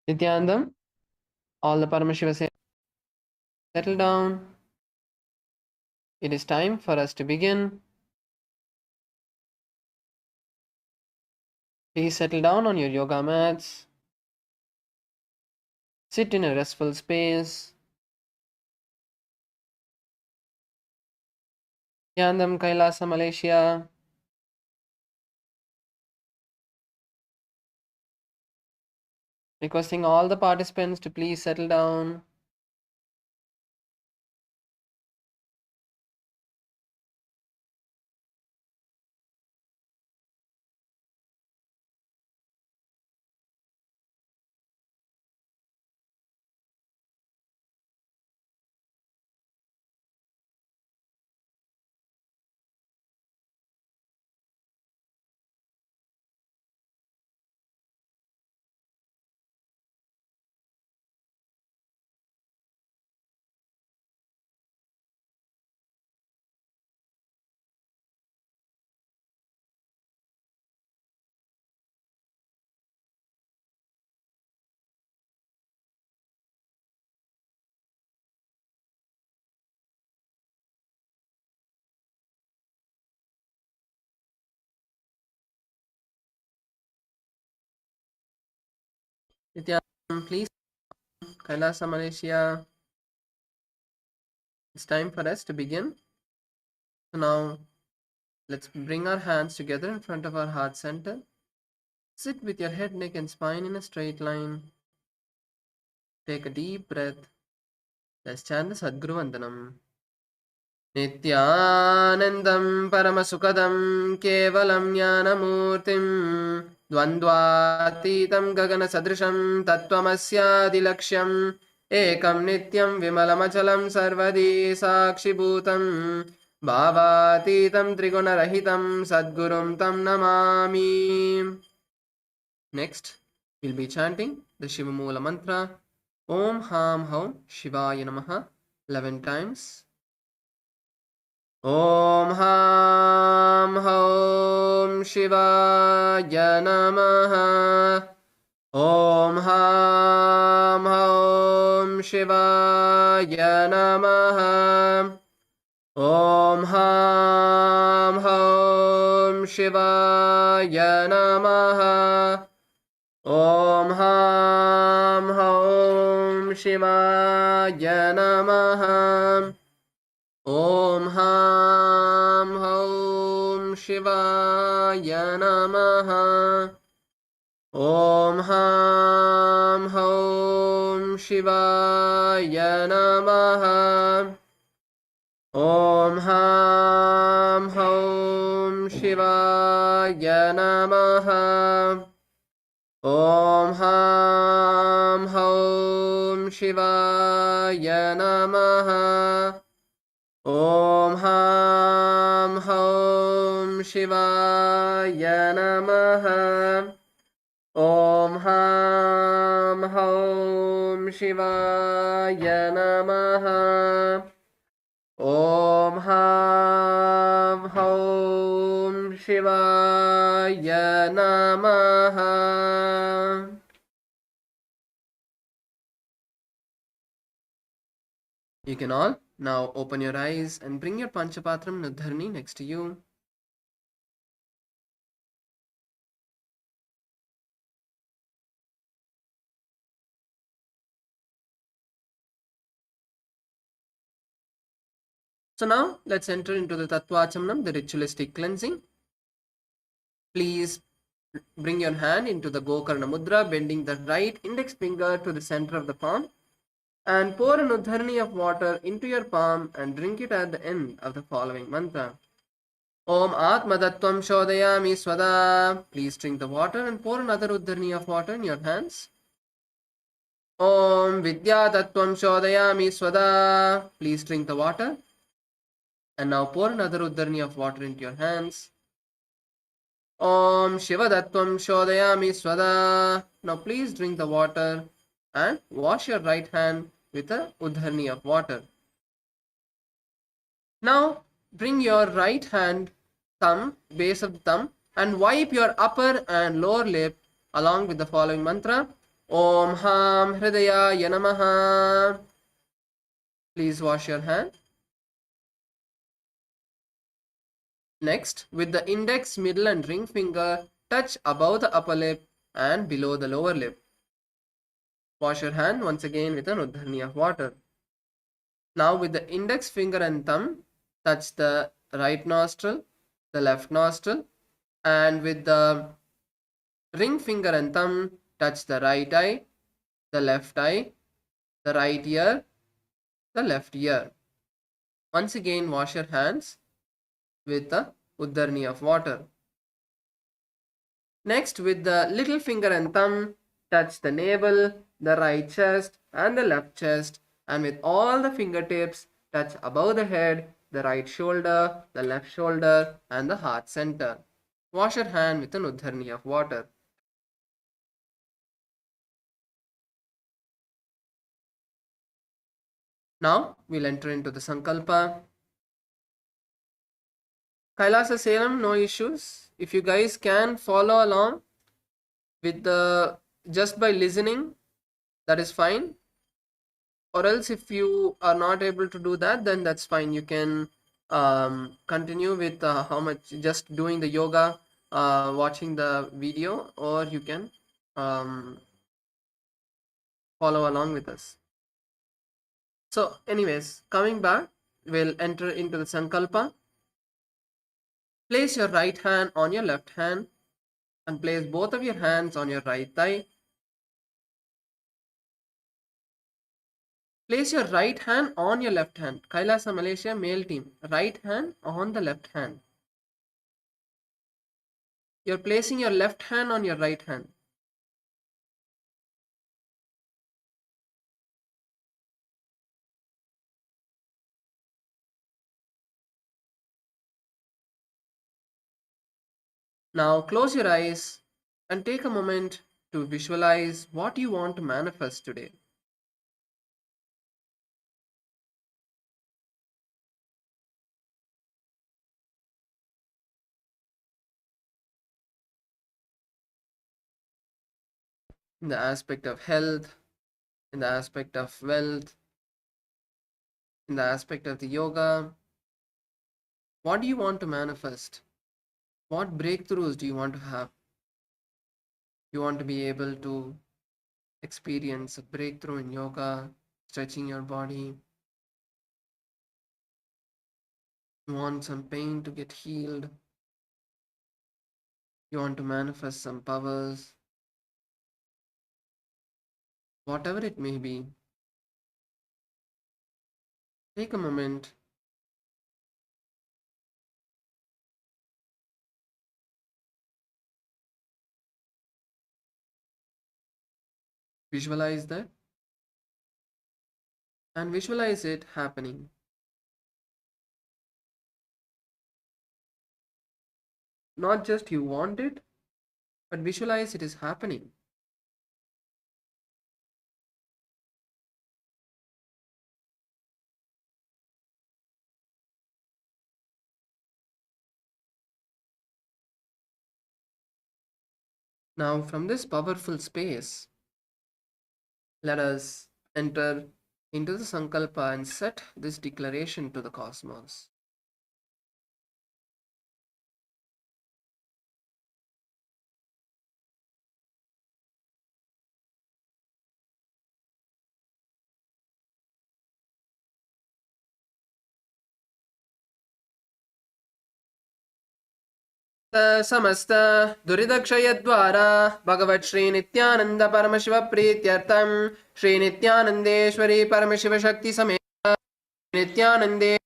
Nityandam, all the Paramashiva settle down. It is time for us to begin. Please settle down on your yoga mats. Sit in a restful space. Nityandam Kailasa, Malaysia. Requesting all the participants to please settle down. Nityandam, please, Kailasa, Malaysia. It's time for us to begin. So now, let's bring our hands together in front of our heart center. Sit with your head, neck and spine in a straight line. Take a deep breath. Let's chant the Sadguru Vandanam. Nityanandam Paramasukadam Kevalam Jnanamurtim Dvandvatitam Gagana Sadrisham Tattvamasyaadilaksham Ekam Nityam Vimalamachalam Sarvadi Sakshibhutam Bhavatitam Trigunarahitam Sadgurum Tam Namami. Next, we'll be chanting the Shiva Moola mantra Om Ham Haum Shivaya Namaha 11 times. Om Ham Haum Shivaya Namaha. Om Ham Haum Shivaya Namaha. Om Ham Haum Shivaya Namaha. Om Ham Haum Shivaya Namaha. Om Ham Haum Shivaya Namaha. Om Ham Haum Shivaya Namaha. Om Ham Haum Shivaya Namaha. Om Ham Haum Shivaya Namaha. Om Ham Haum Shivaya Namaha. Om Ham Haum Shivaya Namaha. Om Ham Haum Shivaya Namaha. You can all now open your eyes and bring your Panchapatram Nudharni next to you. So now let's enter into the Tattvachamnam, the ritualistic cleansing. Please bring your hand into the Gokarna Mudra, bending the right index finger to the center of the palm, and pour an udharni of water into your palm and drink it at the end of the following mantra. Om Atmadattvam Shodayami Swada. Please drink the water and pour another udharni of water in your hands. Om Vidyatattvam Shodayami Swada. Please drink the water. And now pour another udharni of water into your hands. Om Shivadattvam Shodayami Swada. Now please drink the water and wash your right hand with a udharni of water. Now bring your right hand thumb, base of the thumb, and wipe your upper and lower lip along with the following mantra. Om Ham Hridayaya Namaha. Please wash your hand. Next, with the index, middle and ring finger, touch above the upper lip and below the lower lip. Wash your hand once again with an uddhani of water. Now with the index finger and thumb, touch the right nostril, the left nostril, and with the ring finger and thumb, touch the right eye, the left eye, the right ear, the left ear. Once again, wash your hands with the uddhani of water. Next, with the little finger and thumb, touch the navel, the right chest, and the left chest, and with all the fingertips, touch above the head, the right shoulder, the left shoulder, and the heart center. Wash your hand with an uddhani of water. Now, we'll enter into the sankalpa. Kailasa Salem, no issues. If you guys can follow along with the just by listening, that is fine. Or else if you are not able to do that, then that's fine. You can continue with how much just doing the yoga, watching the video, or you can follow along with us. So anyways, coming back, we'll enter into the sankalpa. Place your right hand on your left hand and place both of your hands on your right thigh. Place your right hand on your left hand. Kailasa Malaysia male team. Right hand on the left hand. You're placing your left hand on your right hand. Now close your eyes and take a moment to visualize what you want to manifest today. In the aspect of health, in the aspect of wealth, in the aspect of the yoga. What do you want to manifest? What breakthroughs do you want to have? You want to be able to experience a breakthrough in yoga, stretching your body. You want some pain to get healed. You want to manifest some powers. Whatever it may be, take a moment. Visualize that and visualize it happening. Not just you want it, but visualize it is happening. Now, from this powerful space, let us enter into the sankalpa and set this declaration to the cosmos. समस्त दुरिदक्षयद्वारा भगवत् श्री नित्यानंद परमशिव प्रीत्यर्थम श्री नित्यानंदेश्वरी परमशिव शक्ति समेत नित्यानंदे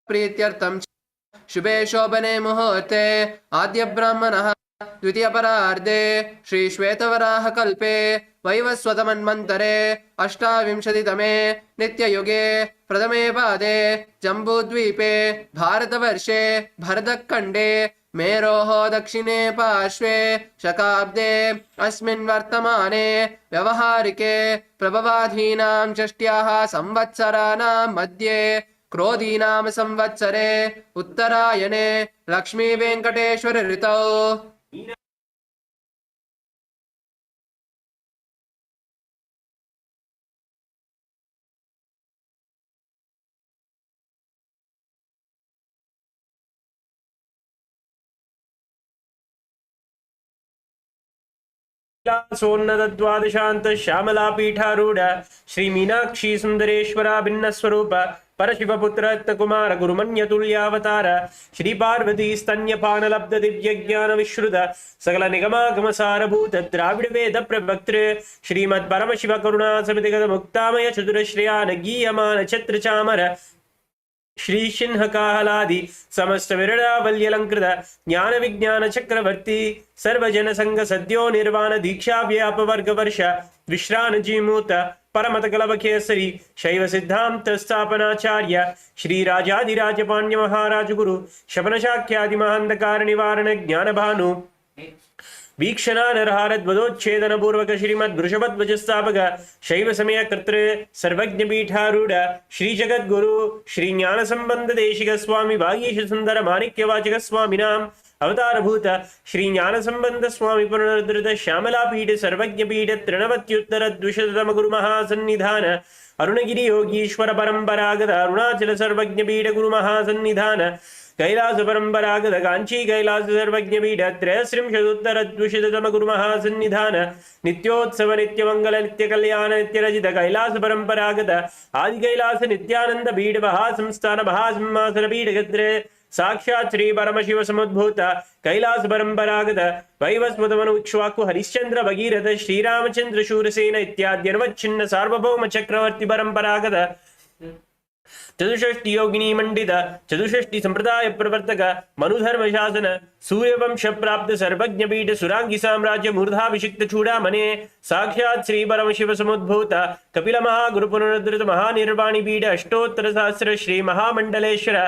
प्रीत्यर्थम शुभे शोभने मुहूर्ते आद्य ब्राह्मणः द्वितीय परार्धे श्री श्वेतवराह कल्पे वैवस्वतमन्वन्तरे अष्टाविंशतितमे नित्ययुगे प्रथमे पादे जम्बूद्वीपे भारतवर्षे भरतखण्डे मेरोः दक्षिणे पार्श्वे शकाब्दे अस्मिन् वर्तमाने व्यवहारिके प्रभवाधीनां षष्ट्याः संवत्सराणां मध्ये क्रोधीनाम संवत्सरे उत्तरायणे लक्ष्मी वेंकटेश्वर ऋतौ सोन्नतद्वादशान्त श्यामला पीठारूढ श्री मीनाक्षी सुंदरेश्वरा भिन्न स्वरूप परशिवपुत्र कुमार गुरुमन्यतुल्यावतार श्री पार्वती स्तन्यपान लब्ध दिव्य ज्ञान विश्रुत सकल निगमागम सारभूत द्राविड वेद प्रवक्तृ श्रीमद परमशिव करुणा समिति गद मुक्तामय चतुर श्रेयान गीयमान छत्र चामर श्री सिंहकाहलादि समस्त विरडावल्यलंकृत ज्ञान विज्ञान चक्रवर्ती सर्वजन संग सद्यो निर्वाण दीक्षा व्याप वर्ग वर्ष विश्रान जीमूत परमत कलवकेसरी शैव सिद्धांत स्थापनाचार्य श्री राजाधिराज पाण्य महाराज गुरु शपन शाख्यादि महांधकार निवारण ज्ञान भानु वीक्षणा नरहारद्वदोच्छेदन पूर्वक श्रीमद वृषभध्वज स्थापक शैव समय कर्तृ सर्वज्ञ पीठारूढ़ श्री जगद्गुरु श्री ज्ञान संबंध देशिक स्वामी भागीश सुंदर माणिक्यवाचक स्वामिनाम अवतारभूत श्री ज्ञान संबंध स्वामी पुनरुद्धृत श्यामला पीठ सर्वज्ञ पीठ तृणवत्युत्तर द्विशततम गुरु महासन्निधान अरुणगिरि योगीश्वर परंपरागत अरुणाचल सर्वज्ञ पीठ गुरु महासन्निधान कैलास परंपरागत कांची कैलास सर्वज्ञ पीठ त्रयस्त्रिंशदुत्तर द्विशततम गुरु महासन्निधान नित्योत्सव नित्य मंगल नित्य कल्याण नित्य रजित कैलास परंपरागत आदि कैलास नित्यानंद पीठ महासंस्थान महासिंहासन पीठ गद्रे साक्षात् श्री परमशिव समुद्भूत कैलास परंपरागत वैवस्वतमनु इक्ष्वाकु हरिश्चंद्र भगीरथ श्रीरामचंद्र शूरसेन इत्याद्यन्वच्छिन्न सार्वभौम चक्रवर्ती परंपरागत चतुष्षष्टि योगिनी मंडित चतुष्षष्टि संप्रदाय प्रवर्तक मनुधर्म शासन सूर्यवंश प्राप्त सर्वज्ञ पीठ सुरांगी साम्राज्य मूर्धाभिषिक्त चूड़ामणे साक्षात् श्री परमशिव समुद्भूत कपिल महागुरु पुनरुद्धृत महानिर्वाणी पीठ अष्टोत्तर सहस्र श्री महामंडलेश्वर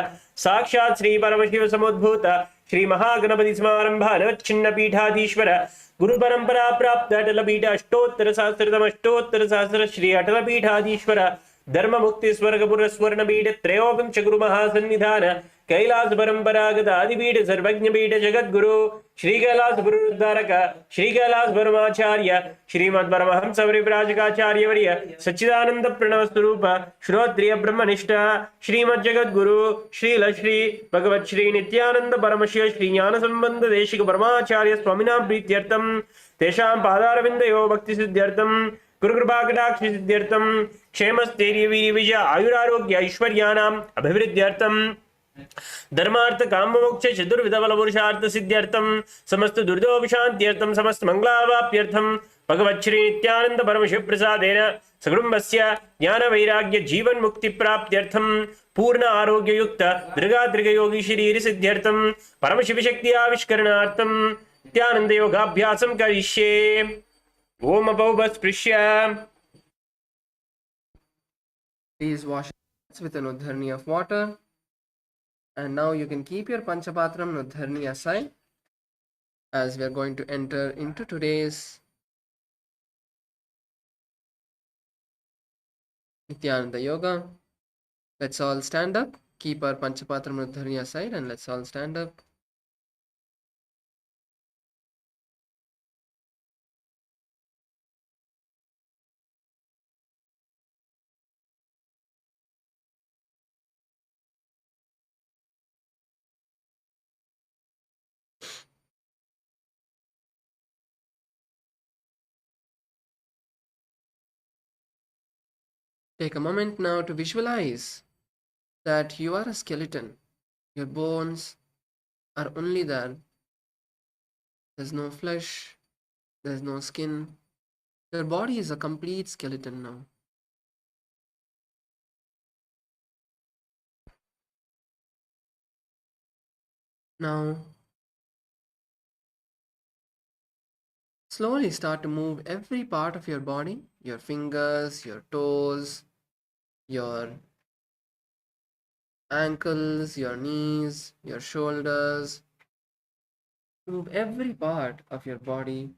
साक्षात् श्री परमशिव समुद्भूत श्री महागणपति समारंभ अनवच्छिन्न पीठाधीश्वर गुरु परंपरा प्राप्त अटल पीठ अष्टोत्तर सहस्रतम अष्टोत्तर सहस्र श्री अटल पीठाधीश्वर धर्म मुक्ति स्वर्गपुर स्वर्ण पीठ त्रयोविंश गुरु महासन्निधान कैलास परंपरागत आदिपीठ सर्वज्ञ पीठ जगद्गुरु श्री कैलास गुरुद्धारक श्री कैलास परमाचार्य श्रीमद परमहंस परिव्राजकाचार्य वर्य सच्चिदानंद प्रणव स्वरूप श्रोत्रिय ब्रह्मनिष्ठ श्रीमद जगद्गुरु श्रील श्री भगवत श्री नित्यानंद परमशिव श्री ज्ञान संबंध देशिक परमाचार्य स्वामिनां प्रीत्यर्थम तेषां पादारविन्दयो भक्ति सिद्ध्यर्थम गुरुकृपाकटाक्ष सिद्ध्यर्थम क्षेमस्थैर्य वीर्य विजय आयुरारोग्य ऐश्वर्याणाम् अभिवृद्ध्यर्थम धर्मार्थ काम मोक्ष चतुर्विध बल पुरुषार्थ सिद्ध्यर्थम समस्त दुर्दोपशान्त्यर्थम समस्त मंगलावाप्यर्थम भगवत् श्री नित्यानंद परमशिव प्रसादेन सकुटुम्बस्य ज्ञान वैराग्य जीवन मुक्ति प्राप्त्यर्थम पूर्ण आरोग्य युक्त दृढ़ योगी शरीर सिद्ध्यर्थम परमशिव शक्ति आविष्करणार्थम नित्यानंद योगाभ्यासं करिष्ये। ओम अपौपस्पृश्य। Please wash with an udharni of water. And now you can keep your Panchapatram udharni aside as we are going to enter into today's Nityananda Yoga. Let's all stand up. Keep our Panchapatram udharni aside and let's all stand up. Take a moment now to visualize that you are a skeleton. Your bones are only there. There's no flesh, there's no skin. Your body is a complete skeleton now. Now, slowly start to move every part of your body, your fingers, your toes, your ankles, your knees, your shoulders. Move every part of your body.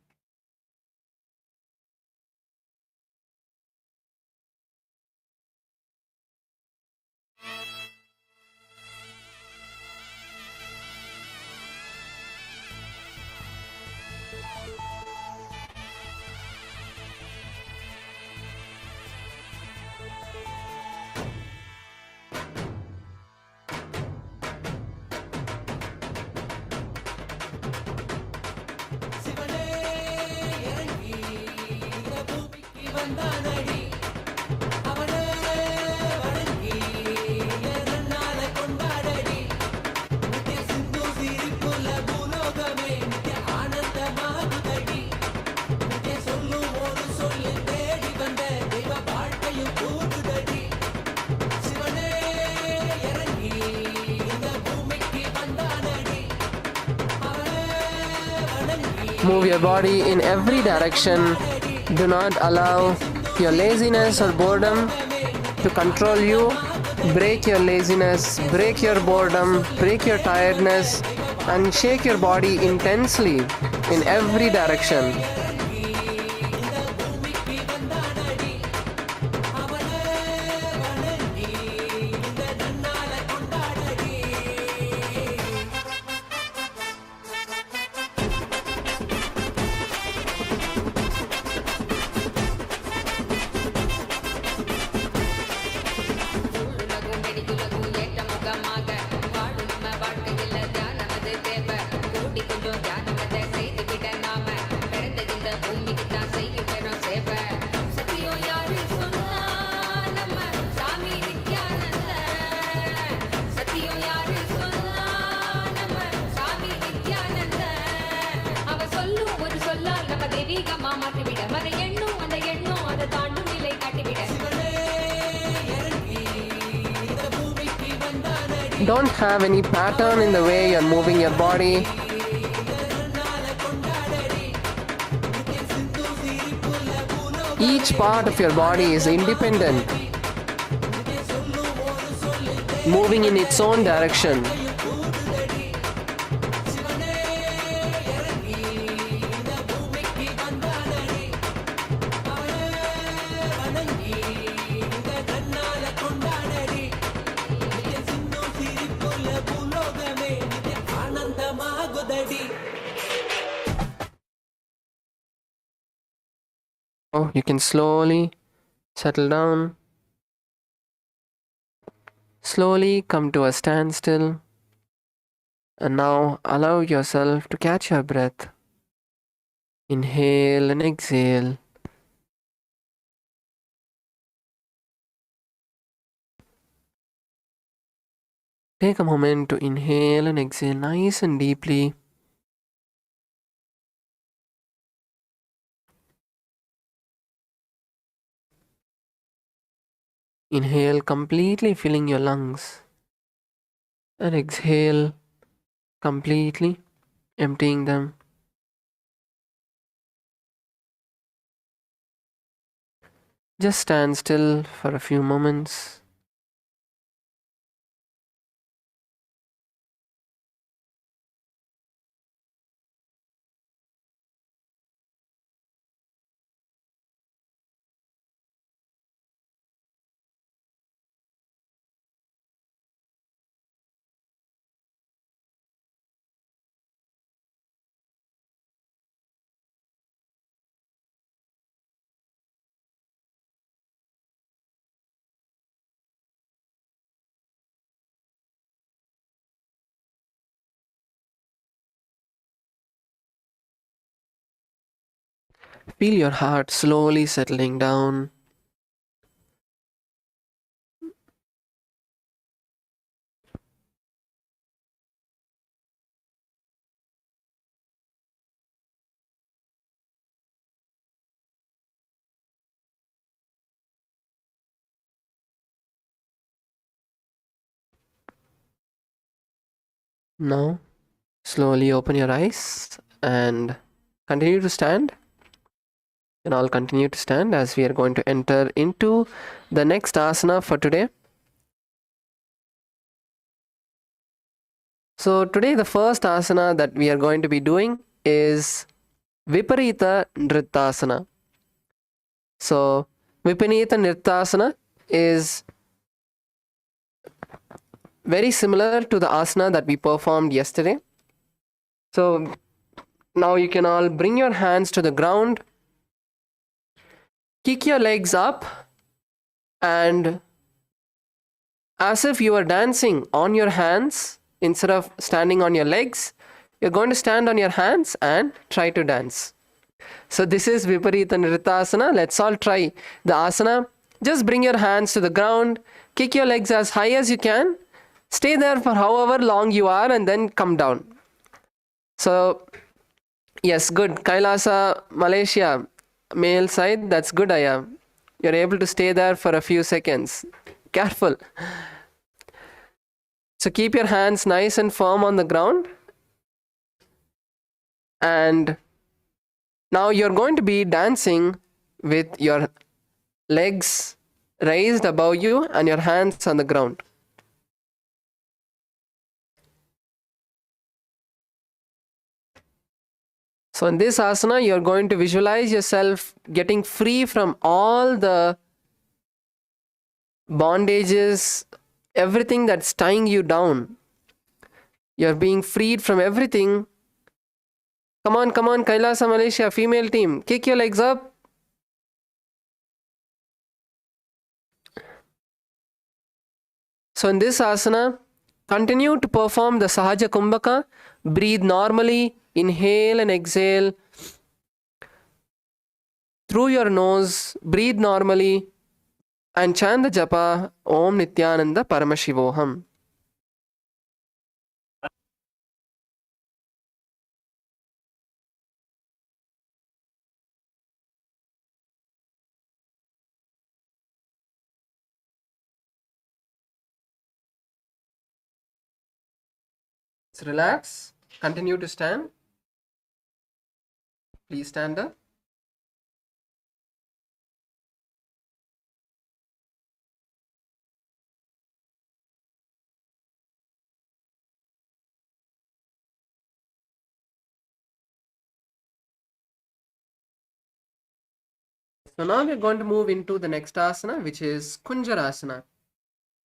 Move your body in every direction. Do not allow your laziness or boredom to control you. Break your laziness, break your boredom, break your tiredness, and shake your body intensely in every direction. Don't have any pattern in the way you're moving your body. Each part of your body is independent, moving in its own direction. Oh, you can slowly settle down. Slowly come to a standstill. And now allow yourself to catch your breath. Inhale and exhale. Take a moment to inhale and exhale nice and deeply. Inhale, completely filling your lungs. And exhale, completely emptying them. Just stand still for a few moments. Feel your heart slowly settling down. Now, slowly open your eyes and continue to stand. And I'll continue to stand as we are going to enter into the next asana for today. So today the first asana that we are going to be doing is Viparitaasana. So Viparitaasana is very similar to the asana that we performed yesterday. So now you can all bring your hands to the ground, kick your legs up, and as if you are dancing on your hands instead of standing on your legs, you're going to stand on your hands and try to dance. So this is Viparitaasana. Let's all try the asana. Just bring your hands to the ground. Kick your legs as high as you can. Stay there for however long you are and then come down. So, yes, good. Kailasa, Malaysia, male side, that's good, Aya. You're able to stay there for a few seconds. Careful. So keep your hands nice and firm on the ground. And now you're going to be dancing with your legs raised above you and your hands on the ground. So in this asana, you're going to visualize yourself getting free from all the bondages, everything that's tying you down. You're being freed from everything. Come on, Kailasa Malaysia, female team, kick your legs up. So in this asana, continue to perform the Sahaja Kumbhaka. Breathe normally, inhale and exhale through your nose, breathe normally, and chant the japa Om Nityananda Paramashivoham. Relax, continue to stand. Please stand up. So now we're going to move into the next asana, which is Kungjarasana.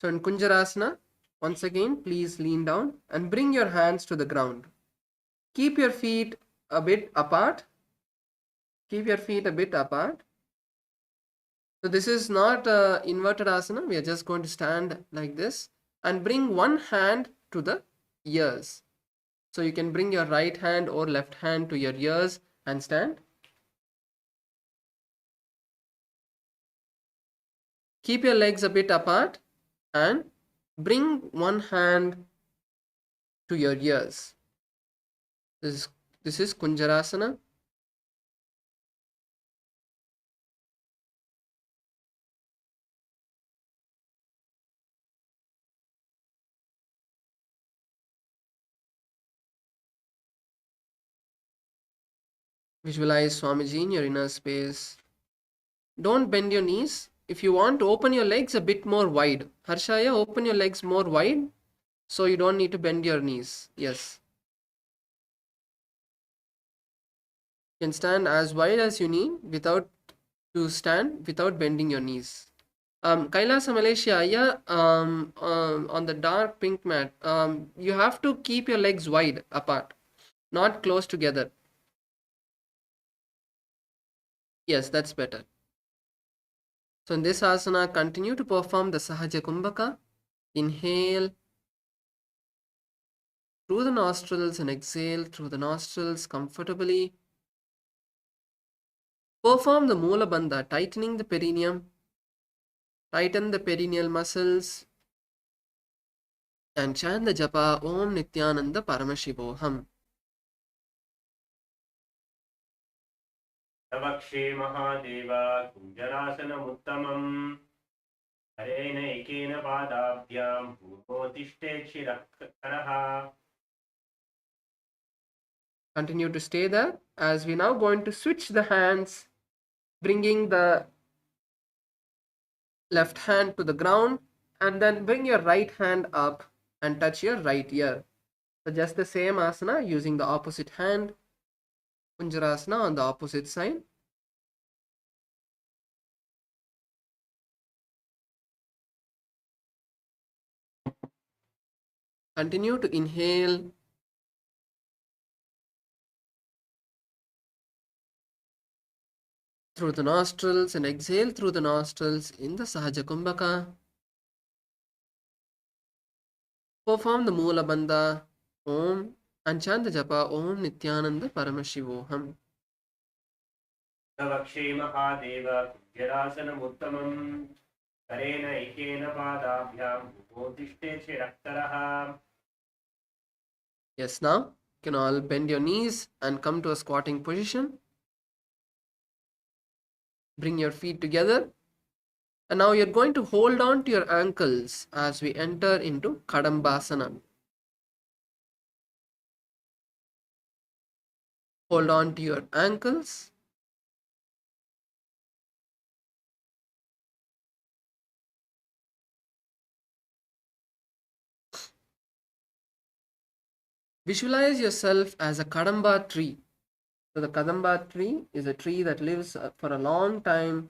So in Kungjarasana, once again, please lean down and bring your hands to the ground. Keep your feet a bit apart. Keep your feet a bit apart. So this is not inverted asana. We are just going to stand like this and bring one hand to the ears. So you can bring your right hand or left hand to your ears and stand. Keep your legs a bit apart and bring one hand to your ears. This is Kungjarasana. Visualize Swamiji in your inner space. Don't bend your knees. If you want to open your legs a bit more wide. Harshaya, open your legs more wide so you don't need to bend your knees. Yes. You can stand as wide as you need without bending your knees. Kailasa Malaysia, yeah, on the dark pink mat, you have to keep your legs wide apart, not close together. Yes, that's better. So in this asana, continue to perform the Sahaja Kumbhaka. Inhale through the nostrils and exhale through the nostrils comfortably. Perform the Mula Bandha, tightening the perineum. Tighten the perineal muscles. And chant the japa Om Nityananda Paramashivoham. Tavakshe Mahadeva Kungjarasana Uttamam Harena Ekena Padabhyam Purnotishte Shirakaraha. Continue to stay there as we're now going to switch the hands, bringing the left hand to the ground and then bring your right hand up and touch your right ear. So just the same asana using the opposite hand. Kungjarasana on the opposite side. Continue to inhale through the nostrils and exhale through the nostrils in the Sahaja Kumbhaka. Perform the Mula Bandha Om and chant the japa Om Nityananda Paramashivoham. Navakshe Mahadeva Kungjarasana Karena Ikena Padabhyam Bodhishte Chiraktaraha. Yes, now you can all bend your knees and come to a squatting position. Bring your feet together. And now you're going to hold on to your ankles as we enter into Kadamasana. Hold on to your ankles. Visualize yourself as a Kadamba tree. So the Kadamba tree is a tree that lives for a long time.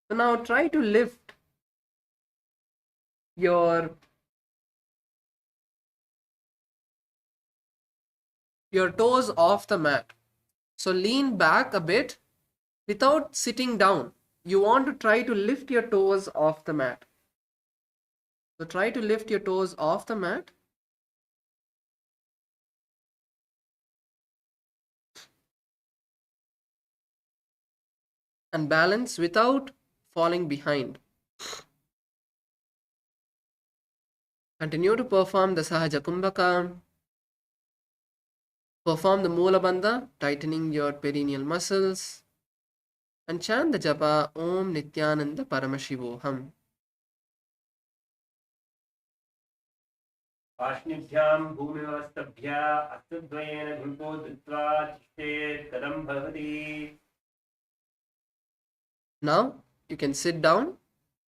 So now try to lift your toes off the mat. So lean back a bit without sitting down. You want to try to lift your toes off the mat. So try to lift your toes off the mat. And balance without falling behind. Continue to perform the Sahaja Kumbhaka. Perform the Mula Bandha, tightening your perineal muscles. And chant the japa Om Nityananda Paramashivoham. Pashnibhyam Bhumivastabhya Astadvayena Dhulpo Dhutva Chishtet Kadam Bhavati. Now you can sit down.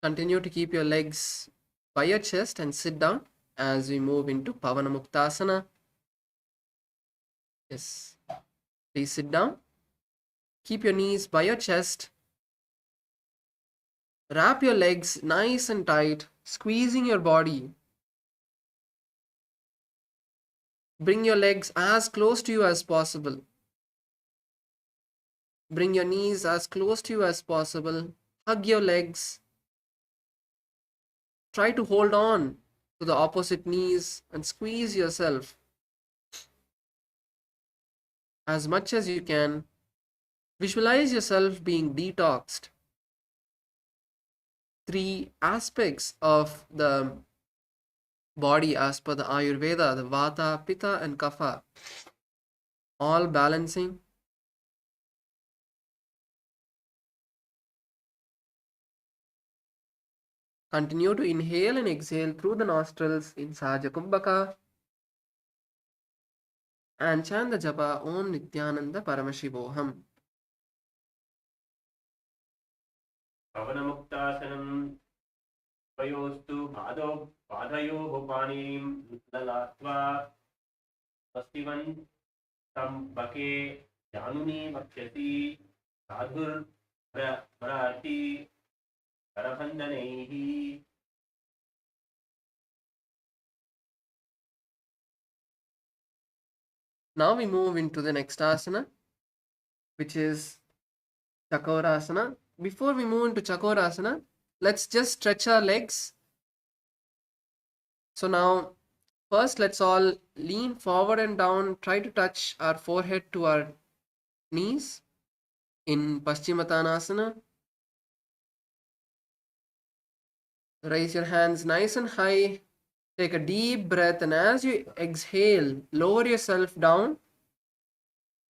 Continue to keep your legs by your chest and sit down as we move into Pavanamtasana. Yes. Please sit down. Keep your knees by your chest. Wrap your legs nice and tight, squeezing your body. Bring your legs as close to you as possible. Bring your knees as close to you as possible. Hug your legs. Try to hold on to the opposite knees and squeeze yourself as much as you can. Visualize yourself being detoxed. 3 aspects of the body as per the Ayurveda, the Vata, Pitta and Kapha, all balancing. Continue to inhale and exhale through the nostrils in Sahaja Kumbhaka and chant the japa Om Nityananda Paramashivoham. Pavanamtasana Vayostu Padayo Panim Lalatva Pastivan Tambake Januni Vakshati Sadhur Prati Karabandhanehi. Now we move into the next asana, which is Chakurasana. Before we move into Chakurasana, let's just stretch our legs. So now, first let's all lean forward and down, try to touch our forehead to our knees in pashimatanasana. Raise your hands nice and high. Take a deep breath, and as you exhale, lower yourself down.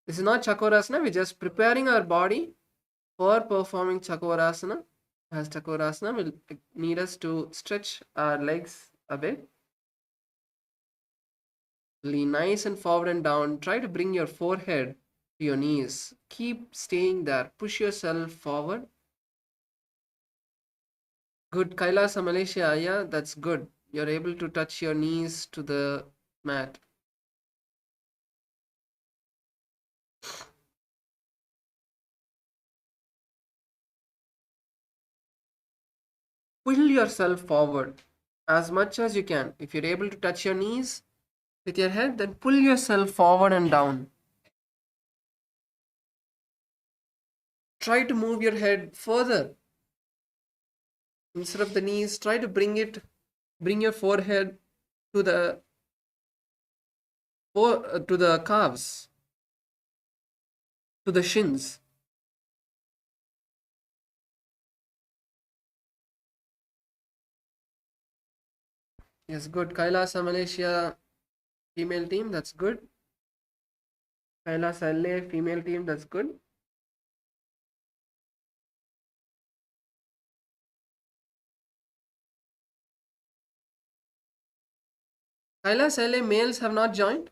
This is not Chakurasana, we're just preparing our body for performing Chakurasana. As Chakurasana will need us to stretch our legs a bit. Lean nice and forward and down. Try to bring your forehead to your knees. Keep staying there. Push yourself forward. Good. Kailasa Malaysia, yeah, that's good. You're able to touch your knees to the mat. Pull yourself forward as much as you can. If you're able to touch your knees with your head, then pull yourself forward and down. Try to move your head further. Instead of the knees, try to bring your forehead to the calves, to the shins. Yes, good. Kailasa Malaysia female team, that's good. Kailasa LA female team, that's good. Kailasa LA males have not joined.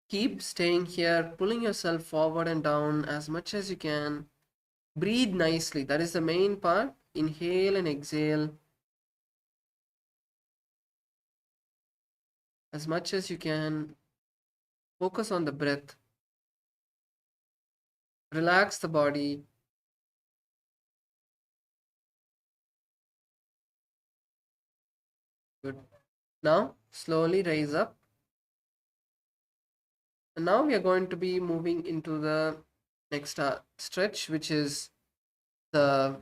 Keep staying here, pulling yourself forward and down as much as you can. Breathe nicely. That is the main part. Inhale and exhale as much as you can. Focus on the breath. Relax the body. Good. Now, slowly raise up. And now we are going to be moving into the next stretch, which is the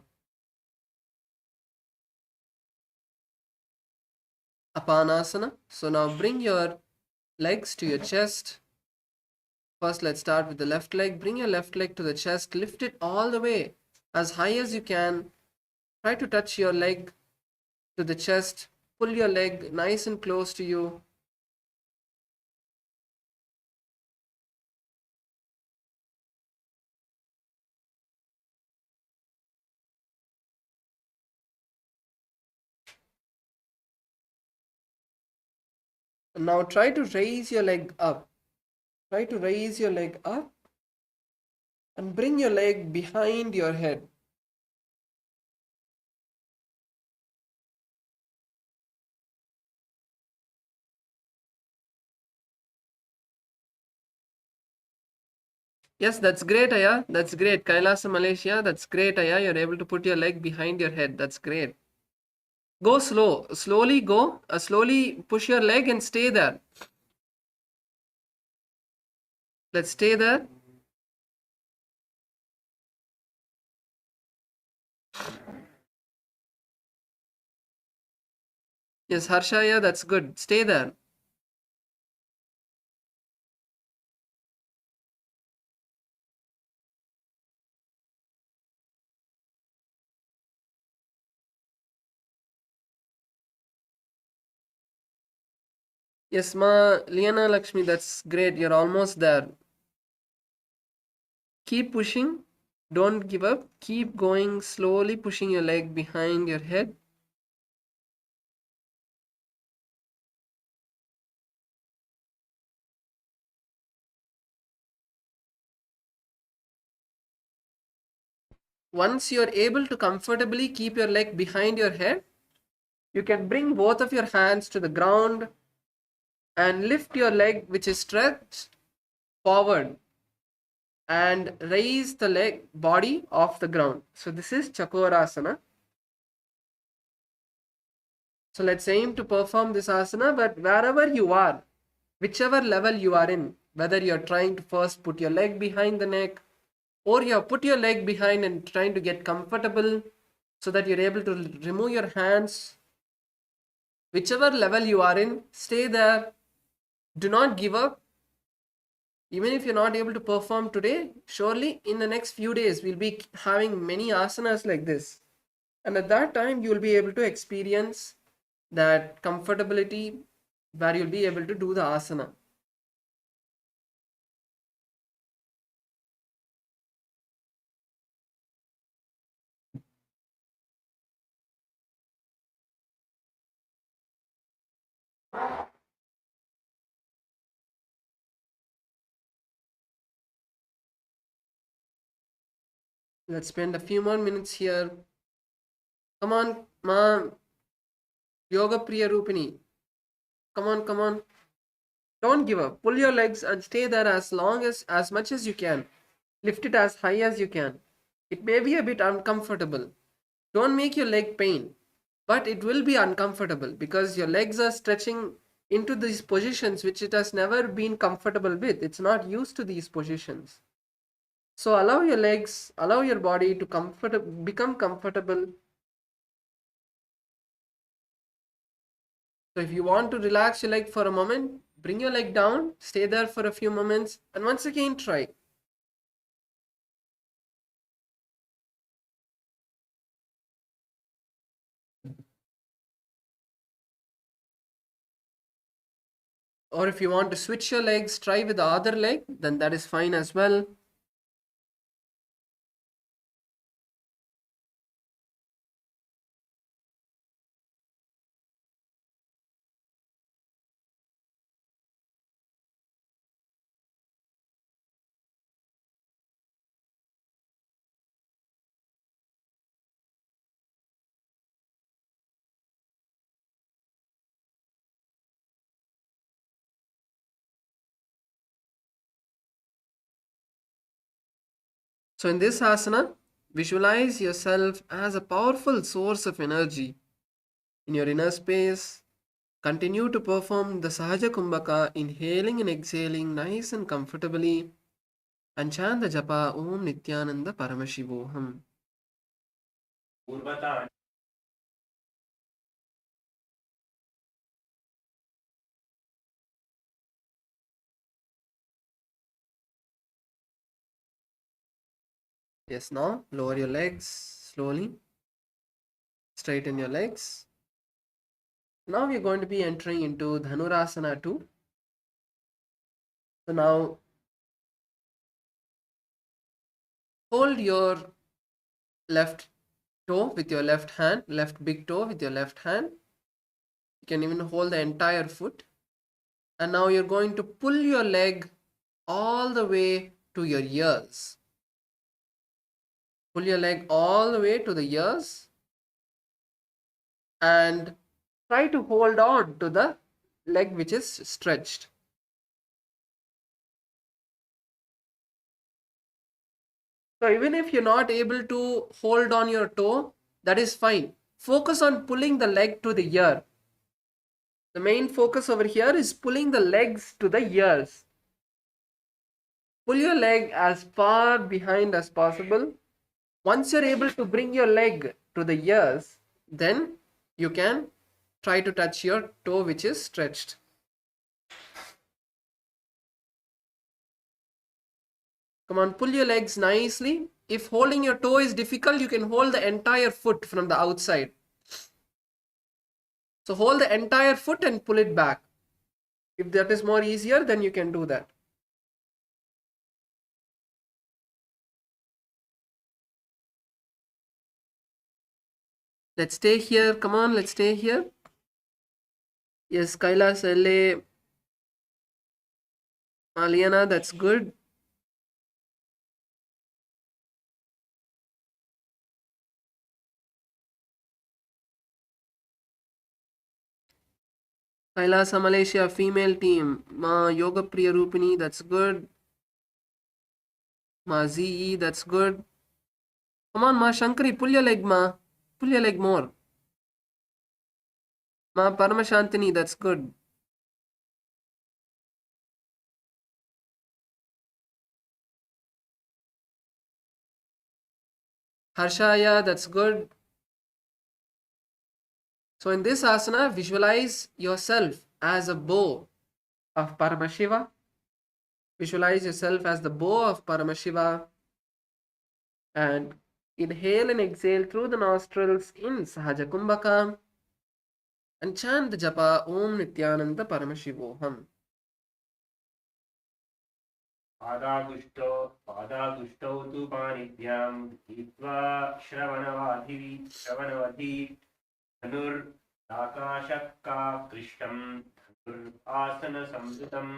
Apanasana. So now bring your legs to your chest. First, let's start with the left leg. Bring your left leg to the chest. Lift it all the way as high as you can. Try to touch your leg to the chest. Pull your leg nice and close to you. And now try to raise your leg up. Try to raise your leg up and bring your leg behind your head. Yes, that's great, Aya. That's great. Kailasa, Malaysia. That's great, Aya. You're able to put your leg behind your head. That's great. Go slow. Slowly go. Slowly push your leg and stay there. Let's stay there. Yes, Harshaya, that's good. Stay there. Yes, Ma, Liana Lakshmi, that's great. You're almost there. Keep pushing. Don't give up. Keep going, slowly pushing your leg behind your head. Once you're able to comfortably keep your leg behind your head, you can bring both of your hands to the ground and lift your leg, which is stretched forward, and raise the leg body off the ground. So this is Chakurasana. So let's aim to perform this asana, but wherever you are, whichever level you are in, whether you're trying to first put your leg behind the neck, or you have put your leg behind and trying to get comfortable so that you're able to remove your hands, whichever level you are in, stay there. Do not give up. Even if you're not able to perform today, surely in the next few days, we'll be having many asanas like this. And at that time, you'll be able to experience that comfortability where you'll be able to do the asana. Let's spend a few more minutes here. Come on, ma. Yoga Priya Rupini. Come on, come on. Don't give up. Pull your legs and stay there as much as you can. Lift it as high as you can. It may be a bit uncomfortable. Don't make your leg pain, but it will be uncomfortable because your legs are stretching into these positions which it has never been comfortable with. It's not used to these positions. So allow your legs, allow your body to become comfortable. So if you want to relax your leg for a moment, bring your leg down, stay there for a few moments, and once again try. Or if you want to switch your legs, try with the other leg, then that is fine as well. So in this asana, visualize yourself as a powerful source of energy in your inner space. Continue to perform the Sahaja Kumbhaka, inhaling and exhaling nice and comfortably, and chant the japa Om Nityananda Paramashivoham. Urvata. Yes, now lower your legs slowly, straighten your legs. Now we're going to be entering into Dhanurasana II. So now hold your left toe with your left hand, left big toe with your left hand. You can even hold the entire foot. And now you're going to pull your leg all the way to your ears. Pull your leg all the way to the ears and try to hold on to the leg which is stretched. So even if you're not able to hold on your toe, that is fine. Focus on pulling the leg to the ear. The main focus over here is pulling the legs to the ears. Pull your leg as far behind as possible. Once you're able to bring your leg to the ears, then you can try to touch your toe which is stretched. Come on, pull your legs nicely. If holding your toe is difficult, you can hold the entire foot from the outside. So hold the entire foot and pull it back. If that is more easier, then you can do that. Let's stay here. Come on, let's stay here. Yes, Kailas, LA, Aliana, that's good. Kailasa Malaysia female team. Ma Yoga Priya Rupini, that's good. Ma ZE, that's good. Come on, Ma Shankari, pull your leg, Ma. Pull your leg more. Ma Paramashantini, that's good. Harshaya, that's good. So in this asana, visualize yourself as a bow of Paramashiva. Visualize yourself as the bow of Paramashiva and inhale and exhale through the nostrils in Sahaja Kumbhaka and chant the japa Om Nityananda Paramashivoham. पादागुष्टौ तु पाणिभ्यां गृहीत्वा श्रवणवधि धनुराकाशकाकृष्टं धनुरासनसंयुतम्.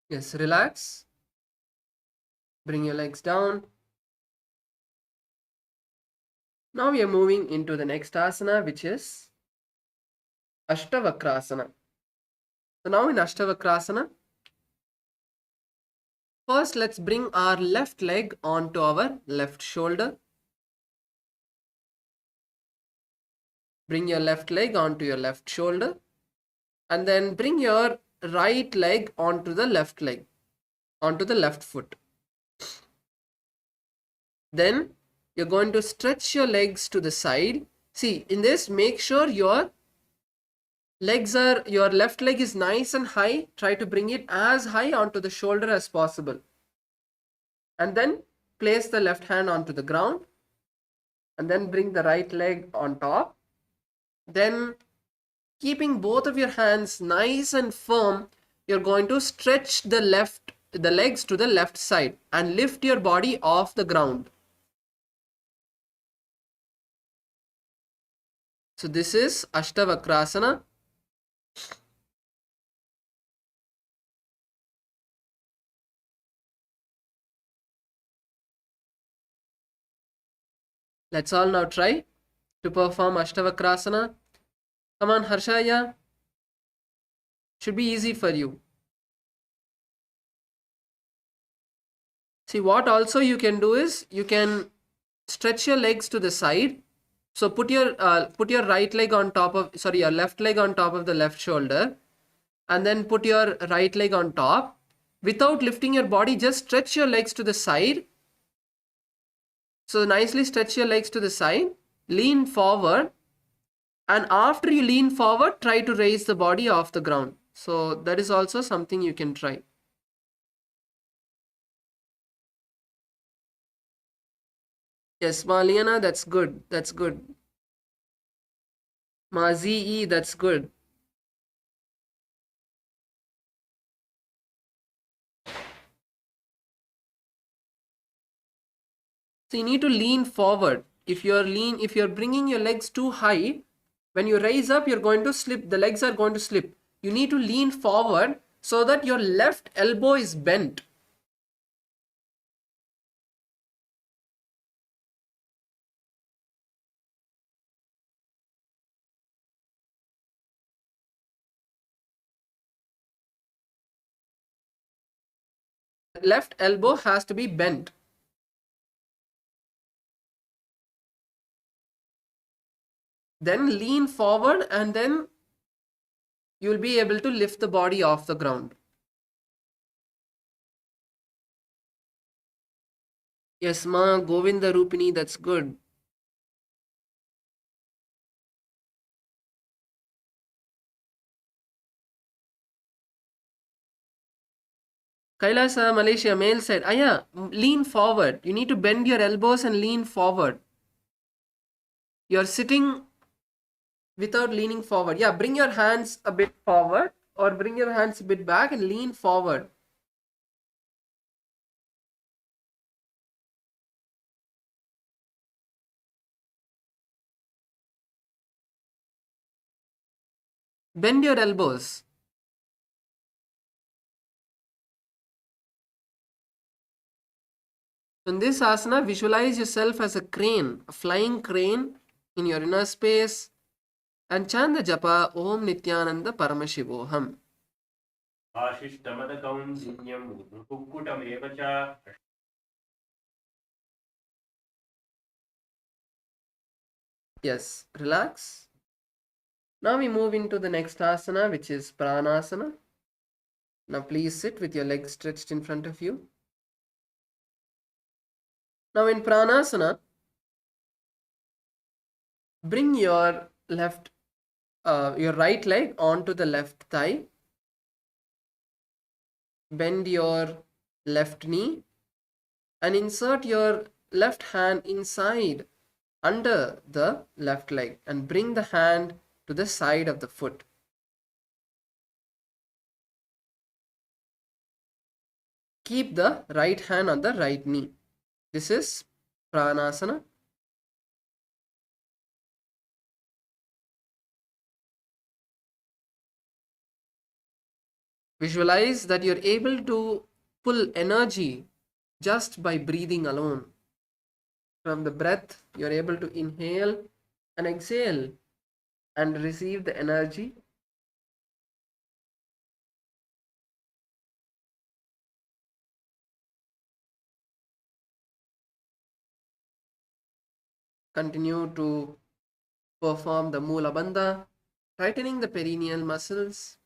Yes, relax. Bring your legs down. Now we are moving into the next asana, which is Ashtavakrasana. So now in Ashtavakrasana, first let's bring our left leg onto our left shoulder. Bring your left leg onto your left shoulder. And then bring your right leg onto the left leg, onto the left foot. Then you're going to stretch your legs to the side. See, in this, make sure your left leg is nice and high. Try to bring it as high onto the shoulder as possible. And then place the left hand onto the ground. And then bring the right leg on top. Then keeping both of your hands nice and firm, you're going to stretch the legs to the left side and lift your body off the ground. So this is Ashtavakrasana. Let's all now try to perform Ashtavakrasana. Come on, Harshaya. Should be easy for you. See, what also you can do is you can stretch your legs to the side. So put your right leg on top of, your left leg on top of the left shoulder, and then put your right leg on top. Without lifting your body, just stretch your legs to the side. So nicely stretch your legs to the side, lean forward, and after you lean forward, try to raise the body off the ground. So that is also something you can try. Yes, Maliana, that's good. That's good. Mazii, that's good. So you need to lean forward. If you're bringing your legs too high, when you raise up, you're going to slip. The legs are going to slip. You need to lean forward so that your left elbow is bent. Left elbow has to be bent. Then lean forward and then you'll be able to lift the body off the ground. Yes, Ma, Govinda Rupini, that's good. Kailasa, Malaysia, male said, yeah, lean forward. You need to bend your elbows and lean forward. You're sitting without leaning forward. Yeah, bring your hands a bit forward or bring your hands a bit back and lean forward. Bend your elbows. In this asana, visualize yourself as a crane, a flying crane in your inner space, and chant the japa Om Nityananda Paramashivoham. Yes, relax. Now we move into the next asana, which is Pranasana. Now please sit with your legs stretched in front of you. Now in Pranasana, bring your right leg onto the left thigh. Bend your left knee and insert your left hand inside under the left leg and bring the hand to the side of the foot. Keep the right hand on the right knee. This is Pranasana. Visualize that you're able to pull energy just by breathing alone. From the breath, you're able to inhale and exhale and receive the energy. Continue to perform the Moola Bandha, tightening the perineal muscles,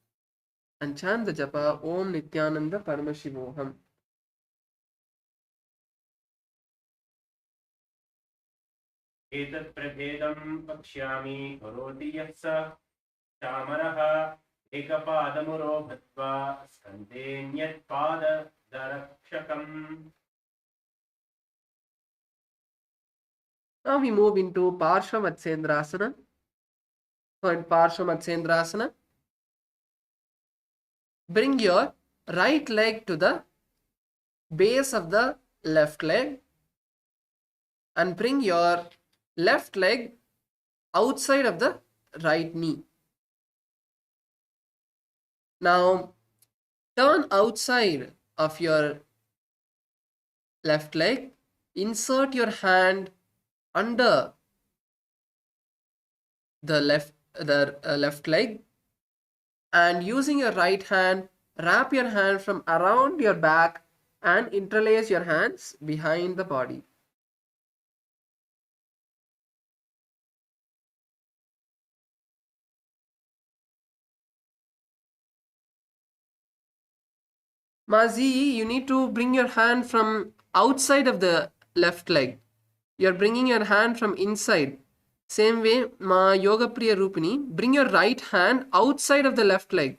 and chant the japa Om Nityananda Paramashivoham. एतत् प्रभेदं वक्ष्यामि करोति यः स चामरः एकपादमुरो भत्वा स्कन्देऽन्यत्पादरक्षकम्. Now we move into Parshvamatsendrasana. So in Parshvamatsendrasana, bring your right leg to the base of the left leg and bring your left leg outside of the right knee. Now turn outside of your left leg, insert your hand under the left leg, and using your right hand, wrap your hand from around your back and interlace your hands behind the body. Mazi, you need to bring your hand from outside of the left leg. You're bringing your hand from inside. Same way, Ma Yoga Priya Rupini, bring your right hand outside of the left leg.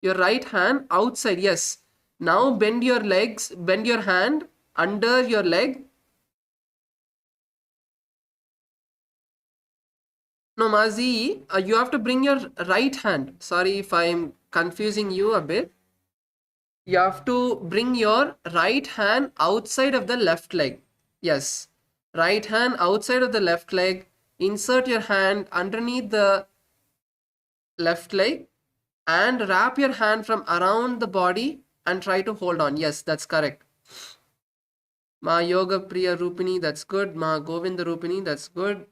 Your right hand outside, yes. Now bend your legs, bend your hand under your leg. No, Mazi, you have to bring your right hand. Sorry if I'm confusing you a bit. You have to bring your right hand outside of the left leg. Yes. Right hand outside of the left leg. Insert your hand underneath the left leg and wrap your hand from around the body and try to hold on. Yes, that's correct. Ma Yoga Priya Rupini, that's good. Ma Govinda Rupini, that's good.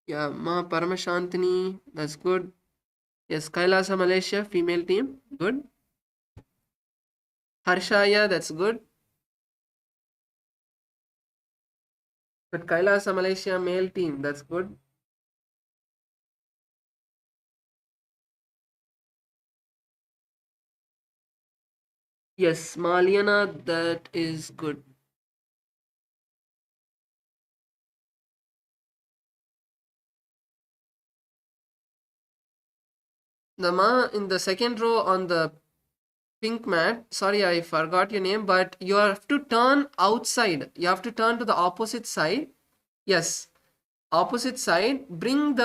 Yeah, Ma Paramashantini, that's good. Yes, Kailasa Malaysia, female team, good. Harshaya, that's good. But Kailasa Malaysia, male team, that's good. Yes, Maliana, that is good. The Ma in the second row on the pink mat, sorry, I forgot your name, but you have to turn outside. You have to turn to the opposite side. Yes, opposite side. Bring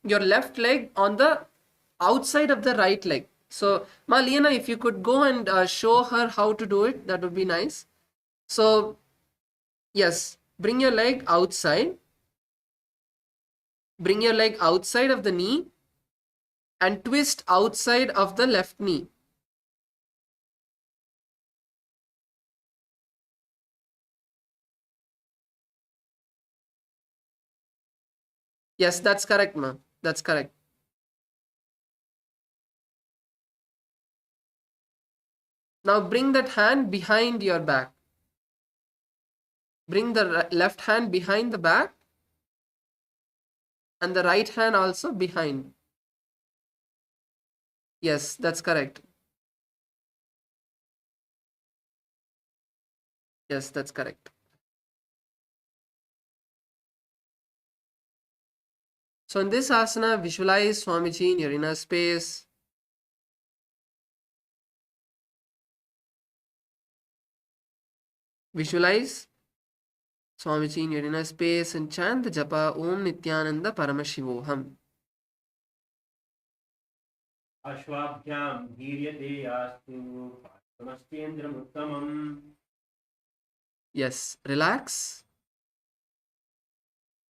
your left leg on the outside of the right leg. So, Ma Liana, if you could go and show her how to do it, that would be nice. So, yes, bring your leg outside. Bring your leg outside of the knee and twist outside of the left knee. Yes, that's correct, ma. That's correct. Now bring that hand behind your back. Bring the left hand behind the back and the right hand also behind. Yes, that's correct. Yes, that's correct. So in this asana, visualize Swamiji in your inner space. Visualize Swamiji in your inner space and chant the japa Om Nityananda Paramashivoham. अश्वाभ्यां धीर्यते यास्तु पादमस्तेन्द्रमुत्तमम्. Yes, relax.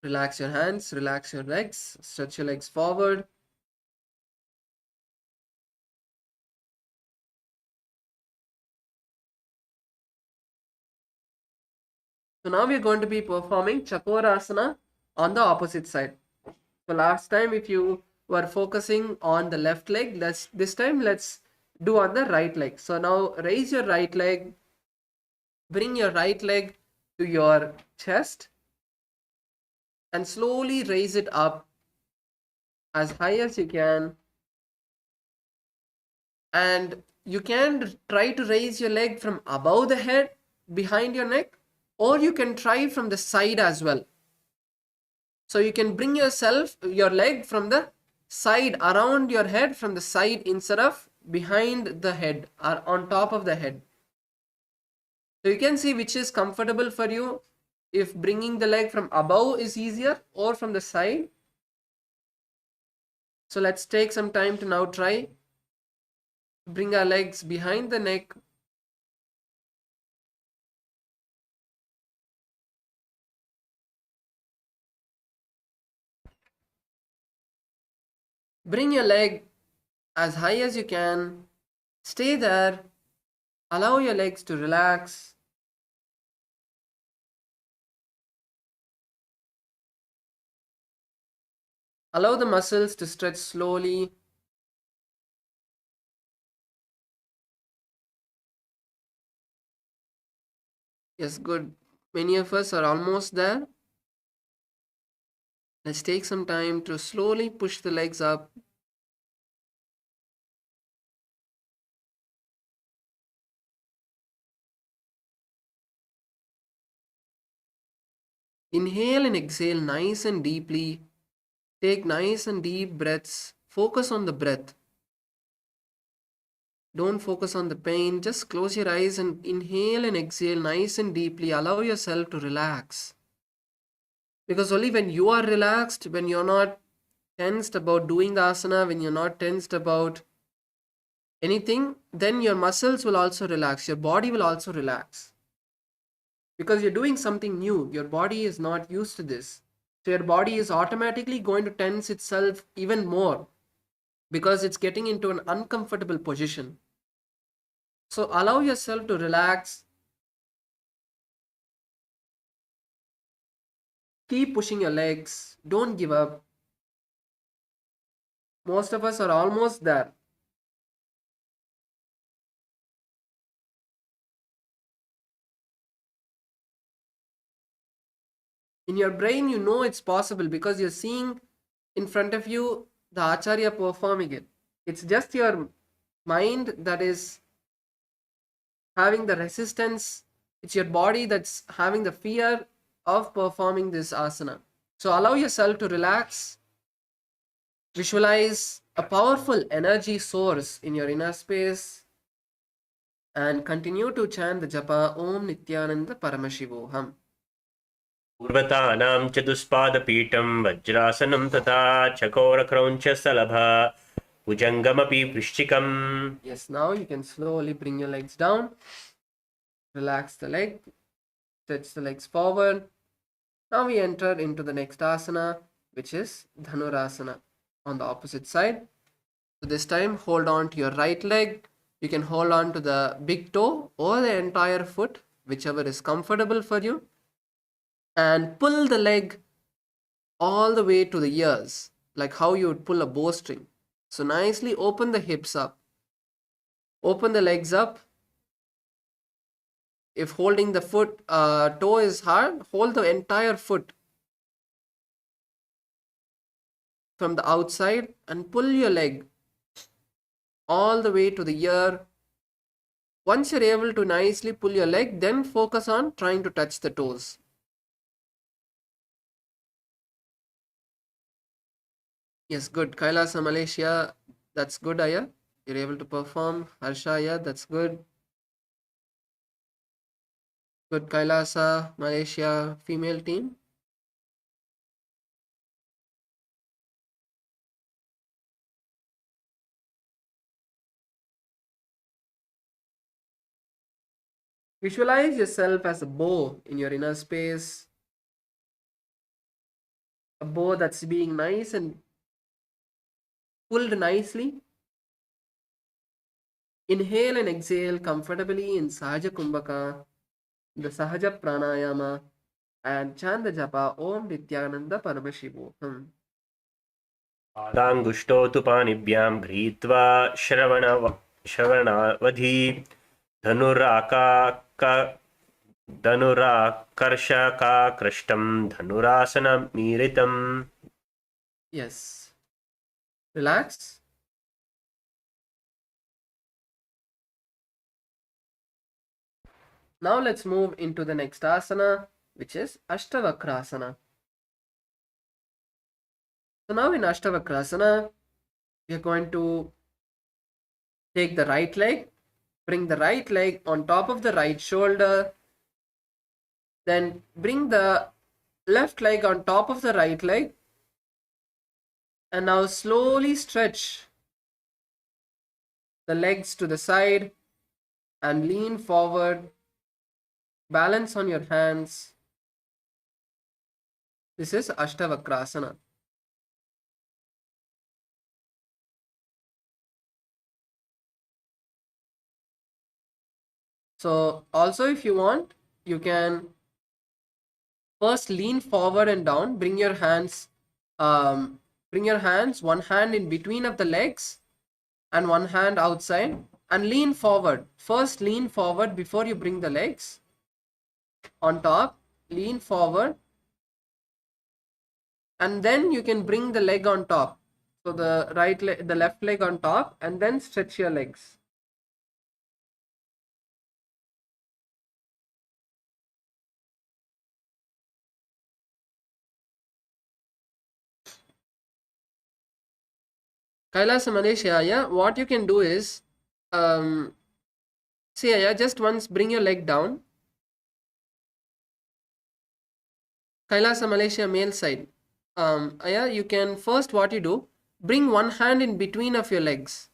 Relax your hands, relax your legs, stretch your legs forward. So now we are going to be performing Chakurasana on the opposite side. So last time if you were focusing on the left leg, this time let's do on the right leg. So now raise your right leg, bring your right leg to your chest and slowly raise it up as high as you can. And you can try to raise your leg from above the head behind your neck, or you can try from the side as well. So you can bring your leg from the side around your head, from the side instead of behind the head or on top of the head. So you can see which is comfortable for you, if bringing the leg from above is easier or from the side. So let's take some time to now try bring our legs behind the neck. Bring your leg as high as you can. Stay there. Allow your legs to relax. Allow the muscles to stretch slowly. Yes, good. Many of us are almost there. Let's take some time to slowly push the legs up. Inhale and exhale nice and deeply. Take nice and deep breaths. Focus on the breath. Don't focus on the pain. Just close your eyes and inhale and exhale nice and deeply. Allow yourself to relax. Because only when you are relaxed, when you're not tensed about doing the asana, when you're not tensed about anything, then your muscles will also relax. Your body will also relax. Because you're doing something new. Your body is not used to this. So your body is automatically going to tense itself even more because it's getting into an uncomfortable position. So allow yourself to relax. Keep pushing your legs. Don't give up. Most of us are almost there. In your brain, you know it's possible because you're seeing in front of you the Acharya performing it. It's just your mind that is having the resistance. It's your body that's having the fear of performing this asana. So allow yourself to relax. Visualize a powerful energy source in your inner space and continue to chant the japa Om Nityananda Paramashivoham. पूर्वतानां चतुष्पादपीठं वज्रासनं तथा चकोरक्रौञ्चसलभा भुजङ्गमपि वृश्चिकम्. Yes, now you can slowly bring your legs down. Relax the leg. Stretch the legs forward. Now we enter into the next asana, which is Dhanurasana on the opposite side. So this time hold on to your right leg. You can hold on to the big toe or the entire foot, whichever is comfortable for you. And pull the leg all the way to the ears, like how you would pull a bowstring. So nicely open the hips up. Open the legs up. If holding the foot toe is hard, hold the entire foot from the outside and pull your leg all the way to the ear. Once you're able to nicely pull your leg, then focus on trying to touch the toes. Yes, good. Kailasa, Malaysia, that's good, Aya. You're able to perform. Harsha, Aya, that's good. Good. Kailasa, Malaysia, female team. Visualize yourself as a bow in your inner space. A bow that's being nice and pulled nicely. Inhale and exhale comfortably in Sahaja Kumbhaka, the Sahaja Pranayama. and chant the japa Om Nityananda Paramashivoham. पादाङ्गुष्टौ तु पाणिभ्यां गृहीत्वा श्रवणावधि धनुराकर्षकाकृष्टं धनुरासनमीरितम्. Yes. Relax. Now let's move into the next asana, which is Ashtavakrasana. So now in Ashtavakrasana, we are going to take the right leg, bring the right leg on top of the right shoulder, then bring the left leg on top of the right leg, and now slowly stretch the legs to the side and lean forward. Balance on your hands. This is Ashtavakrasana. So also if you want, you can first lean forward and down. Bring your hands, one hand in between of the legs and one hand outside, and lean forward. First lean forward before you bring the legs on top. Lean forward, and then you can bring the leg on top. So the the left leg on top, and then stretch your legs. Kailasa Malaysia, what you can do is, see, just once bring your leg down. Kailasa Malaysia male side. You can first what you do, bring one hand in between of your legs.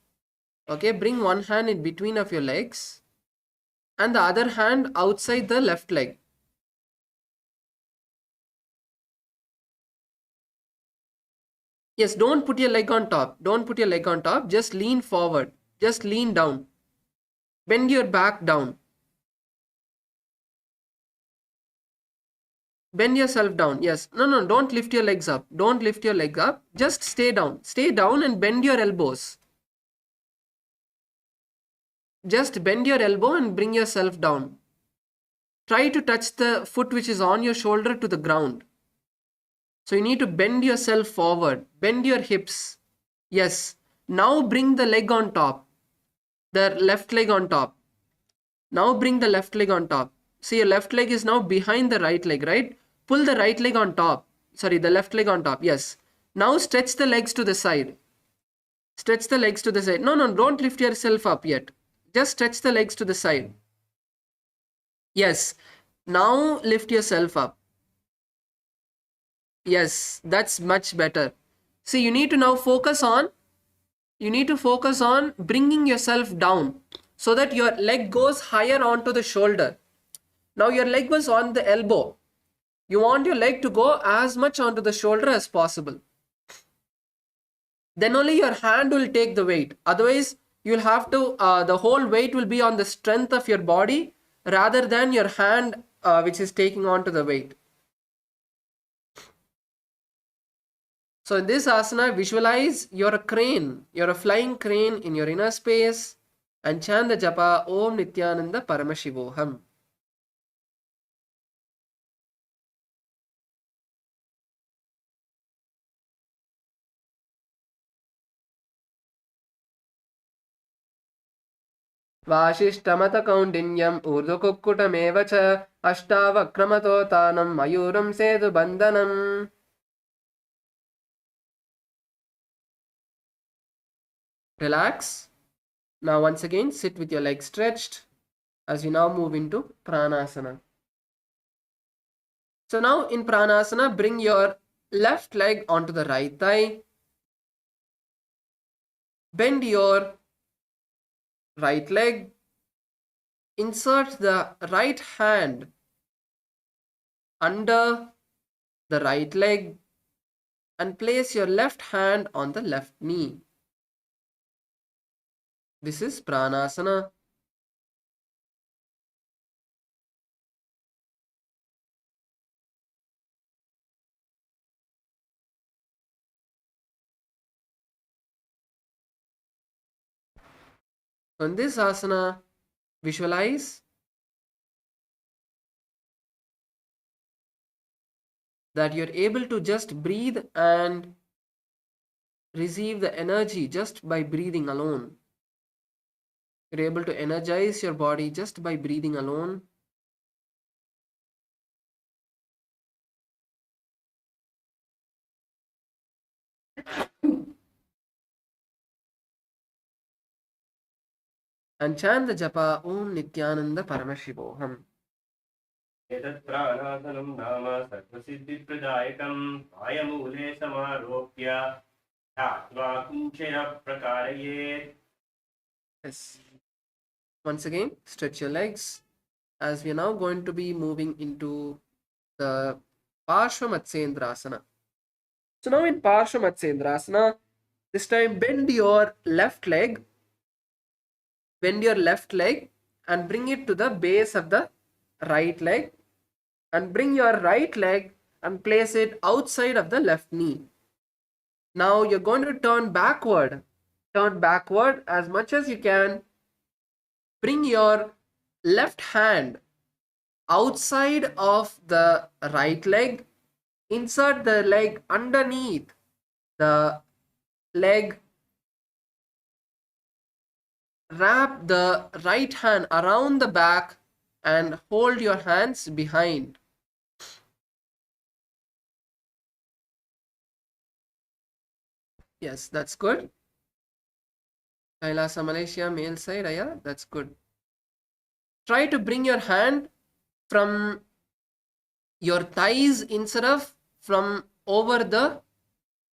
Okay, bring one hand in between of your legs and the other hand outside the left leg. Yes, don't put your leg on top. Don't put your leg on top. Just lean forward. Just lean down. Bend your back down. Bend yourself down. Yes. No, don't lift your legs up. Don't lift your leg up. Just stay down. Stay down and bend your elbows. Just bend your elbow and bring yourself down. Try to touch the foot which is on your shoulder to the ground. So you need to bend yourself forward. Bend your hips. Yes. Now bring the leg on top. The left leg on top. Now bring the left leg on top. See, your left leg is now behind the right leg, right? Pull the right leg on top. Sorry, the left leg on top. Yes. Now stretch the legs to the side. Stretch the legs to the side. No, don't lift yourself up yet. Just stretch the legs to the side. Yes. Now lift yourself up. Yes, that's much better. See, you need to now focus on bringing yourself down so that your leg goes higher onto the shoulder. Now your leg was on the elbow. You want your leg to go as much onto the shoulder as possible. Then only your hand will take the weight. Otherwise, you'll have to, the whole weight will be on the strength of your body rather than your hand which is taking onto the weight. So in this asana, visualize you're a crane. You're a flying crane in your inner space and chant the japa Om Nityananda Paramashivoham. वाशिष्ठमथ कौण्डिन्यम् ऊर्ध्वकुक्कुटमेव च अष्टावक्रमतोतानं मयूरं सेतुबन्धनम्. Relax. Now once again sit with your legs stretched as we now move into Pranasana. So now in Pranasana, bring your left leg onto the right thigh. Bend your right leg. Insert the right hand under the right leg and place your left hand on the left knee. This is Pranasana. So in this asana, visualize that you're able to just breathe and receive the energy just by breathing alone. You're able to energize your body just by breathing alone. And chant the japa Om Nityananda Paramashivoham. एतत् प्राणासनं नाम सर्वसिद्धिप्रदायकं कायमूले समारोप्य ध्यात्वा कुञ्जरः प्रकारयेत्. Yes. Once again, stretch your legs as we are now going to be moving into the Pashimatanasana. So now in Pashimatanasana, this time bend your left leg and bring it to the base of the right leg, and bring your right leg and place it outside of the left knee. Now you're going to turn backward as much as you can. Bring your left hand outside of the right leg, insert the leg underneath the leg, wrap the right hand around the back and hold your hands behind. Yes, that's good. Kailasa Malaysia, male side, yeah, that's good. Try to bring your hand from your thighs instead of from over the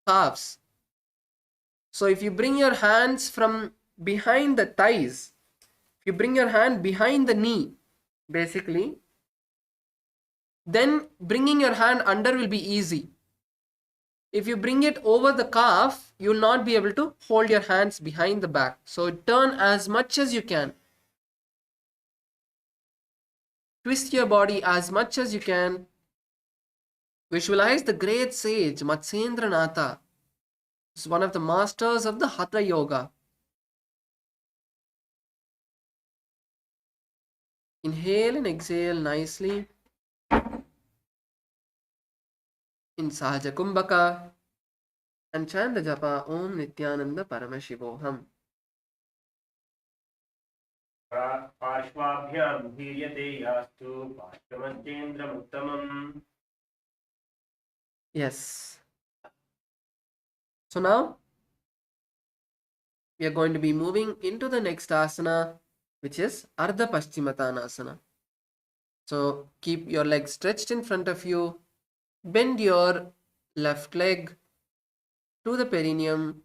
calves. So if you bring your hands from behind the thighs, if you bring your hand behind the knee, basically, then bringing your hand under will be easy. If you bring it over the calf, you will not be able to hold your hands behind the back. So turn as much as you can. Twist your body as much as you can. Visualize the great sage Matsyendranath. Is one of the masters of the Hatha Yoga. Inhale and exhale nicely. In Sahaja Kumbhaka. And chant the japa Om Nityananda Paramashivoham. पार्श्वाभ्यां हीयते यास्तु पार्श्वमध्येन्द्रमुत्तमम्. Yes. So now we are going to be moving into the next asana, which is Arda pashimatanasana. So keep your legs stretched in front of you. Bend your left leg to the perineum.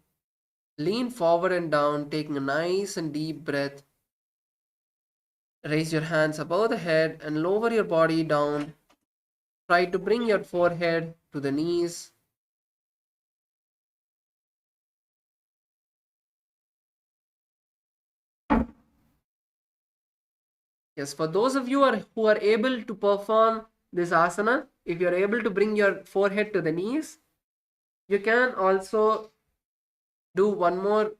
Lean forward and down, taking a nice and deep breath. Raise your hands above the head and lower your body down. Try to bring your forehead to the knees. Yes, for those of you who are able to perform this asana, if you are able to bring your forehead to the knees, you can also do one more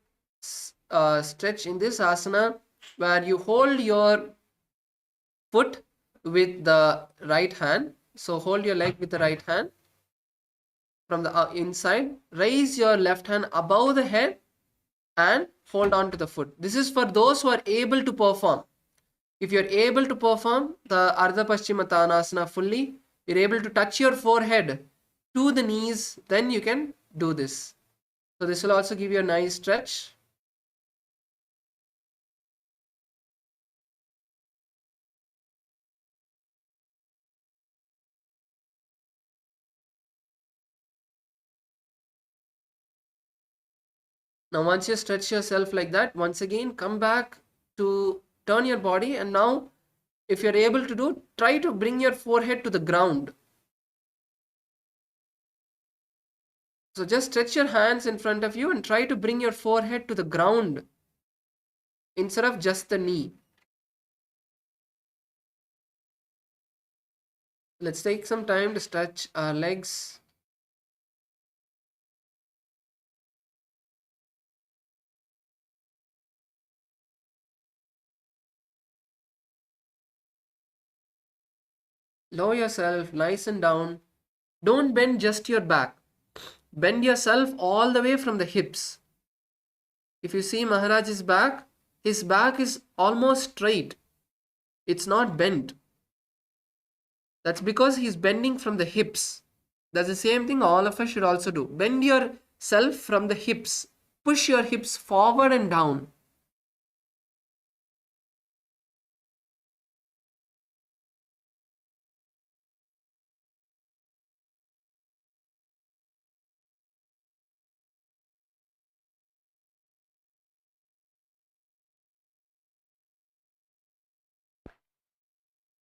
stretch in this asana where you hold your foot with the right hand. So hold your leg with the right hand from the inside. Raise your left hand above the head and hold on to the foot. This is for those who are able to perform. If you're able to perform the Ardha Paschimatanasana fully, you're able to touch your forehead to the knees, then you can do this. So this will also give you a nice stretch. Now once you stretch yourself like that, once again come back to turn your body, and now if you're able to do, try to bring your forehead to the ground. So just stretch your hands in front of you and try to bring your forehead to the ground instead of just the knee. Let's take some time to stretch our legs. Lower yourself nice and down. Don't bend just your back. Bend yourself all the way from the hips. If you see Maharaj's back, his back is almost straight. It's not bent. That's because he's bending from the hips. That's the same thing all of us should also do. Bend yourself from the hips. Push your hips forward and down.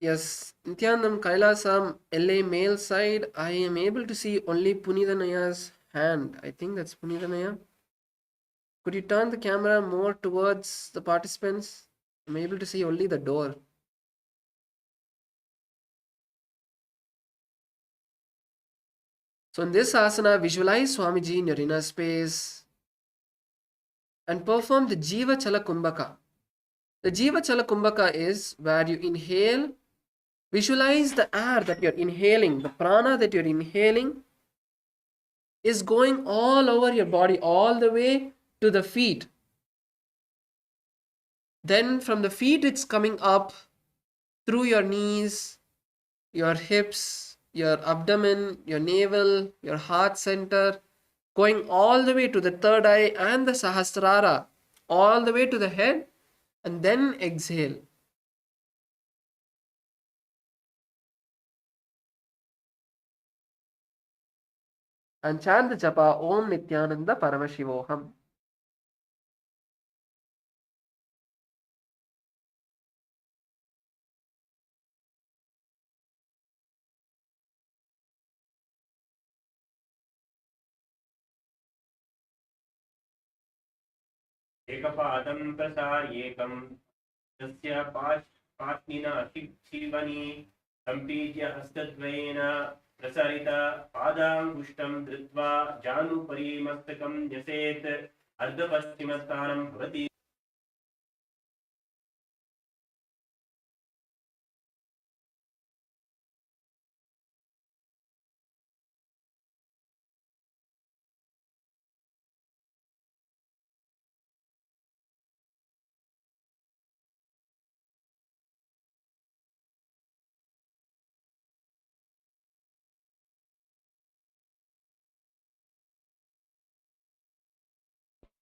Yes, Nityanam Kailasam, LA male side, I am able to see only Punidanaya's hand. I think that's Punidanaya. Could you turn the camera more towards the participants? I'm able to see only the door. So in this asana, visualize Swamiji in your inner space and perform the Jiva Chala Kumbhaka. The Jiva Chala Kumbhaka is where you inhale, visualize the air that you're inhaling, the prana that you're inhaling is going all over your body, all the way to the feet. Then from the feet, it's coming up through your knees, your hips, your abdomen, your navel, your heart center, going all the way to the third eye and the Sahasrara, all the way to the head, and then exhale. And chant the japa Om Nityananda Paramashivoham. एकपादं प्रसार्येकं तस्य पाश्निना शिवनी सम्पीड्य हस्तद्वयेन प्रसारित पादाङ्गुष्ठं धृत्वा जानुपरि मस्तकं न्यसेत् अर्धपश्चिमस्थानं भवति.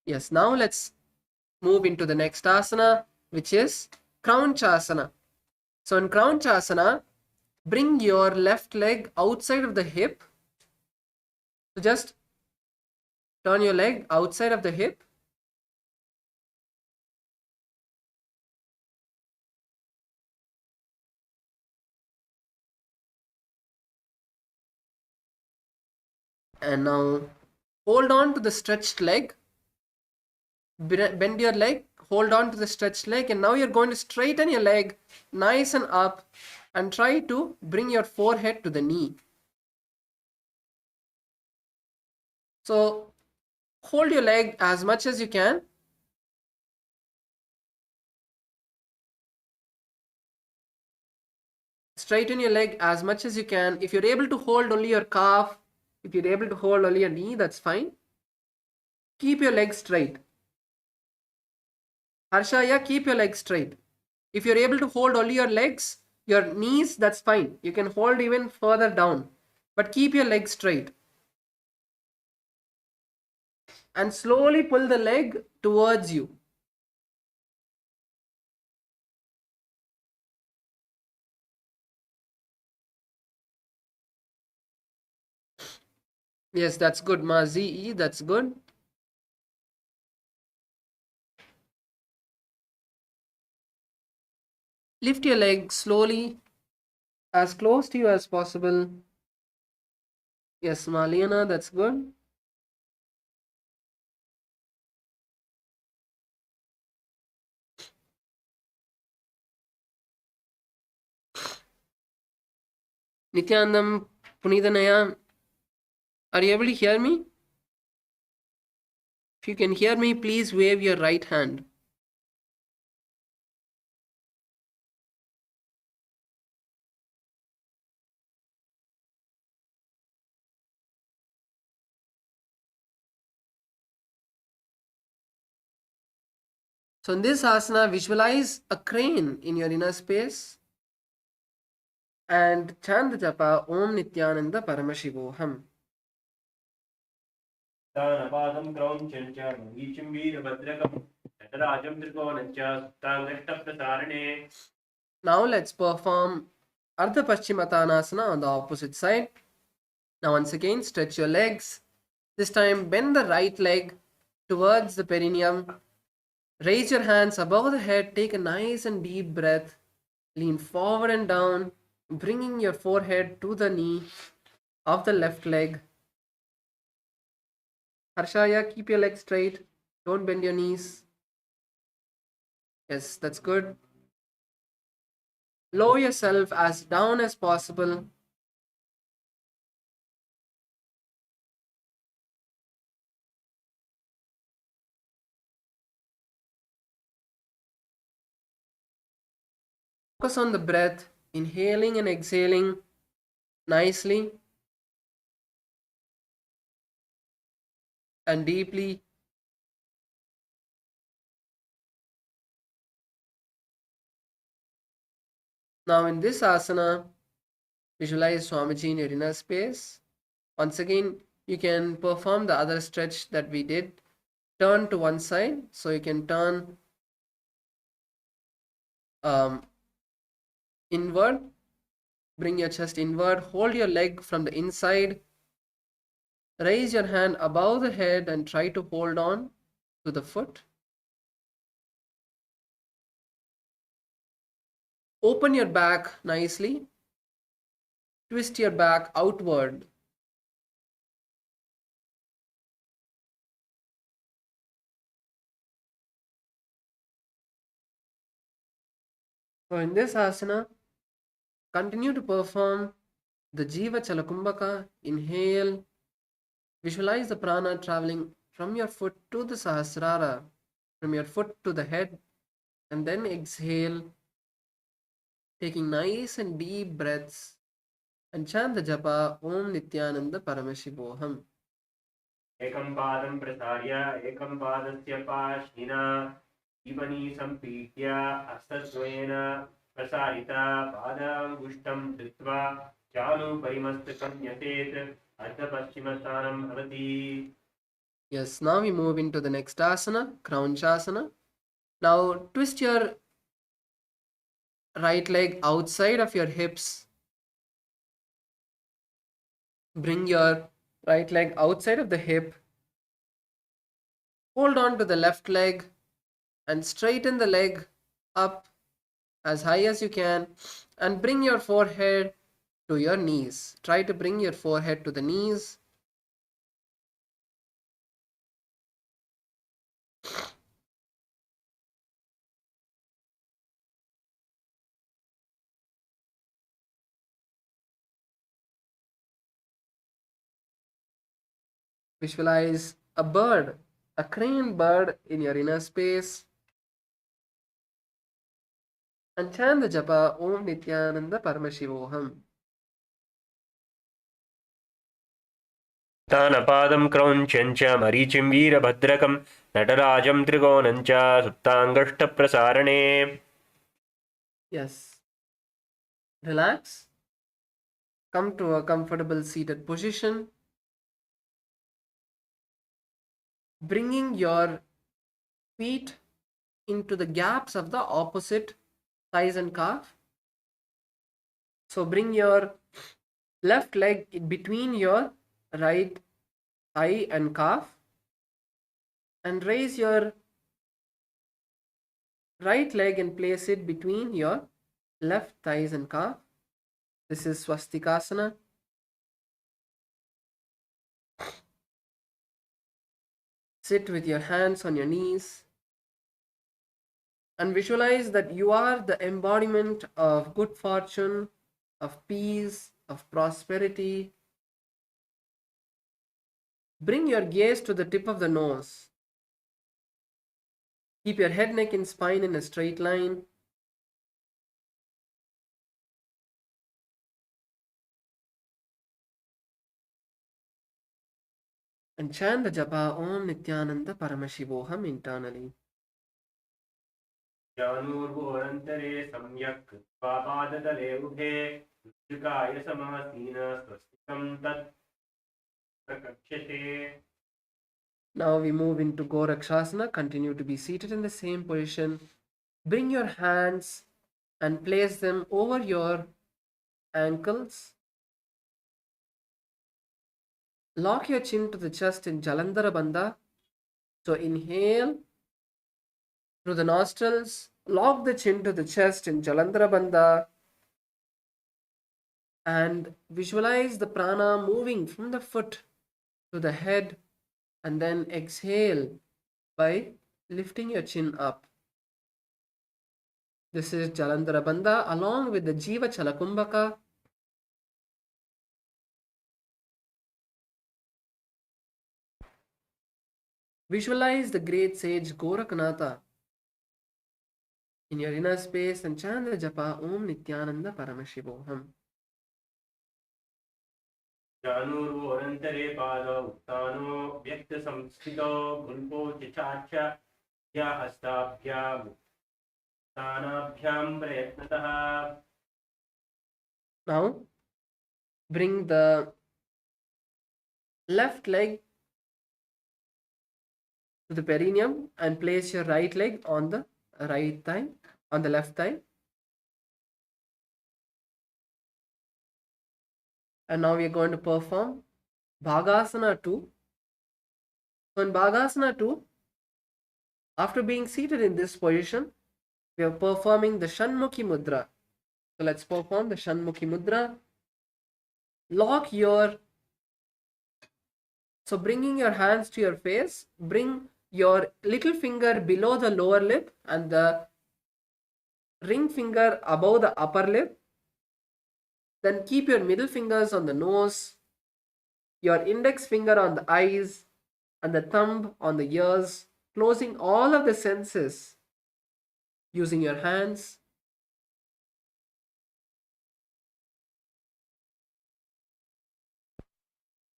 Yes, now let's move into the next asana, which is Crown Chasana. So in Crown Chasana, bring your left leg outside of the hip. So just turn your leg outside of the hip. And now hold on to the stretched leg. Bend your leg, hold on to the stretched leg, and now you're going to straighten your leg nice and up and try to bring your forehead to the knee. So hold your leg as much as you can. Straighten your leg as much as you can. If you're able to hold only your calf, if you're able to hold only your knee, that's fine. Keep your leg straight. Harshaya, keep your legs straight. If you're able to hold only your legs, your knees, that's fine. You can hold even further down, but keep your legs straight. And slowly pull the leg towards you. Yes, that's good. Mazi, that's good. Lift your leg slowly, as close to you as possible. Yes, Maliana, that's good. Nityanandam, Punithanaya, are you able to hear me? If you can hear me, please wave your right hand. So in this asana, visualize a crane in your inner space and chant the japa Om Nityananda Paramashivoham. Dhanapādam kraunchyancha mangīchim vīrabhadrakam natarājam trikonacha suttangashtaprasārane. Now let's perform Arda pashimatanasana on the opposite side. Now once again, stretch your legs. This time bend the right leg towards the perineum. Raise your hands above the head. Take a nice and deep breath. Lean forward and down, bringing your forehead to the knee of the left leg. Harshaya, keep your legs straight. Don't bend your knees. Yes, that's good. Lower yourself as down as possible. Focus on the breath, inhaling and exhaling nicely and deeply. Now in this asana, visualize Swamiji in your inner space. Once again, you can perform the other stretch that we did. Turn to one side, so you can turn inward. Bring your chest inward. Hold your leg from the inside. Raise your hand above the head and try to hold on to the foot. Open your back nicely. Twist your back outward. So in this asana, continue to perform the Jiva Chalakumbhaka. Inhale. Visualize the prana traveling from your foot to the Sahasrara, from your foot to the head, and then exhale, taking nice and deep breaths, and chant the japa Om Nityananda Paramashivoham. Ekam padam prasarya, ekam padasya pashina, Ivani sampitya, astasvena, prasarita, padangushtam dhritva, chalu parimastakam yatet, Arda pashimatanam bhavati. Yes, now we move into the next asana, Kraunchasana. Now twist your right leg outside of your hips. Bring your right leg outside of the hip. Hold on to the left leg and straighten the leg up as high as you can and bring your forehead to your knees. Try to bring your forehead to the knees. Visualize a bird, a crane bird in your inner space. And chant the japa Om Nityananda Paramashivoham. Dhanapādam kraunchyancha marīchim vīrabhadrakam natarājam trikonancha suttangashtaprasārane. Yes. Relax. Come to a comfortable seated position. Bringing your feet into the gaps of the opposite thighs and calf. So bring your left leg in between your right thigh and calf and raise your right leg and place it between your left thighs and calf. This is Swastikasana. Sit with your hands on your knees and visualize that you are the embodiment of good fortune, of peace, of prosperity. Bring your gaze to the tip of the nose. Keep your head, neck, and spine in a straight line. And chant the japa Om Nityananda Paramashivoham internally. जानूर्वोरन्तरे सम्यक् पापादतले उभे युजुकाय समासीन स्वस्तिकं तत् प्रकक्ष्यते. Now we move into Gorakshasana. Continue to be seated in the same position. Bring your hands and place them over your ankles. Lock your chin to the chest in Jalandhara Bandha. So inhale through the nostrils. Lock the chin to the chest in Jalandhara Bandha. And visualize the prana moving from the foot to the head. And then exhale by lifting your chin up. This is Jalandhara Bandha along with the Jiva Chalakumbhaka. Visualize the great sage Goraknath in your inner space and chant the japa Om Nityananda Paramashivoham. जानूर्वोरन्तरे पाद उत्तानो व्यक्तसंस्थितो गुल्पो चिचाच या हस्ताभ्यां तानाभ्यां प्रयत्नतः. Now bring the left leg to the perineum and place your right leg on the right thigh, on the left thigh. And now we are going to perform Bhagasana II. So in Bhagasana II, after being seated in this position, we are performing the Shanmukhi Mudra. So let's perform the Shanmukhi Mudra. Lock your, so bringing your hands to your face, bring your little finger below the lower lip and the ring finger above the upper lip. Then keep your middle fingers on the nose, your index finger on the eyes, and the thumb on the ears, closing all of the senses using your hands.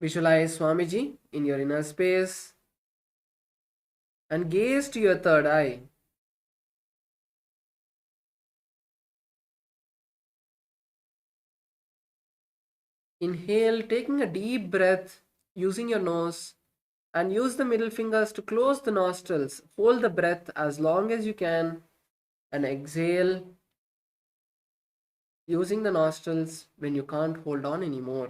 Visualize Swamiji in your inner space and gaze to your third eye. Inhale, taking a deep breath using your nose, and use the middle fingers to close the nostrils. Hold the breath as long as you can and exhale using the nostrils when you can't hold on anymore.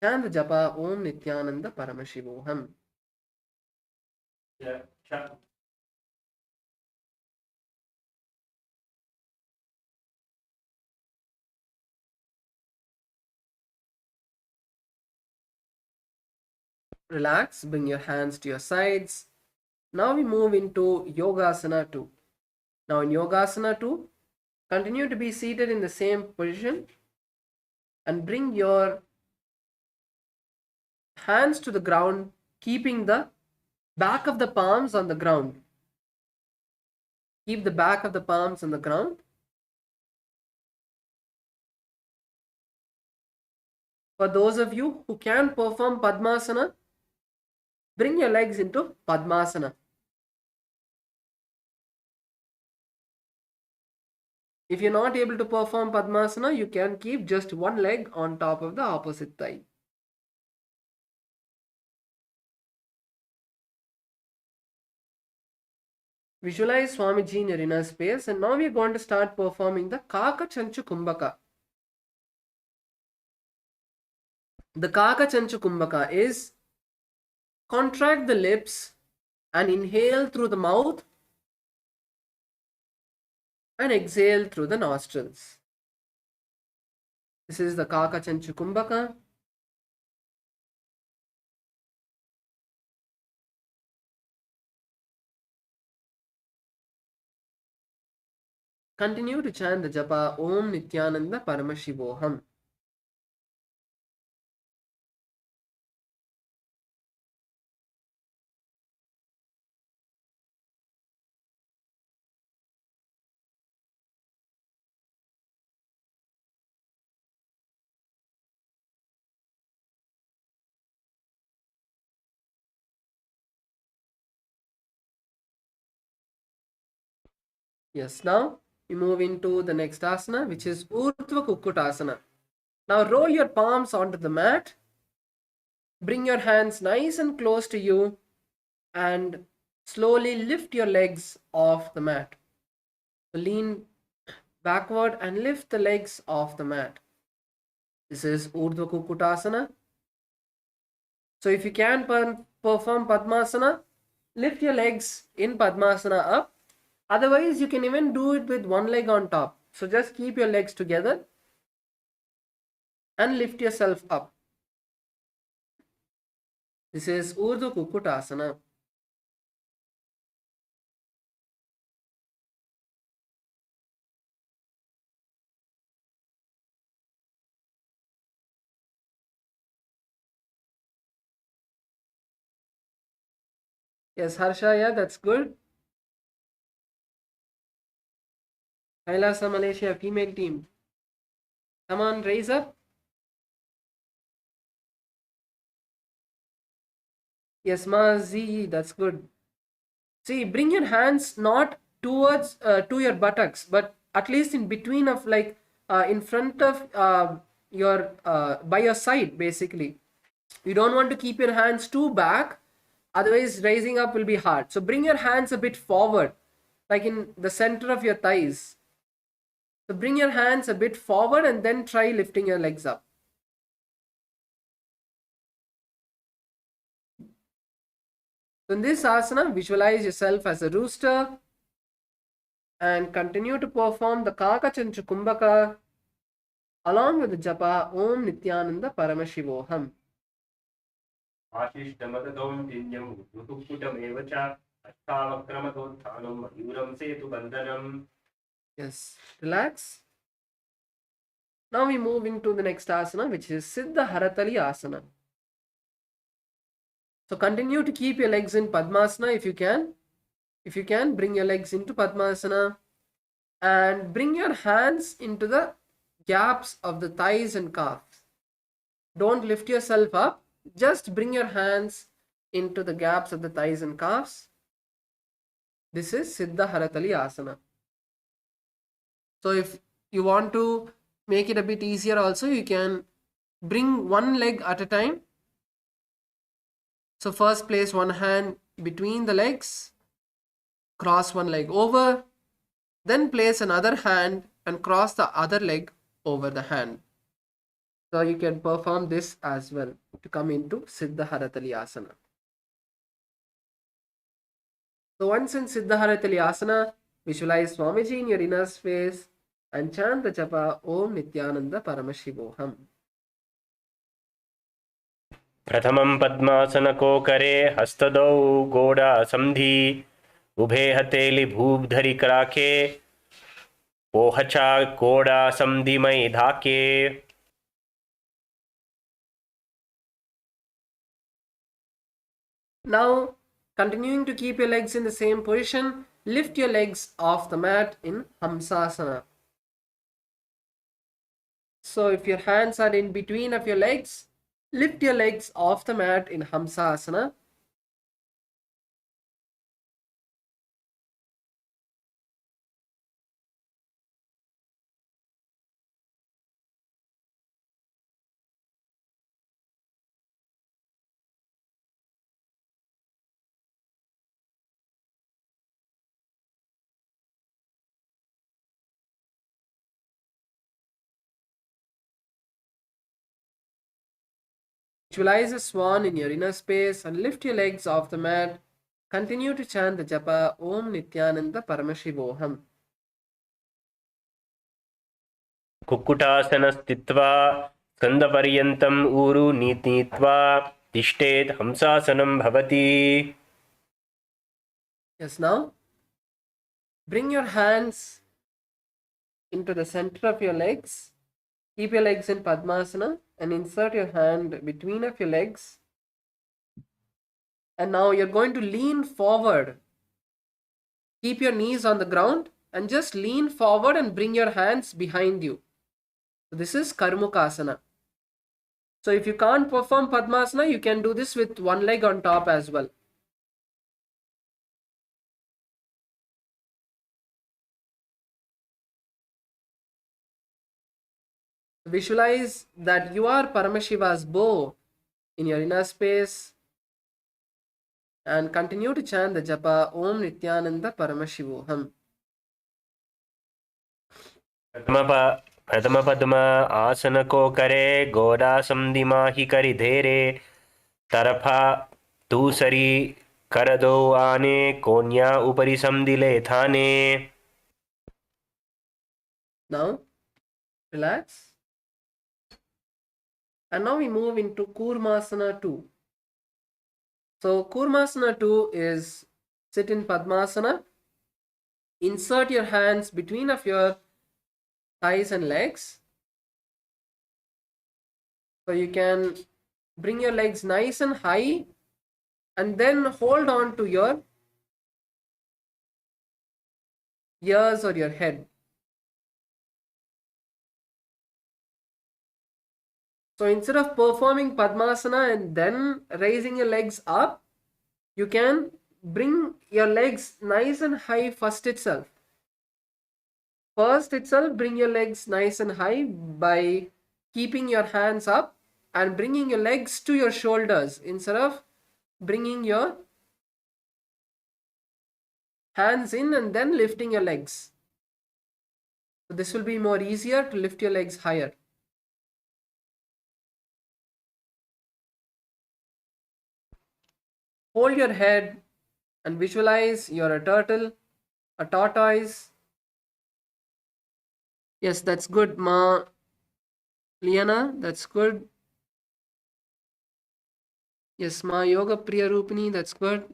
Chant the japa Om Nityananda Paramashivoham. Relax, bring your hands to your sides. Now we move into Yogaasana II. Now in Yogaasana II, continue to be seated in the same position and bring your hands to the ground, keeping the back of the palms on the ground. Keep the back of the palms on the ground. For those of you who can perform Padmasana, bring your legs into Padmasana. If you're not able to perform Padmasana, you can keep just one leg on top of the opposite thigh. Visualize Swamiji in your inner space, and now we are going to start performing the Kaka Chanchu Kumbhaka. The Kaka Chanchu Kumbhaka is contract the lips and inhale through the mouth and exhale through the nostrils. This is the Kaka Chanchu Kumbhaka. Continue to chant the japa Om Nityananda Paramashivoham. Yes, now we move into the next asana, which is Urdhva Kukkutasana. Now roll your palms onto the mat. Bring your hands nice and close to you and slowly lift your legs off the mat. So lean backward and lift the legs off the mat. This is Urdhva Kukkutasana. So if you can perform Padmasana, lift your legs in Padmasana up. Otherwise, you can even do it with one leg on top. So just keep your legs together and lift yourself up. This is Urdhva Kukkutasana. Yes, Harsha, yeah, that's good. Kailasa Malaysia female team. Come on, raise up. Yes, Mazi, that's good. See, bring your hands not towards to your buttocks, but at least in between of like in front of your by your side basically. You don't want to keep your hands too back, otherwise raising up will be hard. So bring your hands a bit forward, like in the center of your thighs. So bring your hands a bit forward and then try lifting your legs up. So in this asana, visualize yourself as a rooster and continue to perform the Kaka Chantra Kumbhaka along with the japa Om Nityananda Paramashivoham. आशिष्टमतदौन्तिन्यं ऋतुकुटमेव च अष्टावक्रमतोत्थानं मयूरं सेतुबन्धनम्. Yes, relax. Now we move into the next asana, which is Siddha Haratali Asana. So continue to keep your legs in Padmasana if you can. If you can, bring your legs into Padmasana and bring your hands into the gaps of the thighs and calves. Don't lift yourself up. Just bring your hands into the gaps of the thighs and calves. This is Siddha Haratali Asana. So if you want to make it a bit easier also, you can bring one leg at a time. So first place one hand between the legs, cross one leg over, then place another hand and cross the other leg over the hand. So you can perform this as well to come into Siddha Haratali Asana. So once in Siddha Haratali Asana, visualize Swamiji in your inner space and chant the japa Om Nityananda Paramashivoham. प्रथमं पद्मासनकोकरे हस्तदौ गोडासन्धि उभे हतेलि भूधरि कराके पोहचा गोडासन्धिमयि धाके. Now, continuing to keep your legs in the same position, lift your legs off the mat in Hamsasana. So if your hands are in between of your legs, lift your legs off the mat in Hamsasana. Visualize a swan in your inner space and lift your legs off the mat. Continue to chant the japa Om Nityananda Paramashivoham. कुक्कुटासनस्थित्वा स्कन्दपर्यन्तम् ऊरु नीत्वा तिष्ठेत् हंसासनं भवति. Yes, now bring your hands into the center of your legs. Keep your legs in Padmasana and insert your hand between of your legs. And now you're going to lean forward. Keep your knees on the ground and just lean forward and bring your hands behind you. So this is Karmukasana. So if you can't perform Padmasana, you can do this with one leg on top as well. Visualize that you are Paramashiva's bow in your inner space and continue to chant the japa Om Nityananda Paramashivoham. प्रथम पद्म आसन को करे गोदासम दिमाहि करि धेरे तरफा दूसरी कर दो आने कोन्या उपरि समदिले थाने. Now, relax. And now we move into Kurasana II. So, Kurasana II is sit in Padmasana. Insert your hands between of your thighs and legs. So, you can bring your legs nice and high and then hold on to your ears or your head. So instead of performing Padmasana and then raising your legs up, you can bring your legs nice and high first itself. First itself, bring your legs nice and high by keeping your hands up and bringing your legs to your shoulders instead of bringing your hands in and then lifting your legs. So this will be more easier to lift your legs higher. Hold your head and visualize you're a turtle, a tortoise. Yes, that's good, Ma Liana. That's good. Yes, Ma Yoga Priya Rupini. That's good.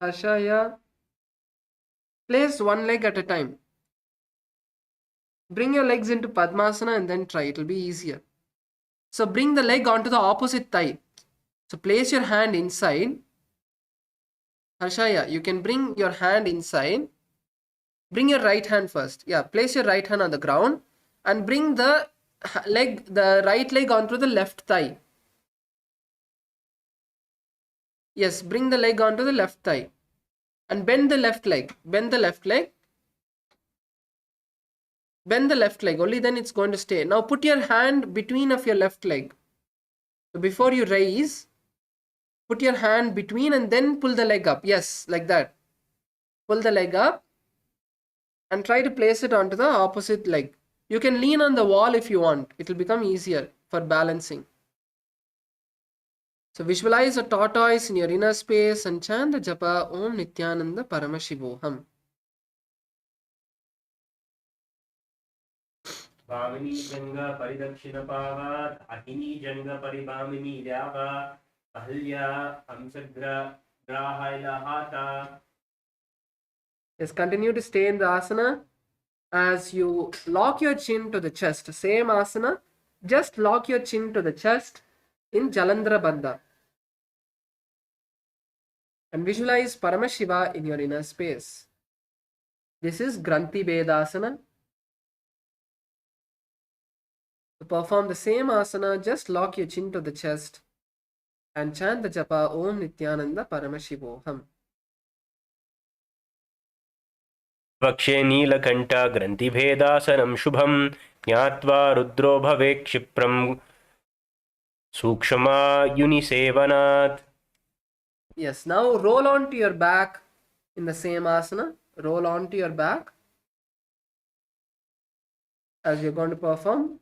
Harsha, yeah. Place one leg at a time. Bring your legs into Padmasana and then try. It will be easier. So bring the leg onto the opposite thigh. So place your hand inside. Harshaya, you can bring your hand inside. Bring your right hand first. Yeah, place your right hand on the ground and bring the right leg onto the left thigh. Yes, bring the leg onto the left thigh and bend the left leg. Bend the left leg. Bend the left leg. Only then it's going to stay. Now put your hand between of your left leg. So before you raise, put your hand between and then pull the leg up. Yes, like that. Pull the leg up and try to place it onto the opposite leg. You can lean on the wall if you want. It will become easier for balancing. So visualize a tortoise in your inner space and chant the japa Om Nityananda Paramashivoham. Bhamini janga paridakshina pavat ahini janga paribhamini lyava ahalya amsagra grahilahata. Yes, continue to stay in the asana as you lock your chin to the chest. Same asana, just lock your chin to the chest in Jalandhara Bandha. And visualize Paramashiva in your inner space. This is Granthi Vedasana. To perform the same asana, just lock your chin to the chest and chant the japa Om Nityananda Paramashivoham. वक्षे Neelkanth ग्रन्थिभेदासनं शुभं ज्ञात्वा रुद्रो भवे क्षिप्रं सूक्ष्मायुनिसेवनात्. Yes, now roll onto your back in the same asana. Roll onto your back as you're going to perform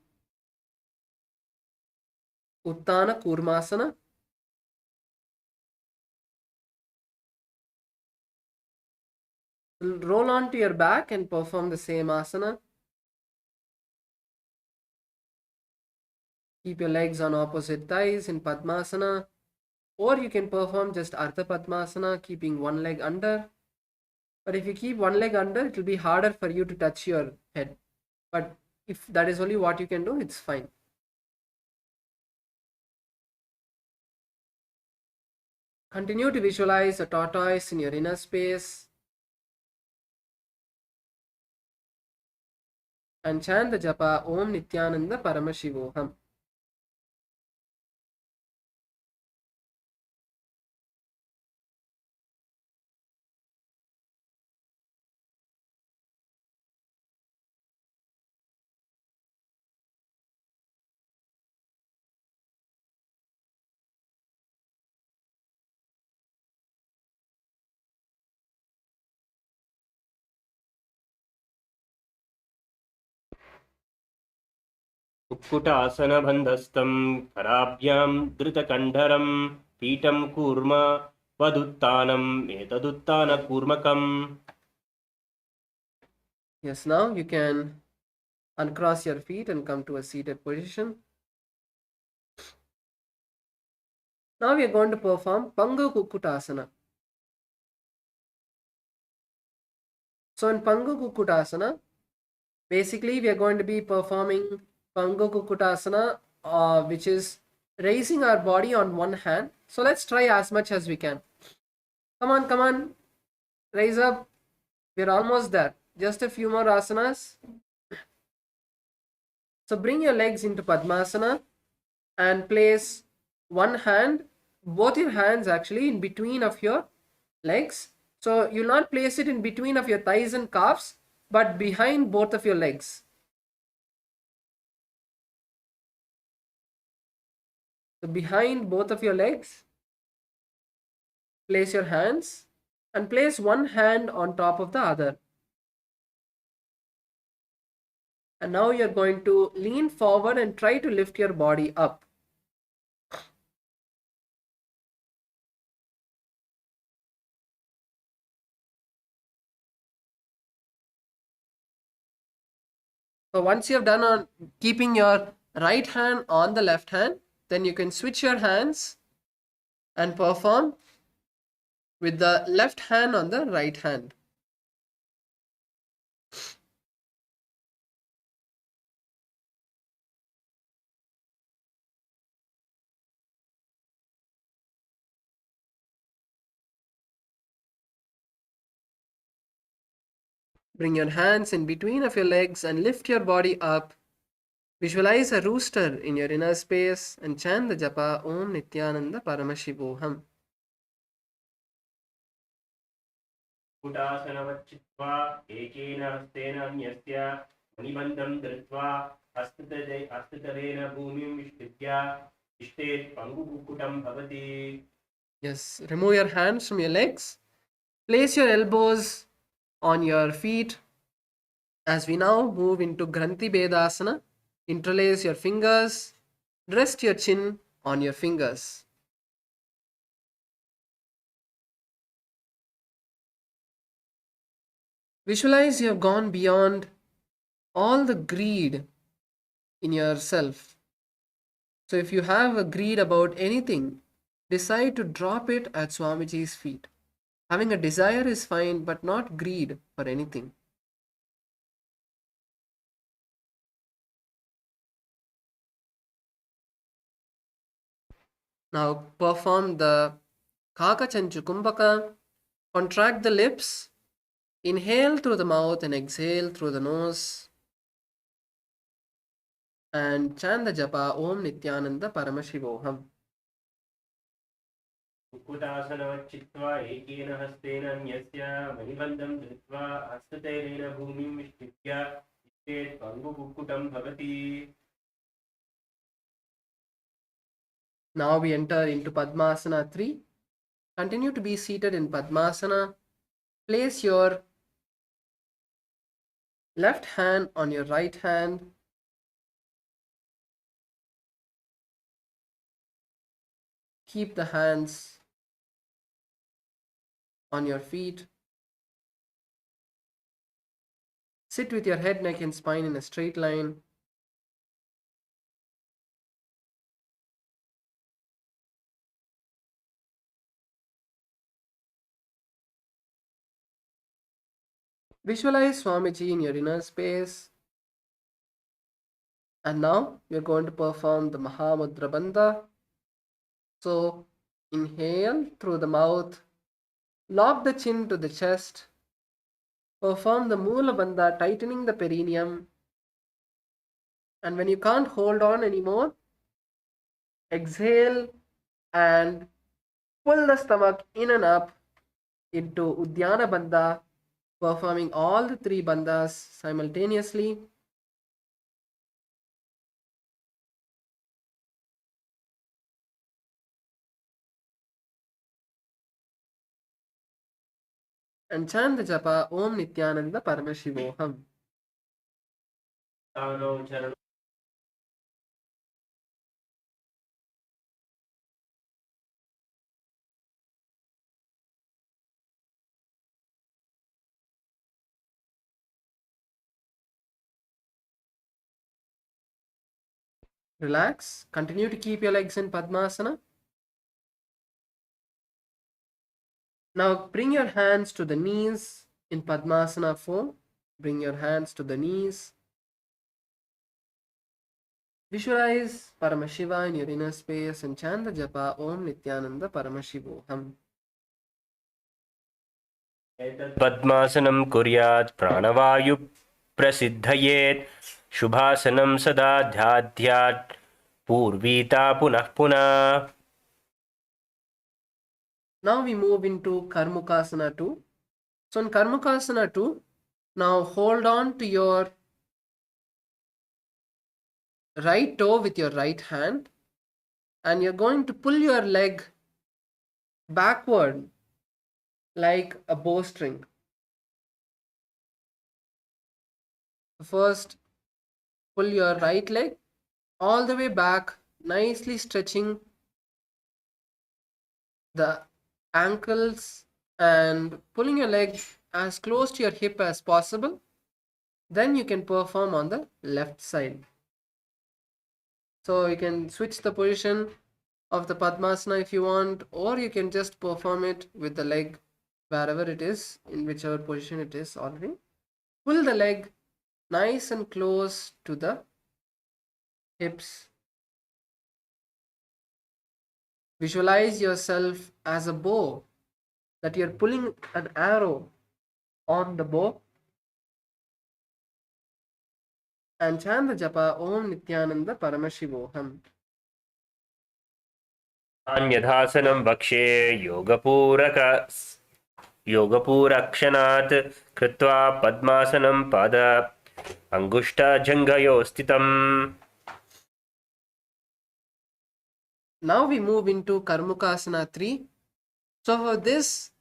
Uttana Kurmasana. Roll onto your back and perform the same asana. Keep your legs on opposite thighs in Padmasana. Or you can perform just Arda Padmasana, keeping one leg under. But if you keep one leg under, it will be harder for you to touch your head. But if that is only what you can do, it's fine. Continue to visualize a tortoise in your inner space and chant the japa Om Nityananda Paramashivoham. कुक्कुटासनबन्धस्थं कराभ्यां धृतकण्डरं पीठं Kurma वदुत्थानम् एतदुत्थानकूर्मकम्. Yes, now you can uncross your feet and come to a seated position. Now we are going to perform Pangu Kukkutasana. So in Pangu Kukkutasana, basically we are going to be performing Pangu Kukkutasana, which is raising our body on one hand. So let's try as much as we can. Come on, raise up. We're almost there. Just a few more asanas. So bring your legs into Padmasana and place one hand, both your hands actually, in between of your legs. So you'll not place it in between of your thighs and calves, but behind both of your legs. So behind both of your legs, place your hands and place one hand on top of the other. And now you're going to lean forward and try to lift your body up. So once you have done on keeping your right hand on the left hand, then you can switch your hands and perform with the left hand on the right hand. Bring your hands in between of your legs and lift your body up. Visualize a rooster in your inner space and chant the japa Om Nityananda Paramashivoham. कुक्कुटासनवच्चित्वा एकेन हस्तेन अन्यस्य मणिबन्धं धृत्वा हस्ततलेन भूमिं विष्टित्य तिष्ठेत् पङ्गुकुक्कुटं भवति. Yes, remove your hands from your legs. Place your elbows on your feet. As we now move into Granthi Bedasana, interlace your fingers. Rest your chin on your fingers. Visualize you have gone beyond all the greed in yourself. So if you have a greed about anything, decide to drop it at Swamiji's feet. Having a desire is fine, but not greed for anything. Now perform the Kaka Chanchu Kumbhaka. Contract the lips. Inhale through the mouth and exhale through the nose. And chant the japa Om Nityananda Paramashivoham. कुक्कुटासनवच्चित्वा एकेन हस्तेन अन्यस्य मणिबन्धं धृत्वा हस्ततलेन भूमिं विष्टित्य तिष्ठेत् पङ्गुकुक्कुटं भवति. Now we enter into Padmasana III. Continue to be seated in Padmasana. Place your left hand on your right hand. Keep the hands on your feet. Sit with your head, neck, and spine in a straight line. Visualize Swamiji in your inner space. And now you're going to perform the Mahamudra Bandha. So inhale through the mouth, lock the chin to the chest, perform the Mula Bandha, tightening the perineum. And when you can't hold on anymore, exhale and pull the stomach in and up into Uddiyana Bandha, performing all the three bandhas simultaneously. And chant the japa Om Nityananda Paramashivoham. Relax. Continue to keep your legs in Padmasana. Now bring your hands to the knees in Padmasana 4. Bring your hands to the knees. Visualize Paramashiva in your inner space and chant the japa Om Nityananda Paramashivoham. पद्मासनं कुर्यात् प्राणवायु प्रसिद्धयेत् शुभासनं सदा ध्याध्यात् पूर्वीता पुनः पुनः. Now we move into Karmukasana II. So in Karmukasana II, now hold on to your right toe with your right hand, and you're going to pull your leg backward like a bowstring. First, pull your right leg all the way back, nicely stretching the ankles and pulling your leg as close to your hip as possible. Then you can perform on the left side. So you can switch the position of the Padmasana if you want, or you can just perform it with the leg wherever it is, in whichever position it is already. Pull the leg nice and close to the hips. Visualize yourself as a bow, that you're pulling an arrow on the bow, and chant the japa Om Nityananda Paramashivoham. अन्यथासनं वक्षे योगपूरक्षणात् कृत्वा पद्मासनं पाद अङ्गुष्ठजङ्घयोः स्थितम्. Now we move into Karmukasana 3. So for this,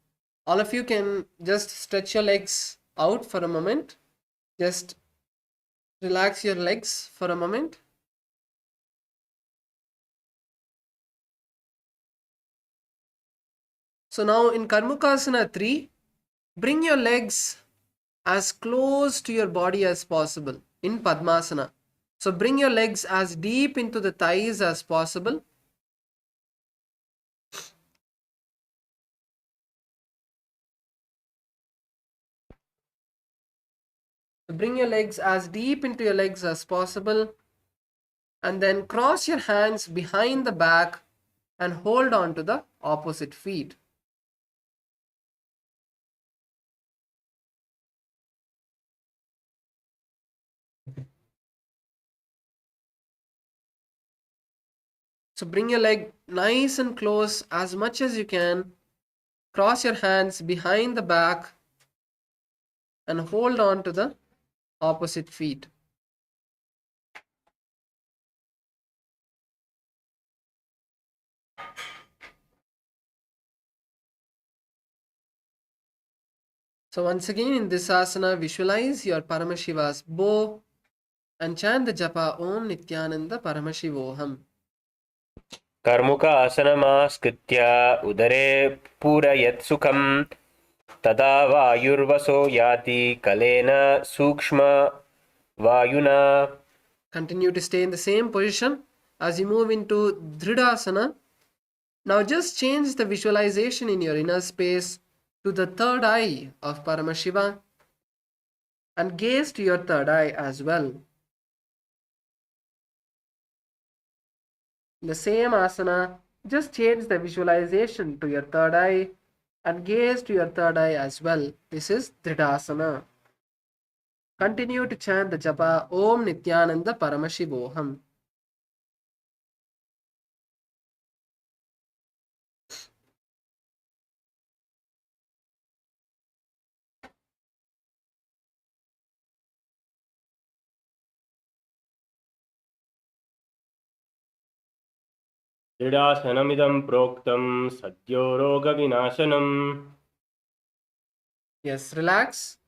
all of you can just stretch your legs out for a moment. Just relax your legs for a moment. So now in Karmukasana 3, bring your legs as close to your body as possible in Padmasana. So bring your legs as deep into the thighs as possible. Bring your legs as deep into your legs as possible, and then cross your hands behind the back and hold on to the opposite feet. So bring your leg nice and close as much as you can. Cross your hands behind the back and hold on to the opposite feet. So once again in this asana, visualize your Paramashiva's bow and chant the japa Om Nityananda Paramashivoham. कर्मुकासनमास्कृत्य उदरे पूरयत् सुखं तदा वायुर्वसो याति कलेन सूक्ष्म वायुना. Continue to stay in the same position as you move into Dhanurasana. Now just change the visualization in your inner space to the third eye of Paramashiva and gaze to your third eye as well. In the same asana, just change the visualization to your third eye and gaze to your third eye as well. This is Dhanurasana. Continue to chant the japa Om Nityananda Paramashivoham. दृढासनमिदं प्रोक्तं सद्यो रोगविनाशनम्. Yes, relax.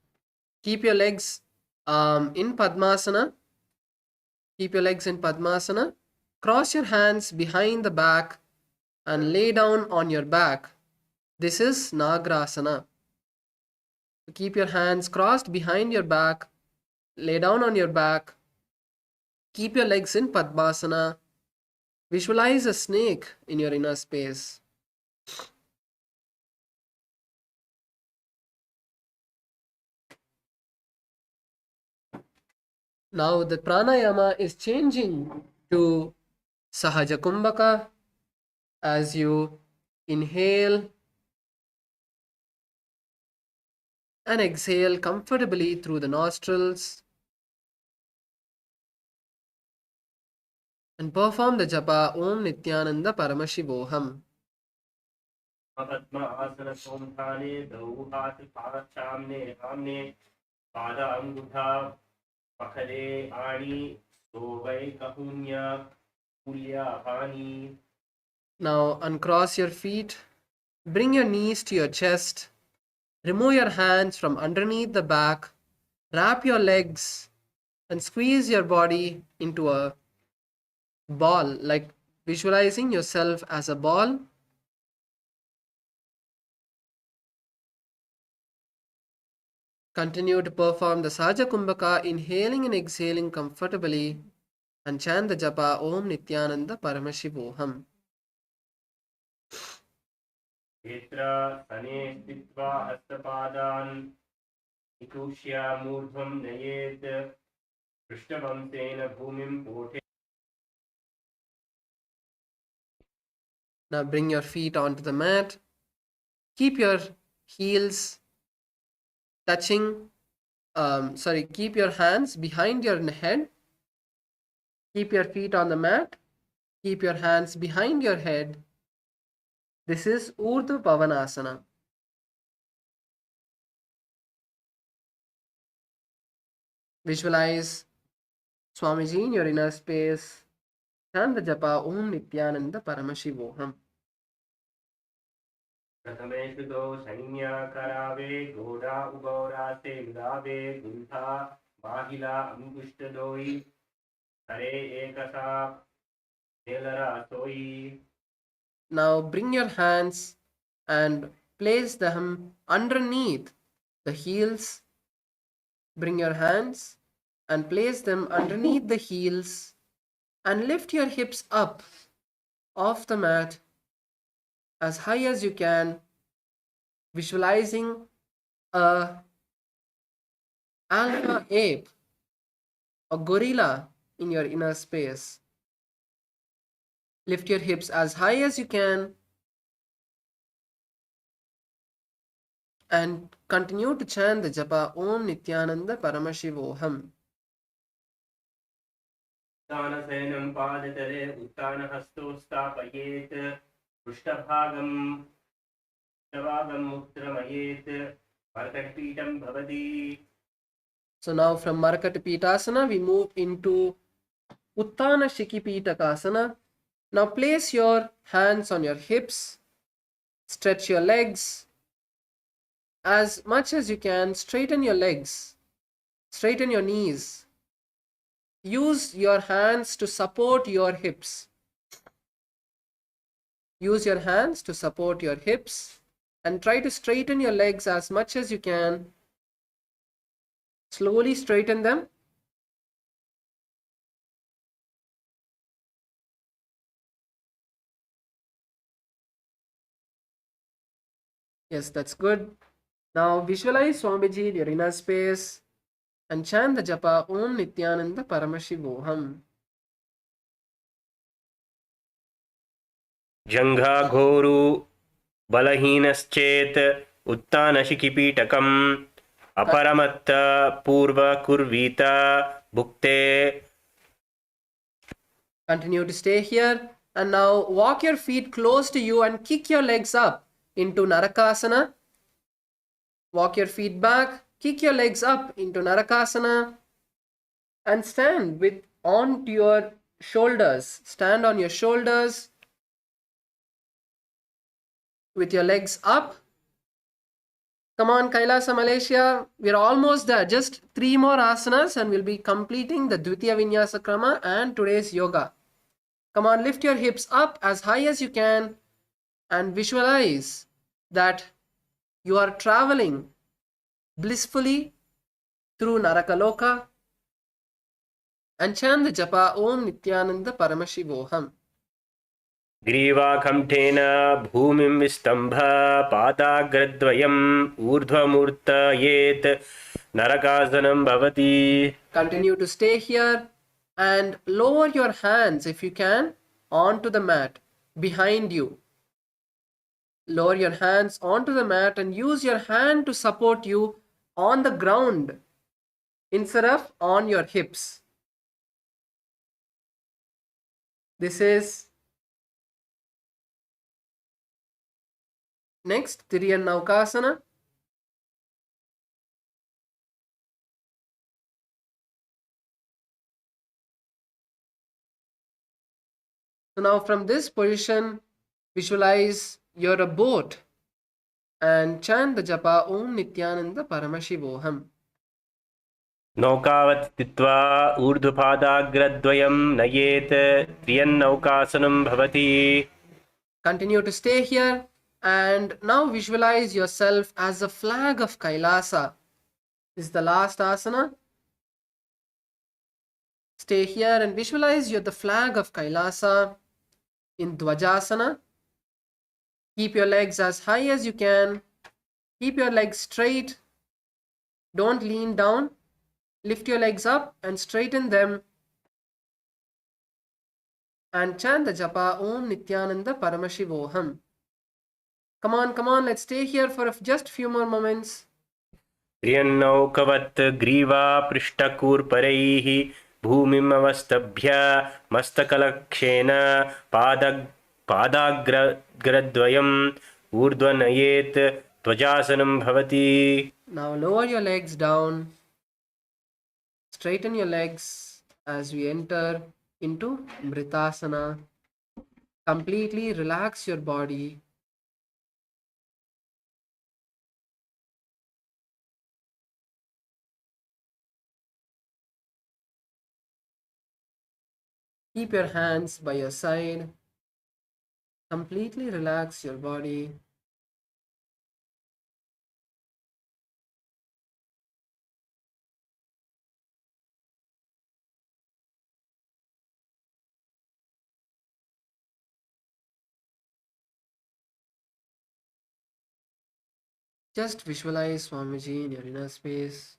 Keep your legs in Padmasana. Keep your legs in Padmasana. Cross your hands behind the back and lay down on your back. This is Narakasana. Keep your hands crossed behind your back. Lay down on your back. Keep your legs in Padmasana. Visualize a snake in your inner space. Now the pranayama is changing to Sahaja Kumbhaka as you inhale and exhale comfortably through the nostrils and perform the japa Om Nityananda Paramashivoham. Padmasana somthane dau hath paachamne hamne pada angutha pakhade ani sovai kahunya pulya pani. Now uncross your feet, bring your knees to your chest, remove your hands from underneath the back, wrap your legs and squeeze your body into a ball, like visualizing yourself as a ball. Continue to perform the Sahaja Kumbhaka, inhaling and exhaling comfortably, and chant the japa Om Nityananda Paramashivoham. Etra sane stitva hastapadan ikushya murdhvam nayet prishtavantsena bhumim pothe. Now bring your feet onto the mat. Keep your heels touching, keep your hands behind your head. Keep your feet on the mat. Keep your hands behind your head. This is Urdhva Pavanasana. Visualize Swamiji in your inner space. Chant the japa Om Nityananda Paramashivoham. प्रथमेषु दो सैन्याकरावे गोडा उगौरासे उदावे गुंथा माहिला अंकुष्टदोई हरे एकसा नेलरा सोई. Now bring your hands and place them underneath the heels. Bring your hands and place them underneath the heels and lift your hips up off the mat as high as you can, visualizing a alpha ape, a gorilla in your inner space. Lift your hips as high as you can and continue to chant the japa Om Nityananda Paramashivoham. उत्तानसेनं पादतले उत्तानहस्तो स्थापयेत् पृष्ठभागं मुक्त्रमयेत् मर्कटपीठं भवति. So now from Viparitaasana we move into Uttana Shikipitakasana. Now place your hands on your hips, stretch your legs as much as you can, straighten your legs, straighten your knees. Use your hands to support your hips. Use your hands to support your hips and try to straighten your legs as much as you can. Slowly straighten them. Yes, that's good. Now visualize Swamiji in your inner space and chant the japa Om Nityananda Paramashivoham. जंघा घोरु बलहीनश्चेत् उत्तानशिखिपीठकम् अपरमत्त पूर्व कुर्वीत भुक्ते. Continue to stay here and now walk your feet close to you and kick your legs up into Narakasana. Walk your feet back, kick your legs up into Narakasana and stand onto your shoulders. Stand on your shoulders with your legs up. Come on, Kailasa Malaysia. We're almost there. Just 3 more asanas and we'll be completing the Dvitiya Vinyasa Krama and today's yoga. Come on, lift your hips up as high as you can and visualize that you are traveling blissfully through Narakaloka. And chant the japa Om Nityananda Paramashivoham. ग्रीवाकण्ठेन भूमिं विस्तम्भ पादाग्रद्वयम् ऊर्ध्वमूर्तयेत् नरकासनं भवति. Continue to stay here and lower your hands if you can onto the mat behind you. Lower your hands onto the mat and use your hand to support you on the ground instead of on your hips. This is next Narakasana. So now from this position, visualize you're a boat and chant the japa Om Nityananda Paramashivoham. नौकावत् स्थित्वा ऊर्ध्वपादाग्रद्वयं नयेत् त्र्यन्नौकासनं भवति. Continue to stay here and now visualize yourself as a flag of Kailasa. This is the last asana. Stay here and visualize you're the flag of Kailasa in Dwajasana. Keep your legs as high as you can. Keep your legs straight. Don't lean down. Lift your legs up and straighten them. And chant the japa Om Nityananda Paramashivoham. Come on, let's stay here for just few more moments. त्र्यन्नौकवत् ग्रीवा पृष्ठकूर्परैः भूमिम् अवस्तभ्य मस्तकलक्षेन पादाग्रद्वयम् ऊर्ध्वनयेत् ध्वजासनं भवति. Now lower your legs down. Straighten your legs as we enter into Viparitaasana. Completely relax your body. Keep your hands by your side. Completely relax your body. Just visualize Swamiji in your inner space.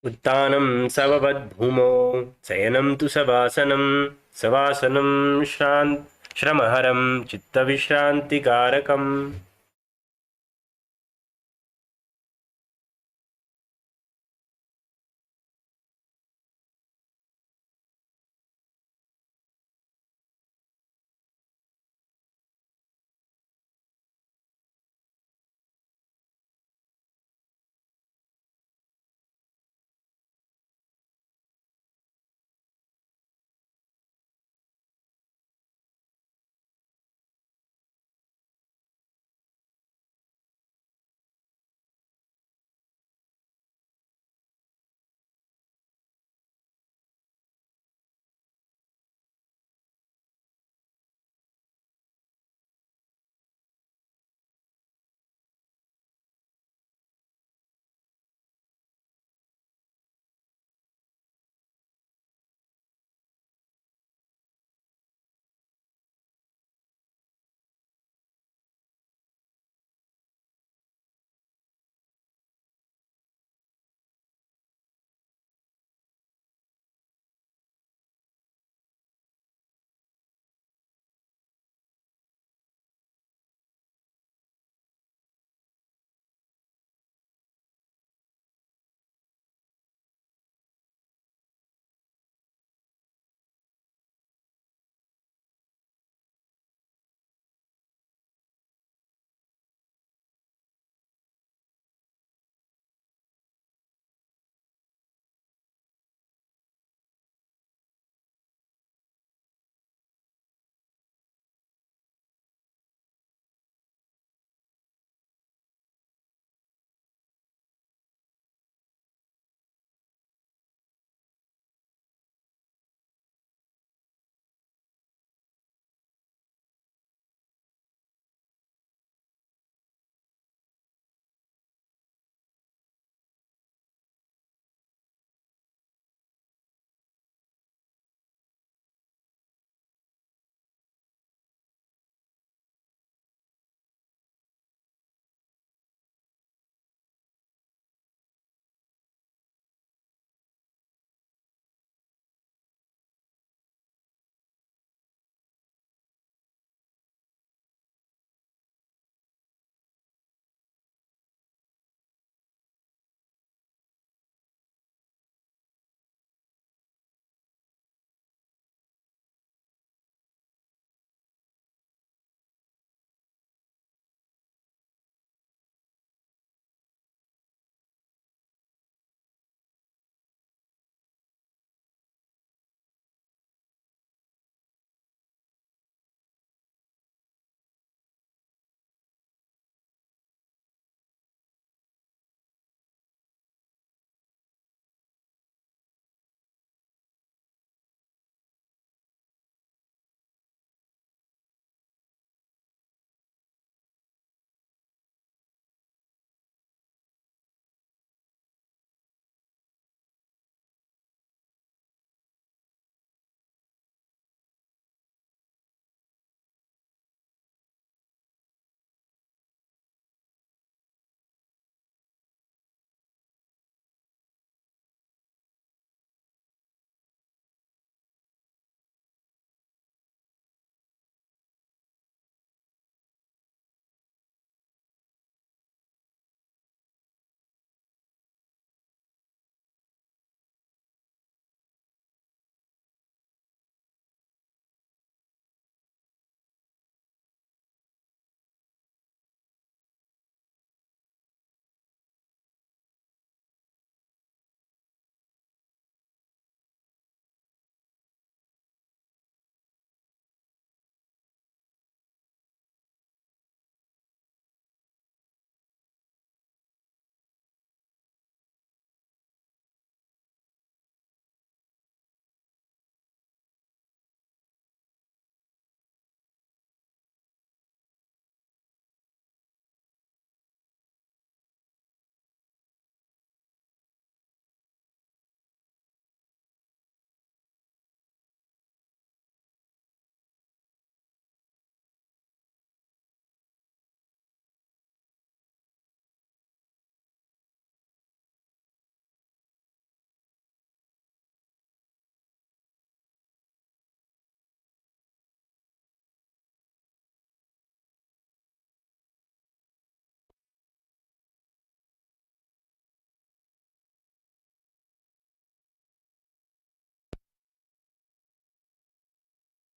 उत्तानं सववद्भूमौ शयनं तु सवासनं श्रमहरं चित्तविश्रान्तिकारकम्.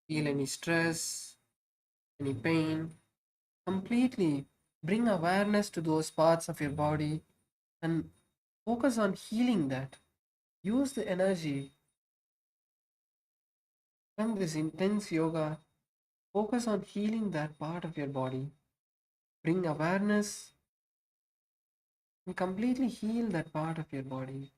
Feel any stress, any pain. Completely bring awareness to those parts of your body and focus on healing that. Use the energy from this intense yoga. Focus on healing that part of your body. Bring awareness and completely heal that part of your body.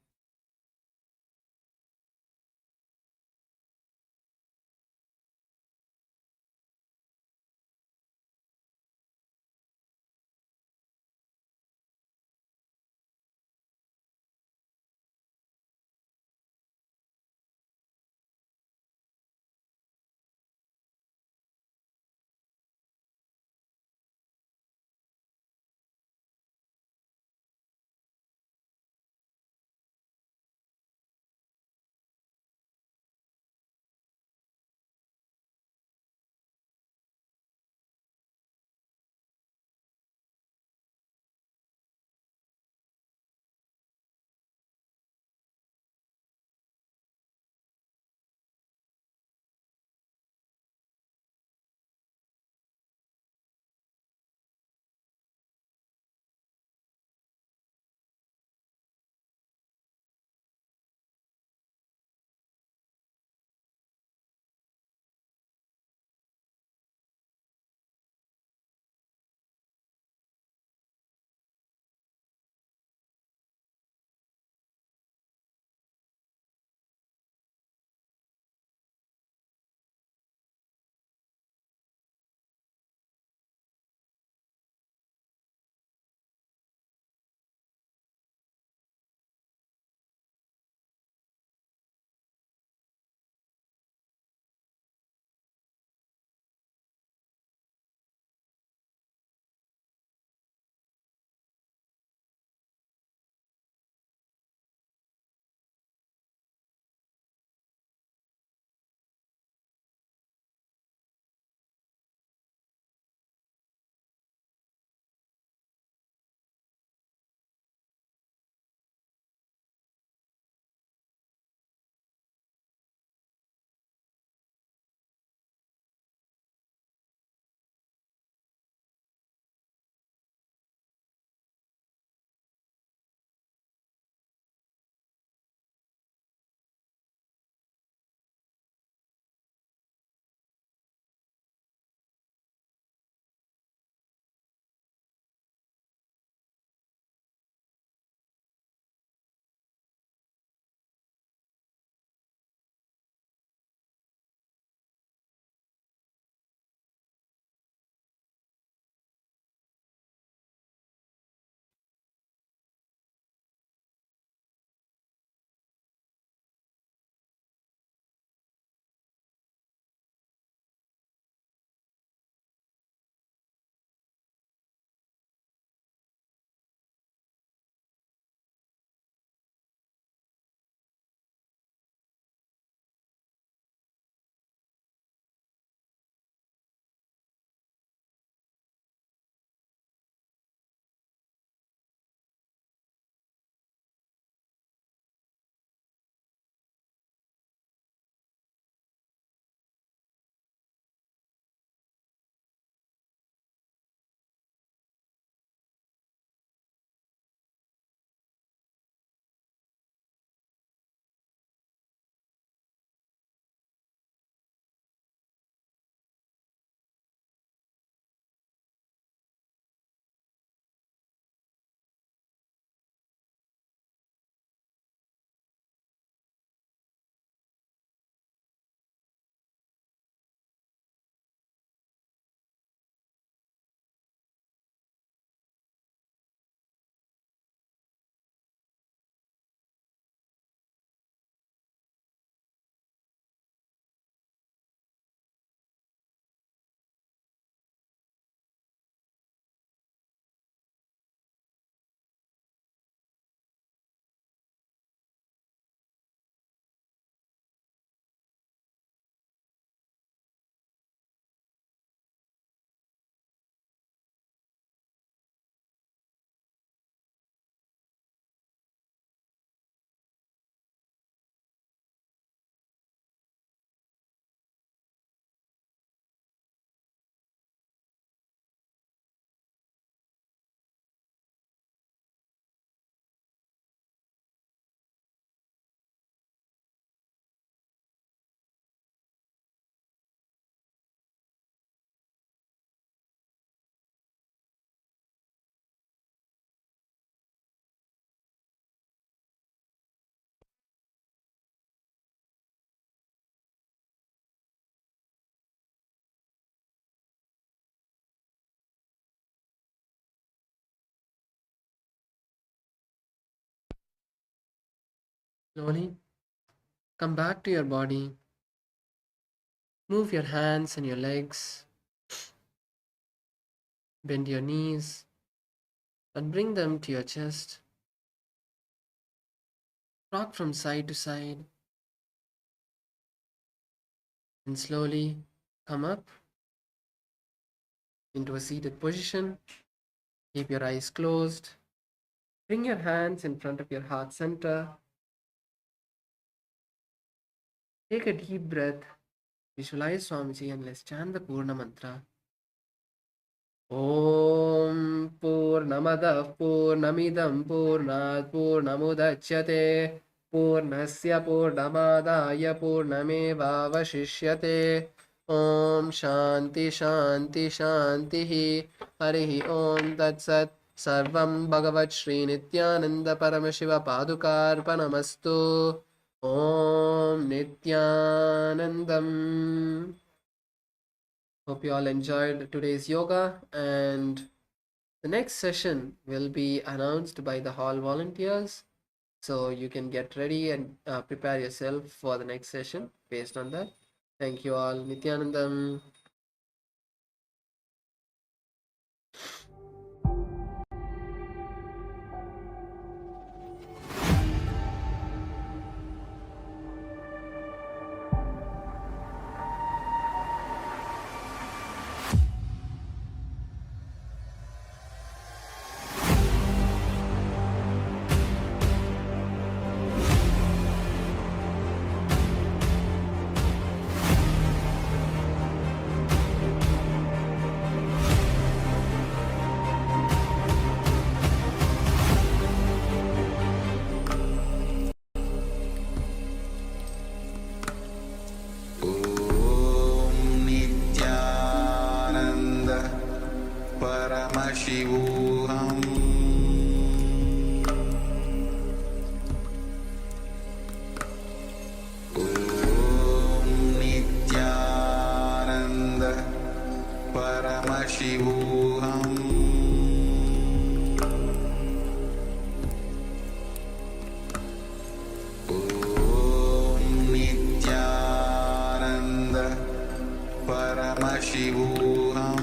Slowly come back to your body. Move your hands and your legs. Bend your knees and bring them to your chest. Rock from side to side and slowly come up into a seated position. Keep your eyes closed. Bring your hands in front of your heart center. Take a deep breath. Visualize Swamiji and let's chant the Purna mantra. Om Purnamadah Purnamidam Purnat Purnamudachyate Purnasya Purnamadaya Purnamevavashishyate Om Shanti Shanti Shantihi Harihi Om Tat Sat Sarvam Bhagavat Shri Nityananda Paramashiva Padukarpanamastu Om Nityanandam. Hope you all enjoyed today's yoga, and the next session will be announced by the hall volunteers. So you can get ready and prepare yourself for the next session based on that. Thank you all. Nityanandam. Paramashivoham Om Nityananda Paramashivoham Om Nityananda Paramashivoham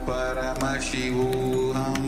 Paramashivoham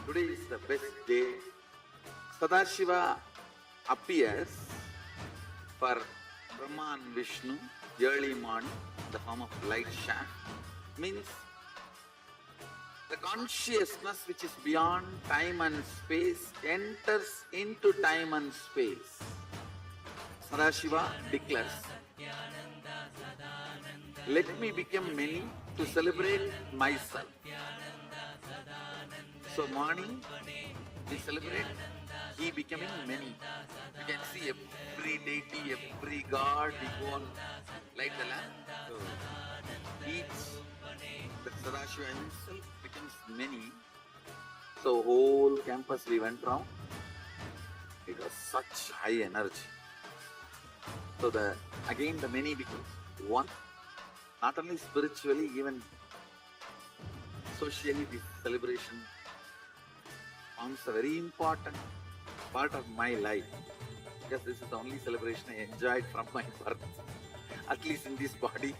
Today is the best day. Sadashiva appears for Brahma and Vishnu early morning in the form of light shaft. Means the consciousness which is beyond time and space enters into time and space. Sadashiva declares, Let me become many to celebrate myself. So morning, we celebrate he becoming many. You can see every deity, every god, we go on light the lamp. So each, the Sadashiva himself becomes many. So whole campus we went round. It was such high energy. So again the many becomes one. Not only spiritually, even socially, this celebration forms a very important part of my life. Because this is the only celebration I enjoyed from my birth, at least in this body.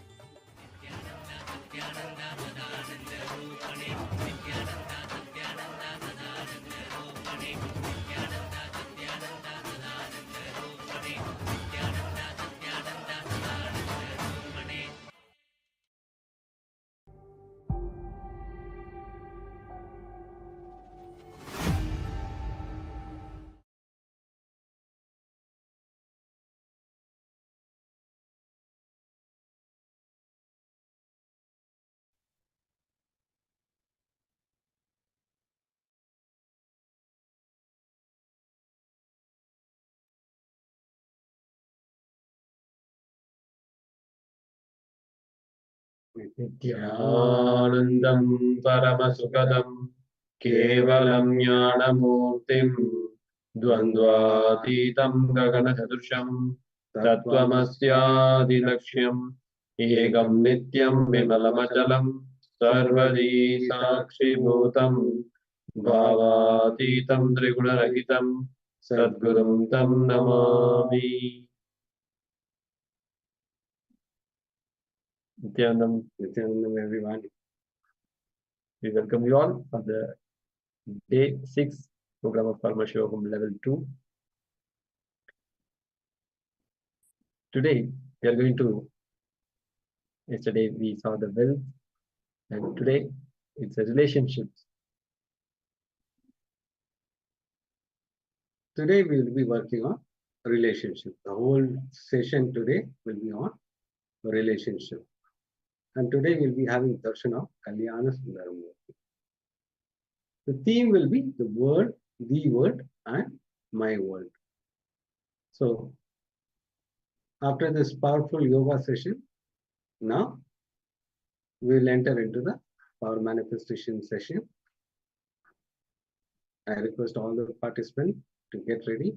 नित्यानन्दं परमसुखदं केवलं ज्ञानमूर्तिं द्वन्द्वातीतं गगनसदृशं तत्त्वमस्यादिलक्ष्यम् एकं नित्यं विमलमचलं सर्वदी साक्षिभूतं भावातीतं त्रिगुणरहितं सद्गुरुं तं Namami. Nityanandam, everyone. We welcome you all for the day 6 program of Paramashivoham Level 2. Today, we are going to, yesterday we saw the wealth, and today it's a relationships. Today we will be working on relationship. The whole session today will be on relationship. And today we'll be having darshan of Kalyana Sundaramurti. The theme will be the word, and my world. So after this powerful yoga session, now we'll enter into the power manifestation session. I request all the participants to get ready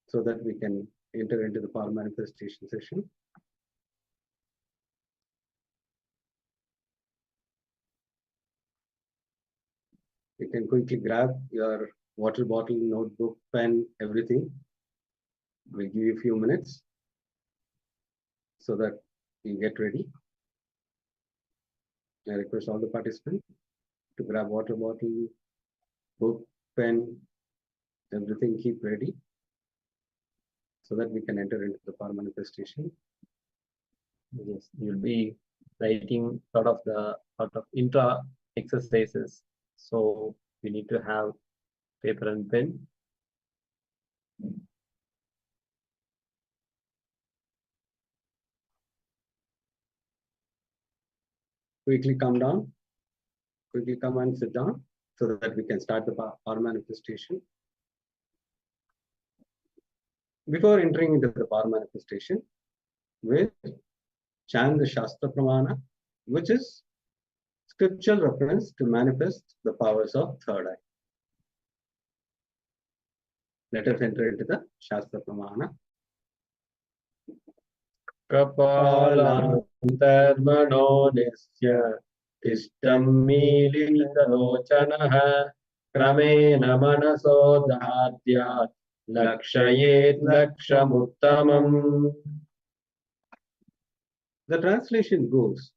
so that we can enter into the power manifestation session. You can quickly grab your water bottle, notebook, pen, everything. We'll give you a few minutes so that you get ready. I request all the participants to grab water bottle, book, pen, everything, keep ready so that we can enter into the power manifestation. Yes, you'll be writing sort of intra exercises. So we need to have paper and pen. Quickly come down, quickly come and sit down so that we can start the power manifestation. Before entering into the power manifestation, we'll chant the Shastra Pramana, which is scriptural reference to manifest the powers of third eye. Let us enter into the Shastra Pramana. Kapalantarmano nisya tishtam militalochanaha kramena manaso dhatya lakshayet lakshamuttamam. The translation goes,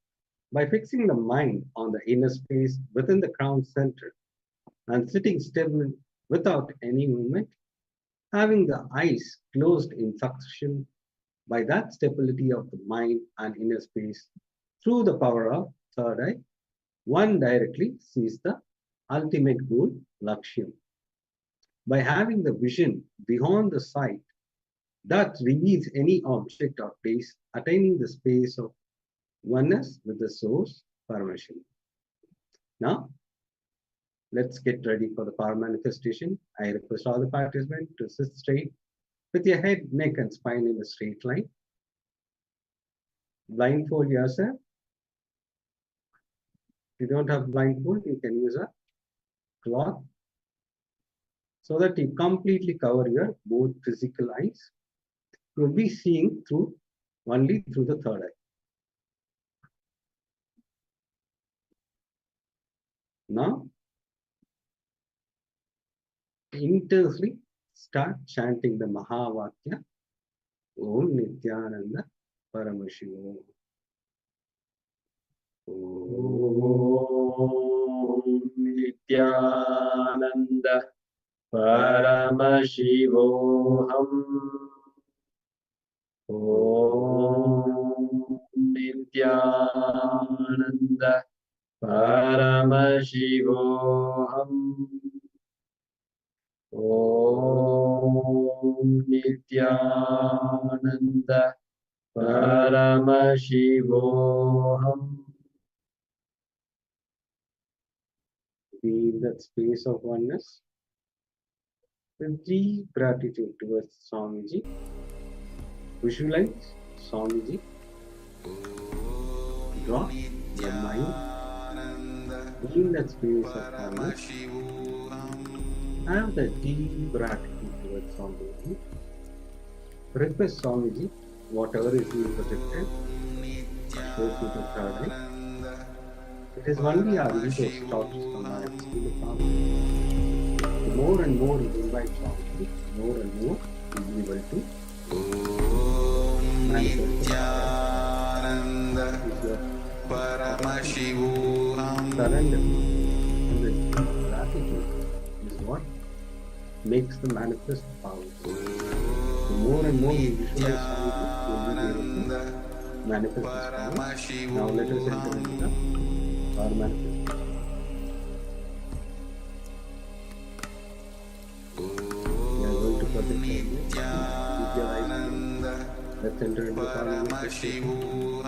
by fixing the mind on the inner space within the crown center and sitting still without any movement, having the eyes closed in succession, by that stability of the mind and inner space, through the power of third eye, one directly sees the ultimate goal, Lakshyam. By having the vision beyond the sight that reveals any object or place attaining the space of oneness with the source, Paramashivoham. Now, let's get ready for the power manifestation. I request all the participants to sit straight with your head, neck, and spine in a straight line. Blindfold yourself. If you don't have blindfold, you can use a cloth so that you completely cover your both physical eyes. You will be seeing through only through the third eye. Now, intensely start chanting the Mahavakya, Om Nityananda Paramashivoham. Om Nityananda Paramashivoham. Om Nityananda Paramashivoham. Om Nityananda Paramashivoham. Be in that space of oneness with deep gratitude towards Swamiji. Visualize Swamiji. Draw your mind in that space of oneness. Have that deep gratitude towards Swamiji. Request Swamiji, whatever is being projected, show to the third eye. It is only our ego stops from our experience. The more and more you invite Swamiji, more and more you will be able to manifest surrender. And the deep gratitude is what makes the manifest powerful. The more and more you visualize Swamiji, you will be able to manifest this power. Now let us enter into the power manifestation. We are going to project like this. Keep your eyes closed. Let's enter into the power manifestation. Paramashivoham.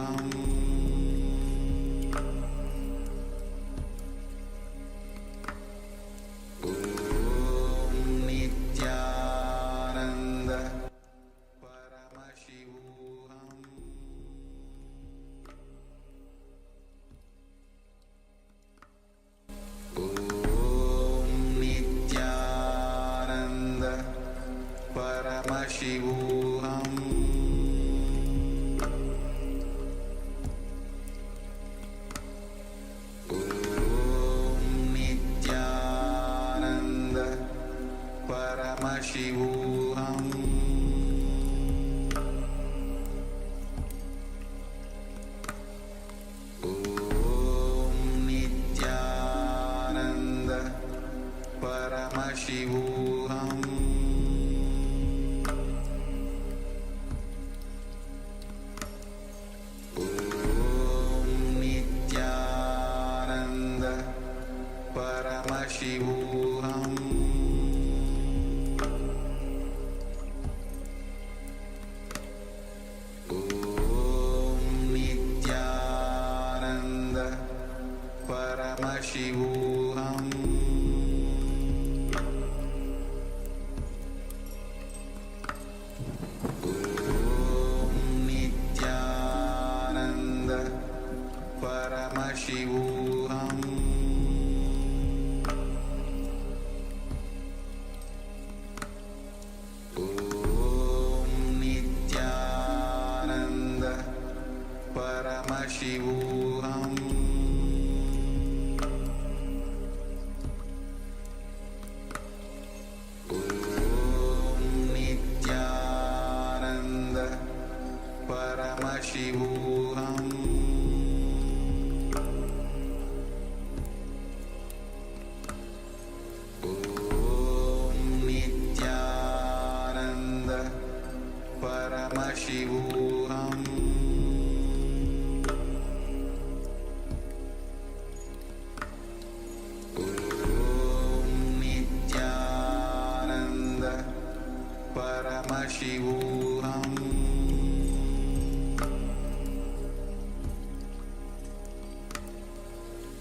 Paramashivoham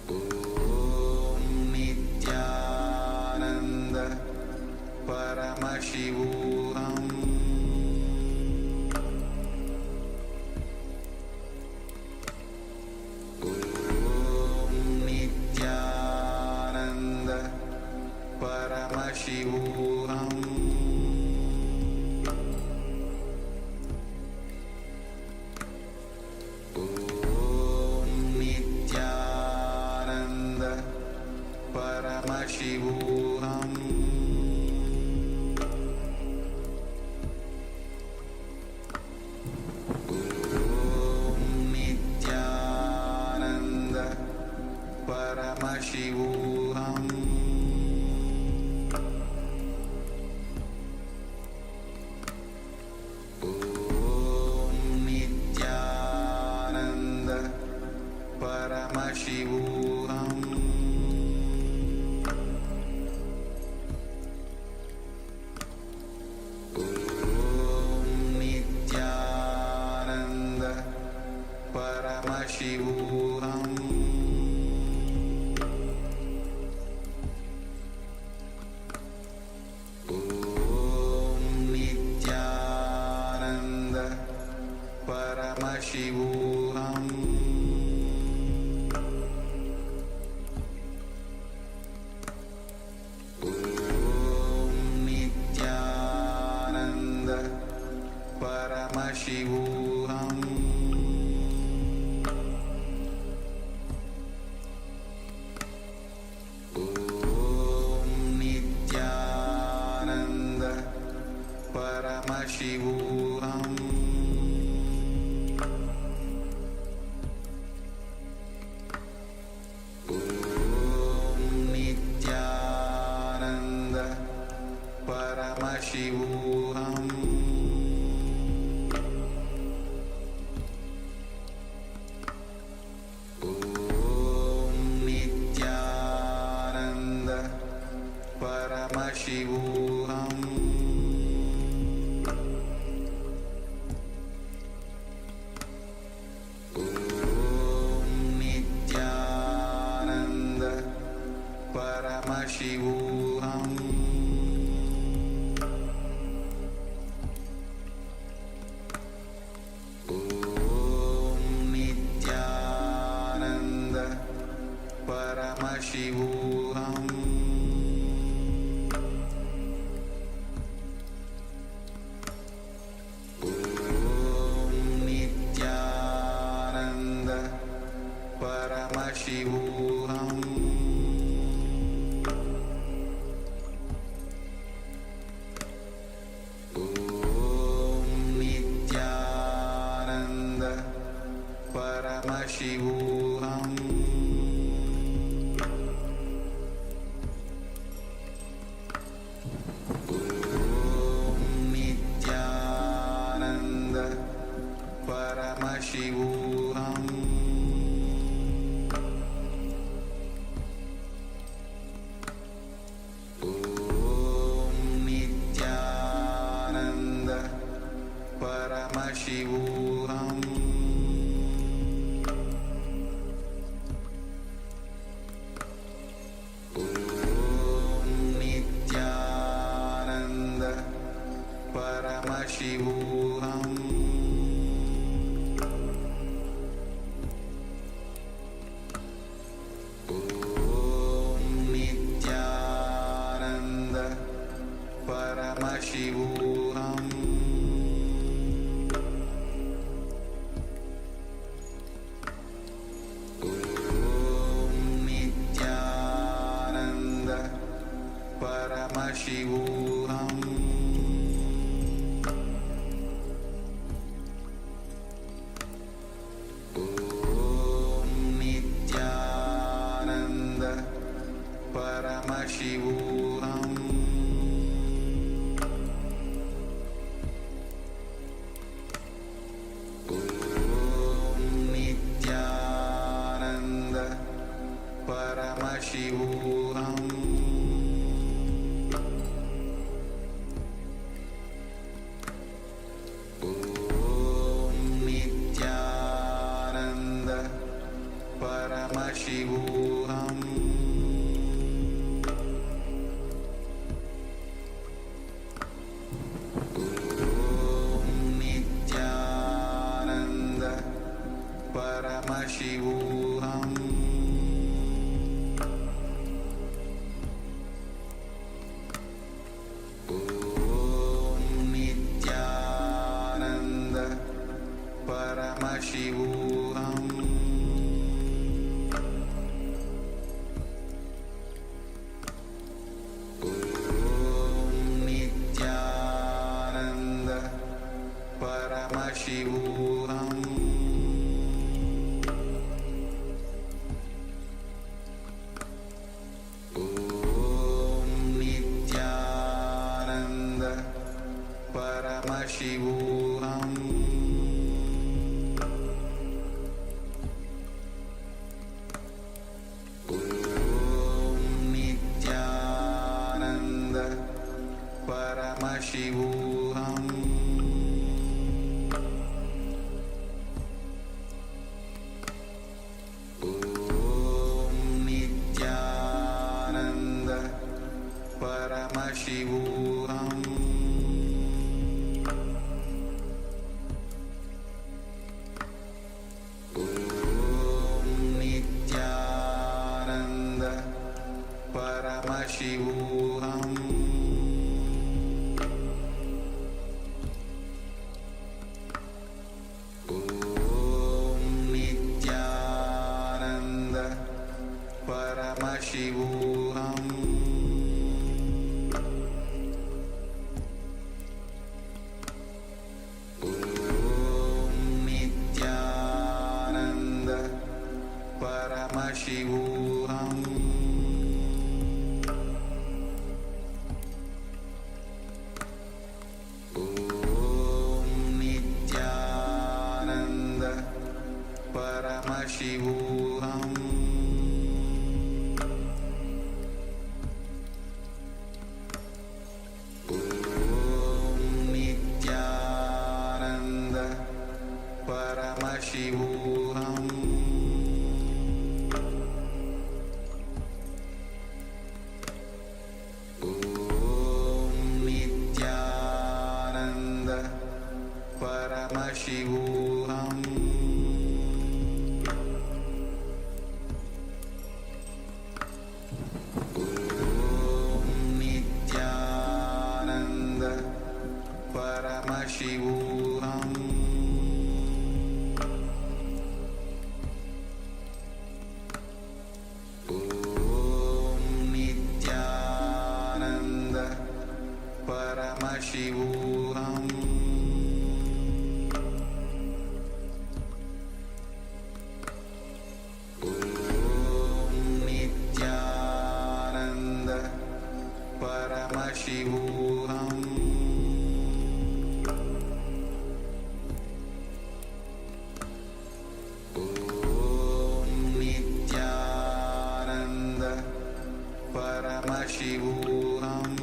Om Nityananda Paramashivoham Om Nityananda Paramashivoham Paramashivoham Om Nityananda Paramashivoham Om Nityananda Paramashivoham Paramashivoham Om Nityananda Paramashivoham Om Nityananda Paramashivoham Paramashivoham Om Nityananda Paramashivoham Om Nityananda Paramashivoham Paramashivoham Om Nityananda Paramashivoham Om Nityananda Paramashivoham Paramashivoham Om Nityananda Paramashivoham Om Nityananda Paramashivoham Paramashivoham Om Nityananda Paramashivoham Om Nityananda Paramashivoham Paramashivoham Paramashivoham Nityananda Paramashivoham Nityananda Paramashivoham Nityananda Paramashivoham Nityananda Paramashivoham Nityananda Paramashivoham Nityananda Paramashivoham Nityananda Paramashivoham Nityananda Paramashivoham Nityananda Paramashivoham Nityananda Paramashivoham Nityananda Paramashivoham Nityananda Paramashivoham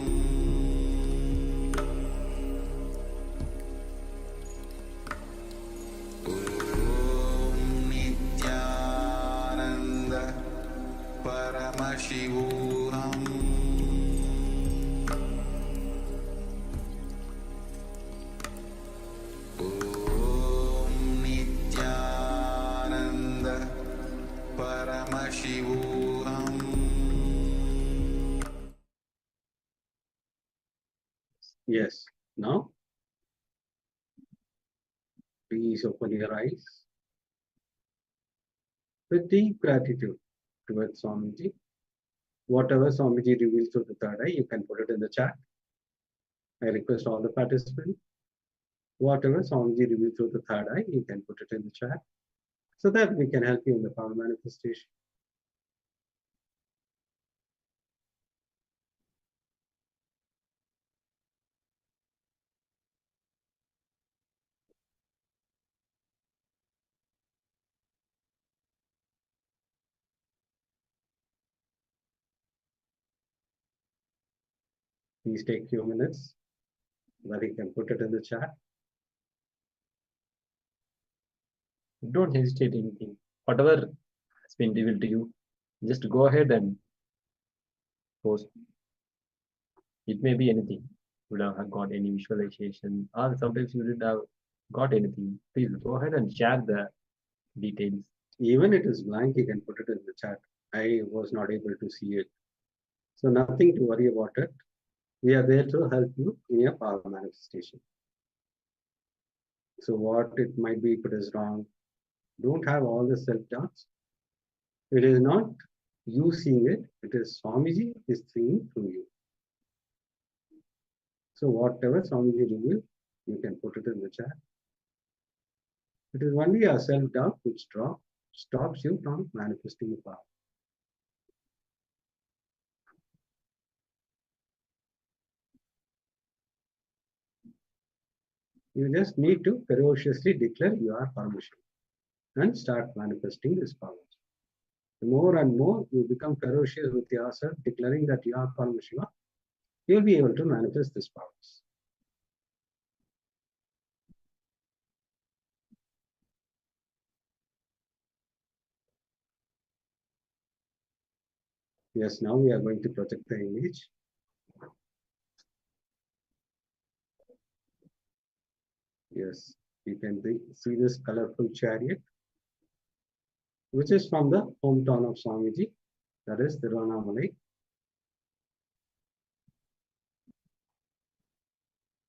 Nityananda Paramashivoham Nityananda Paramashivoham Yes. Now, please open your eyes with deep gratitude towards Swamiji. Whatever Swamiji reveals through the third eye, you can put it in the chat. I request all the participants. Whatever Swamiji reveals through the third eye, you can put it in the chat so that we can help you in the power manifestation. Please take a few minutes where you can put it in the chat. Don't hesitate anything. Whatever has been revealed to you, just go ahead and post. It may be anything. You would have got any visualization, or sometimes you would have got anything. Please go ahead and share the details. Even it is blank, you can put it in the chat. I was not able to see it. So nothing to worry about it. We are there to help you in your power manifestation. So what it might be, if it is wrong, don't have all the self-doubts. It is not you seeing it, it is Swamiji is seeing through you. So whatever Swamiji reveals, you can put it in the chat. It is only a self-doubt which stops you from manifesting the power. You just need to ferociously declare you are Paramashiva and start manifesting this power. The more and more you become ferocious with yourself, declaring that you are Paramashiva, you'll be able to manifest these powers. Yes, now we are going to project the image. Yes, you can see this colorful chariot, which is from the hometown of Swamiji, that is Tiruvannamalai.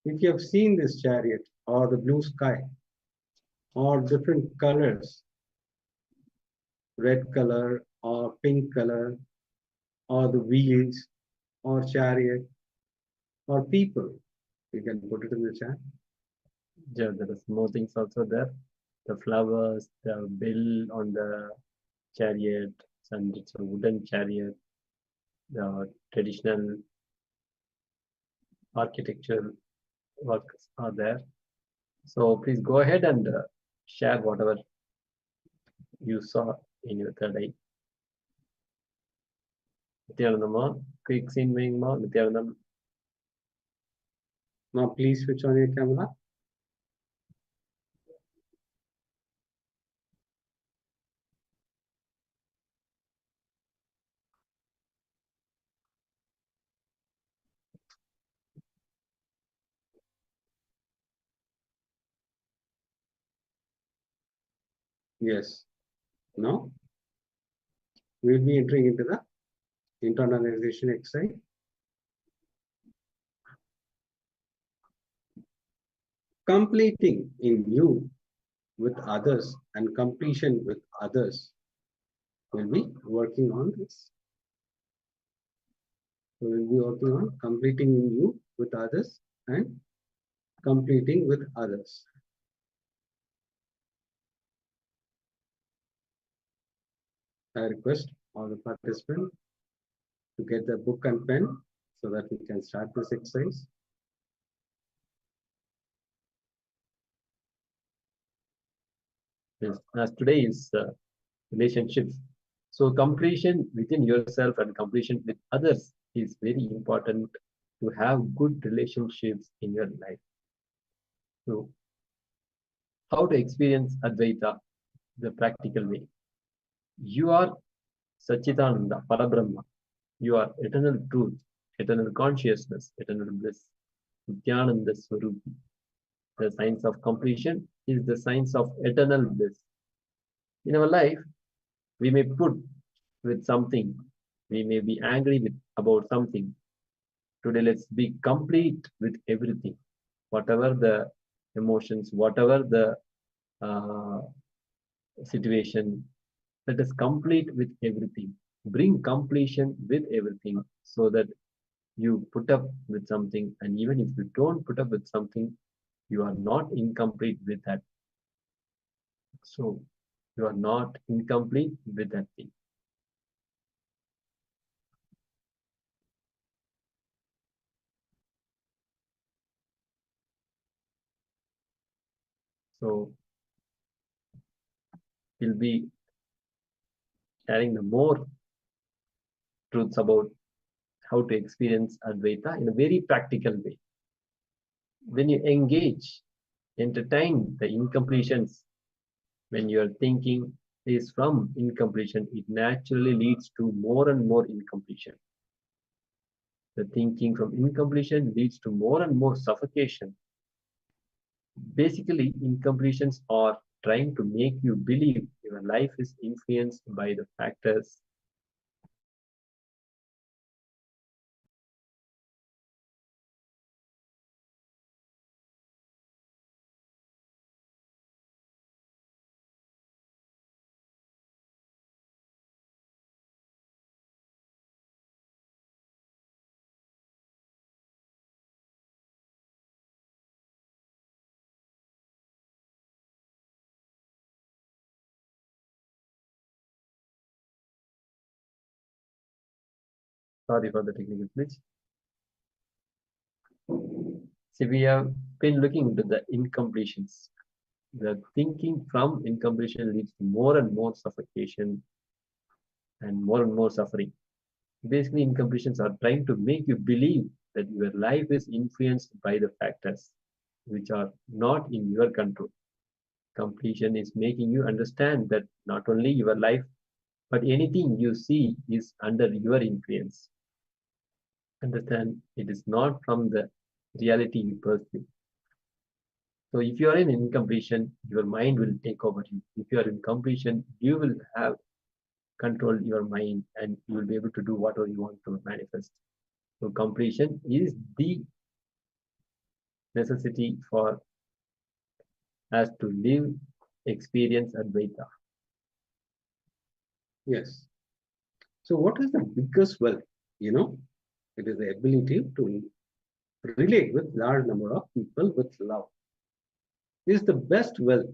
If you have seen this chariot or the blue sky or different colors, red color or pink color or the wheels or chariot or people, you can put it in the chat. Yeah, there is more things also there. The flowers, the bell on the chariot, and it's a wooden chariot. The traditional architectural works are there. So please go ahead and share whatever you saw in your third eye. Nityanandama, quick scene ma, Nityanandam. Now please switch on your camera. Yes. Now we will be entering into the internalization exercise. Completing in you with others and completion with others. We'll be working on this. We will be working on completing in you with others and completing with others. I request all the participants to get the book and pen so that we can start this exercise. Yes, as today is relationships. So completion within yourself and completion with others is very important to have good relationships in your life. So how to experience Advaita the practical way? You are Sachidananda, Parabrahma. You are eternal truth, eternal consciousness, eternal bliss. Nityananda Swarupi. The science of completion is the science of eternal bliss. In our life, we may put with something, we may be angry about something. Today, let's be complete with everything. Whatever the emotions, whatever the situation, let us complete with everything. Bring completion with everything so that you put up with something, and even if you don't put up with something, you are not incomplete with that. So you are not incomplete with that thing. So we'll be sharing the more truths about how to experience Advaita in a very practical way. When you engage, entertain the incompletions, when your thinking is from incompletion, it naturally leads to more and more incompletion. The thinking from incompletion leads to more and more suffocation. Basically, incompletions are trying to make you believe your life is influenced by the factors Sorry for the technical glitch. See, we have been looking into the incompletions. The thinking from incompletion leads to more and more suffocation and more suffering. Basically, incompletions are trying to make you believe that your life is influenced by the factors which are not in your control. Completion is making you understand that not only your life, but anything you see is under your influence. Understand, it is not from the reality you perceive. So if you are in incompletion, your mind will take over you. If you are in completion, you will have control your mind and you will be able to do whatever you want to manifest. So completion is the necessity for us to live, experience Advaita. Yes. So what is the biggest wealth? You know, it is the ability to relate with large number of people with love. It is the best wealth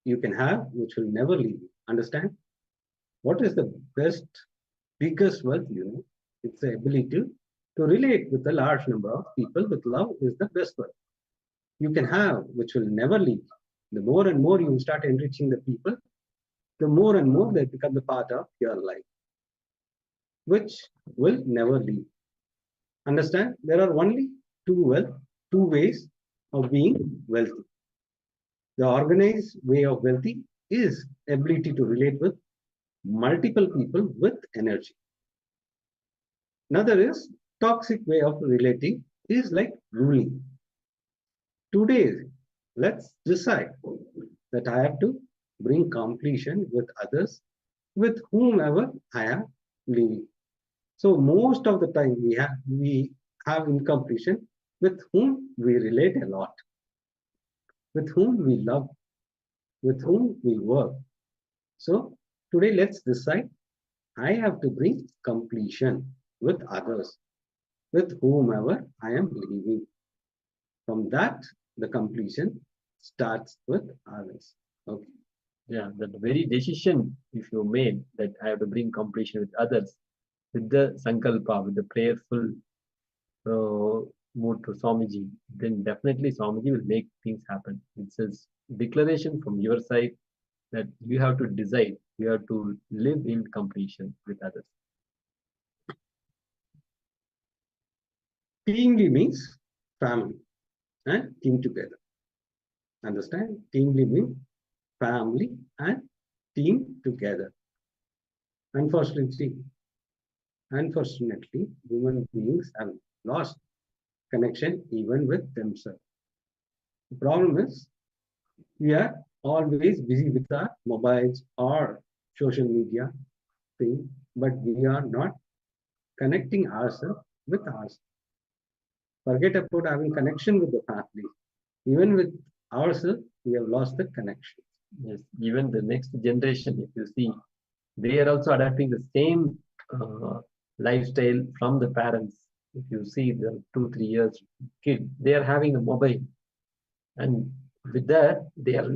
you can have, which will never leave you. Understand? What is the best, biggest wealth? You know, it's the ability to relate with a large number of people with love is the best wealth you can have, which will never leave. The more and more you start enriching the people, the more and more they become the part of your life, which will never leave. Understand? There are only two ways of being wealthy. The organized way of wealthy is ability to relate with multiple people with energy. Another is toxic way of relating is like ruling. Today, let's decide that I have to bring completion with others, with whomever I am living. So most of the time we have incompletion with whom we relate a lot, with whom we love, with whom we work. So today let's decide I have to bring completion with others, with whomever I am living. From that, the completion starts with others. Okay. Yeah, that very decision, if you made that I have to bring completion with others, with the sankalpa, with the prayerful mood to Swamiji, then definitely Swamiji will make things happen. It's a declaration from your side that you have to decide, you have to live in completion with others. Teamly means family and team together. Understand? Teamly means family and team together. Unfortunately, human beings have lost connection even with themselves. The problem is we are always busy with our mobiles or social media thing, but we are not connecting ourselves with ourselves. Forget about having connection with the family. Even with ourselves, we have lost the connection. Yes, even the next generation, if you see, they are also adapting the same lifestyle from the parents. If you see the 2-3 years kid, they are having a mobile, and with that they are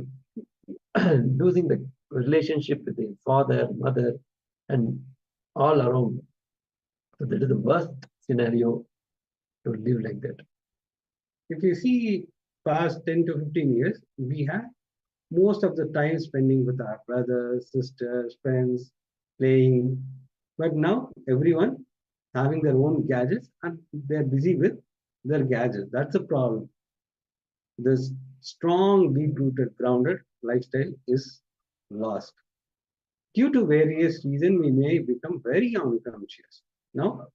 losing the relationship with their father, mother, and all around. So that is the worst scenario to live like that. If you see past 10 to 15 years, we have most of the time spending with our brothers, sisters, friends, playing. But now everyone having their own gadgets and they're busy with their gadgets. That's a problem. This strong, deep-rooted, grounded lifestyle is lost. Due to various reasons, we may become very unconscious. Now,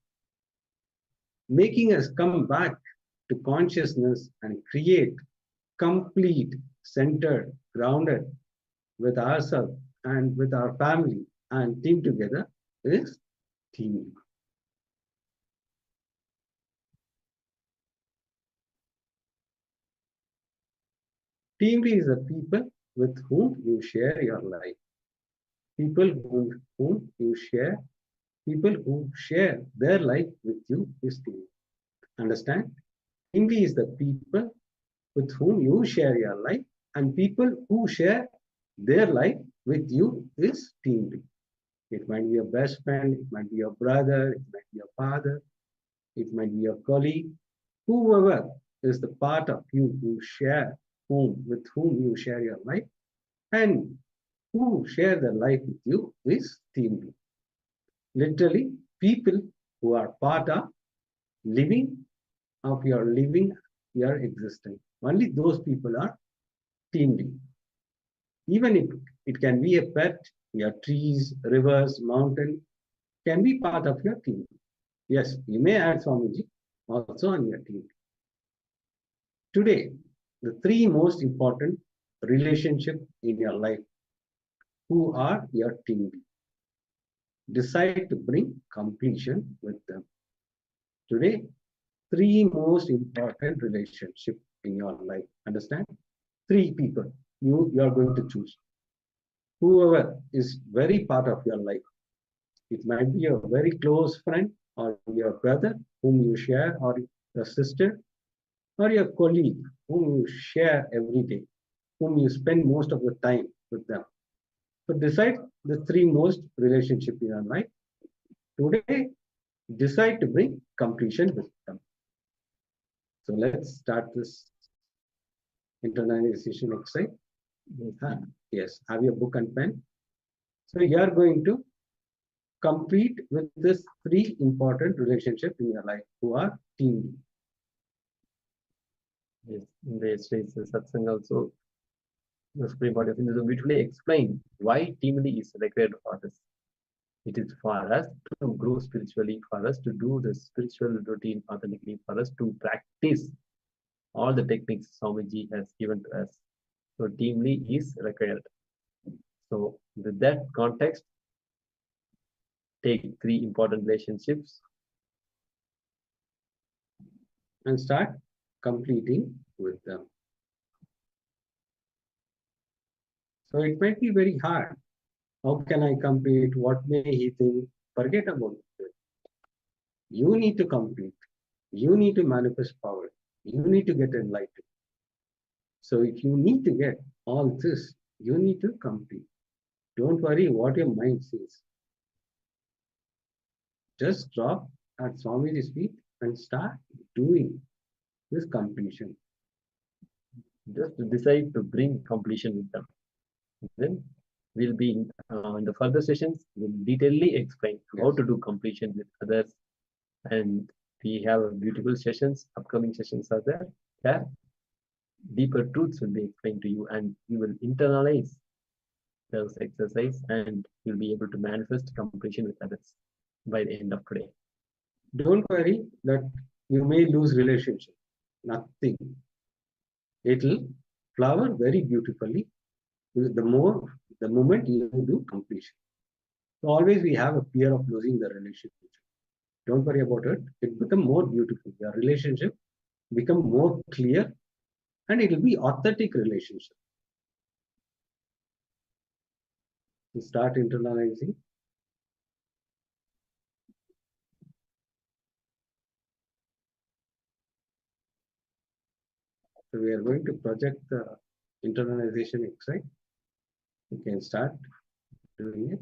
making us come back to consciousness and create complete, centered, grounded with ourselves and with our family and team together is team. Team is the people with whom you share your life. People whom you share, people who share their life with you is team. Understand? Team is the people with whom you share your life, and people who share their life with you is team. It might be your best friend, it might be your brother, it might be your father, it might be your colleague, whoever is the part of you with whom you share your life, and who share their life with you is team B. Literally, people who are part of living your existence. Only those people are team B. Even if it can be a pet, your trees, rivers, mountain can be part of your team. Yes, you may add Swamiji also on your team. Today, the three most important relationships in your life, who are your team. Decide to bring completion with them. Today, three most important relationships in your life. Understand? Three people you are going to choose. Whoever is very part of your life. It might be a very close friend or your brother whom you share, or your sister, or your colleague whom you share every day, whom you spend most of the time with them. So decide the three most relationship in your life. Today, decide to bring completion with them. So let's start this internalization exercise. Yes, have your book and pen. So you are going to complete with this three important relationships in your life, who are team. Yes, in the yesterday's satsang also, the Supreme Body of Hinduism beautifully explained why teamly is required for us. It is for us to grow spiritually, for us to do the spiritual routine authentically, for us to practice all the techniques Swamiji has given to us. So teamly is required. So with that context, take three important relationships and start completing with them. So it might be very hard. How can I complete? What may he think? Forget about it. You need to complete. You need to manifest power. You need to get enlightened. So if you need to get all this, you need to complete. Don't worry what your mind says. Just drop at Swamiji's feet and start doing this completion. just to decide to bring completion with them. Then we'll be in the further sessions, we'll detailedly explain how to do completion with others. And we have beautiful sessions, upcoming sessions are there. There, deeper truths will be explained to you, and you will internalize those exercise, and you'll be able to manifest completion with others by the end of today. Don't worry that you may lose relationship. Nothing. It'll flower very beautifully the moment you do completion. So always we have a fear of losing the relationship. Don't worry about it. It become more beautiful. Your relationship become more clear, and it will be authentic relationship. You start internalizing. So we are going to project the internalization exercise. You can start doing it.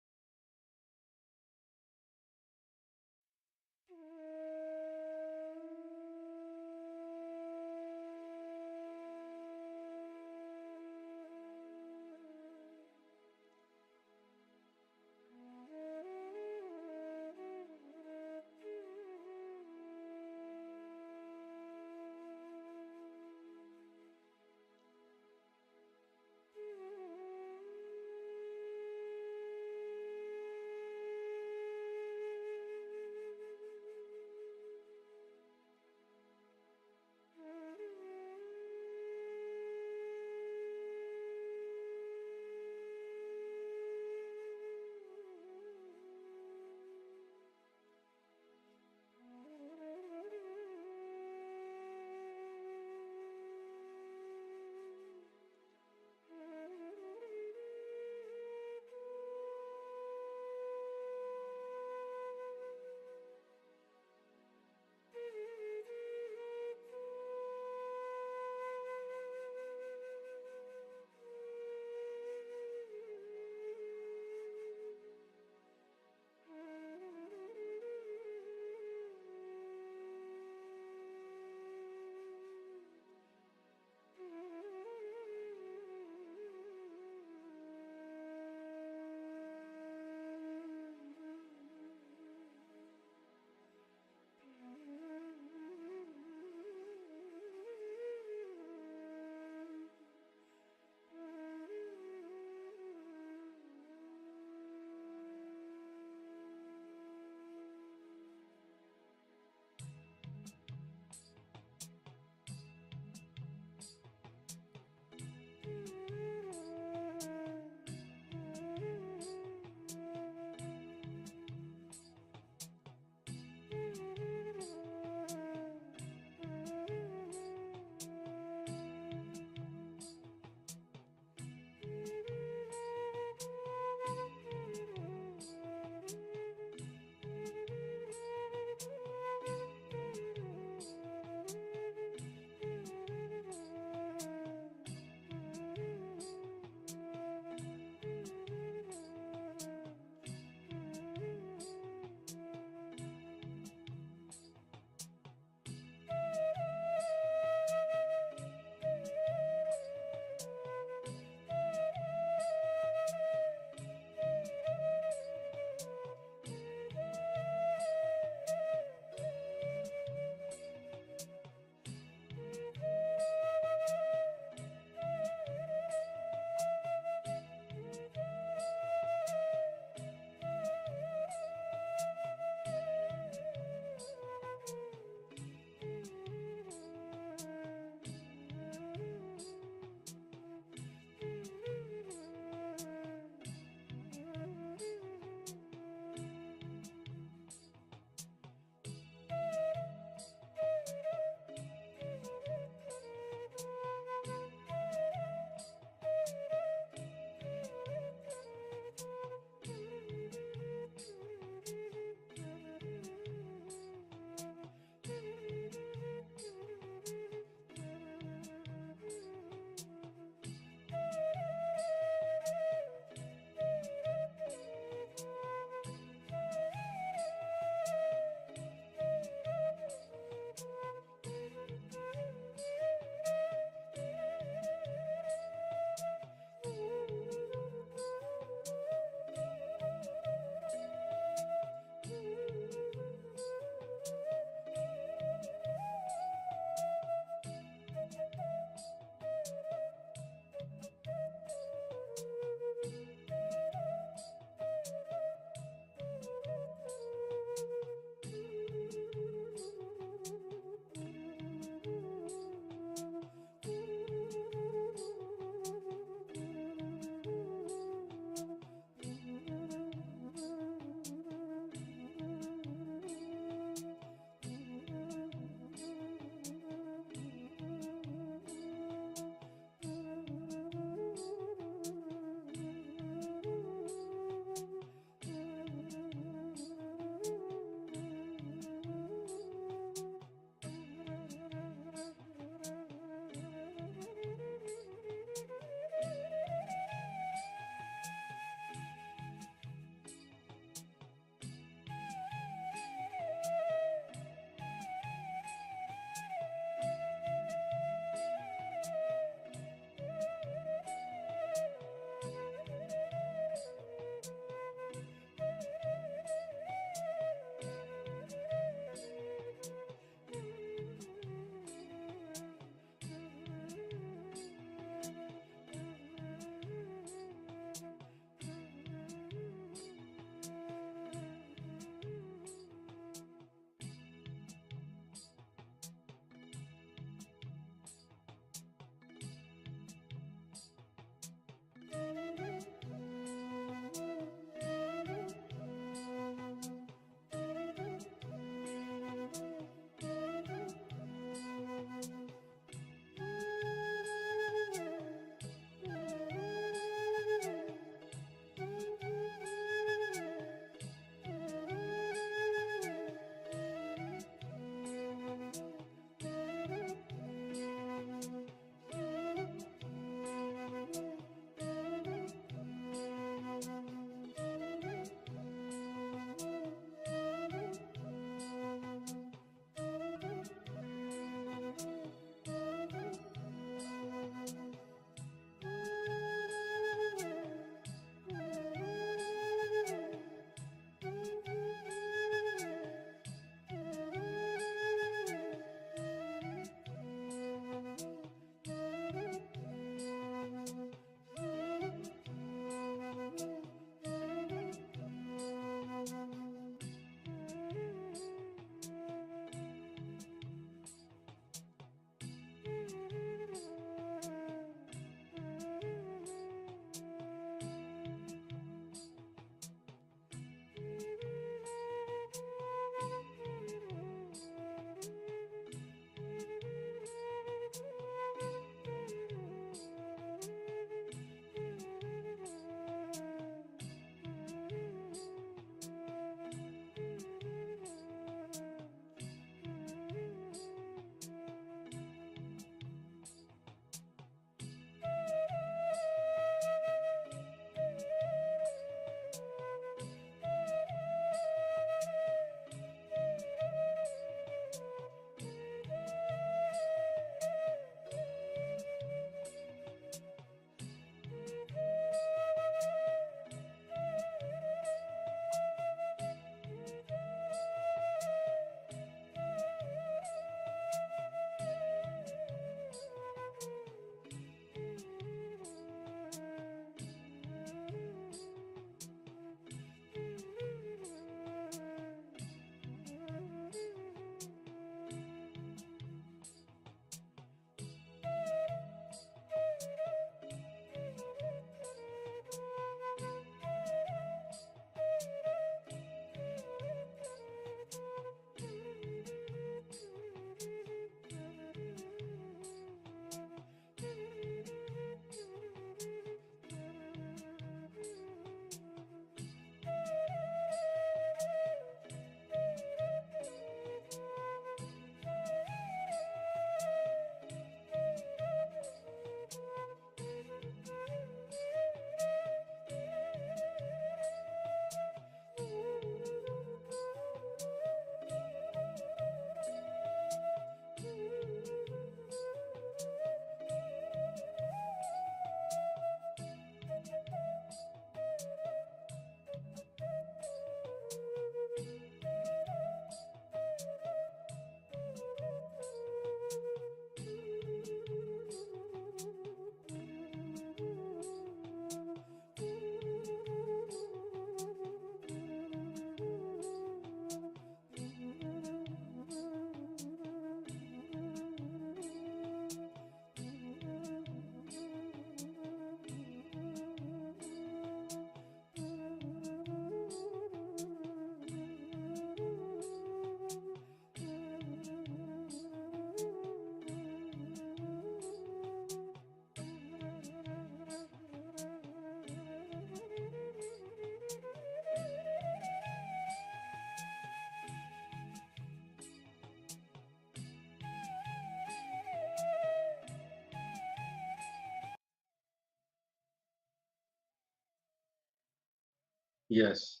Yes.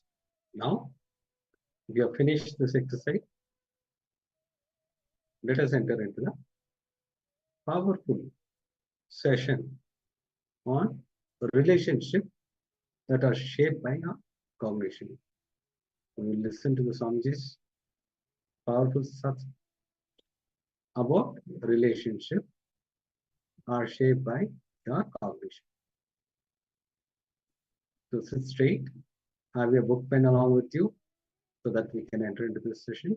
Now, we have finished this exercise. Let us enter into the powerful session on relationship that are shaped by our cognition. We will listen to the Swamiji's powerful thoughts about relationship are shaped by your cognition. So sit straight, have your book pen along with you so that we can enter into this session.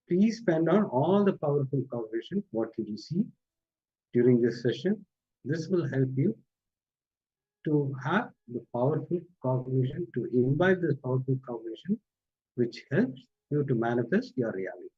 Please pen down all the powerful cognition, what you see during this session. This will help you to have the powerful cognition, to imbibe this powerful cognition, which helps you to manifest your reality.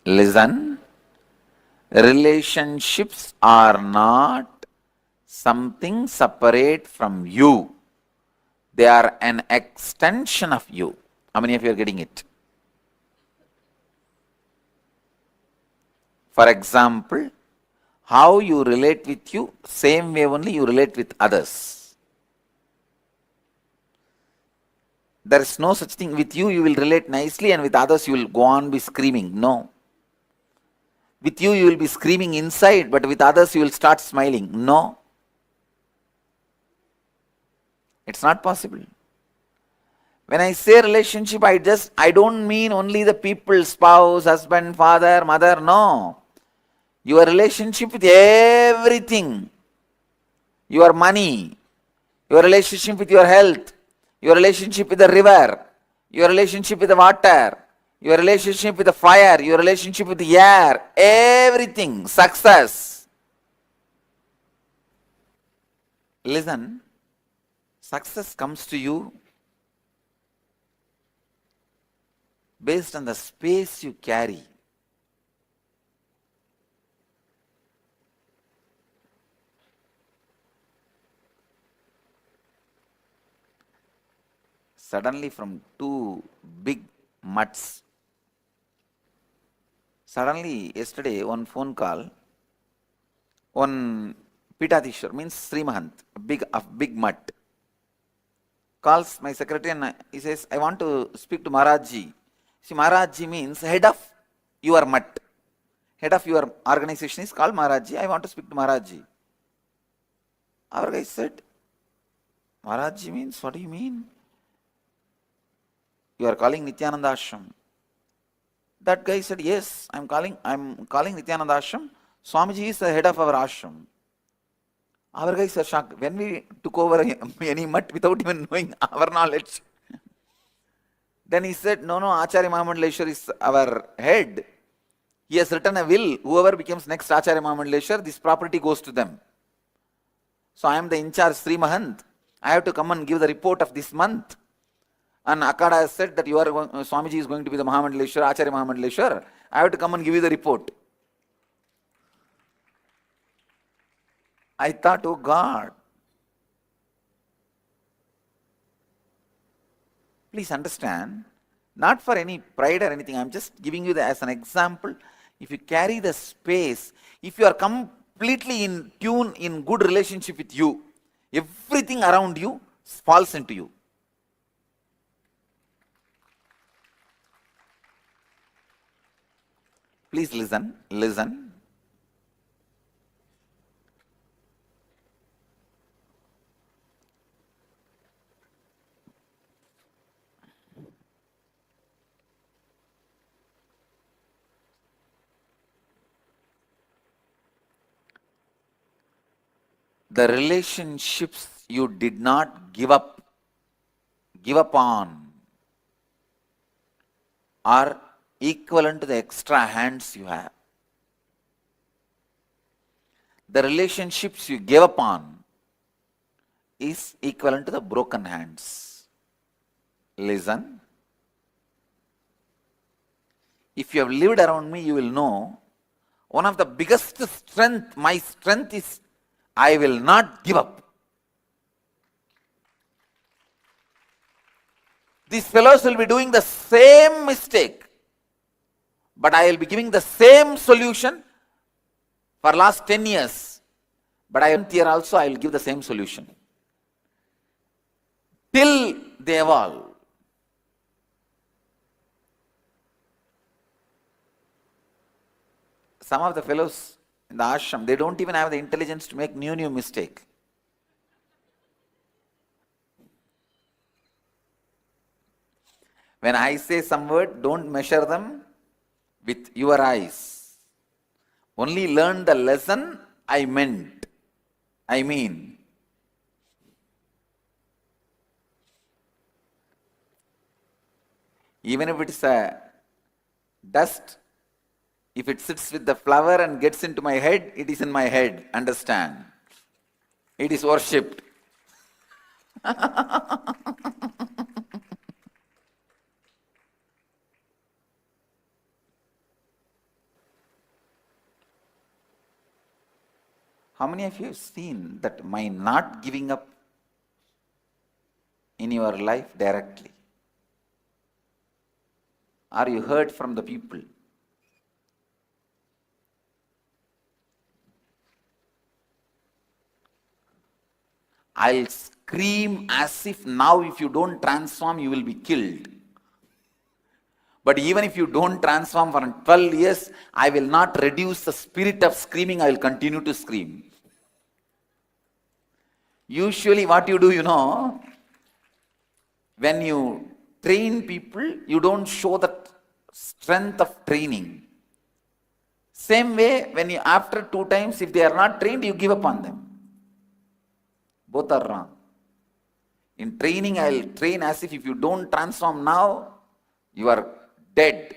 Listen, relationships are not something separate from you. They are an extension of you. How many of you are getting it? For example, how you relate with you, same way only you relate with others. There is no such thing. With you will relate nicely, and with others you will go on be screaming. No. With you will be screaming inside, but with others you will start smiling. No. It's not possible. When I say relationship, I don't mean only the people, spouse, husband, father, mother. No. Your relationship with everything. Your money, your relationship with your health, your relationship with the river, your relationship with the water, your relationship with the fire, your relationship with the air, everything, success. Listen, success comes to you based on the space you carry. Suddenly from two big mutts, suddenly yesterday one phone call, one Pitadishwar, means Sri Mahant, a big mutt, calls my secretary and he says, I want to speak to Maharajji. See, Maharajji means head of your mutt. Head of your organization is called Maharajji. I want to speak to Maharajji. Our guy said, Maharajji means, what do you mean? You are calling Nityananda Ashram. That guy said, yes, I'm calling Nityananda Ashram. Swamiji is the head of our ashram. Our guys are shocked. When we took over any mutt without even knowing our knowledge, then he said, no, Acharya Mahammudraha is our head. He has written a will. Whoever becomes next Acharya Mahammudraha, this property goes to them. So I am the in charge, Sri Mahant. I have to come and give the report of this month. And Akada has said that Swamiji is going to be the Mahammudraha, Acharya Mahammudraha. I have to come and give you the report. I thought, oh God, please understand, not for any pride or anything, I'm just giving you as an example. If you carry the space, if you are completely in tune, in good relationship with you, everything around you falls into you. Please listen. The relationships you did not give up on are equivalent to the extra hands you have. The relationships you gave up on is equivalent to the broken hands. Listen. If you have lived around me, you will know one of the biggest strength, my strength is I will not give up. These fellows will be doing the same mistake, but I will be giving the same solution for last 10 years. But here also I will give the same solution. Till they evolve. Some of the fellows in the ashram, they don't even have the intelligence to make new mistake. When I say some word, don't measure them with your eyes. Only learn the lesson I meant. I mean. Even if it is a dust, if it sits with the flower and gets into my head, it is in my head. Understand? It is worshipped. How many of you have seen that my not giving up in your life directly? Or you heard from the people? I'll scream as if now if you don't transform, you will be killed. But even if you don't transform for 12 years, I will not reduce the spirit of screaming, I will continue to scream. Usually what you do, when you train people, you don't show the strength of training. Same way, when you after 2 times, if they are not trained, you give up on them. Both are wrong. In training, I will train as if you don't transform now, you are dead.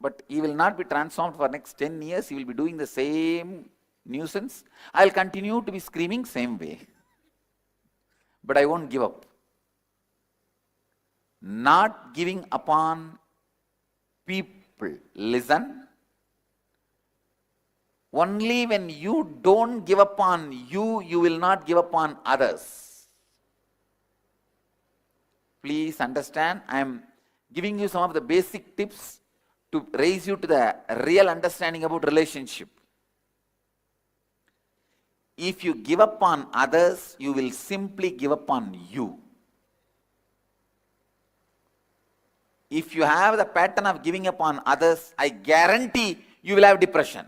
But he will not be transformed for next 10 years. He will be doing the same nuisance. I will continue to be screaming same way. But I won't give up. Not giving upon people. Listen. Only when you don't give up on you, you will not give up on others. Please understand, I am giving you some of the basic tips to raise you to the real understanding about relationship. If you give up on others, you will simply give up on you. If you have the pattern of giving up on others, I guarantee you will have depression.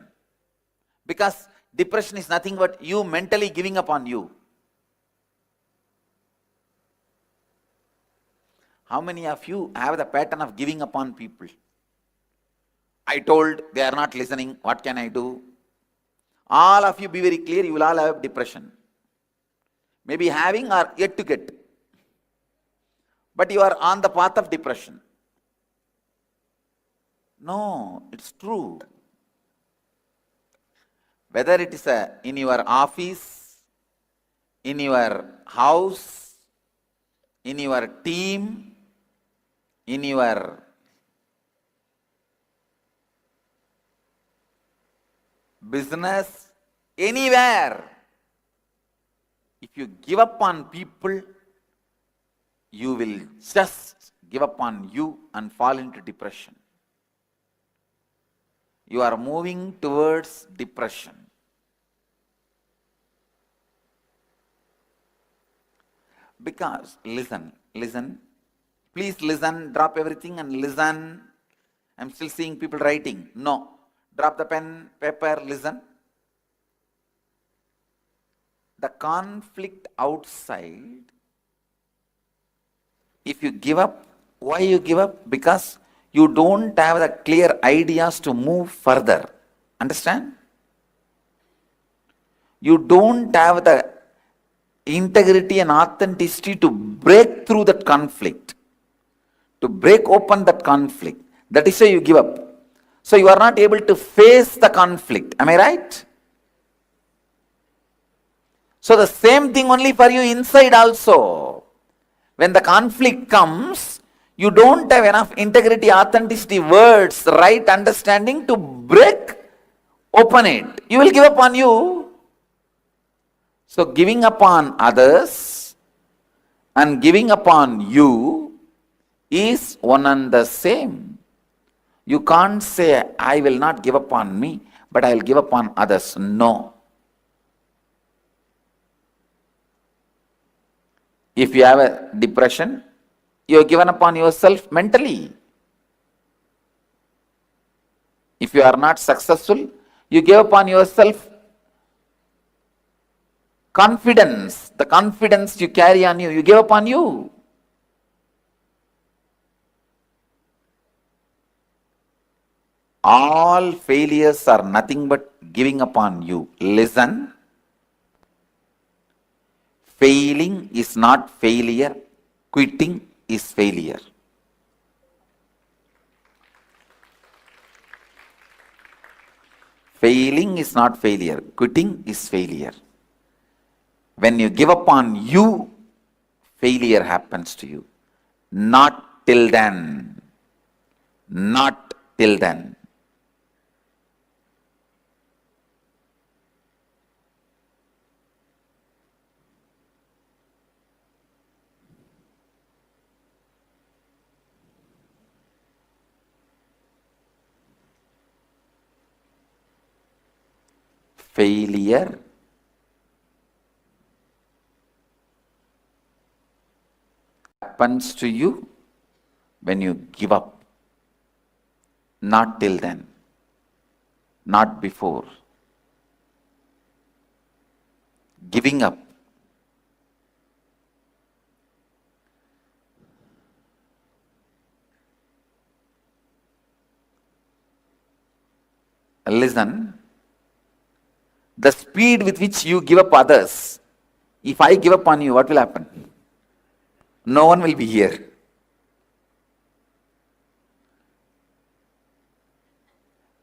Because depression is nothing but you mentally giving up on you. How many of you have the pattern of giving up on people? I told, they are not listening, what can I do? All of you be very clear, you will all have depression. Maybe having or yet to get. But you are on the path of depression. No, it's true. Whether it is in your office, in your house, in your team, in your business, anywhere. If you give up on people, you will just give up on you and fall into depression. You are moving towards depression. Because, listen, please listen, drop everything and listen. I'm still seeing people writing. No, drop the pen, paper, listen. The conflict outside, if you give up, why you give up? Because you don't have the clear ideas to move further. Understand? You don't have the integrity and authenticity to break through that conflict, to break open that conflict. That is why you give up. So you are not able to face the conflict. Am I right? So the same thing only for you inside also. When the conflict comes, you don't have enough integrity, authenticity, words, right understanding to break open it. You will give up on you. So giving upon others and giving upon you is one and the same. You can't say, I will not give up on me, but I will give up on others. No. If you have a depression, you are given up on yourself mentally. If you are not successful, you give up on yourself confidence. The confidence you carry on you, you give up on you. All failures are nothing but giving up on you. Listen. Failing is not failure. Quitting is failure. Failing is not failure. Quitting is failure. When you give up on you, failure happens to you. Not till then. Not till then. failure happens to you when you give up. Not till then. Not before. Giving up. Listen, the speed with which you give up others, if I give up on you, what will happen? No one will be here.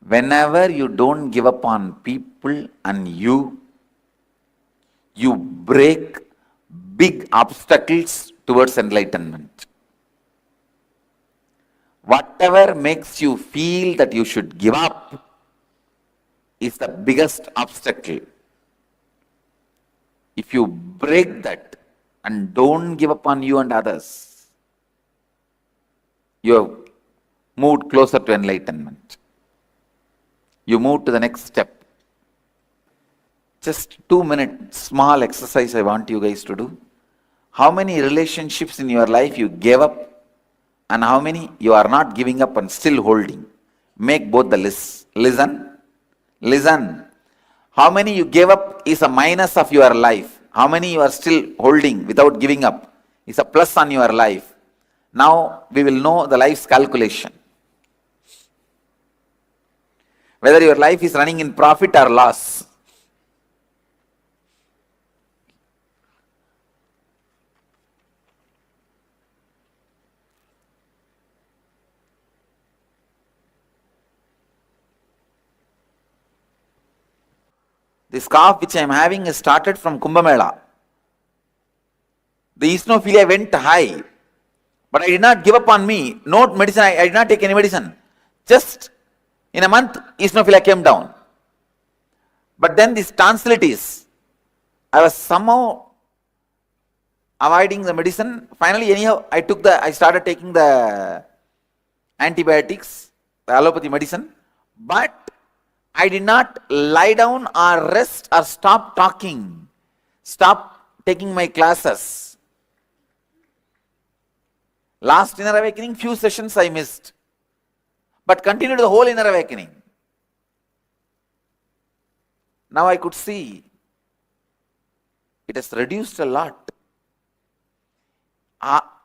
Whenever you don't give up on people and you break big obstacles towards enlightenment. Whatever makes you feel that you should give up is the biggest obstacle. If you break that and don't give up on you and others, you have moved closer to enlightenment. You move to the next step. Just 2-minute small exercise I want you guys to do. How many relationships in your life you gave up and how many you are not giving up and still holding? Make both the lists. Listen. How many you gave up is a minus of your life. How many you are still holding without giving up is a plus on your life. Now we will know the life's calculation. Whether your life is running in profit or loss. This cough which I am having is started from Kumbh Mela. The eosinophilia went high, but I did not give up on me. No medicine, I did not take any medicine. Just in a month, eosinophilia came down. But then this tonsillitis, I was somehow avoiding the medicine. Finally, anyhow, I started taking the antibiotics, the allopathy medicine, but I did not lie down or rest or stop talking, stop taking my classes. Last inner awakening, few sessions I missed, but continued the whole inner awakening. Now I could see it has reduced a lot.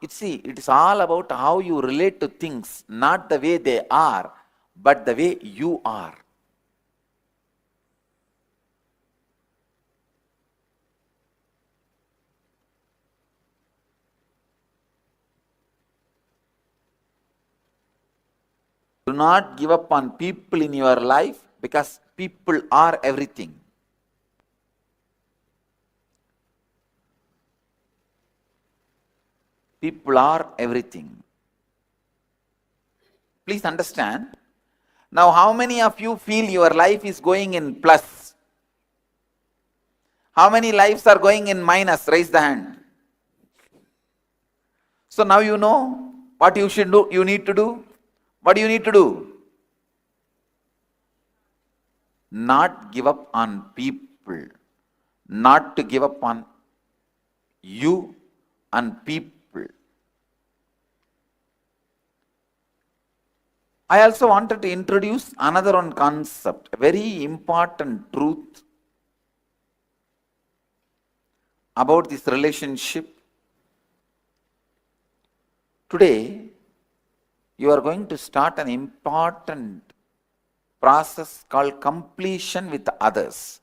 It is all about how you relate to things, not the way they are, but the way you are. Do not give up on people in your life because people are everything. People are everything. Please understand. Now, how many of you feel your life is going in plus? How many lives are going in minus? Raise the hand. So now you know what you should do. You need to do. What do you need to do? Not give up on people. Not to give up on you and people. I also wanted to introduce another one concept, a very important truth about this relationship. Today, you are going to start an important process called completion with others.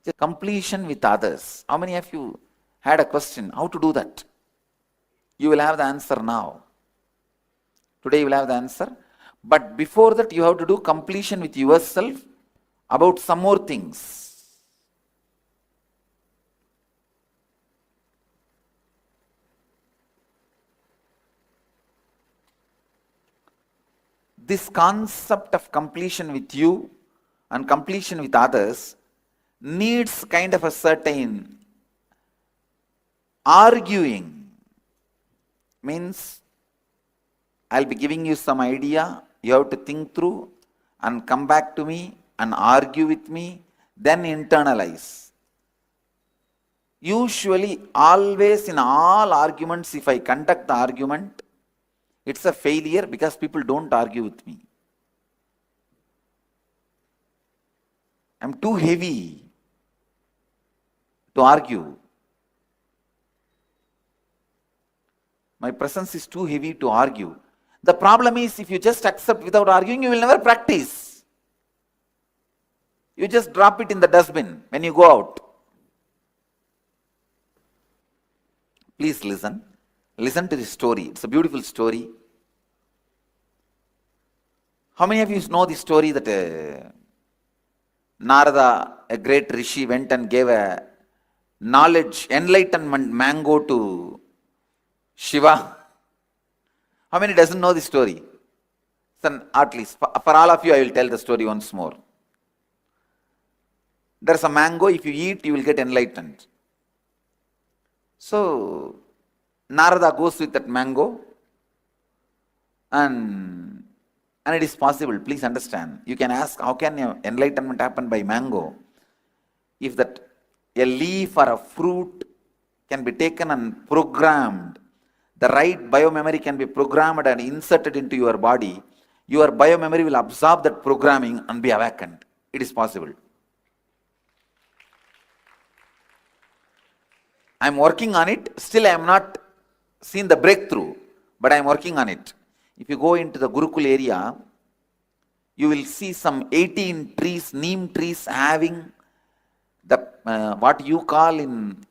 The completion with others. How many of you had a question? How to do that? You will have the answer now. Today you will have the answer. But before that, you have to do completion with yourself about some more things. This concept of completion with you and completion with others needs kind of a certain arguing. Means, I'll be giving you some idea, you have to think through and come back to me and argue with me, then internalize. Usually, always in all arguments, if I conduct the argument, it's a failure because people don't argue with me. I'm too heavy to argue. My presence is too heavy to argue. The problem is, if you just accept without arguing, you will never practice. You just drop it in the dustbin when you go out. Please listen. Listen to this story. It's a beautiful story. How many of you know the story that Narada, a great rishi, went and gave a knowledge, enlightenment mango to Shiva? How many doesn't know the story? At least for all of you, I will tell the story once more. There's a mango. If you eat, you will get enlightened. So Narada goes with that mango, and it is possible. Please understand. You can ask, how can enlightenment happen by mango? If that a leaf or a fruit can be taken and programmed, the right biomemory can be programmed and inserted into your body, your biomemory will absorb that programming and be awakened. It is possible. I am working on it. Still I am not seen the breakthrough, but I am working on it. If you go into the Gurukul area, you will see some 18 trees, neem trees, having the what you call in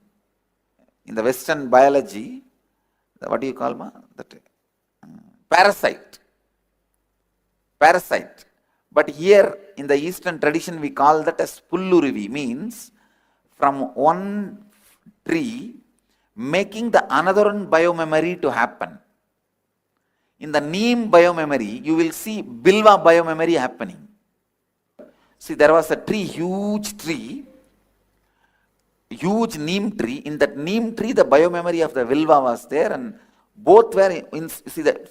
the Western biology, what do you call that? Parasite. Parasite. But here in the Eastern tradition, we call that as pullurivi, means from one tree making the another biomemory to happen. In the neem biomemory, you will see bilva biomemory happening. See, there was a tree, huge neem tree. In that neem tree, the biomemory of the bilva was there, and both were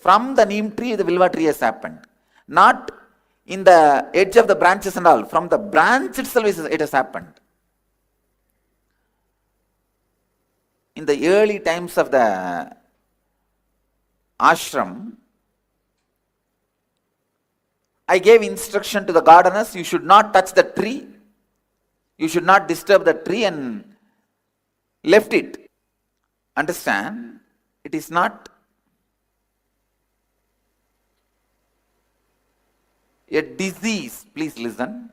from the neem tree, the bilva tree has happened. Not in the edge of the branches and all. From the branch itself, it has happened. In the early times of the ashram, I gave instruction to the gardeners, you should not touch the tree, you should not disturb the tree, and left it. Understand? It is not a disease. Please listen.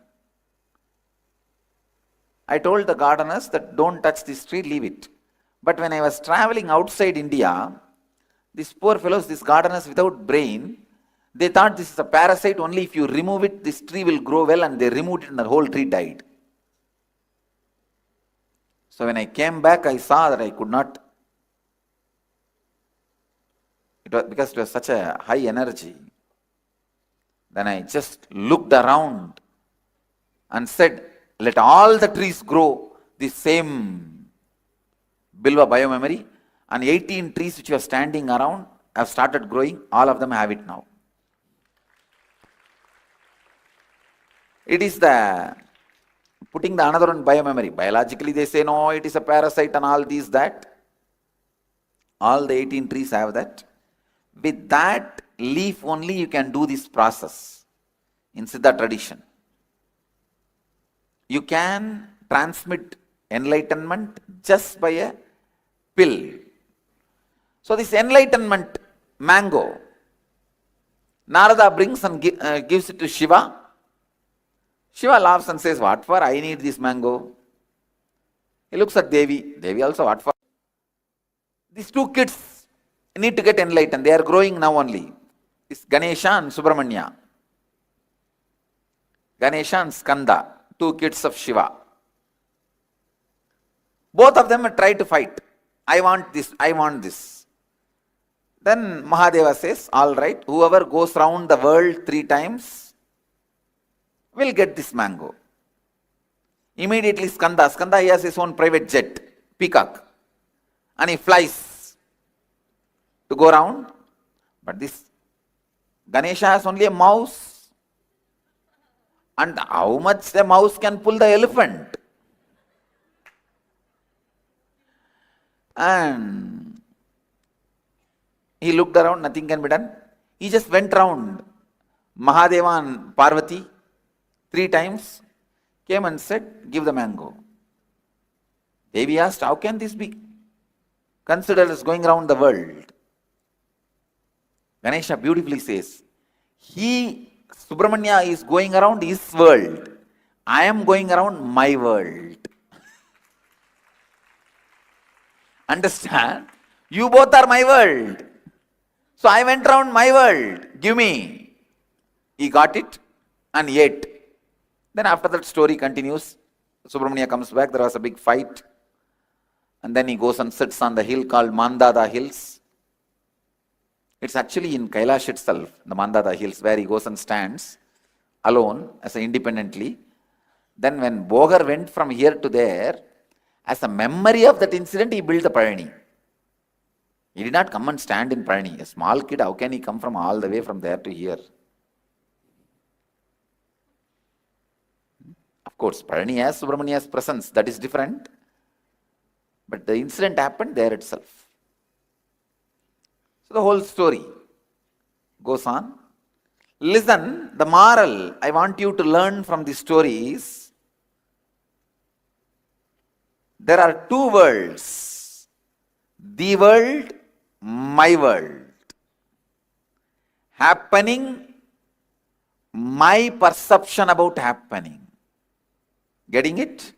I told the gardeners that don't touch this tree, leave it. But when I was traveling outside India, these poor fellows, these gardeners without brain, they thought this is a parasite, only if you remove it, this tree will grow well, and they removed it and the whole tree died. So when I came back, I saw that I could not, because it was such a high energy. Then I just looked around and said, let all the trees grow the same bilva biomemory, and 18 trees which were standing around have started growing. All of them have it now. It is the putting the another one biomemory. Biologically they say no, it is a parasite and all these that. All the 18 trees have that. With that leaf only you can do this process in Siddha tradition. You can transmit enlightenment just by a pill. So this enlightenment mango, Narada brings and gives it to Shiva. Shiva laughs and says, what for? I need this mango. He looks at Devi. Devi also, what for? These two kids need to get enlightened. They are growing now only. It's Ganesha and Subramanya. Ganesha and Skanda, two kids of Shiva. Both of them try to fight. I want this, I want this. Then Mahadeva says, all right, whoever goes round the world 3 times will get this mango. Immediately Skanda, he has his own private jet, peacock, and he flies to go round. But this Ganesha has only a mouse And how much a mouse can pull the elephant? And he looked around, nothing can be done. He just went round Mahadeva and Parvati 3 times, came and said, give the mango. Devi asked, how can this be considered as going around the world? Ganesha beautifully says, Subramanya is going around his world. I am going around my world. Understand? You both are my world. So I went around my world. Give me. He got it and ate. Then after that story continues. Subramanya comes back. There was a big fight. And then he goes and sits on the hill called Mandada Hills. It's actually in Kailash itself, the Mandada Hills, where he goes and stands alone as independently. Then when Bogar went from here to there, as a memory of that incident, he built the Parani. He did not come and stand in Parani. A small kid, how can he come from all the way from there to here? Of course, Parani has Subramanya's presence, that is different. But the incident happened there itself. So the whole story goes on. Listen, the moral I want you to learn from the story is, there are 2 worlds. The world, my world. Happening, my perception about happening. Getting it?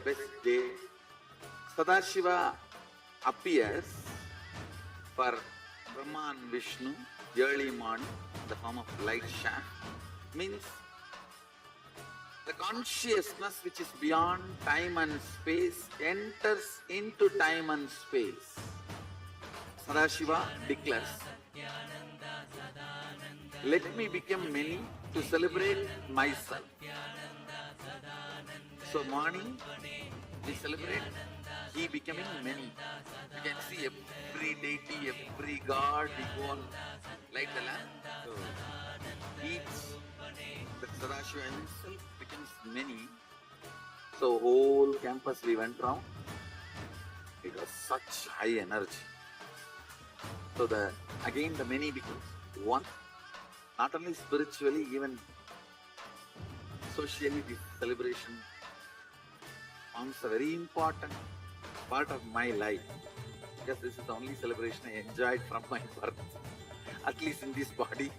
best day. Sadashiva appears for Brahma and Vishnu early morning in the form of light shaft. Means the consciousness which is beyond time and space enters into time and space. Sadashiva declares, let me become many to celebrate myself. So morning we celebrate he becoming many. You can see every deity, every god, we go on light the lamp. So each, the Sadashiva himself becomes many. So whole campus we went round. It was such high energy. So again the many becomes one. Not only spiritually, even socially, this celebration forms a very important part of my life, because this is the only celebration I enjoyed from my birth, at least in this body.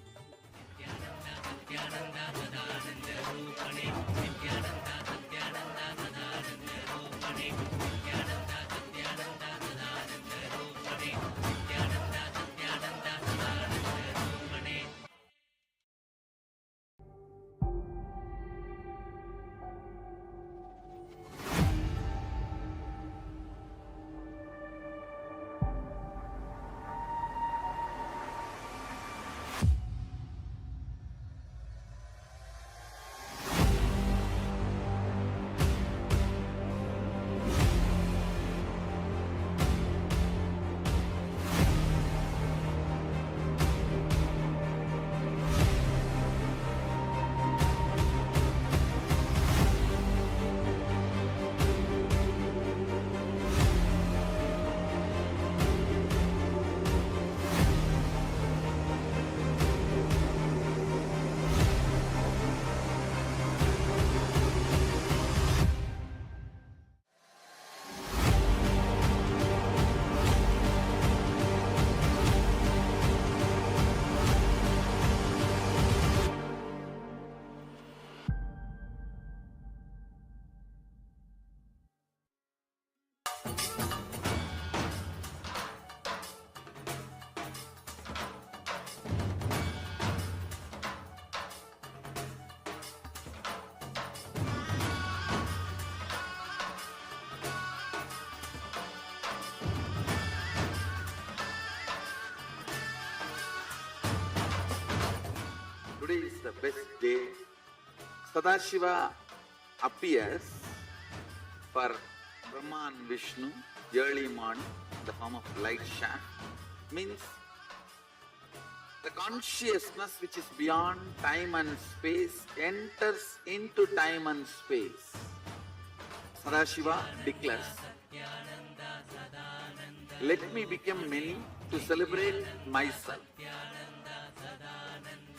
Today is the best day. Sadashiva appears for Brahma and Vishnu early morning in the form of light shaft. Means the consciousness which is beyond time and space enters into time and space. Sadashiva declares, let me become many to celebrate myself.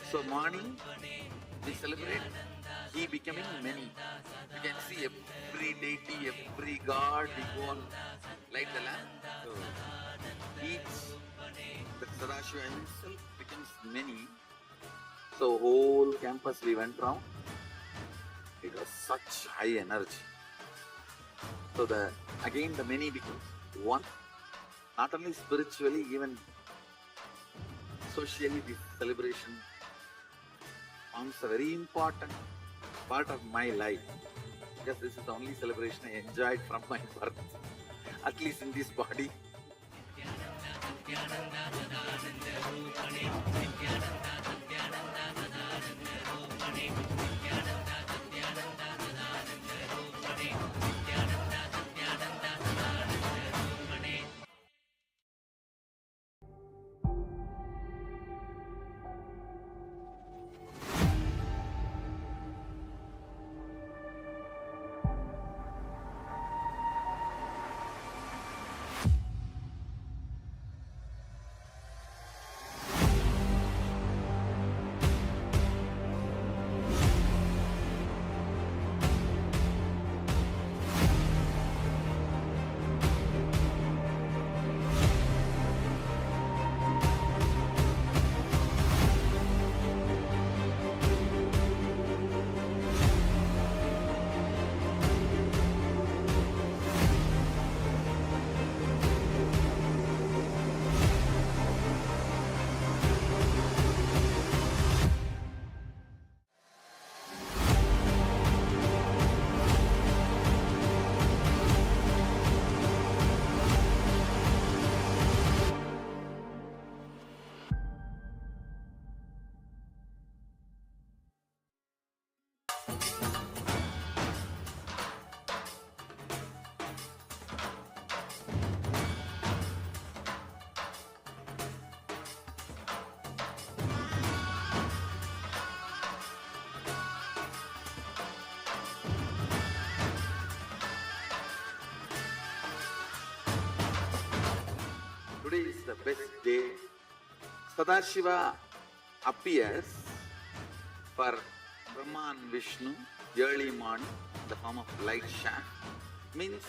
So morning we celebrate he becoming many. You can see every deity, every god, we go on light the lamp. So each, the Sadashiva himself becomes many. So whole campus we went round. It was such high energy. So again the many becomes one. Not only spiritually, even socially, this celebration forms a very important part of my life, because this is the only celebration I enjoyed from my birth, at least in this body. Today is the best day. Sadashiva appears for Brahma and Vishnu early morning in the form of light shaft. Means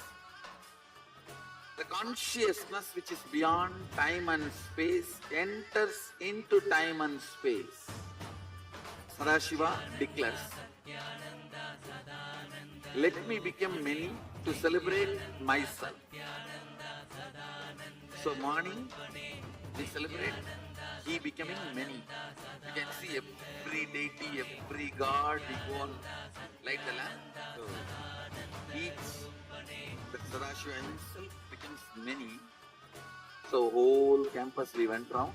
the consciousness which is beyond time and space enters into time and space. Sadashiva declares, let me become many to celebrate myself. So morning we celebrate he becoming many. You can see every deity, every god, we go and light the lamp. So each, the Sadashiva himself becomes many. So whole campus we went round.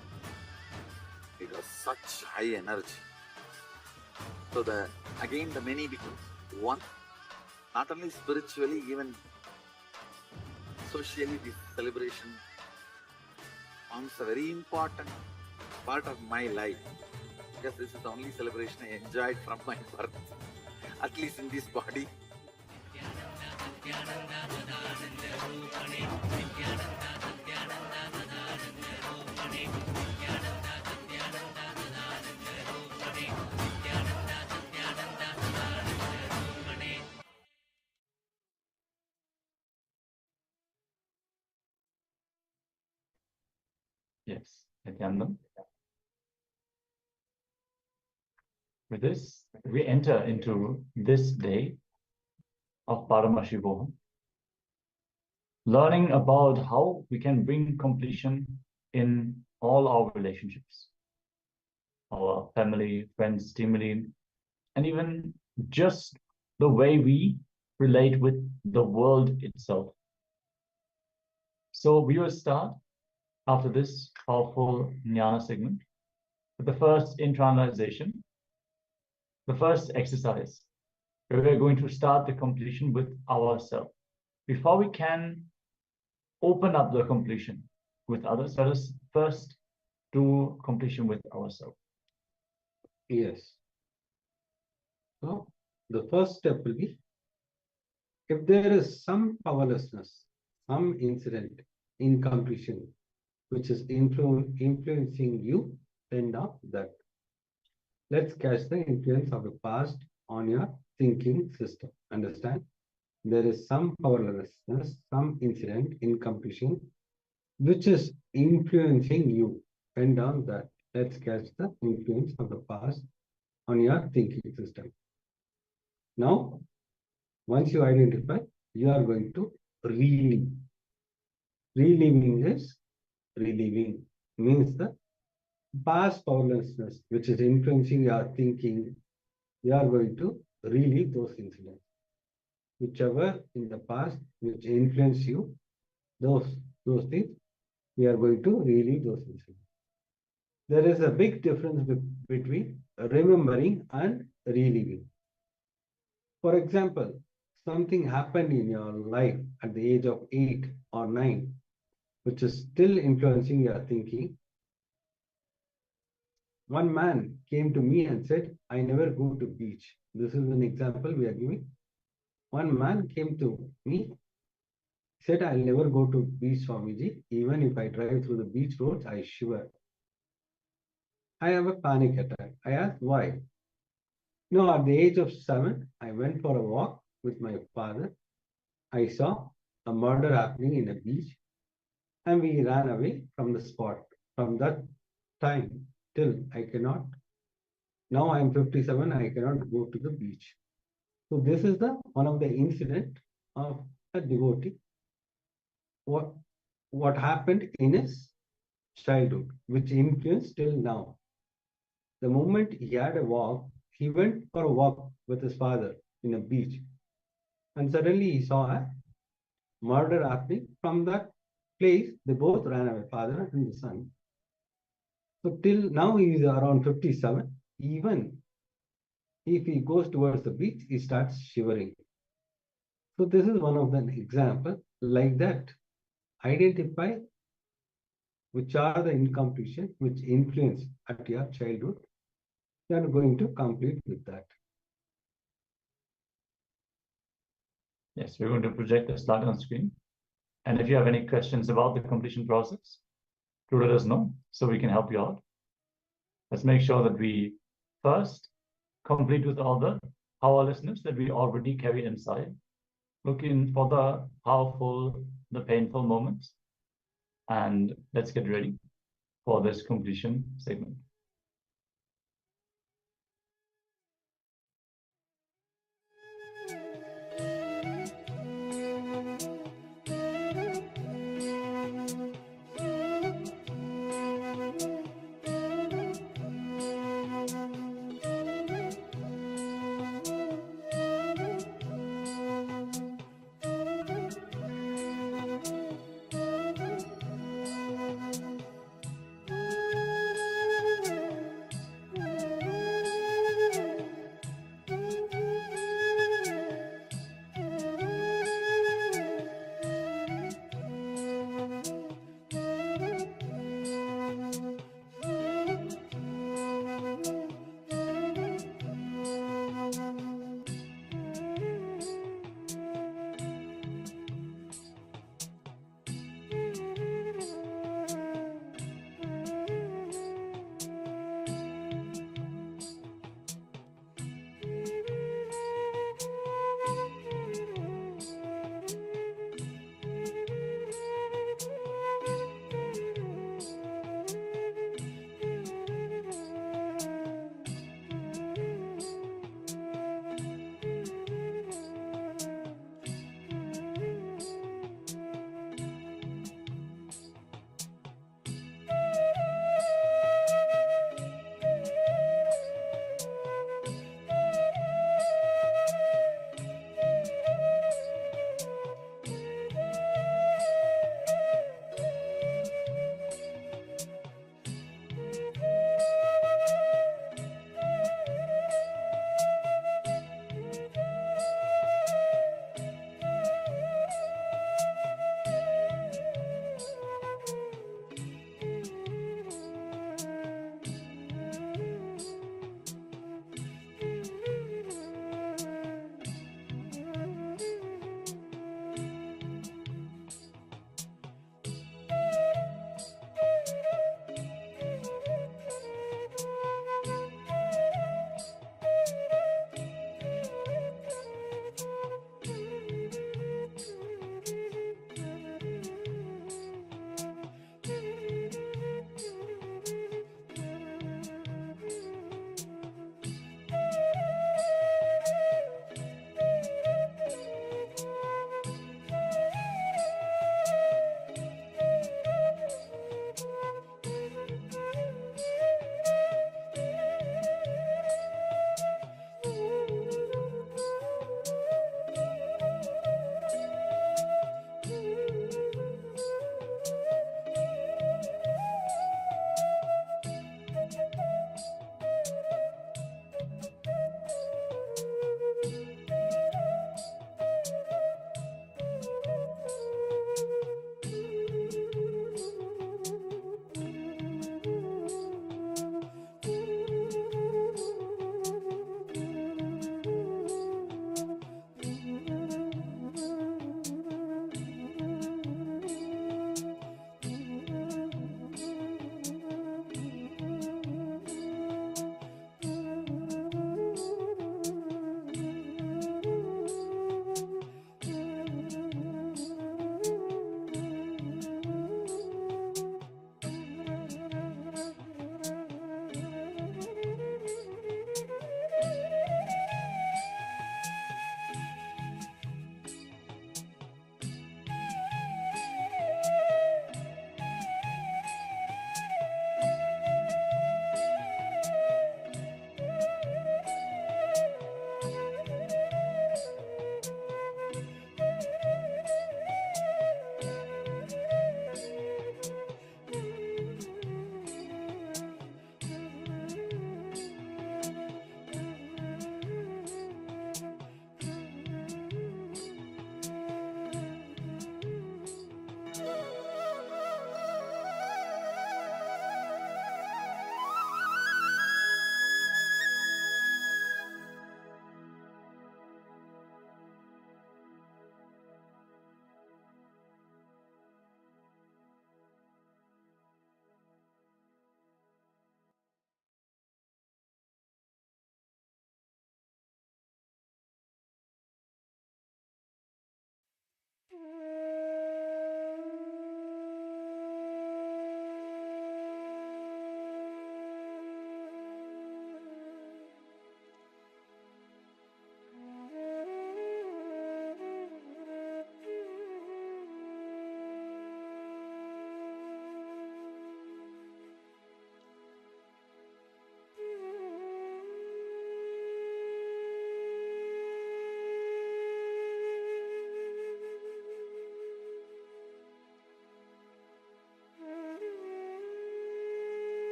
It was such high energy. So again the many becomes one. Not only spiritually, even socially this celebration forms a very important part of my life, because this is the only celebration I enjoyed from my birth, at least in this body. Yes, Nityananda. With this, we enter into this day of Paramashivoham, learning about how we can bring completion in all our relationships, our family, friends, team, and even just the way we relate with the world itself. So we will start after this powerful jnana segment with the first internalization, the first exercise, where we're going to start the completion with ourselves. Before we can open up the completion with others, let us first do completion with ourselves. Yes. So the first step will be, if there is some powerlessness, some incident, incompletion, which is influencing you, then now that. Let's catch the influence of the past on your thinking system. Understand? There is some powerlessness, some incident, incompletion, which is influencing you. Pen down that. Let's catch the influence of the past on your thinking system. Now, once you identify, you are going to relieve. Relieving is relieving, means the past powerlessness, which is influencing your thinking, you are going to relieve those incidents. Whichever in the past which influence you, those things, we are going to relieve those incidents. There is a big difference between remembering and reliving. For example, something happened in your life at the age of 8 or 9, which is still influencing your thinking. One man came to me and said, I never go to beach. This is an example we are giving. One man came to me, said, I'll never go to beach, Swamiji. Even if I drive through the beach roads, I shiver. I have a panic attack. I asked why. No, at the age of 7, I went for a walk with my father. I saw a murder happening in a beach and we ran away from the spot. From that time till I cannot. Now I am 57, I cannot go to the beach. So this is the one of the incident of a devotee. What happened in his childhood, which influenced till now. The moment he had a walk, he went for a walk with his father in a beach. And suddenly he saw a murder happening. From that place, they both ran away, father and the son. So till now he is around 57. Even If he goes towards the beach, he starts shivering. So this is one of the example like that. Identify which are the incompletion which influence at your childhood. You are going to complete with that. Yes, we're going to project the slide on screen. And if you have any questions about the completion process, do let us know so we can help you out. Let's make sure that we first complete with all the powerlessness that we already carry inside, looking for the powerful, the painful moments. And let's get ready for this completion segment.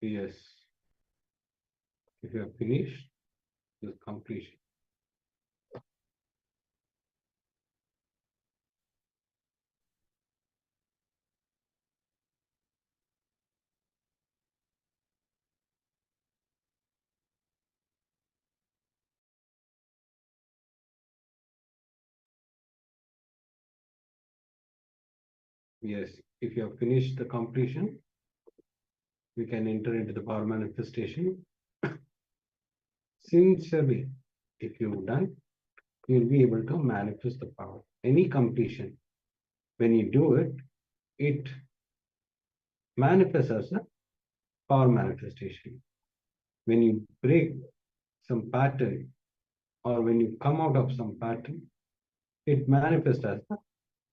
Yes. If you have finished, the completion. Yes, if you have finished the completion, we can enter into the power manifestation. Sincerely, if you've done, you'll be able to manifest the power. Any completion, when you do it, it manifests as a power manifestation. When you break some pattern or when you come out of some pattern, it manifests as a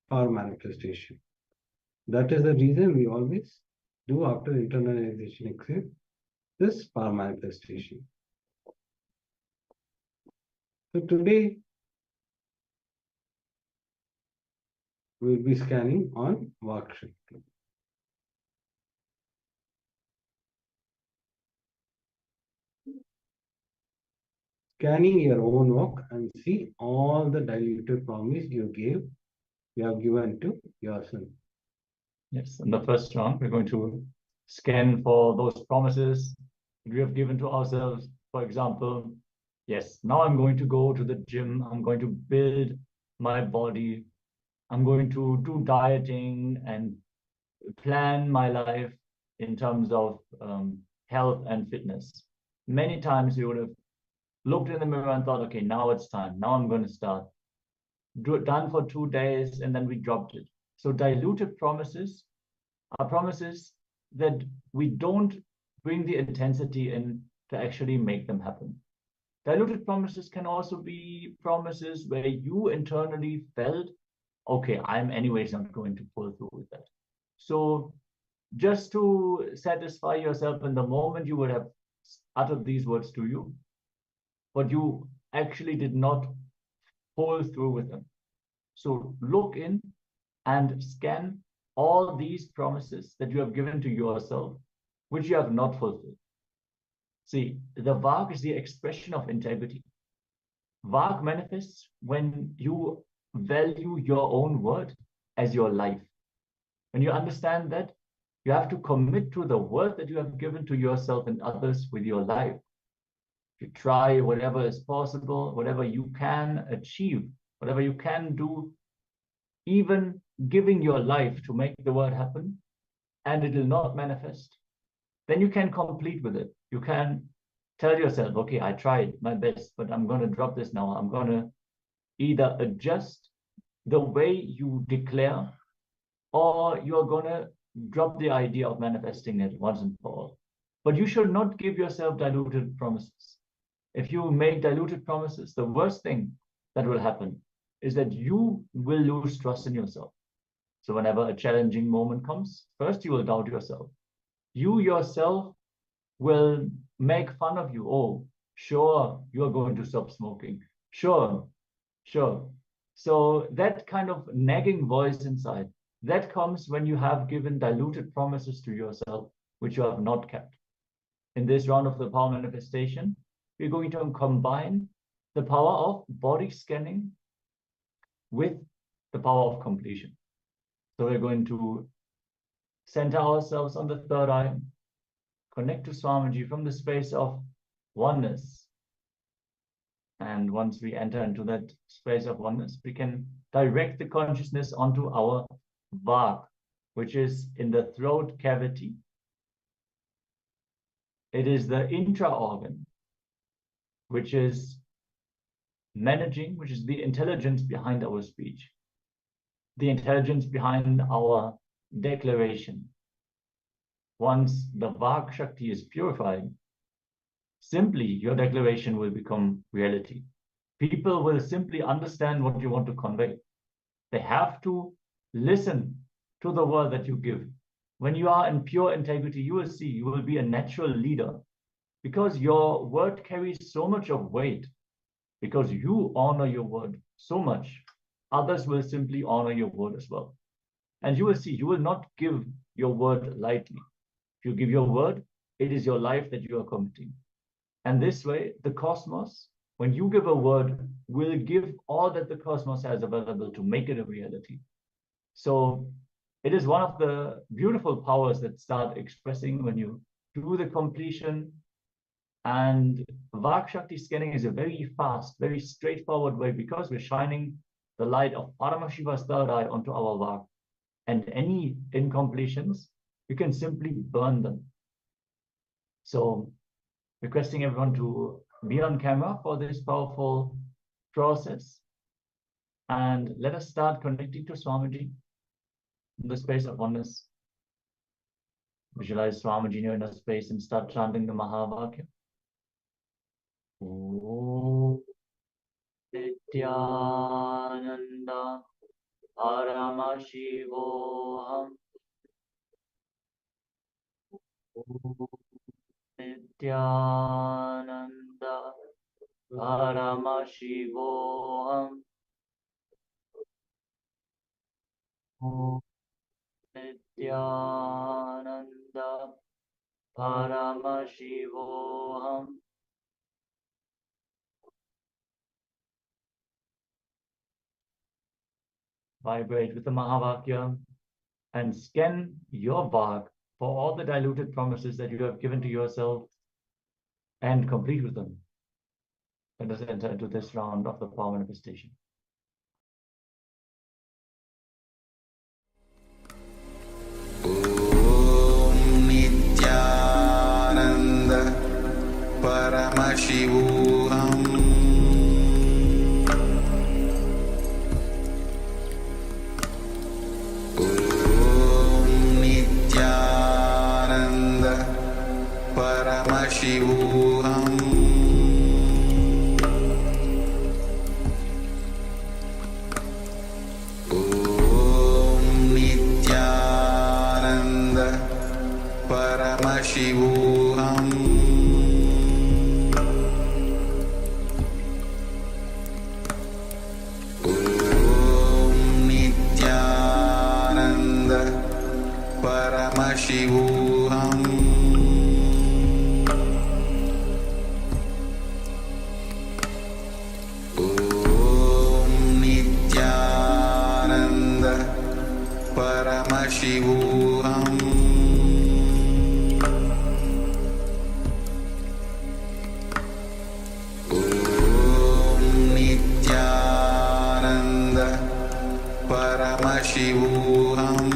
power manifestation. That is the reason we always do after internalization exit this power manifestation. So today we'll be scanning on Vak Shakti. Scanning your own work and see all the diluted promise you have given to yourself. Yes, in the first round, we're going to scan for those promises that we have given to ourselves. For example, yes, now I'm going to go to the gym, I'm going to build my body, I'm going to do dieting and plan my life in terms of health and fitness. Many times we would have looked in the mirror and thought, okay, now it's time, now I'm going to start. Do it done for 2 days and then we dropped it. So diluted promises are promises that we don't bring the intensity in to actually make them happen. Diluted promises can also be promises where you internally felt, okay, I'm anyways not going to pull through with that. So just to satisfy yourself in the moment, you would have uttered these words to you, but you actually did not pull through with them. So look in and scan all these promises that you have given to yourself, which you have not fulfilled. See, the Vak is the expression of integrity. Vak manifests when you value your own word as your life. When you understand that, you have to commit to the word that you have given to yourself and others with your life. You try whatever is possible, whatever you can achieve, whatever you can do, even giving your life to make the word happen, and it will not manifest, then you can complete with it. You can tell yourself, okay, I tried my best, but I'm going to drop this now. I'm going to either adjust the way you declare, or you're going to drop the idea of manifesting it once and for all. But you should not give yourself diluted promises. If you make diluted promises, the worst thing that will happen is that you will lose trust in yourself. So whenever a challenging moment comes, first you will doubt yourself. You yourself will make fun of you. Oh, sure, you're going to stop smoking. Sure. So that kind of nagging voice inside, that comes when you have given diluted promises to yourself, which you have not kept. In this round of the power manifestation, we're going to combine the power of body scanning with the power of completion. So we're going to center ourselves on the third eye, connect to Swamiji from the space of oneness. And once we enter into that space of oneness, we can direct the consciousness onto our Vak, which is in the throat cavity. It is the intra-organ, which is managing, which is the intelligence behind our speech, the intelligence behind our declaration. Once the Vak Shakti is purified, simply your declaration will become reality. People will simply understand what you want to convey. They have to listen to the word that you give. When you are in pure integrity, you will see you will be a natural leader because your word carries so much of weight. Because you honor your word so much, others will simply honor your word as well. And you will see, you will not give your word lightly. If you give your word, it is your life that you are committing. And this way, the cosmos, when you give a word, will give all that the cosmos has available to make it a reality. So it is one of the beautiful powers that start expressing when you do the completion. And Vak Shakti scanning is a very fast, very straightforward way, because we're shining the light of Paramashiva's third eye onto our Vak. And any incompletions, you can simply burn them. So requesting everyone to be on camera for this powerful process. And let us start connecting to Swamiji in the space of oneness. Visualize Swamiji in your inner space and start chanting the Mahavakya. Om Nityananda Paramashivoham Nityananda Paramashivoham Nityananda Paramashivoham. Vibrate with the Mahavakya and scan your Vak for all the diluted promises that you have given to yourself and complete with them. Let us enter into this round of the power manifestation. Om Nityananda Paramashivoham Paramashivoham Om Nityananda Paramashivoham Om Nityananda Paramashivoham Paramashivoham Om Nityananda Paramashivoham Om Nityananda Paramashivoham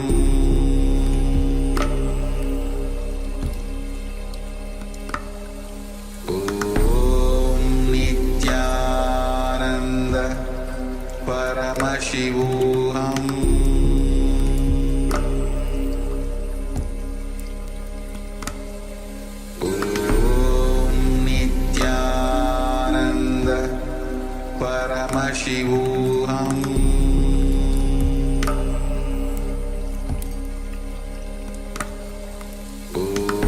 Paramashivoham Om Nityananda Paramashivoham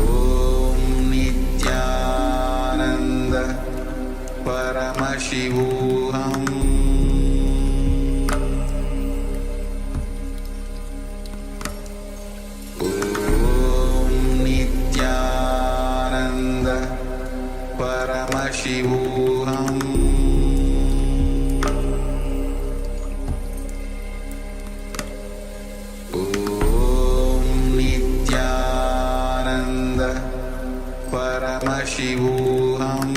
Om Nityananda Paramashivoham Paramashivoham Om Nityananda Paramashivoham Om Nityananda Paramashivoham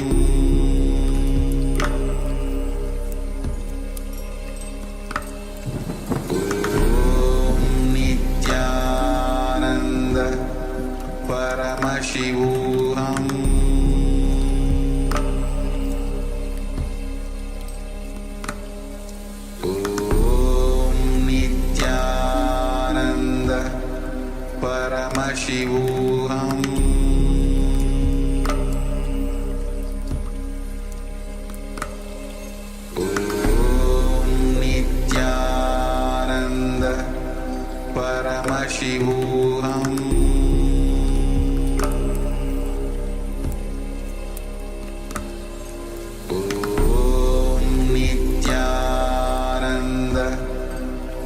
Paramashivoham Om Nityananda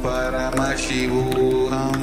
Paramashivoham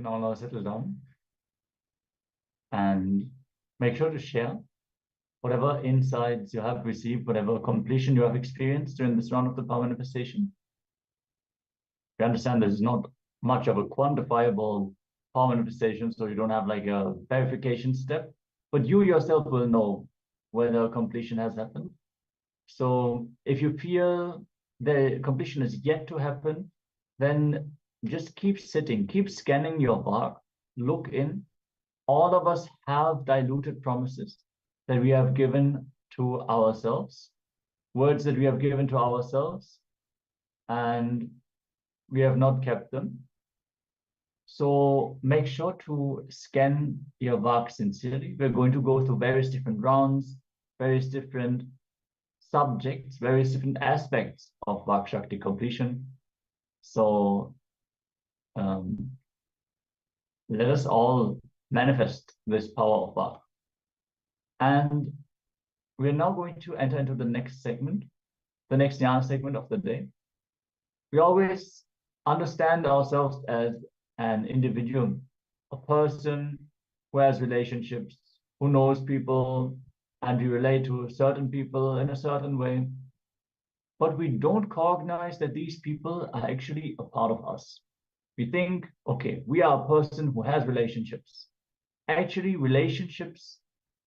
can all now settle down and make sure to share whatever insights you have received, whatever completion you have experienced during this round of the power manifestation. You understand this is not much of a quantifiable power manifestation, so you don't have like a verification step, but you yourself will know whether completion has happened. So if you feel the completion is yet to happen, then just keep sitting, keep scanning your bark, look in. All of us have diluted promises that we have given to ourselves, words that we have given to ourselves, and we have not kept them. So make sure to scan your bark sincerely. We're going to go through various different rounds, various different subjects, various different aspects of Vak Shakti completion. So let us all manifest this power of Vak. And we're now going to enter into the next segment, the next jnana segment of the day. We always understand ourselves as an individual, a person who has relationships, who knows people, and we relate to certain people in a certain way. But we don't cognize that these people are actually a part of us. We think, okay, we are a person who has relationships. Actually, relationships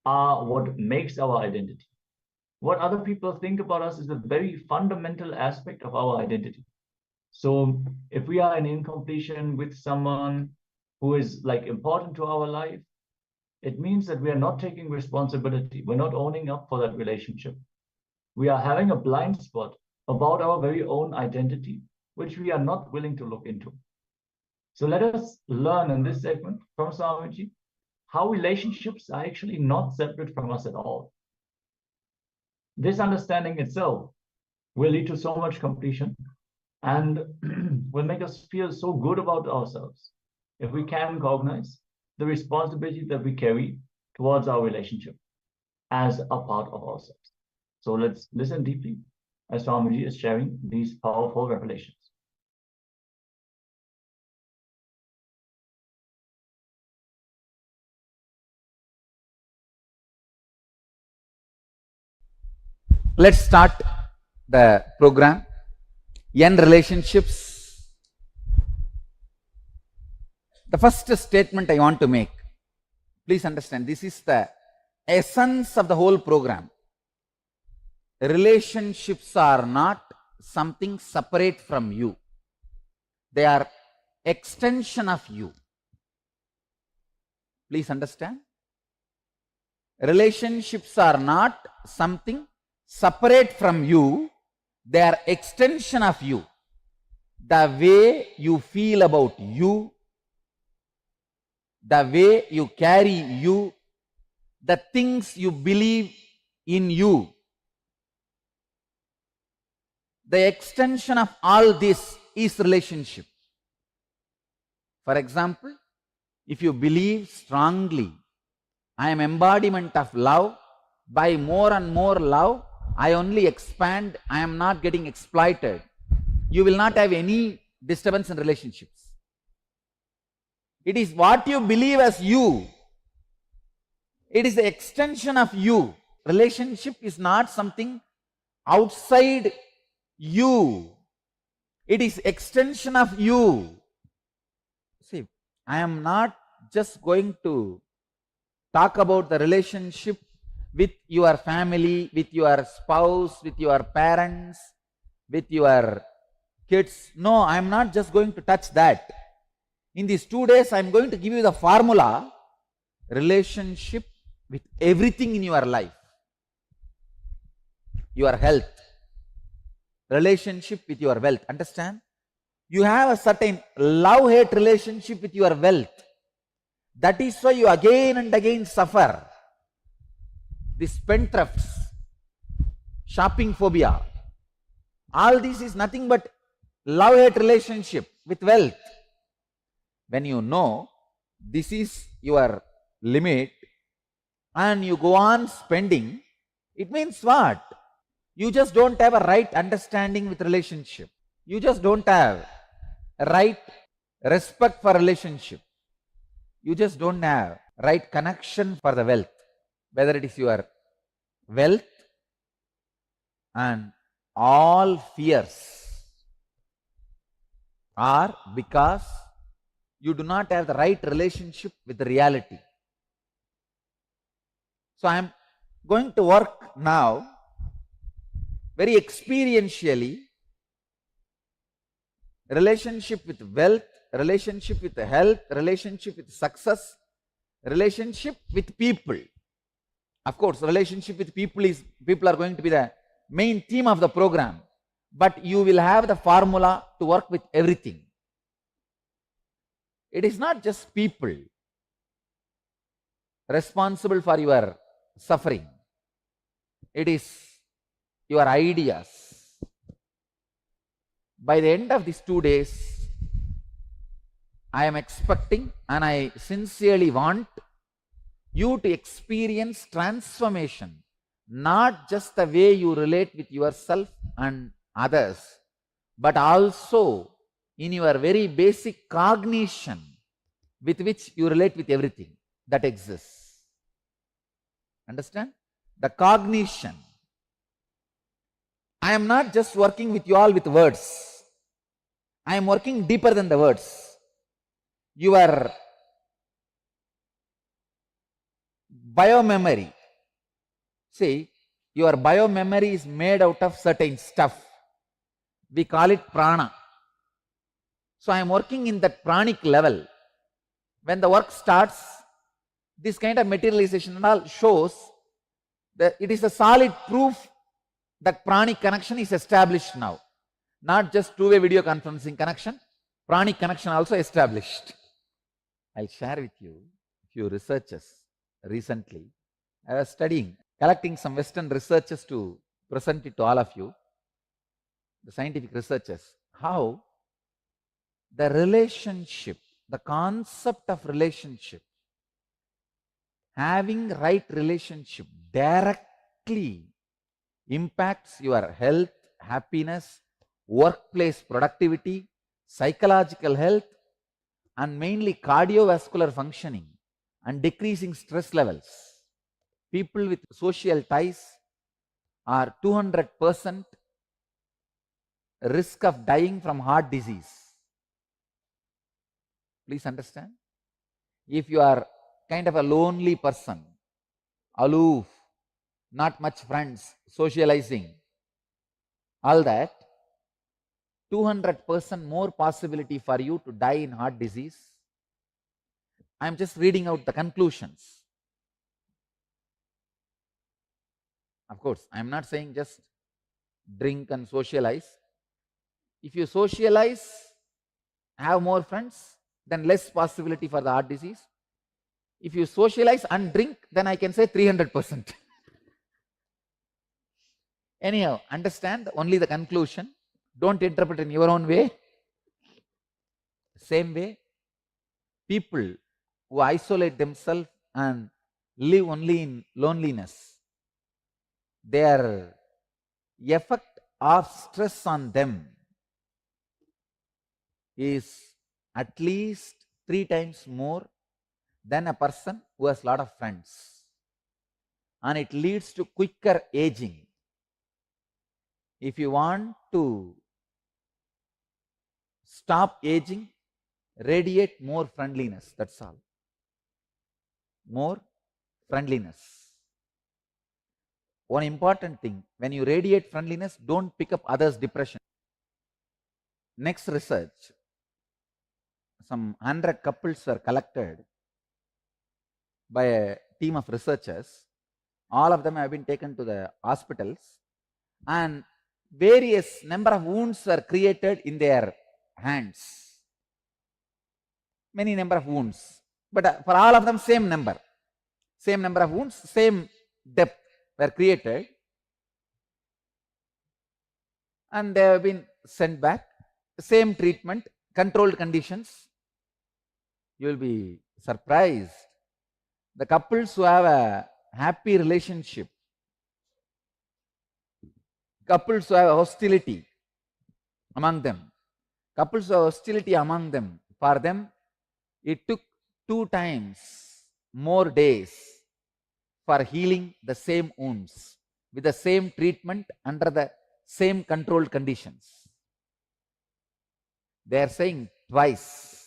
are what makes our identity. What other people think about us is a very fundamental aspect of our identity. So if we are in incompletion with someone who is like important to our life, it means that we are not taking responsibility. We're not owning up for that relationship. We are having a blind spot about our very own identity, which we are not willing to look into. So let us learn in this segment from Swamiji how relationships are actually not separate from us at all. This understanding itself will lead to so much completion and will make us feel so good about ourselves if we can recognize the responsibility that we carry towards our relationship as a part of ourselves. So let's listen deeply as Swamiji is sharing these powerful revelations. Let's start the program. End relationships. The first statement I want to make, please understand, this is the essence of the whole program. Relationships are not something separate from you. They are extension of you. Please understand. Relationships are not something separate from you. They are extension of you. The way you feel about you, the way you carry you, the things you believe in you, the extension of all this is relationship. For example, if you believe strongly, I am embodiment of love, by more and more love, I only expand, I am not getting exploited, you will not have any disturbance in relationships. It is what you believe as you. It is the extension of you. Relationship is not something outside you. It is extension of you. See, I am not just going to talk about the relationship with your family, with your spouse, with your parents, with your kids. No, I am not just going to touch that. In these 2 days, I am going to give you the formula, relationship with everything in your life. Your health, relationship with your wealth. Understand? You have a certain love-hate relationship with your wealth. That is why you again and again suffer. The spendthrifts, shopping phobia, all this is nothing but love-hate relationship with wealth. When you know this is your limit and you go on spending, it means what? You just don't have a right understanding with relationship. You just don't have a right respect for relationship. You just don't have right connection for the wealth, whether it is your wealth and all fears, or because you do not have the right relationship with the reality. So I am going to work now very experientially, relationship with wealth, relationship with health, relationship with success, relationship with people. Of course, relationship with people are going to be the main theme of the program, but you will have the formula to work with everything. It is not just people responsible for your suffering. It is your ideas. By the end of these 2 days, I am expecting and I sincerely want you to experience transformation, not just the way you relate with yourself and others, but also in your very basic cognition with which you relate with everything that exists. Understand? The cognition. I am not just working with you all with words. I am working deeper than the words. Your biomemory. See, your biomemory is made out of certain stuff. We call it prana. So I am working in that pranic level. When the work starts, this kind of materialization and all shows that it is a solid proof that pranic connection is established now. Not just two-way video conferencing connection, pranic connection also established. I'll share with you a few researches recently. I was studying, collecting some Western researches to present it to all of you, the scientific researches, how the relationship, the concept of relationship, having right relationship directly impacts your health, happiness, workplace productivity, psychological health, and mainly cardiovascular functioning and decreasing stress levels. People with social ties are 200% risk of dying from heart disease. Please understand. If you are kind of a lonely person, aloof, not much friends, socializing, all that, 200% more possibility for you to die in heart disease. I am just reading out the conclusions. Of course, I am not saying just drink and socialize. If you socialize, have more friends, then less possibility for the heart disease. If you socialize and drink, then I can say 300%. Anyhow, understand only the conclusion. Don't interpret in your own way. Same way, people who isolate themselves and live only in loneliness, their effect of stress on them is at least 3 times more than a person who has a lot of friends. And it leads to quicker aging. If you want to stop aging, radiate more friendliness, that's all. More friendliness. One important thing, when you radiate friendliness, don't pick up others' depression. Next research, some 100 couples were collected by a team of researchers. All of them have been taken to the hospitals, and various number of wounds were created in their hands. Many number of wounds, but for all of them same number of wounds, same depth were created, and they have been sent back. Same treatment, controlled conditions. You will be surprised. The couples who have a happy relationship, couples who have hostility among them, for them, it took 2 times more days for healing the same wounds with the same treatment under the same controlled conditions. They are saying twice.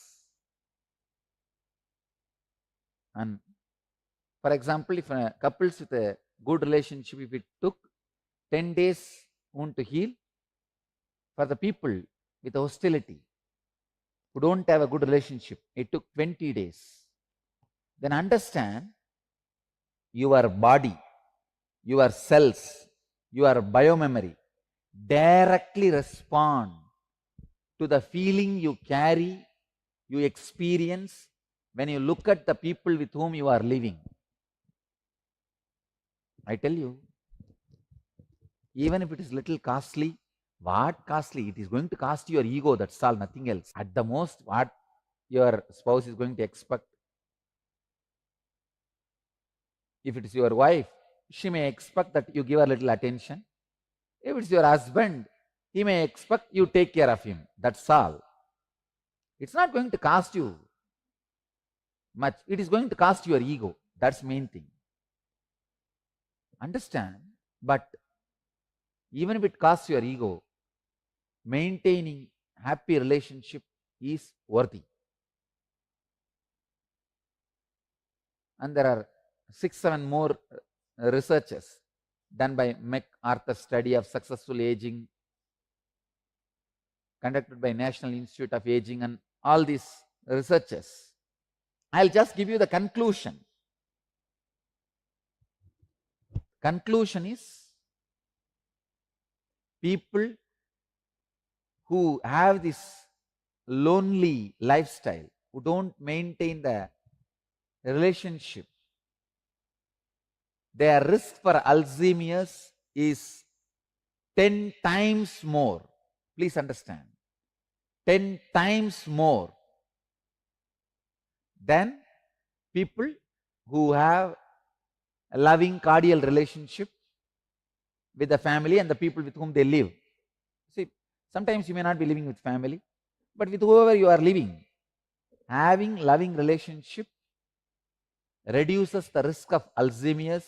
And for example, if a couples with a good relationship, if it took 10 days wound to heal, for the people with hostility who don't have a good relationship, it took 20 days. Then understand your body, your cells, your biomemory directly respond to the feeling you carry, you experience when you look at the people with whom you are living. I tell you, even if it is little costly, what costly? It is going to cost your ego, that's all, nothing else. At the most, what your spouse is going to expect. If it is your wife, she may expect that you give her little attention. If it's your husband, he may expect you take care of him. That's all. It's not going to cost you much. It is going to cost your ego. That's the main thing. Understand? But even if it costs your ego, maintaining happy relationship is worthy. And there are 6-7 more researches done by MacArthur study of successful aging, conducted by National Institute of Aging, and all these researches. I'll just give you the conclusion. Conclusion is, people who have this lonely lifestyle, who don't maintain the relationship, their risk for Alzheimer's is 10 times more. Please understand, 10 times more than people who have a loving cordial relationship with the family and the people with whom they live. See, sometimes you may not be living with family, but with whoever you are living, having loving relationship reduces the risk of Alzheimer's.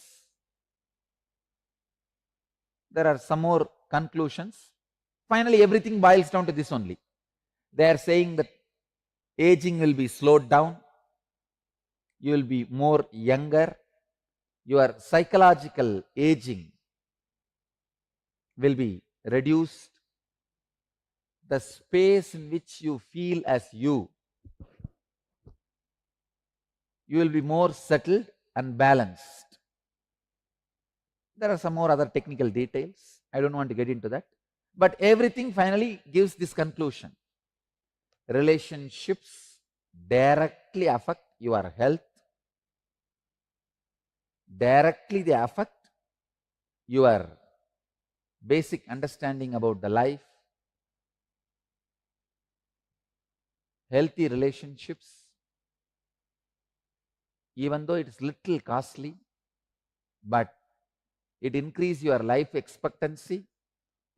There are some more conclusions. Finally, everything boils down to this only. They are saying that aging will be slowed down, you will be more younger, your psychological aging will be reduced, the space in which you feel as you will be more settled and balanced. There are some more other technical details. I don't want to get into that. But everything finally gives this conclusion. Relationships directly affect your health. Directly they affect your basic understanding about the life. Healthy relationships, even though it is little costly, but it increases your life expectancy,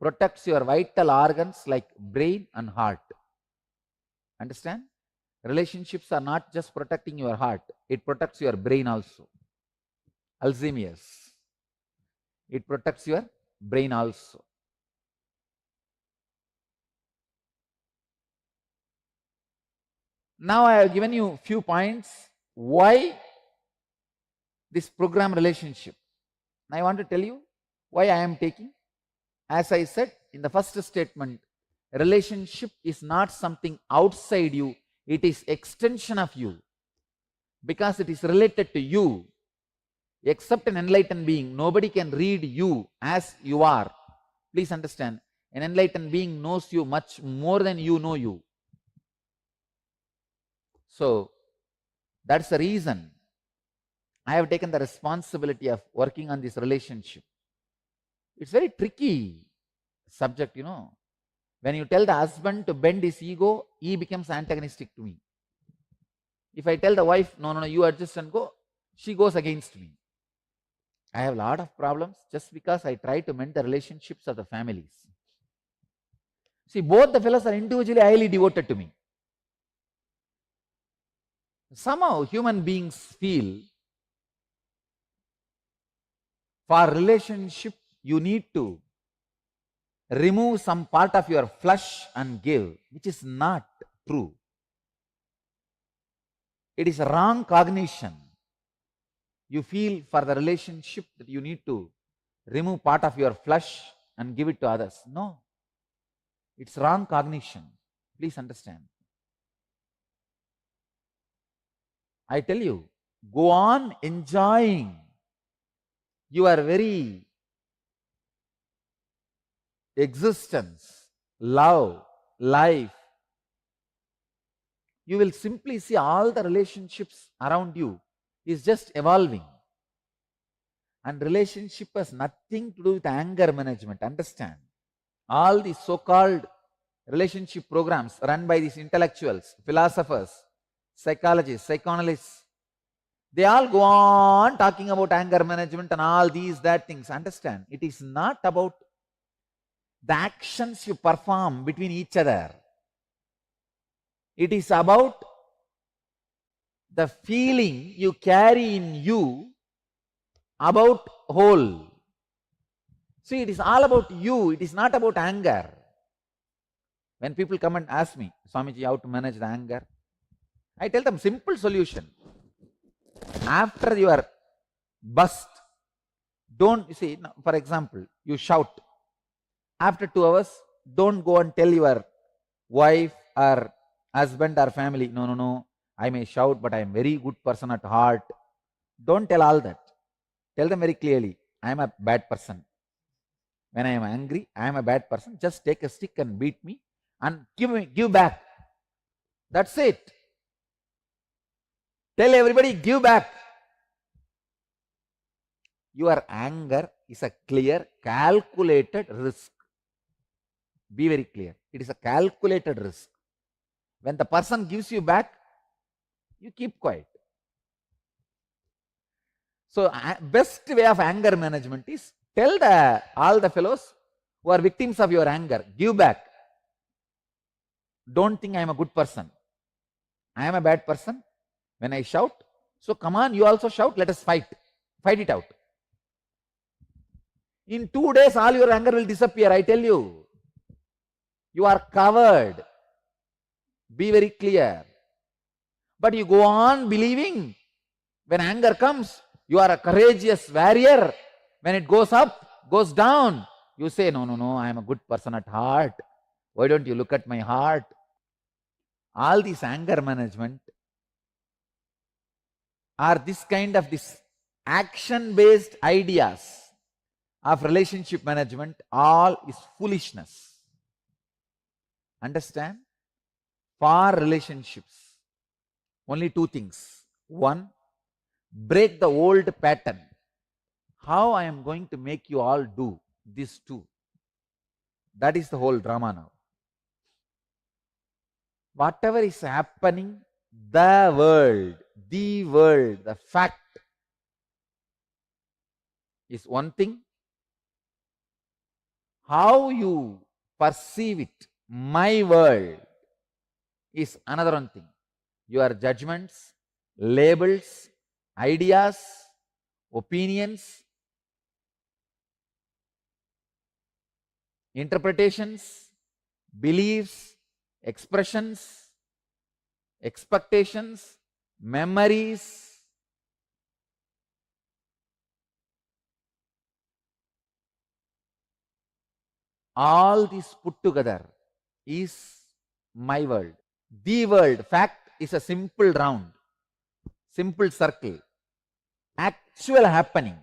protects your vital organs like brain and heart. Understand? Relationships are not just protecting your heart, it protects your brain also. Alzheimer's, it protects your brain also. Now I have given you few points why this program relationship. Now I want to tell you why I am taking. As I said in the first statement, relationship is not something outside you, it is extension of you, because it is related to you. Except an enlightened being, nobody can read you as you are. Please understand, an enlightened being knows you much more than you know you. So that's the reason I have taken the responsibility of working on this relationship. It's very tricky subject, you know. When you tell the husband to bend his ego, he becomes antagonistic to me. If I tell the wife, no, you adjust and go, she goes against me. I have a lot of problems just because I try to mend the relationships of the families. See, both the fellows are individually highly devoted to me. Somehow human beings feel for relationship you need to remove some part of your flesh and give, which is not true. It is a wrong cognition. You feel for the relationship that you need to remove part of your flesh and give it to others. No, it's wrong cognition. Please understand. I tell you, go on enjoying your very existence, love, life. You will simply see all the relationships around you is just evolving. And relationship has nothing to do with anger management. Understand? All these so-called relationship programs run by these intellectuals, philosophers, psychologists, psychoanalysts, they all go on talking about anger management and all these, that things. Understand? It is not about the actions you perform between each other. It is about the feeling you carry in you about whole. See, it is all about you. It is not about anger. When people come and ask me, Swamiji, how to manage the anger? I tell them simple solution. After your burst, don't, you see, for example, you shout. After 2 hours, don't go and tell your wife or husband or family, no, I may shout, but I am a very good person at heart. Don't tell all that. Tell them very clearly, I am a bad person. When I am angry, I am a bad person. Just take a stick and beat me and give back. That's it. Tell everybody, give back. Your anger is a clear, calculated risk. Be very clear. It is a calculated risk. When the person gives you back, you keep quiet. So, best way of anger management is tell all the fellows who are victims of your anger, give back. Don't think I am a good person. I am a bad person. When I shout, so come on, you also shout, let us fight. Fight it out. In 2 days, all your anger will disappear, I tell you. You are covered. Be very clear. But you go on believing when anger comes, you are a courageous warrior. When it goes up, goes down, you say, no, I am a good person at heart. Why don't you look at my heart? All this anger management are this kind of this action-based ideas of relationship management, all is foolishness. Understand? For relationships, only 2 things. 1, break the old pattern. How I am going to make you all do this too. That is the whole drama now. Whatever is happening, the world, the fact is one thing. How you perceive it, my world, is another one thing. Your judgments, labels, ideas, opinions, interpretations, beliefs, expressions, expectations, memories, all this put together is my world. The world, fact, is a simple round, simple circle, actual happening,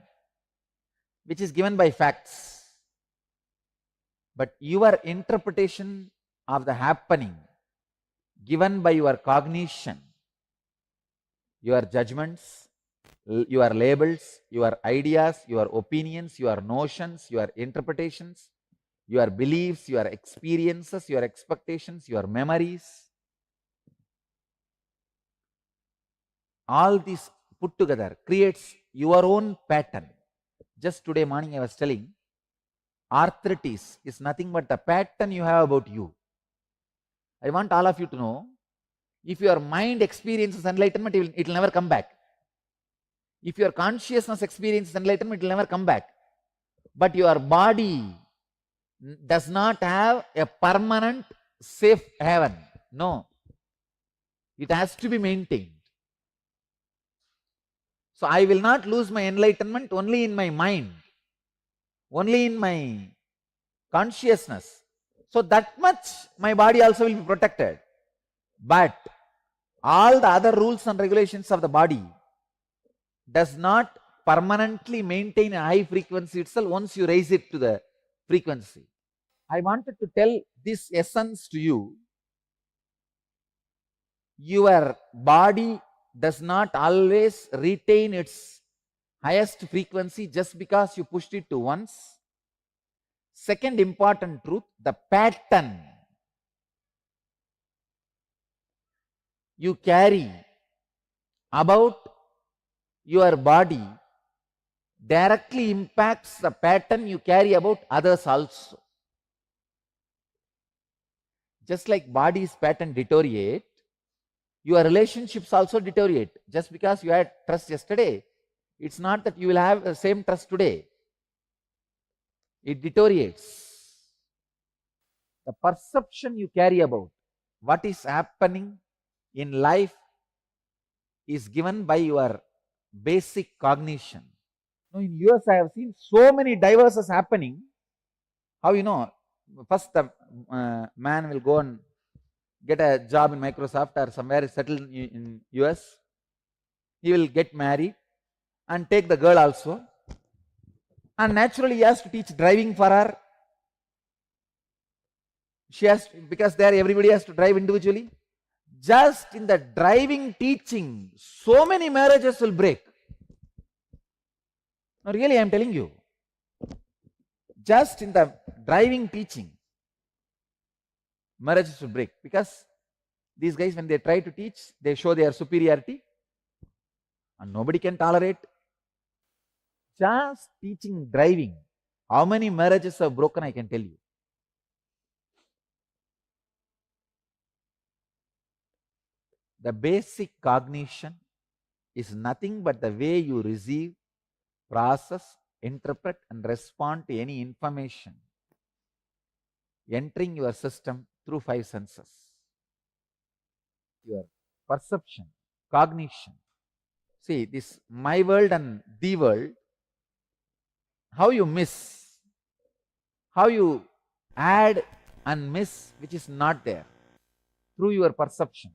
which is given by facts. But your interpretation of the happening given by your cognition, your judgments, your labels, your ideas, your opinions, your notions, your interpretations, your beliefs, your experiences, your expectations, your memories, all this put together creates your own pattern. Just today morning I was telling, arthritis is nothing but the pattern you have about you. I want all of you to know, If your mind experiences enlightenment, it will never come back. If your consciousness experiences enlightenment, it will never come back. But your body does not have a permanent safe haven. No. It has to be maintained. So I will not lose my enlightenment only in my mind, only in my consciousness. So that much my body also will be protected. But all the other rules and regulations of the body does not permanently maintain a high frequency itself once you raise it to the frequency. I wanted to tell this essence to you. Your body does not always retain its highest frequency just because you pushed it to once. Second important truth, the pattern you carry about your body directly impacts the pattern you carry about others also. Just like body's pattern deteriorate, your relationships also deteriorate. Just because you had trust yesterday, it's not that you will have the same trust today. It deteriorates. The perception you carry about what is happening in life is given by your basic cognition. Now in US I have seen so many divorces happening. How you know? First the man will go and get a job in Microsoft or somewhere settled in US. He will get married and take the girl also. And naturally he has to teach driving for her. She has to, because there everybody has to drive individually. Just in the driving teaching, so many marriages will break. No, really I am telling you. Just in the driving teaching, marriages will break. Because these guys, when they try to teach, they show their superiority. And nobody can tolerate. Just teaching driving. How many marriages have broken, I can tell you. The basic cognition is nothing but the way you receive, process, interpret and respond to any information entering your system through five senses. Your perception, cognition. See, this my world and the world, how you miss, how you add and miss which is not there through your perception.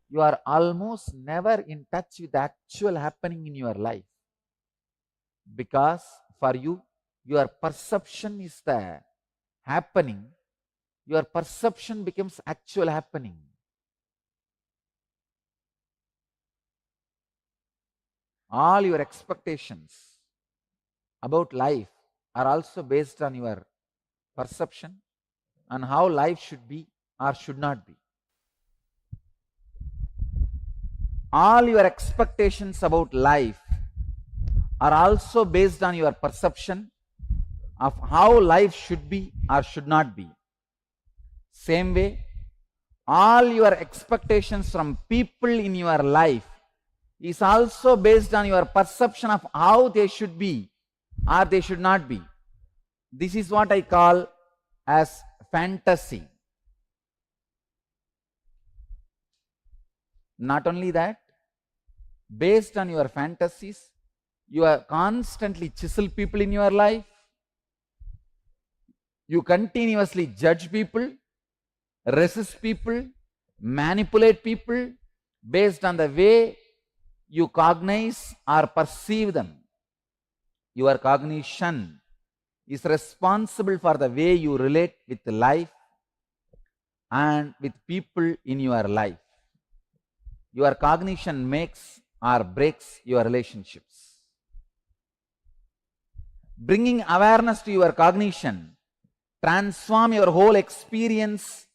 You are almost never in touch with the actual happening in your life, because for you, your perception is the happening. Your perception becomes actual happening. All your expectations about life are also based on your perception and how life should be or should not be. All your expectations about life are also based on your perception of how life should be or should not be. Same way, all your expectations from people in your life is also based on your perception of how they should be or they should not be. This is what I call as fantasy. Not only that, based on your fantasies, you are constantly chisel people in your life. You continuously judge people, resist people, manipulate people based on the way you cognize or perceive them. Your cognition is responsible for the way you relate with life and with people in your life. Your cognition makes or breaks your relationships. Bringing awareness to your cognition transform your whole experience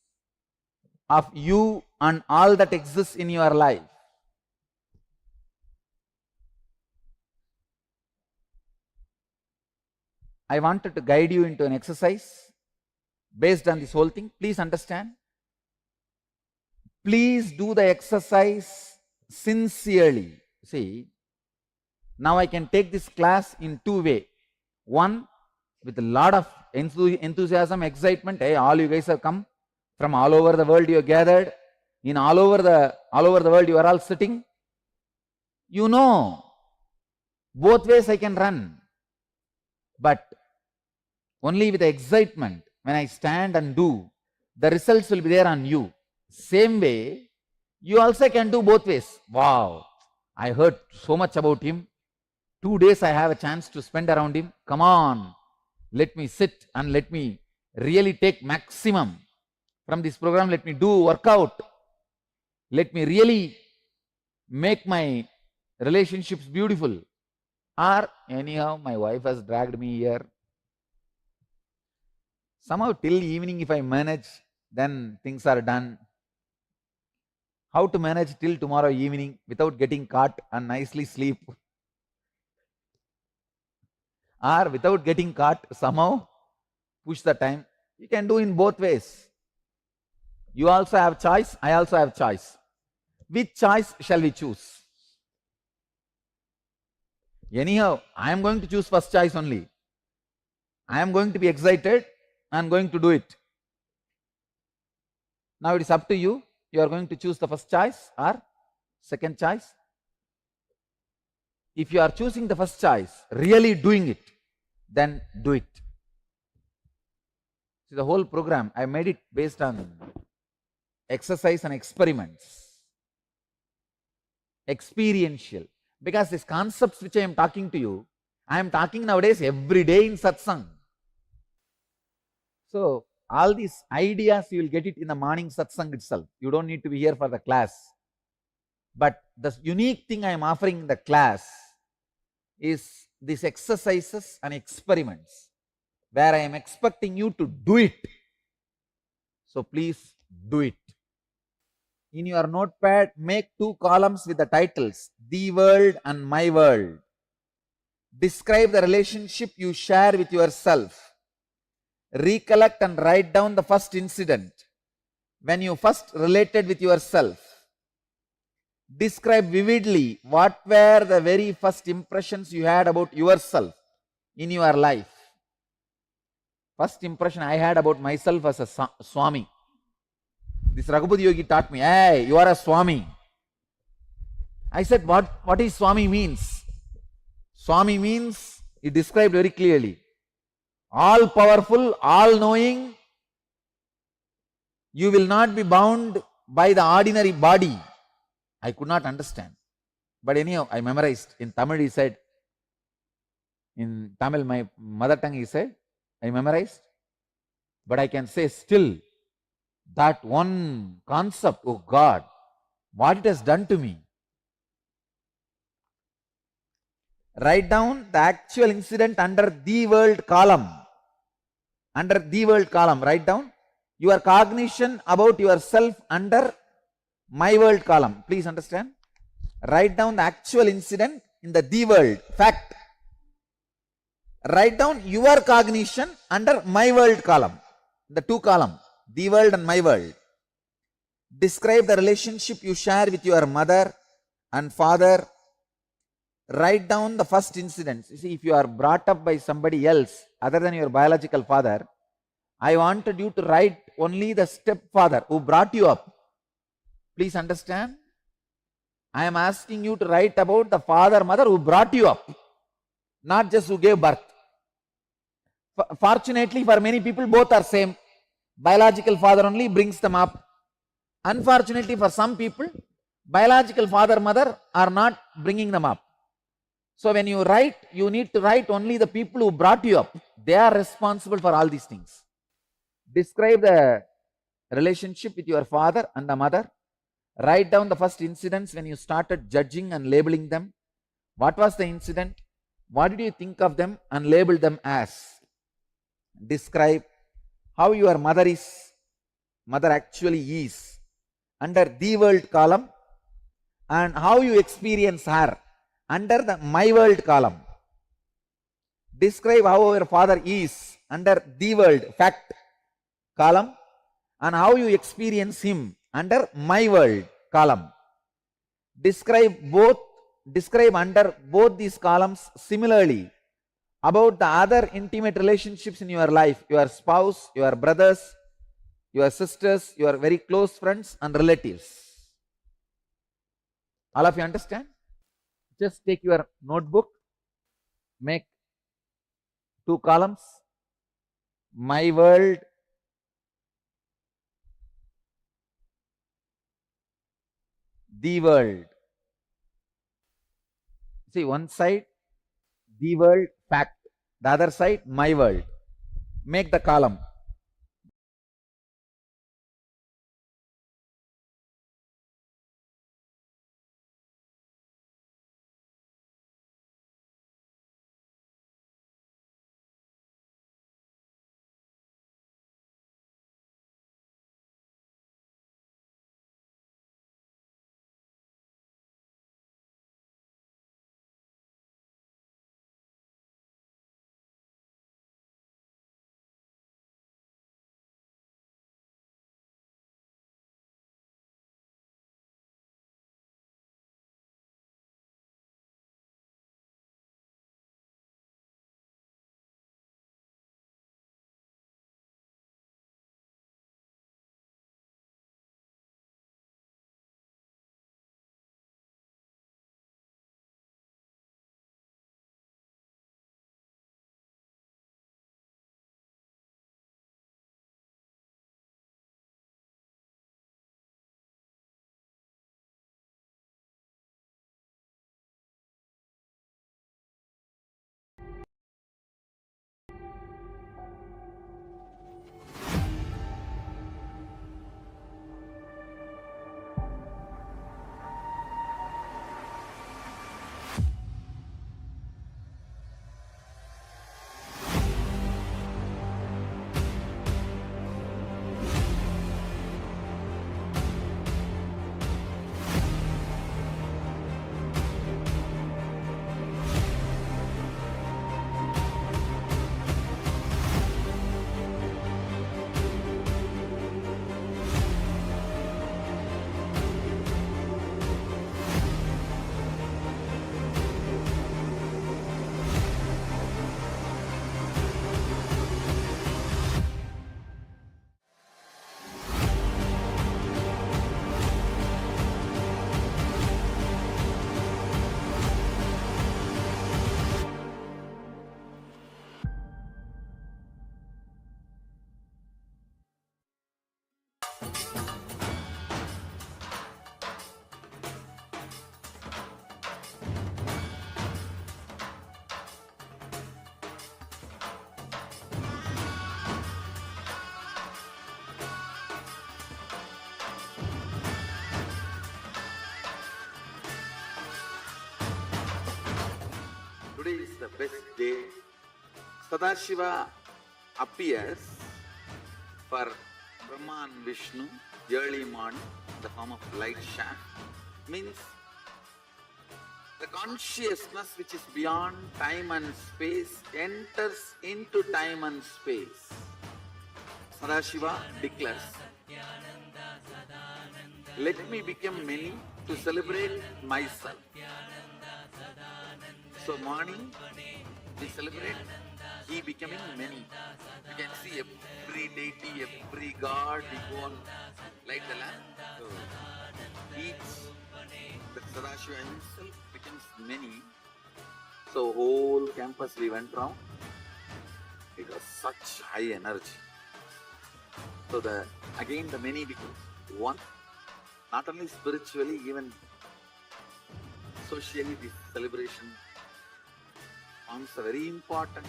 of you and all that exists in your life. I wanted to guide you into an exercise based on this whole thing. Please understand. Please do the exercise sincerely. See, now I can take this class in two ways. One, with a lot of enthusiasm, excitement. Hey, all you guys have come from all over the world. You are gathered in all over the world. You are all sitting. You know, both ways I can run, but only with the excitement. When I stand and do, the results will be there on you. Same way, you also can do both ways. Wow, I heard so much about him. 2 days I have a chance to spend around him. Come on, let me sit and let me really take maximum from this program. Let me do workout. Let me really make my relationships beautiful. Or anyhow, my wife has dragged me here. Somehow till evening if I manage, then things are done. How to manage till tomorrow evening without getting caught and nicely sleep? Or without getting caught, somehow push the time. You can do in both ways. You also have choice, I also have choice. Which choice shall we choose? Anyhow, I am going to choose first choice only. I am going to be excited, I am going to do it. Now it is up to you. You are going to choose the first choice or second choice. If you are choosing the first choice, really doing it, then do it. See, the whole program, I made it based on exercise and experiments. Experiential. Because these concepts which I am talking to you, I am talking nowadays every day in satsang. So, all these ideas you will get it in the morning satsang itself. You don't need to be here for the class. But the unique thing I am offering in the class is these exercises and experiments where I am expecting you to do it. So please do it. In your notepad, make 2 columns with the titles, The World and My World. Describe the relationship you share with yourself. Recollect and write down the first incident when you first related with yourself. Describe vividly what were the very first impressions you had about yourself in your life. First impression I had about myself as a Swami. This Raghupati Yogi taught me, hey, you are a Swami. I said, what is Swami means? Swami means, he described very clearly, all powerful, all knowing. You will not be bound by the ordinary body. I could not understand. But anyhow, I memorized. In Tamil he said, in Tamil, my mother tongue, he said, I memorized. But I can say still, that one concept, oh God, what it has done to me. Write down the actual incident under the world column. Under the world column, write down your cognition about yourself under my world column. Please understand. Write down the actual incident in the world, fact. Write down your cognition under my world column. The 2 columns, the world and my world. Describe the relationship you share with your mother and father. Write down the first incidents. You see, if you are brought up by somebody else other than your biological father, I wanted you to write only the stepfather who brought you up. Please understand. I am asking you to write about the father, mother who brought you up, not just who gave birth. Fortunately for many people, both are same. Biological father only brings them up. Unfortunately for some people, biological father, mother are not bringing them up. So when you write, you need to write only the people who brought you up. They are responsible for all these things. Describe the relationship with your father and the mother. Write down the first incidents when you started judging and labeling them. What was the incident? What did you think of them and label them as? Describe how your mother actually is under the world column, and how you experience her under the my world column. Describe how your father is under the world fact column, and how you experience him under my world column. Describe under both these columns similarly about the other intimate relationships in your life, your spouse, your brothers, your sisters, your very close friends and relatives. All of you understand? Just take your notebook, make 2 columns, my world, the world. See, one side, the world, fact, the other side, my world. Make the column. Today is the best day. Sadashiva appears for Brahma and Vishnu early morning in the form of light shaft. Means the consciousness which is beyond time and space enters into time and space. Sadashiva declares, let me become many to celebrate myself. So morning we celebrate he becoming many. You can see every deity, every god, we go and light the lamp. So each, the Sadashiva himself becomes many. So whole campus we went round. It was such high energy. So again the many becomes one. Not only spiritually, even socially this celebration forms a very important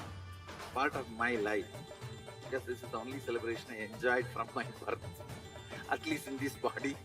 part of my life, because this is the only celebration I enjoyed from my birth, at least in this body.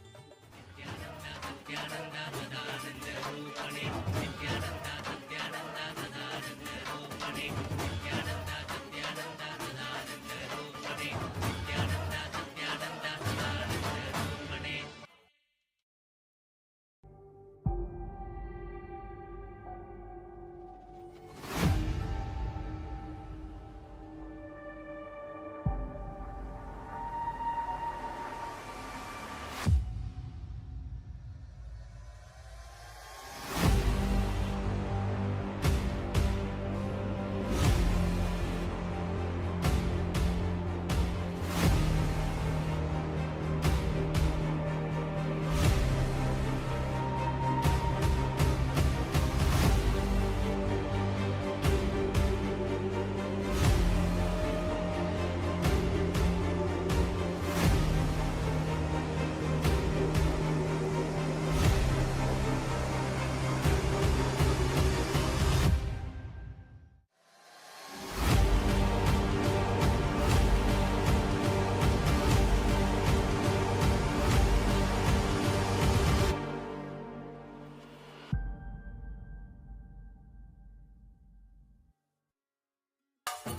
Today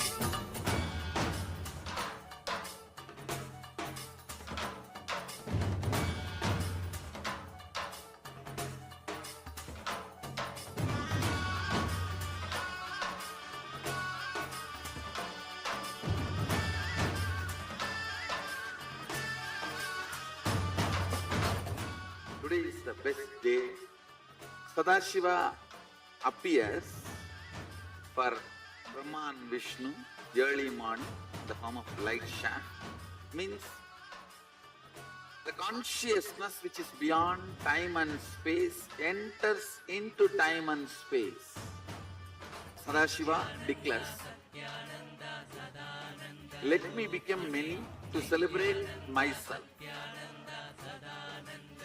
is the best day. Sadashiva appears for Brahma and Vishnu early morning, the form of light shaft. Means the consciousness which is beyond time and space enters into time and space. Sadashiva declares, let me become many to celebrate myself.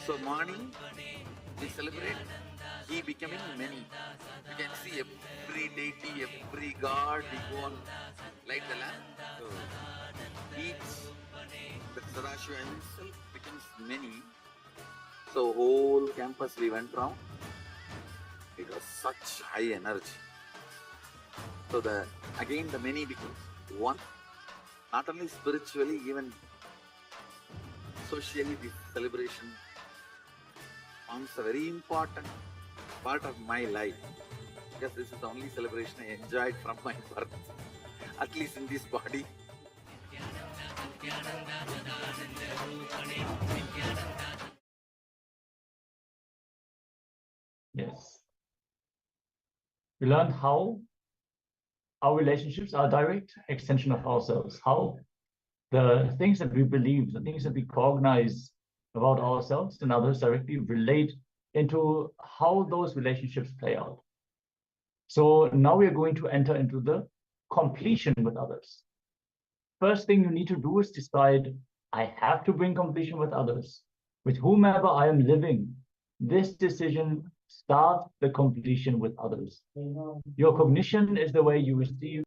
So morning we celebrate he becoming many. You can see every deity, every god, we go on light the lamp. So each, the Sadashiva himself becomes many. So whole campus we went round. It was such high energy. So again the many becomes one. Not only spiritually, even socially, this celebration forms a very important part of my life, because this is the only celebration I enjoyed from my birth, at least in this body. Yes. We learned how our relationships are a direct extension of ourselves, how the things that we believe, the things that we cognize about ourselves and others directly relate into how those relationships play out. So now we are going to enter into the completion with others. First thing you need to do is decide, I have to bring completion with others. With whomever I am living, this decision starts the completion with others. Your cognition is the way you receive.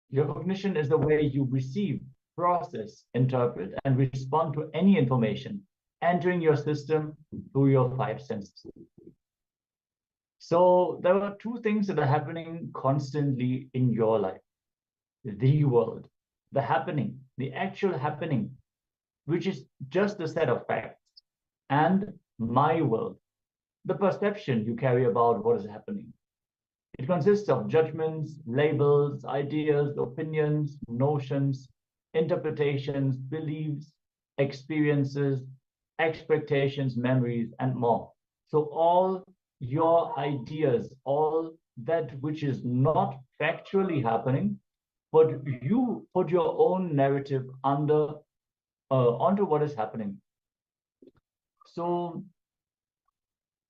Your cognition is the way you receive, process, interpret, and respond to any information entering your system through your five senses. So there are two things that are happening constantly in your life. The world, the happening, the actual happening, which is just a set of facts, and my world, the perception you carry about what is happening. It consists of judgments, labels, ideas, opinions, notions, interpretations, beliefs, experiences, expectations, memories, and more. So all your ideas, all that which is not factually happening, but you put your own narrative onto what is happening. So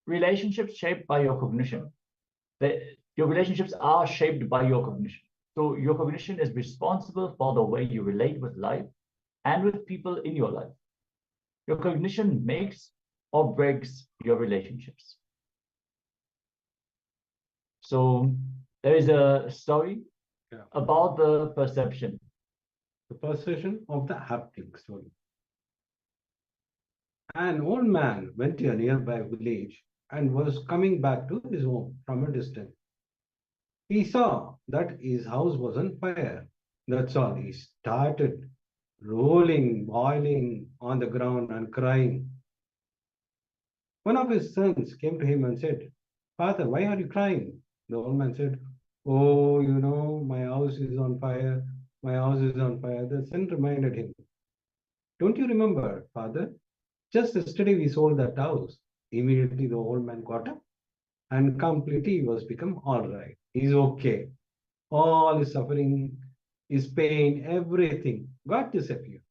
relationships shaped by your cognition. Your relationships are shaped by your cognition. So your cognition is responsible for the way you relate with life and with people in your life. Your cognition makes or breaks your relationships. So there is a story about the perception. The perception of the haptic story. An old man went to a nearby village and was coming back to his home from a distance. He saw that his house was on fire. That's all. He started rolling, boiling on the ground and crying. One of his sons came to him and said, Father, why are you crying? The old man said, Oh, my house is on fire. My house is on fire. The son reminded him, Don't you remember, Father? Just yesterday we sold that house. Immediately the old man got up and completely was become all right. He's okay. All his suffering, his pain, everything got disappeared.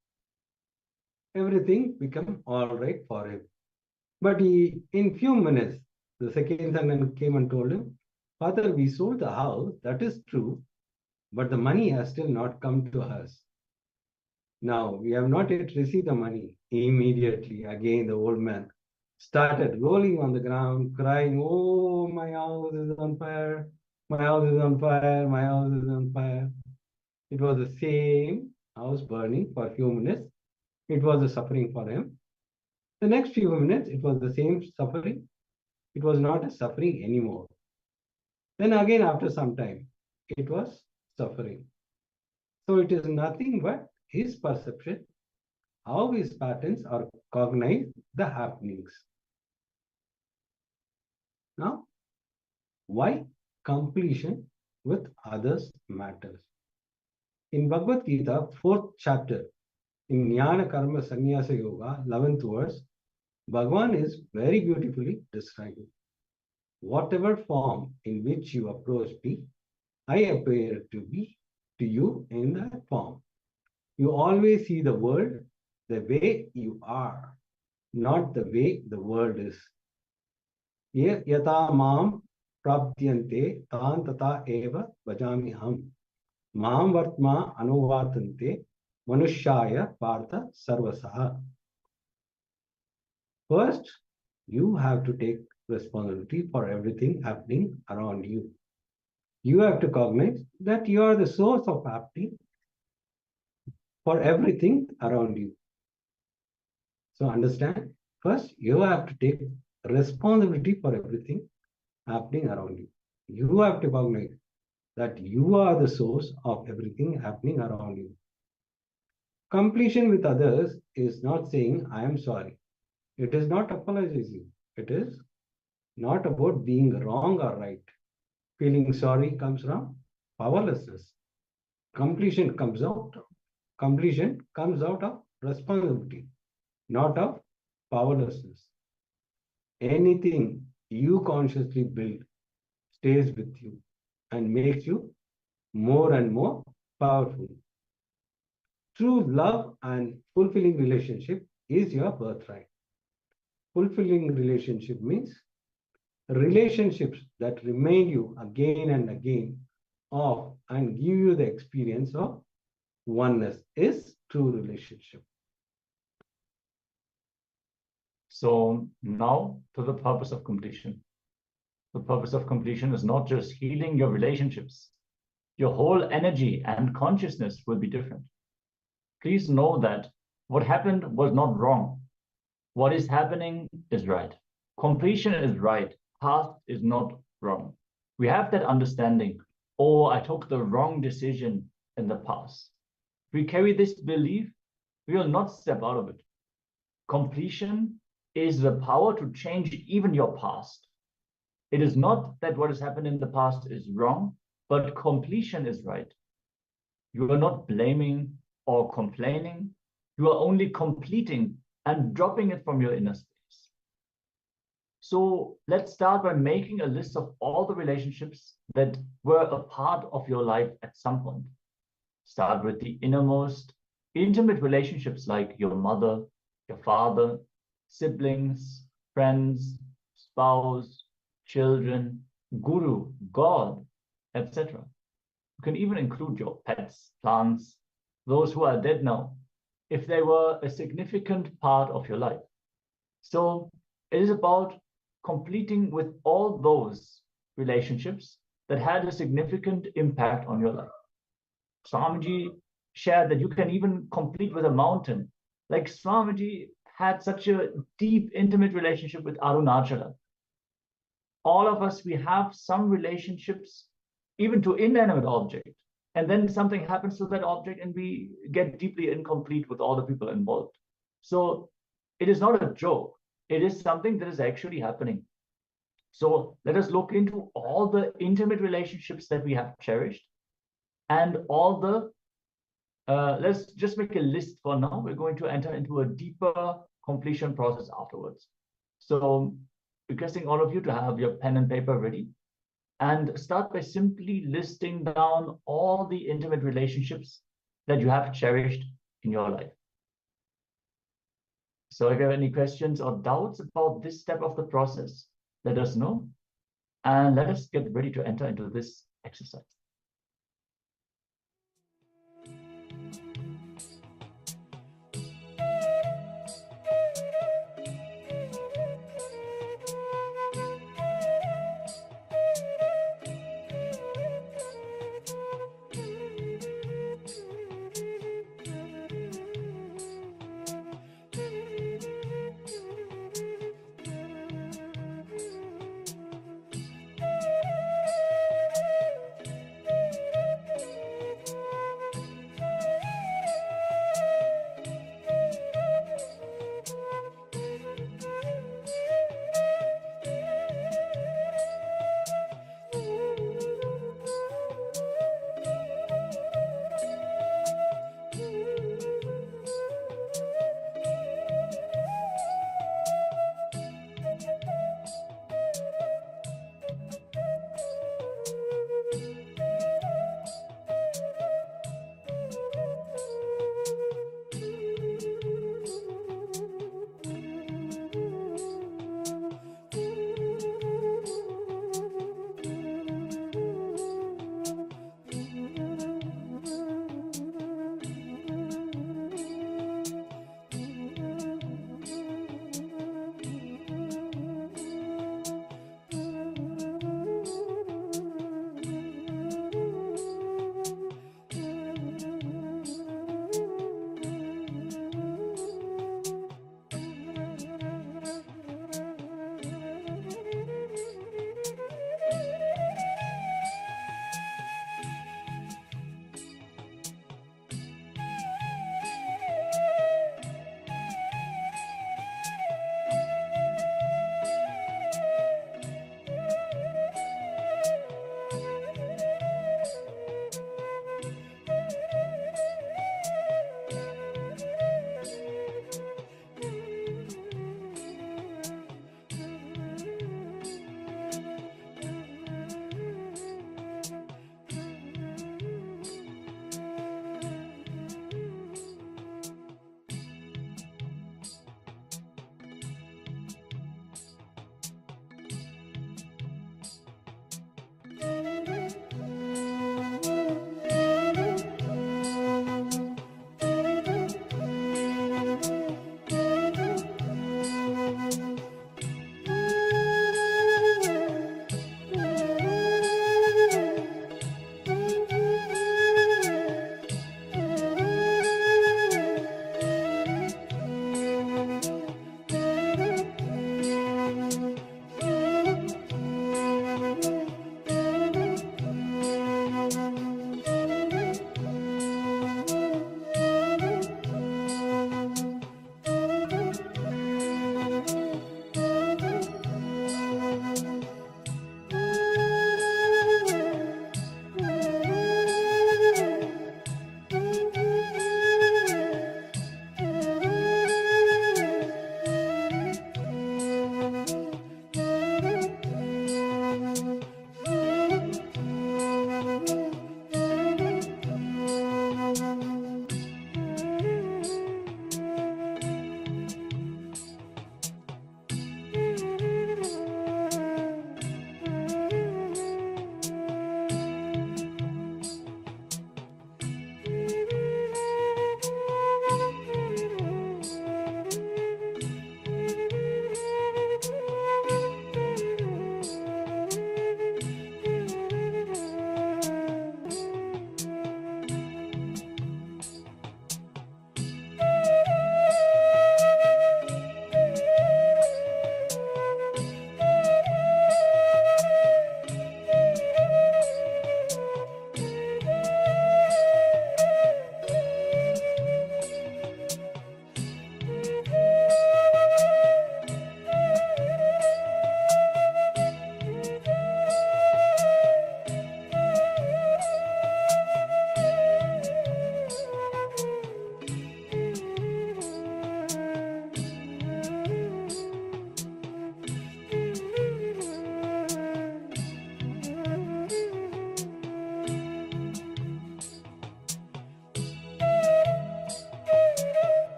Everything became all right for him. But in few minutes, the second son came and told him, Father, we sold the house, that is true, but the money has still not come to us. Now, we have not yet received the money. Immediately, again, the old man started rolling on the ground, crying, Oh, my house is on fire. My house is on fire. My house is on fire. It was the same house burning for a few minutes. It was a suffering for him. The next few minutes, it was the same suffering. it was not a suffering anymore. Then again, after some time, it was suffering. So it is nothing but his perception, how his patterns are cognize the happenings. Now, why completion with others matters? In Bhagavad Gita, 4th chapter, in Jnana Karma Sannyasa Yoga, 11th verse, Bhagavan is very beautifully describing. Whatever form in which you approach me, I appear to be to you in that form. You always see the world the way you are, not the way the world is. Yata mam praptyante tan tata eva bhajami ham. Mam vartma anuvatante manushaya partha sarvasaha. First, you have to take responsibility for everything happening around you. You have to cognize that you are the source of happening for everything around you. So understand, first you have to take responsibility for everything happening around you. You have to cognize that you are the source of everything happening around you. Completion with others is not saying, I am sorry. It is not apologizing. It is not about being wrong or right. Feeling sorry comes from powerlessness. Completion comes out of responsibility, not of powerlessness. Anything you consciously build stays with you and makes you more and more powerful. True love and fulfilling relationship is your birthright. Fulfilling relationship means relationships that remind you again and again of and give you the experience of oneness is true relationship. So now to the purpose of completion. The purpose of completion is not just healing your relationships. Your whole energy and consciousness will be different. Please know that what happened was not wrong. What is happening is right. Completion is right. Path is not wrong. We have that understanding. Oh, I took the wrong decision in the past. If we carry this belief, we will not step out of it. Completion is the power to change even your past. It is not that what has happened in the past is wrong, but completion is right. You are not blaming or complaining. You are only completing and dropping it from your inner space. So let's start by making a list of all the relationships that were a part of your life at some point. Start with the innermost, intimate relationships like your mother, your father, siblings, friends, spouse, children, guru, God, etc. You can even include your pets, plants, those who are dead now, if they were a significant part of your life. So it is about completing with all those relationships that had a significant impact on your life. Swamiji shared that you can even complete with a mountain. Like Swamiji had such a deep, intimate relationship with Arunachala. All of us, we have some relationships, even to inanimate object. And then something happens to that object and we get deeply incomplete with all the people involved. So it is not a joke. It is something that is actually happening. So let us look into all the intimate relationships that we have cherished and all the, let's just make a list for now. We're going to enter into a deeper completion process afterwards. So requesting all of you to have your pen and paper ready and start by simply listing down all the intimate relationships that you have cherished in your life. So if you have any questions or doubts about this step of the process, let us know. And let us get ready to enter into this exercise.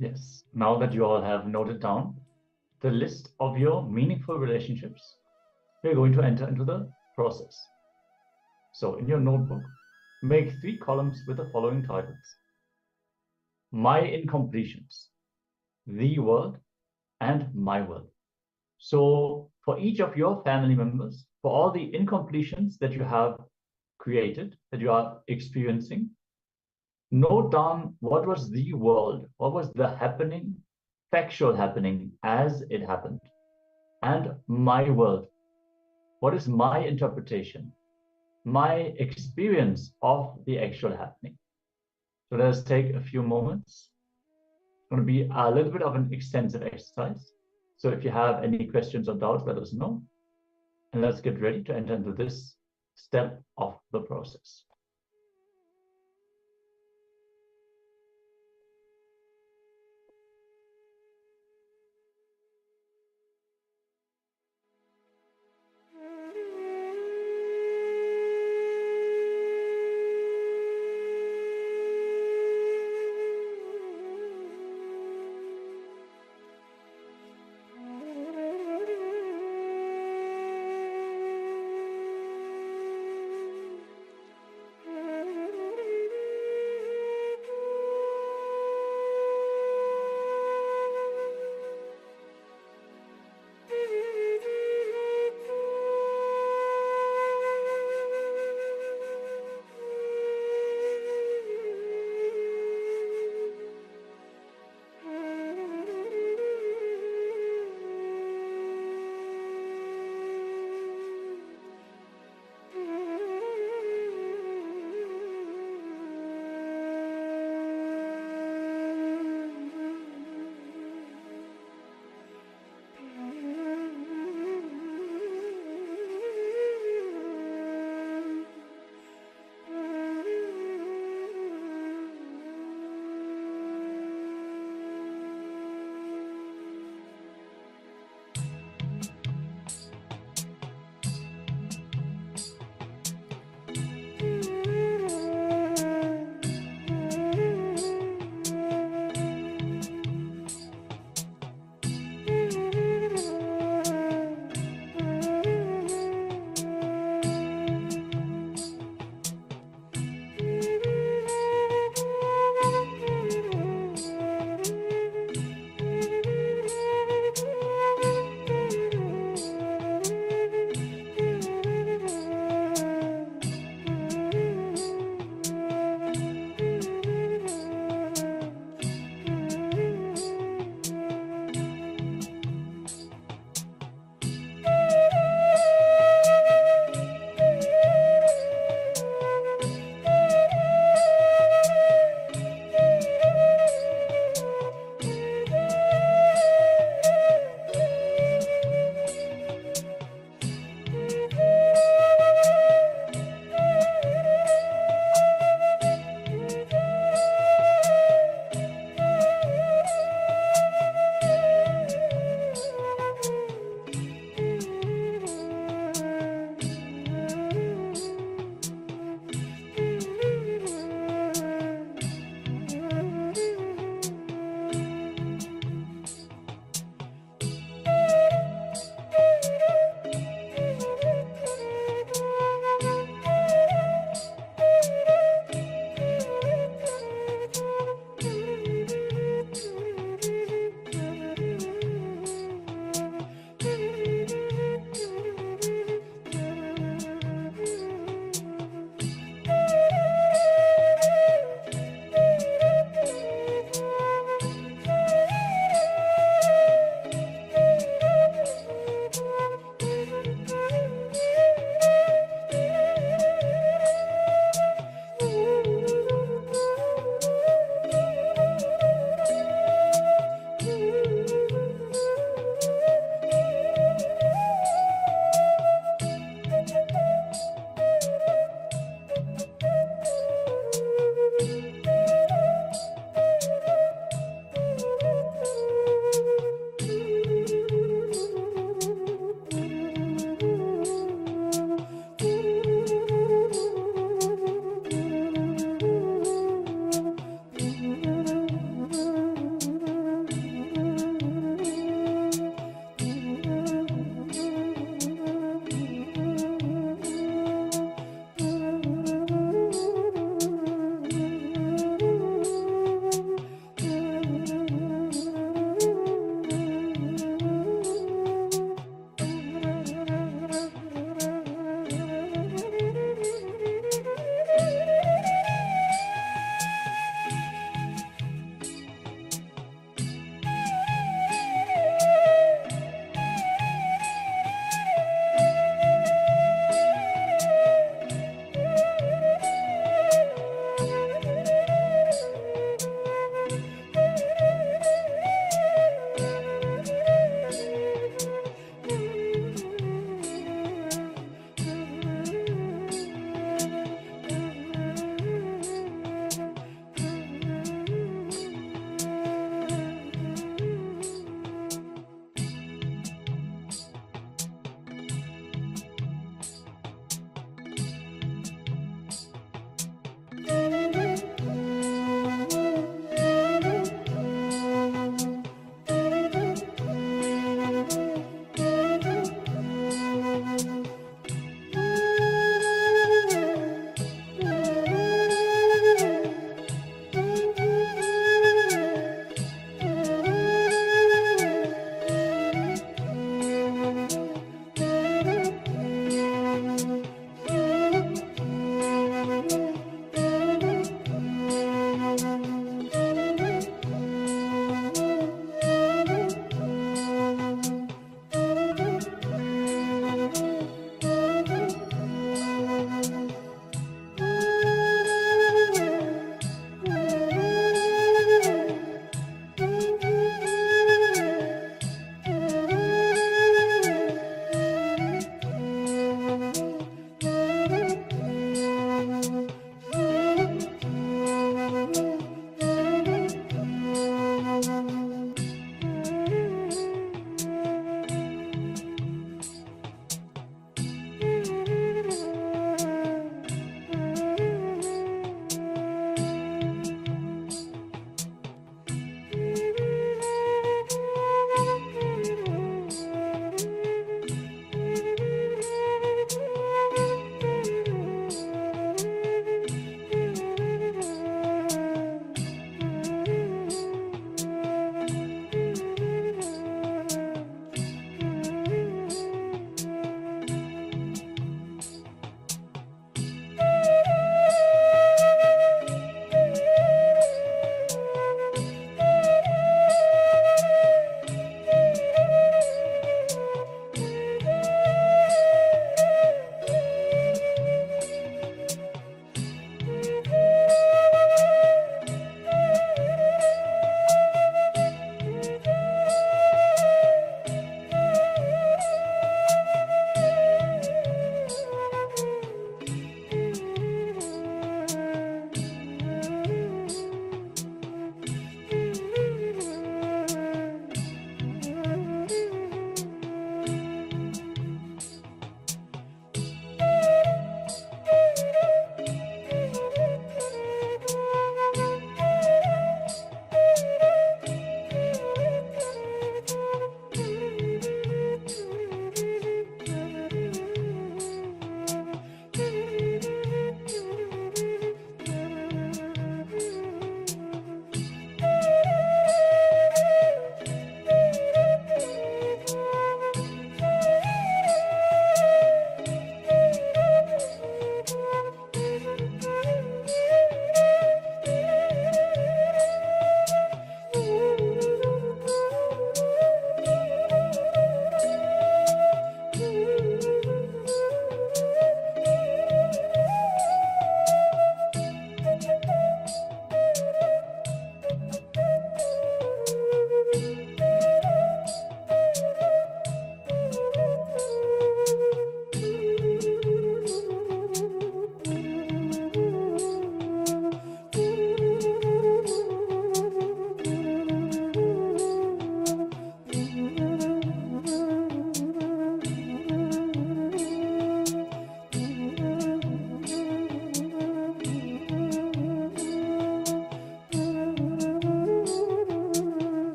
Yes. Now that you all have noted down the list of your meaningful relationships, we're going to enter into the process. So in your notebook, make 3 columns with the following titles: My Incompletions, The World, and My World. So for each of your family members, for all the incompletions that you have created, that you are experiencing, note down what was the world, what was the happening, factual happening as it happened, and my world, what is my interpretation, my experience of the actual happening. So let us take a few moments. It's going to be a little bit of an extensive exercise. So if you have any questions or doubts, let us know. And let's get ready to enter into this step of the process.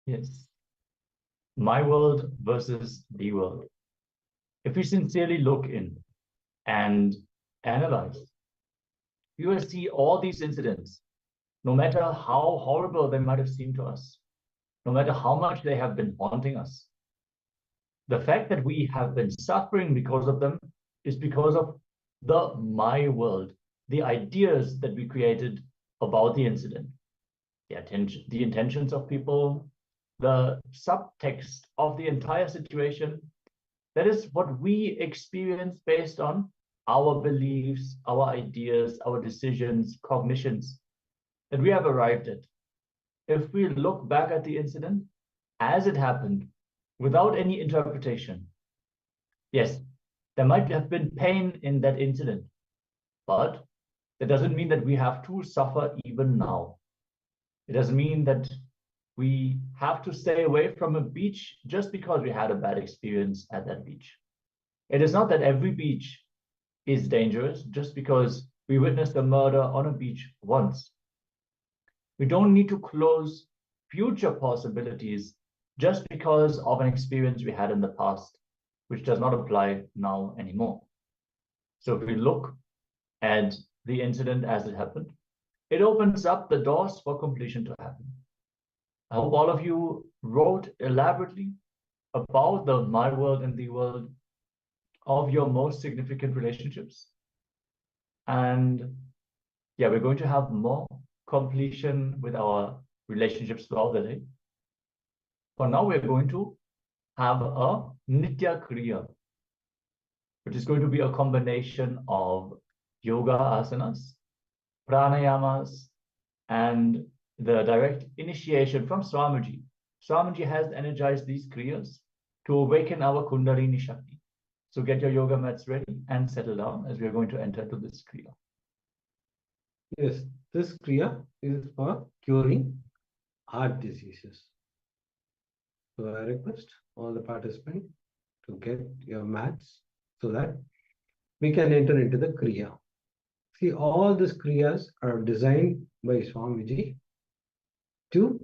Yes. My world versus the world. If we sincerely look in and analyze, you will see all these incidents, no matter how horrible they might have seemed to us, no matter how much they have been haunting us. The fact that we have been suffering because of them is because of the my world, the ideas that we created about the incident, the intentions of people, the subtext of the entire situation. That is what we experience based on our beliefs, our ideas, our decisions, cognitions that we have arrived at. If we look back at the incident as it happened, without any interpretation, yes, there might have been pain in that incident, but that doesn't mean that we have to suffer even now. It doesn't mean that we have to stay away from a beach just because we had a bad experience at that beach. It is not that every beach is dangerous just because we witnessed a murder on a beach once. We don't need to close future possibilities just because of an experience we had in the past, which does not apply now anymore. So if we look at the incident as it happened, it opens up the doors for completion to happen. I hope all of you wrote elaborately about the my world and the world of your most significant relationships. And yeah, we're going to have more completion with our relationships throughout the day. For now, we're going to have a Nitya Kriya, which is going to be a combination of yoga asanas, pranayamas, and the direct initiation from Swamiji. Swamiji has energized these kriyas to awaken our Kundalini Shakti. So get your yoga mats ready and settle down as we are going to enter to this kriya. Yes, this kriya is for curing heart diseases. So I request all the participants to get your mats so that we can enter into the kriya. See, all these kriyas are designed by Swamiji to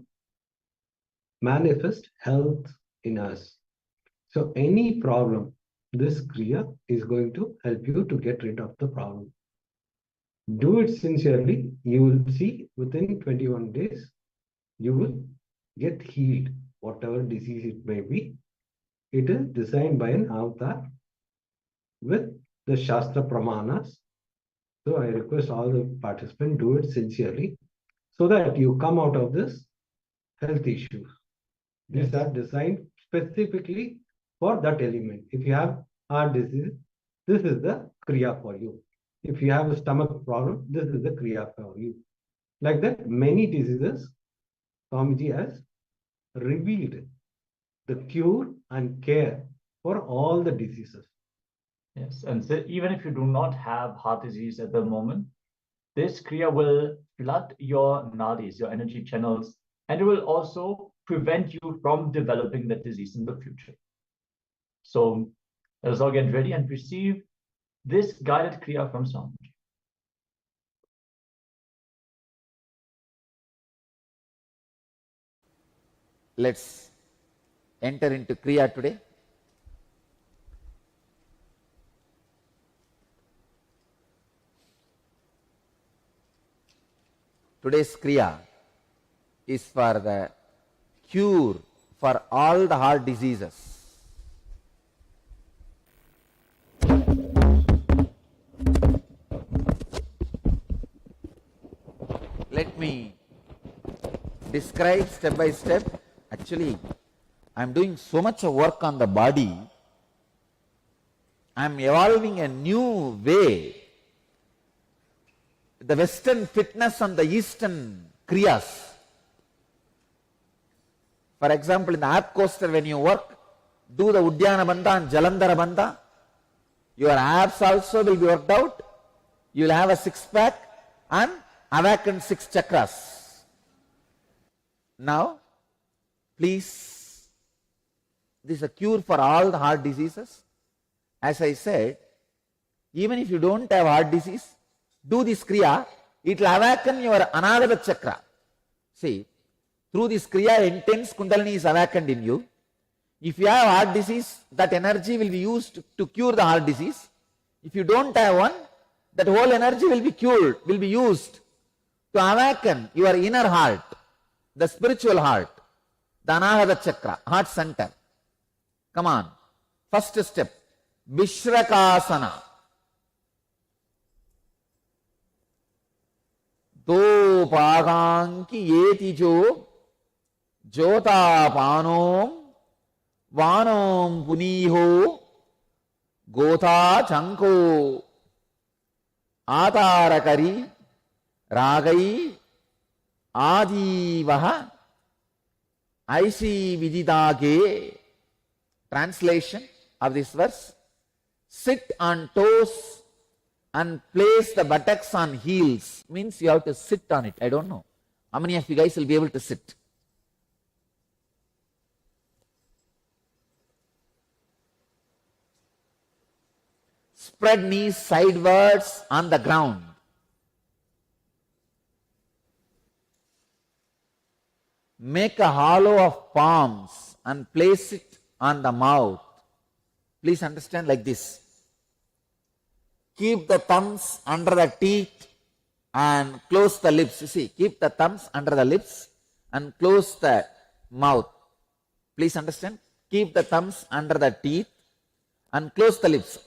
manifest health in us. So any problem, this kriya is going to help you to get rid of the problem. Do it sincerely, you will see within 21 days, you will get healed, whatever disease it may be. It is designed by an avatar with the Shastra Pramanas. So I request all the participants do it sincerely so that you come out of this health issues. These are designed specifically for that element. If you have heart disease, this is the kriya for you. If you have a stomach problem, this is the kriya for you. Like that, many diseases, Swamiji has revealed the cure and care for all the diseases. Yes, and so even if you do not have heart disease at the moment, this kriya will flood your nadis, your energy channels, and it will also prevent you from developing that disease in the future. So let us all get ready and receive this guided kriya from Swamiji. Let's enter into kriya today. Today's kriya is for the cure for all the heart diseases. Let me describe step by step. Actually, I am doing so much work on the body. I am evolving a new way. The Western fitness and the Eastern kriyas. For example, in the app coaster, when you work, do the Udyana Bandha and Jalandhara Bandha. Your abs also will be worked out. You will have a six-pack and awaken 6 chakras. Now, please, this is a cure for all the heart diseases. As I said, even if you don't have heart disease, do this kriya, it will awaken your Anahata chakra. See, Through this Kriya, intense Kundalini is awakened in you. If you have heart disease, that energy will be used to cure the heart disease. If you don't have one, that whole energy will be cured, will be used to awaken your inner heart, the spiritual heart, the Anahata Chakra, heart center. Come on. First step, Vishrakasana. Do paganki yetijo jota panom vanom puniho gotha chanko atarakari ragai adivaha aisi vididage. Translation of this verse: sit on toes and place the buttocks on heels. Means you have to sit on it. I don't know how many of you guys will be able to sit. Spread knees sidewards on the ground. Make a hollow of palms and place it on the mouth. Please understand like this. Keep the thumbs under the teeth and close the lips. You see, keep the thumbs under the lips and close the mouth. Please understand. Keep the thumbs under the teeth and close the lips.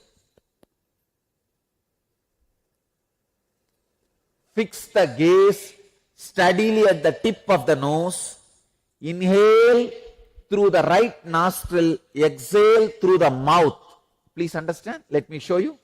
Fix the gaze steadily at the tip of the nose. Inhale through the right nostril, exhale through the mouth. Please understand. Let me show you.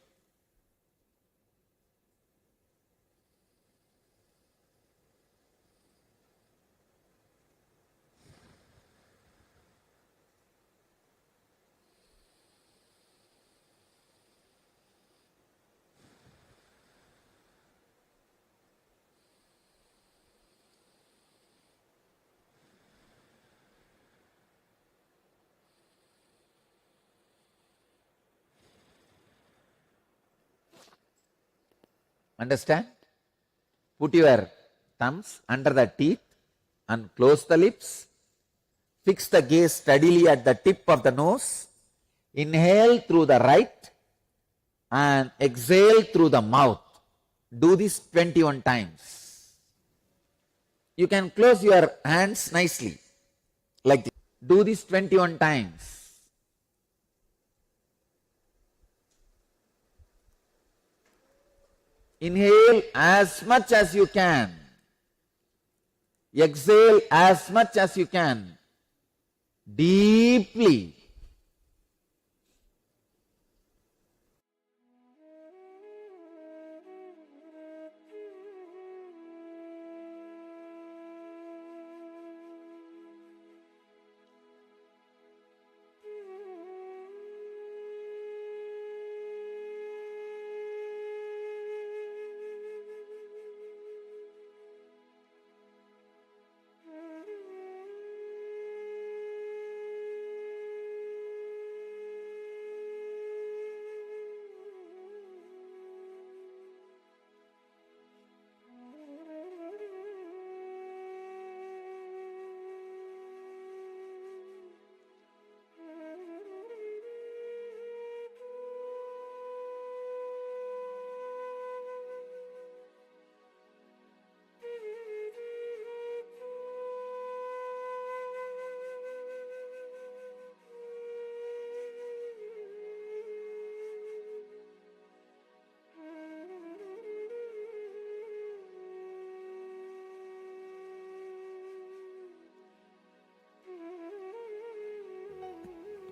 Understand? Put your thumbs under the teeth and close the lips. Fix the gaze steadily at the tip of the nose. Inhale through the right and exhale through the mouth. Do this 21 times. You can close your hands nicely like this. Do this 21 times. Inhale as much as you can. Exhale as much as you can. Deeply.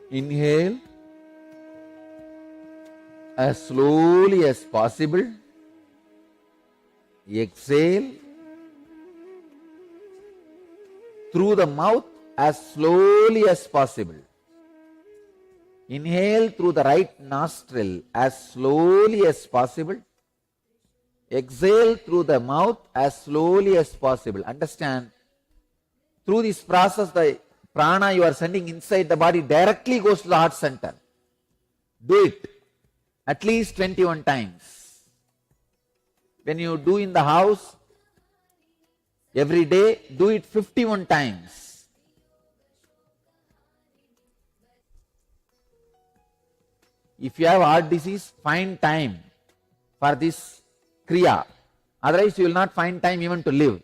Inhale as slowly as possible. Exhale through the mouth as slowly as possible. Inhale through the right nostril as slowly as possible. Exhale through the mouth as slowly as possible. Understand? Through this process, the prana you are sending inside the body directly goes to the heart center. Do it at least 21 times. When you do in the house, Every day, do it 51 times. If you have heart disease, find time for this kriya. Otherwise, you will not find time even to live.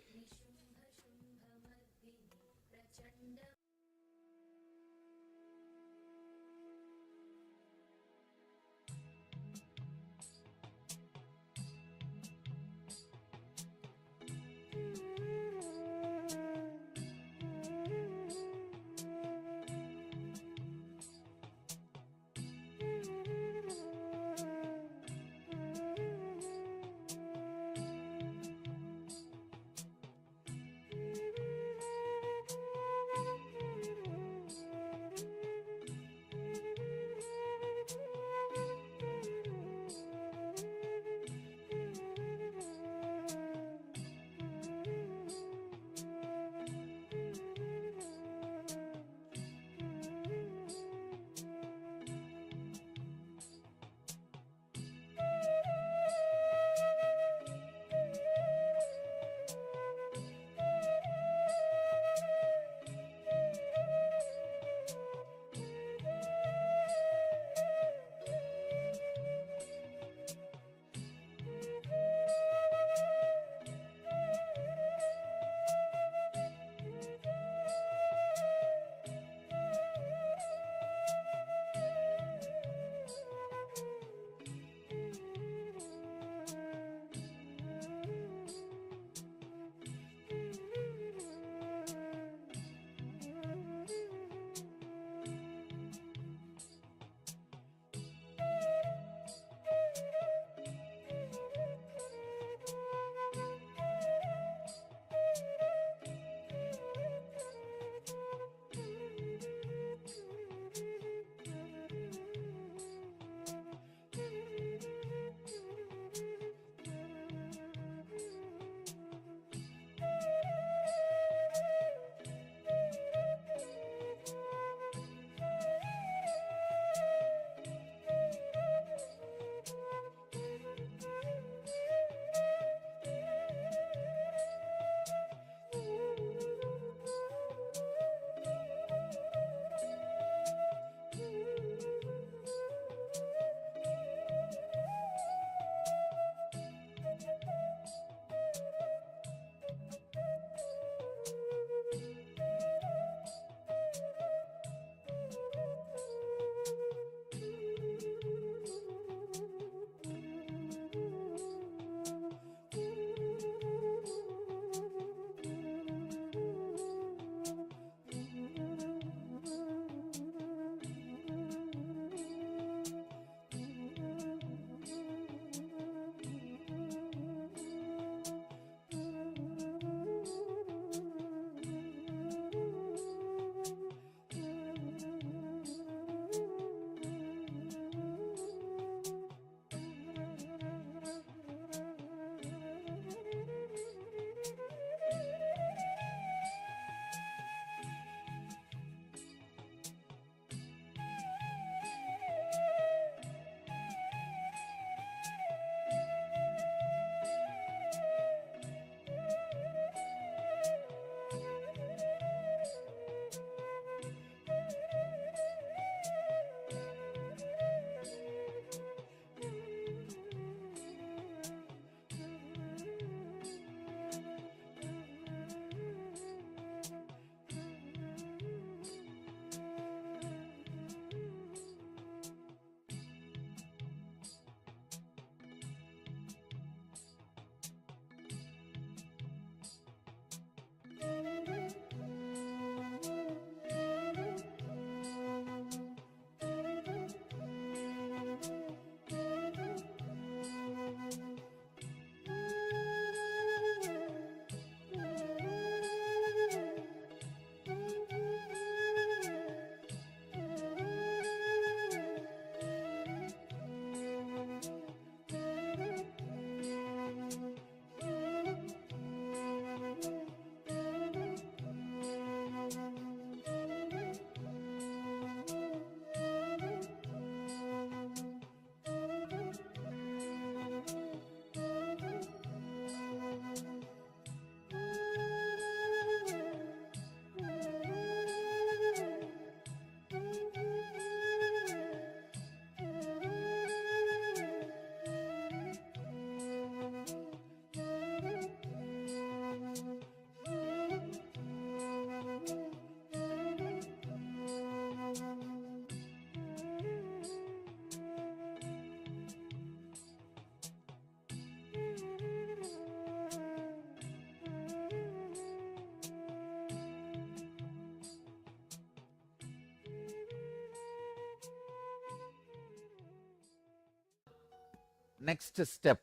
next step.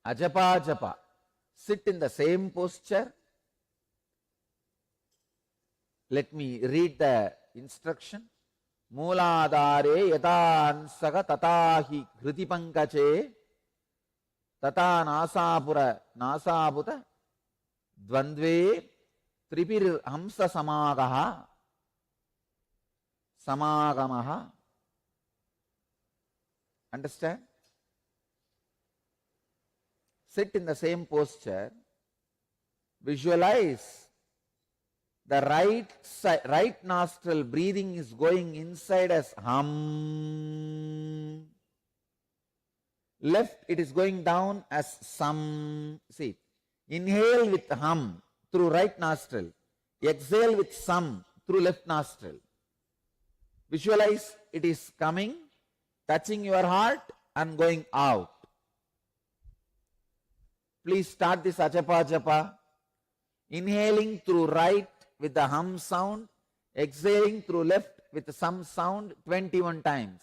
Ajapa japa. Sit in the same posture. Let me read the instruction. Mooladhare yatansaka tatahi kriti pankache tata nasabuta dvandve tripir hamsa samagamaha. Understand? Sit in the same posture. Visualize the right nostril breathing is going inside as hum. Left it is going down as sam. See, inhale with hum through right nostril. Exhale with sam through left nostril. Visualize it is coming, touching your heart and going out. Please start this ajapa japa. Inhaling through right with the hum sound, exhaling through left with some sound 21 times.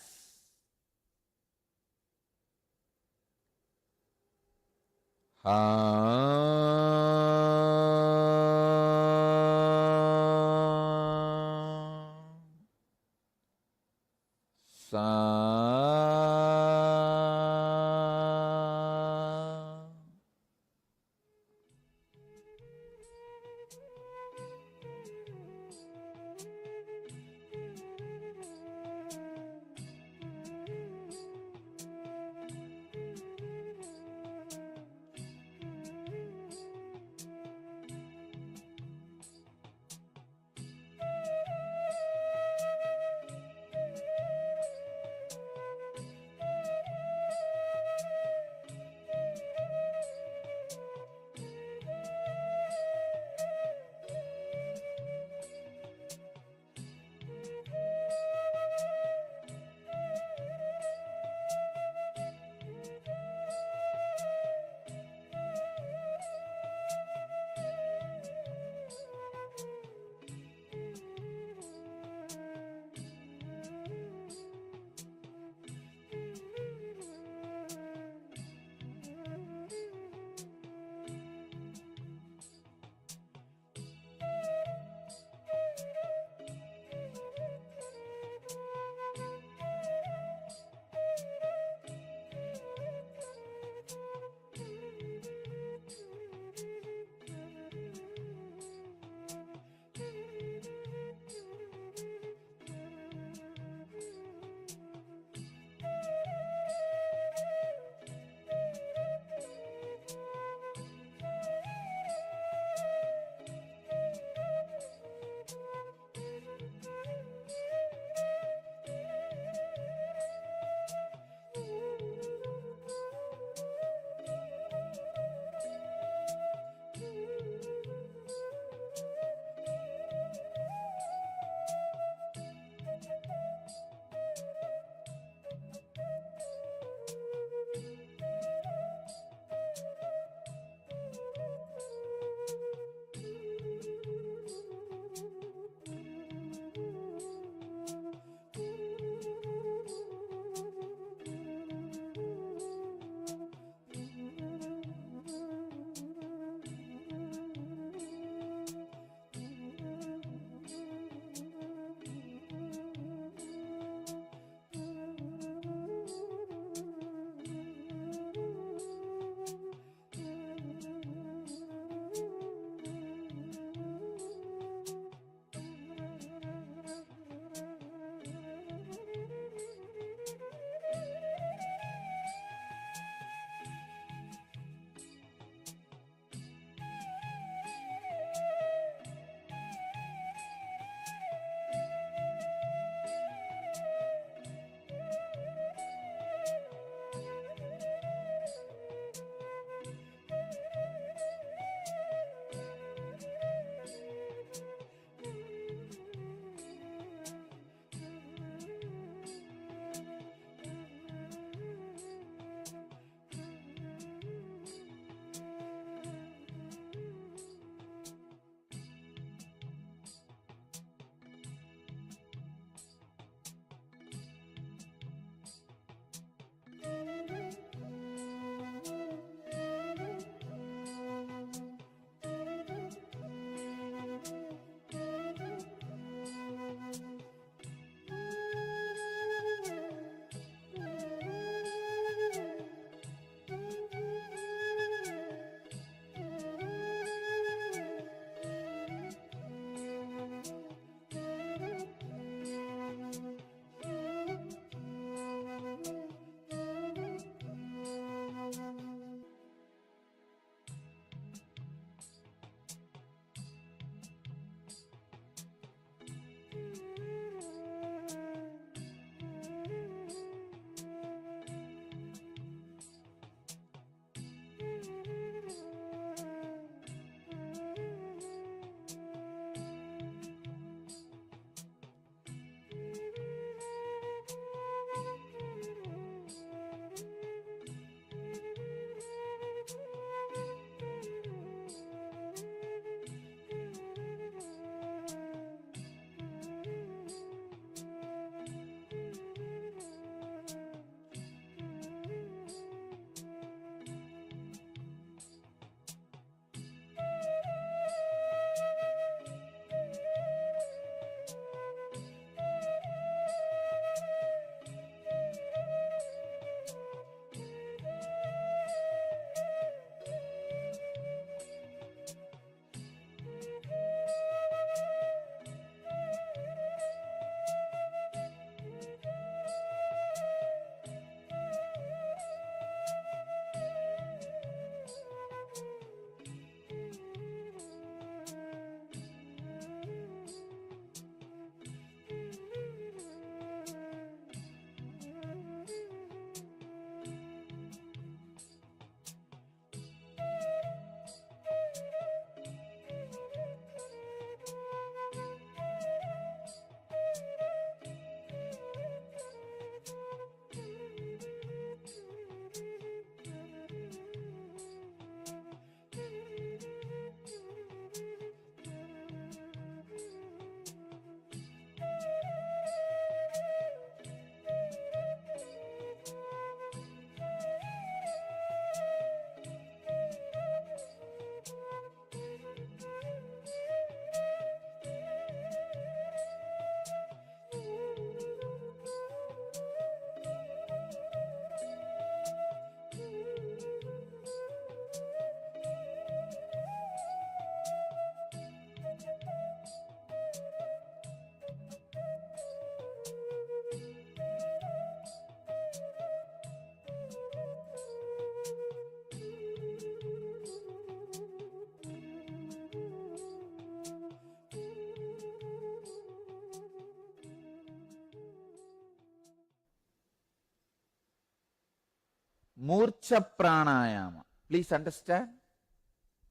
Murcha pranayama. Please understand.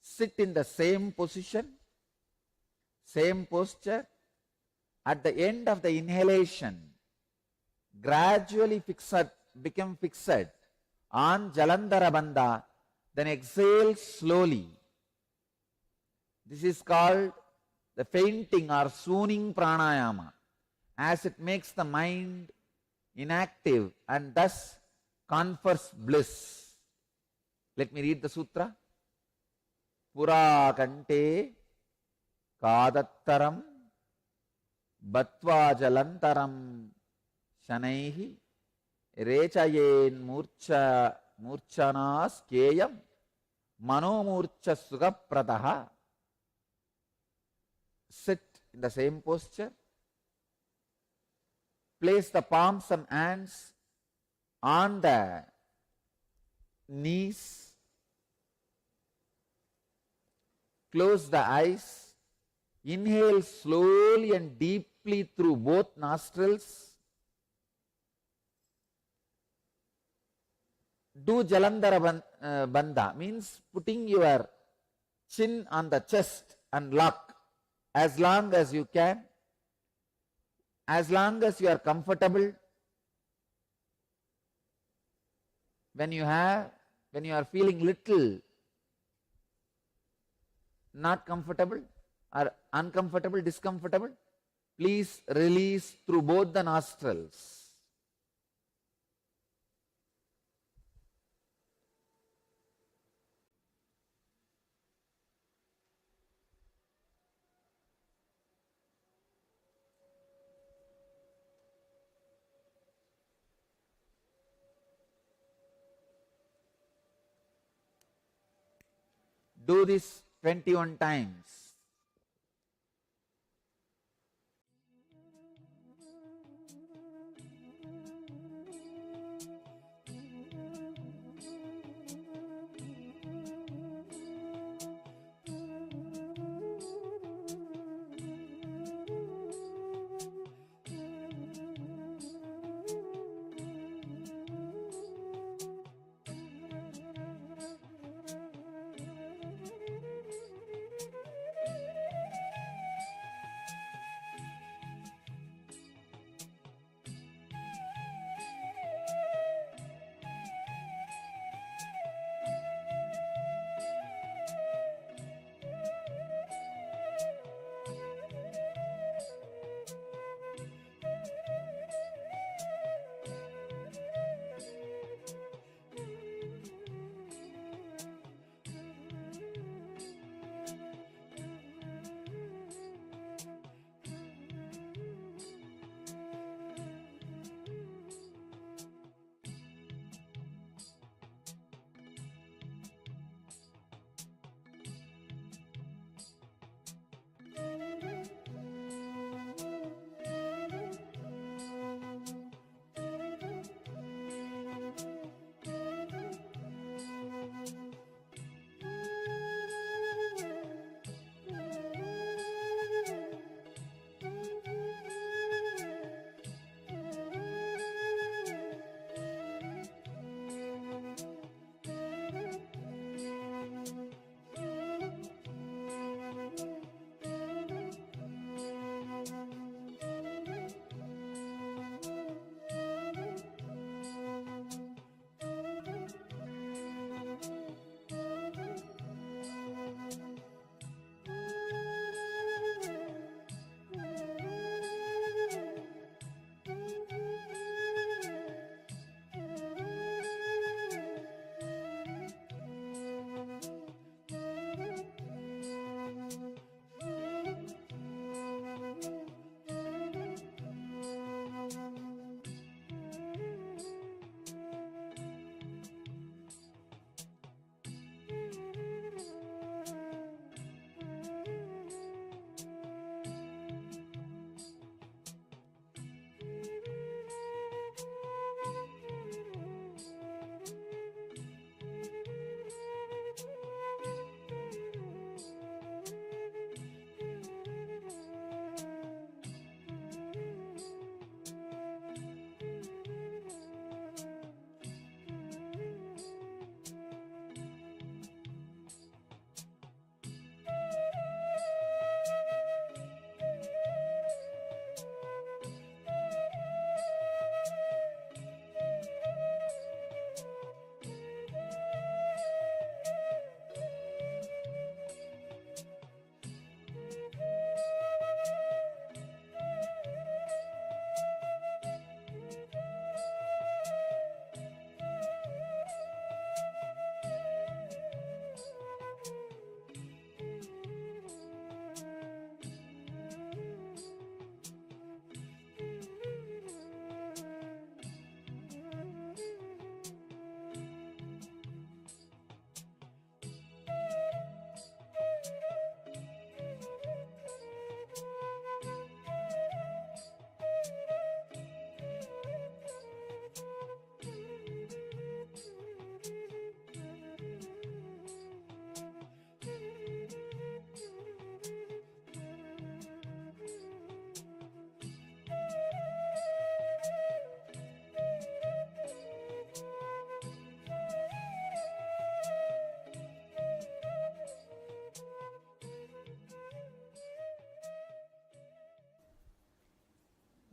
Sit in the same position, same posture. At the end of the inhalation, gradually become fixed on Jalandhara Bandha, then exhale slowly. This is called the fainting or swooning pranayama, as it makes the mind inactive and thus confers bliss. Let me read the sutra. Pura kante kadattaram batva jalantaram shanaihi rechayen murchanas keyam manomurcha sugapradaha. Sit in the same posture. Place the palms and hands on the knees. Close the eyes. Inhale slowly and deeply through both nostrils. Do Jalandhara Bandha, means putting your chin on the chest and lock as long as you can, as long as you are comfortable. When you are feeling little not comfortable or uncomfortable, discomfortable, please release through both the nostrils. Do this 21 times.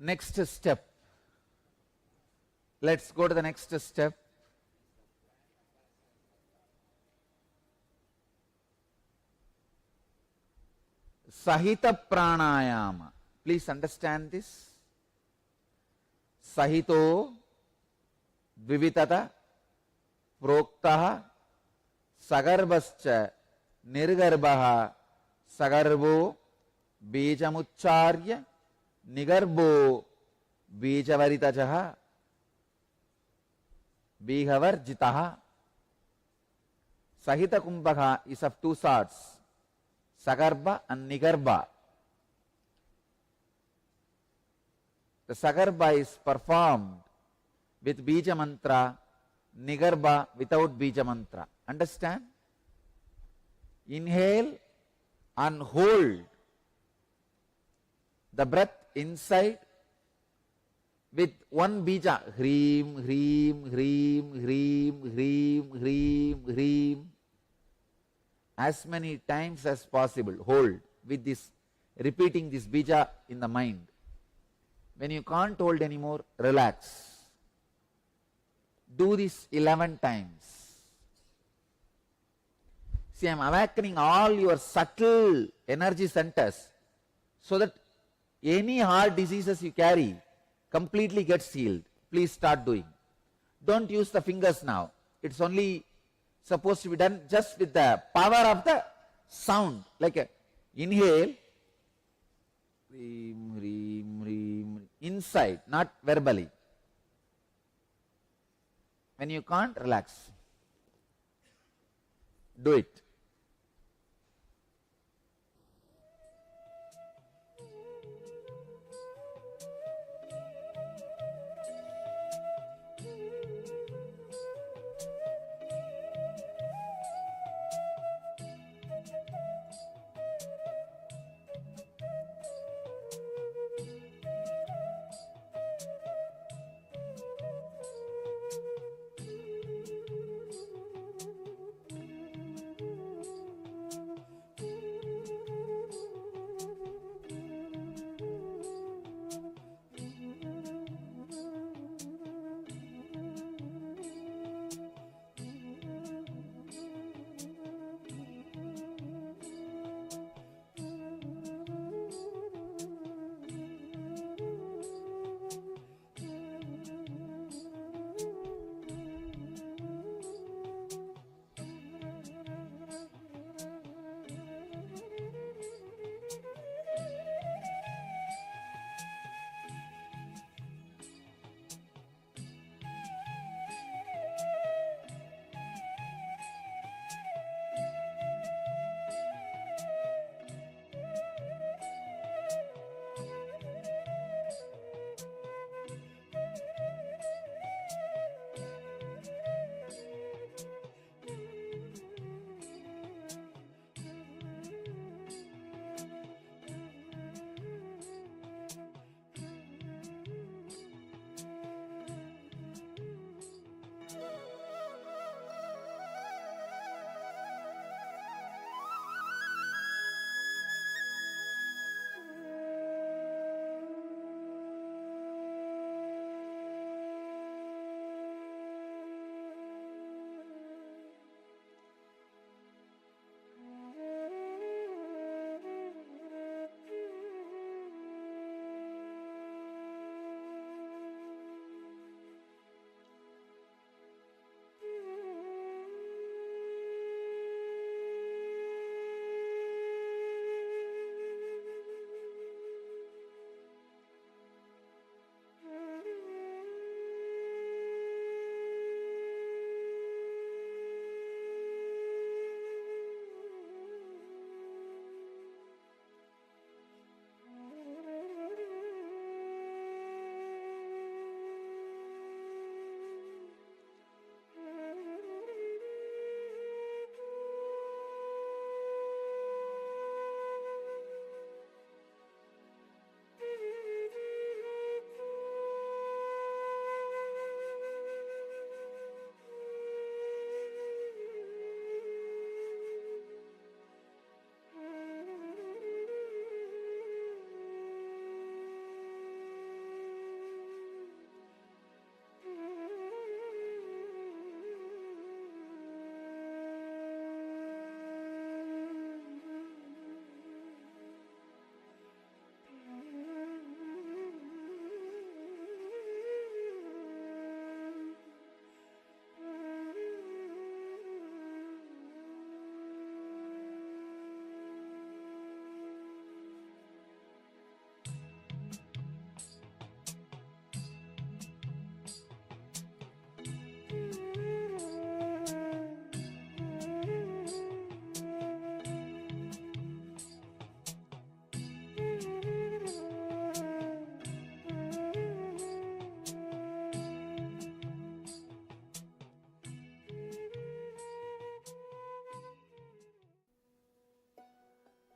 next step. Let's go to the next step. Sahita pranayama. Please understand this. Sahito vivitata proktaha sagarbascha nirgarbaha sagarbo bejamucharya nigarbo bejavaritajaha bihavarjitaha. Sahita kumbhaha is of two sorts, Sagarba and Nigarba. The Sagarba is performed with Bija mantra, Nigarba without Bija mantra. Understand? Inhale and hold the breath inside with one Bija. Hreem, Hreem, Hreem, Hreem, Hreem, Hreem, Hreem. As many times as possible. Hold with this, repeating this Bija in the mind. When you can't hold anymore, relax. Do this 11 times. See, I am awakening all your subtle energy centers so that any heart diseases you carry completely gets healed. Please start doing. Don't use the fingers now. It's only supposed to be done just with the power of the sound. Like a inhale, reem, reem, reem, inside, not verbally. When you can't, relax. Do it.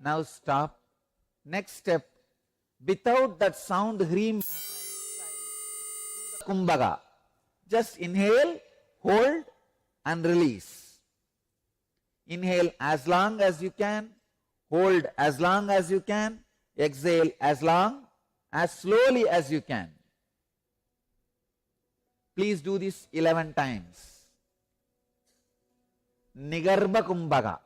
Now stop. Next step, without that sound hreem, Kumbhaga. Just inhale, hold and release. Inhale as long as you can, hold as long as you can, exhale as long, as slowly as you can. Please do this 11 times. Nigarbha Kumbhaga.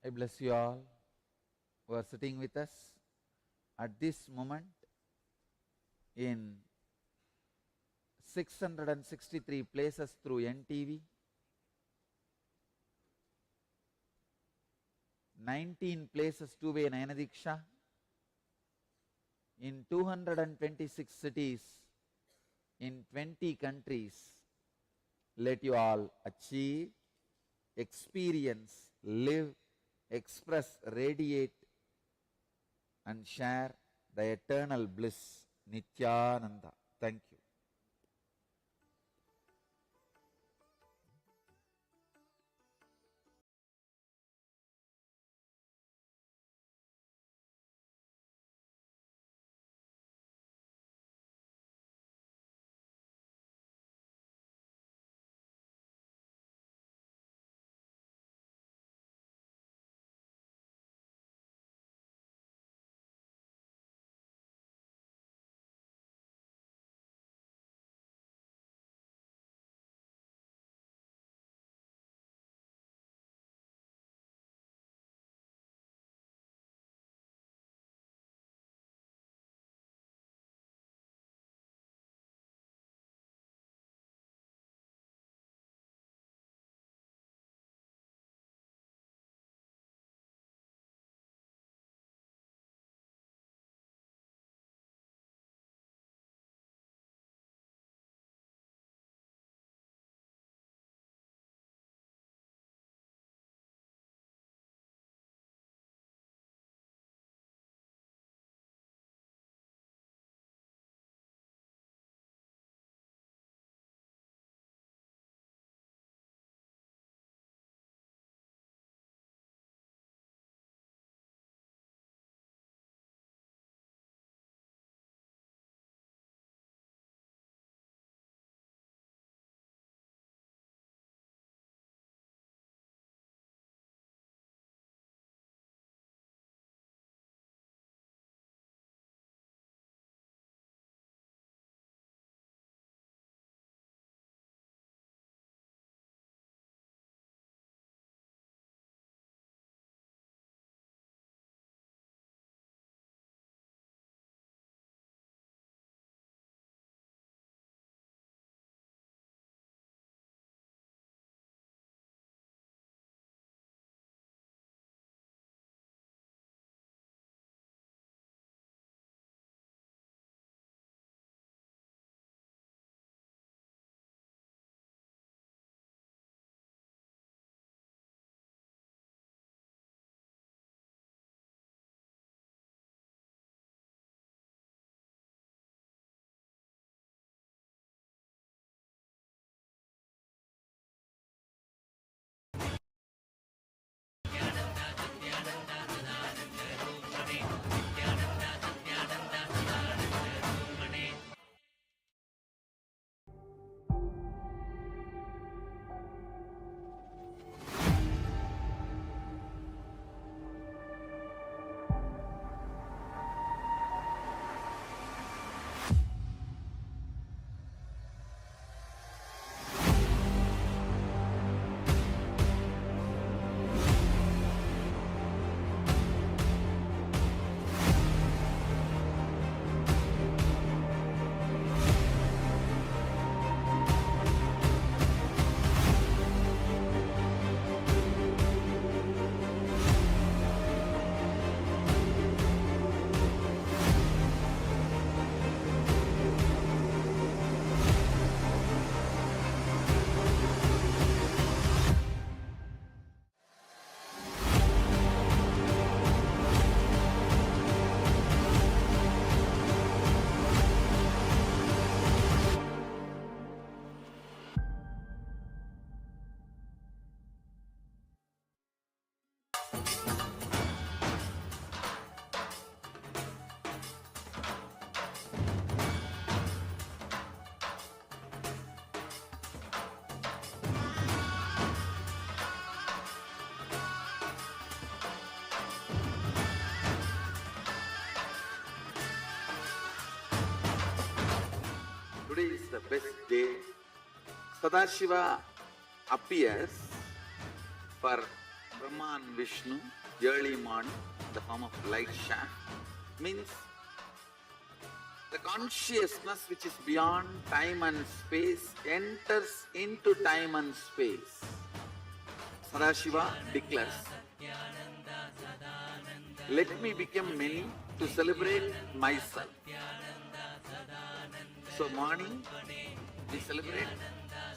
I bless you all who are sitting with us at this moment in 663 places through NTV, 19 places two-way Nayanadiksha, in 226 cities, in 20 countries. Let you all achieve, experience, live, express, radiate and share the eternal bliss, Nityananda. Thank you. Today is the best day. Sadashiva appears for Brahman Vishnu, early morning, the form of light shaft, means the consciousness which is beyond time and space enters into time and space. Sadashiva declares, let me become many to celebrate myself. So morning, we celebrate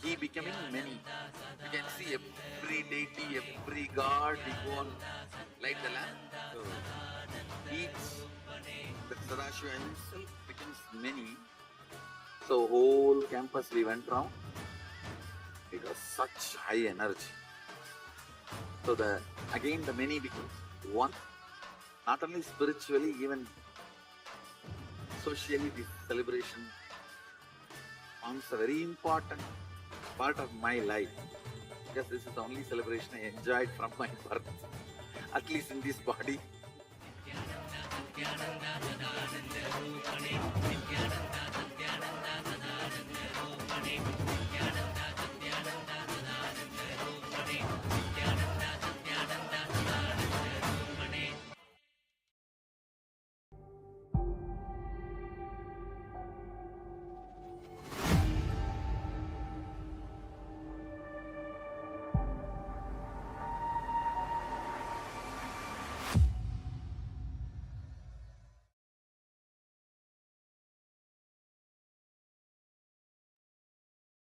he becoming many. You can see every deity, every god, we go and light the lamp. So each, the Sadashiva himself becomes many. So whole campus we went round. It was such high energy. So again the many becomes one. Not only spiritually, even socially, this celebration forms a very important part of my life. Because this is the only celebration I enjoyed from my birth, at least in this body.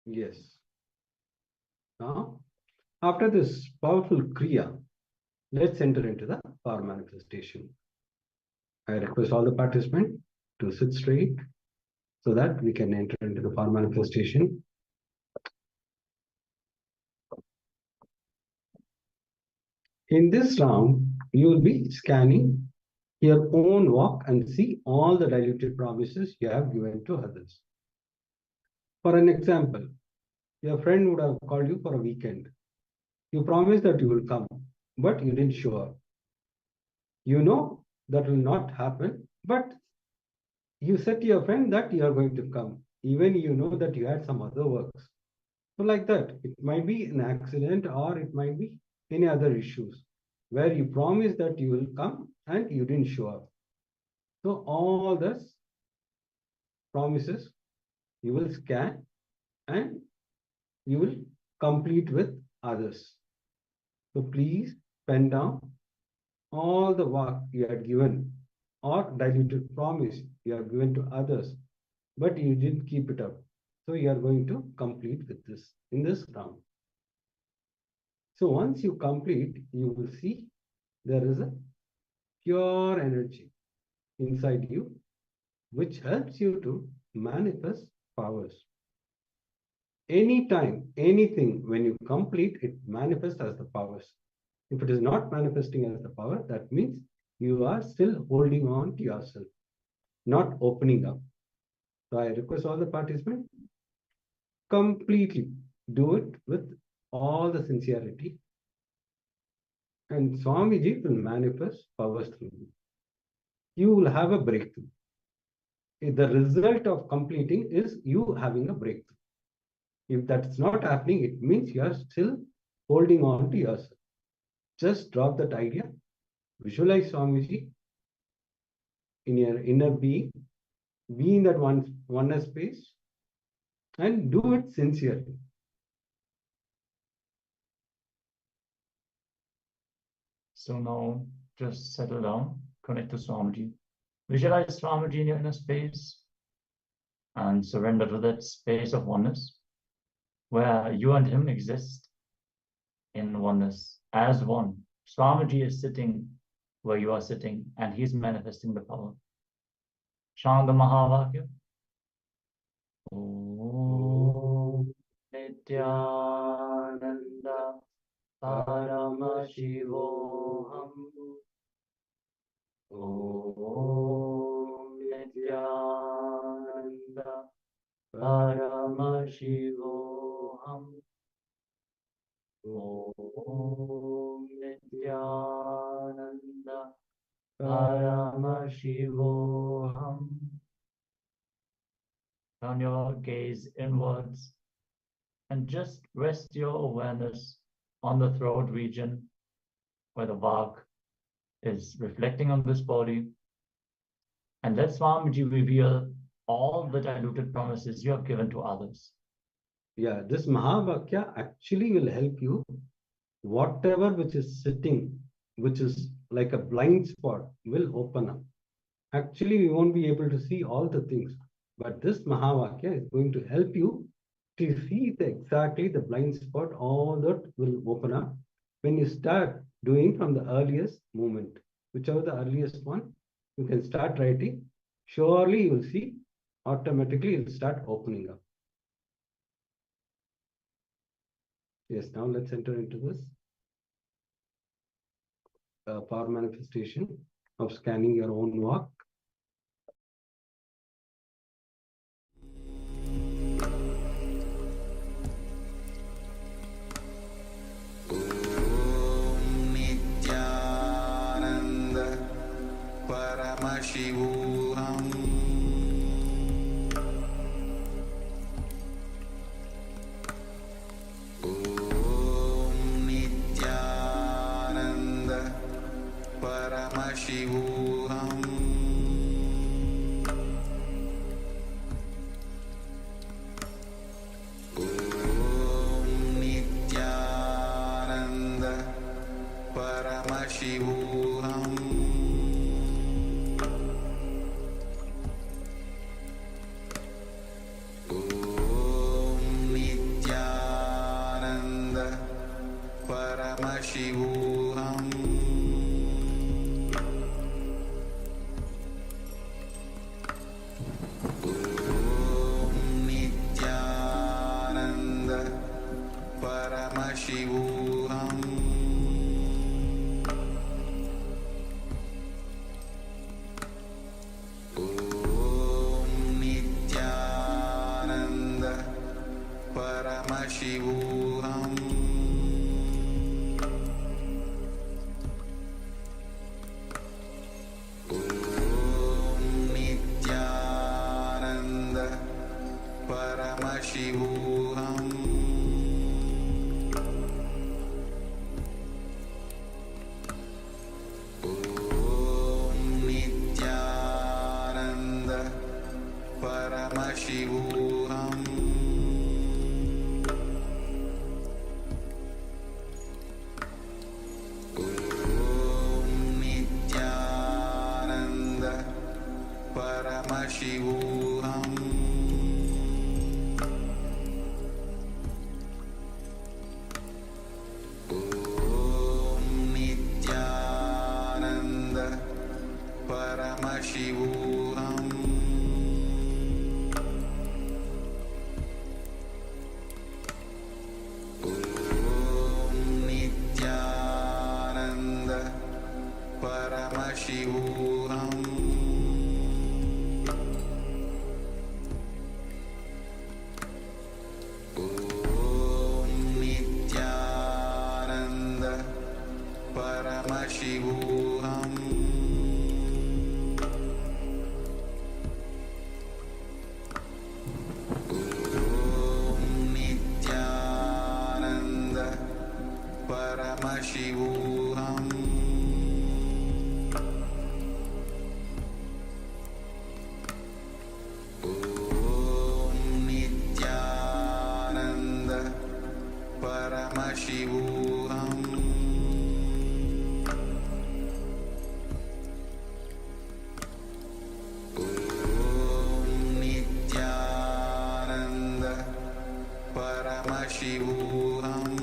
Yes. Now, after this powerful Kriya, let's enter into the power manifestation. I request all the participants to sit straight so that we can enter into the power manifestation. In this round, you will be scanning your own walk and see all the diluted promises you have given to others. For an example, your friend would have called you for a weekend. You promised that you will come, but you didn't show up. You know that will not happen, but you said to your friend that you are going to come, even you know that you had some other works. So like that, it might be an accident or it might be any other issues where you promised that you will come and you didn't show up. So all this promises you will scan and you will complete with others. So please pen down all the work you had given or diluted promise you have given to others, but you didn't keep it up. So you are going to complete with this in this round. So once you complete, you will see there is a pure energy inside you, which helps you to manifest powers. Anytime, anything, when you complete, it manifests as the powers. If it is not manifesting as the power, that means you are still holding on to yourself, not opening up. So I request all the participants, completely do it with all the sincerity, and Swamiji will manifest powers through you. You will have a breakthrough. The result of completing is you having a breakthrough. If that's not happening, it means you are still holding on to yourself. Just drop that idea. Visualize Swamiji in your inner being. Be in that oneness space and do it sincerely. So now just settle down, connect to Swamiji. Visualize Swamiji in your inner space and surrender to that space of oneness where you and him exist in oneness as one. Swamiji is sitting where you are sitting and he's manifesting the power. Chant the Mahavakya. Om Nityananda Paramashivoham. Om Nityananda Paramashivoham. Om Nityananda Paramashivoham. Turn your gaze inwards and just rest your awareness on the throat region where the Vak is reflecting on this body. And let Swamiji reveal all the diluted promises you have given to others. Yeah, this Mahavakya actually will help you. Whatever which is sitting, which is like a blind spot, will open up. Actually, we won't be able to see all the things, but this Mahavakya is going to help you to see exactly the blind spot. All that will open up when you start doing from the earliest moment, whichever the earliest one, you can start writing. Surely you will see automatically it will start opening up. Yes, now let's enter into this power manifestation of scanning your own walk. Nityananda Paramashivoham Nityananda Paramashivoham Nityananda Paramashivoham Nityananda Paramashivoham Nityananda Paramashivoham Nityananda Paramashivoham Nityananda Paramashivoham Nityananda Paramashivoham Nityananda Paramashivoham Nityananda Paramashivoham Nityananda Paramashivoham Nityananda Paramashivoham Nityananda Paramashivoham Nityananda Paramashivoham Nityananda Paramashivoham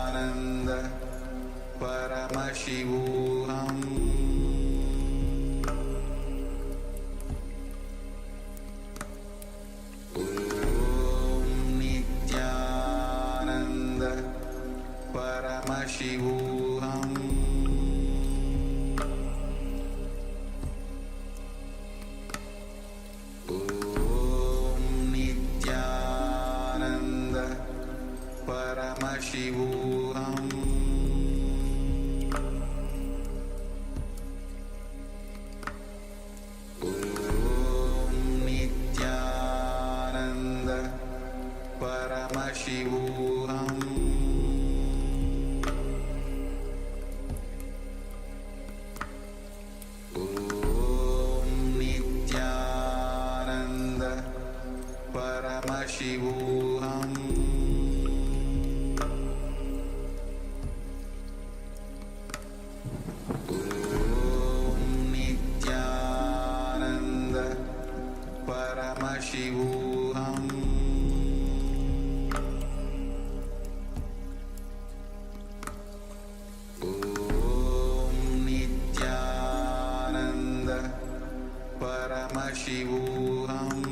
Nityananda Paramashivoham Nityananda Paramashivoham Nityananda Paramashivoham Nityananda Paramashivoham Om Nityananda Paramashivoham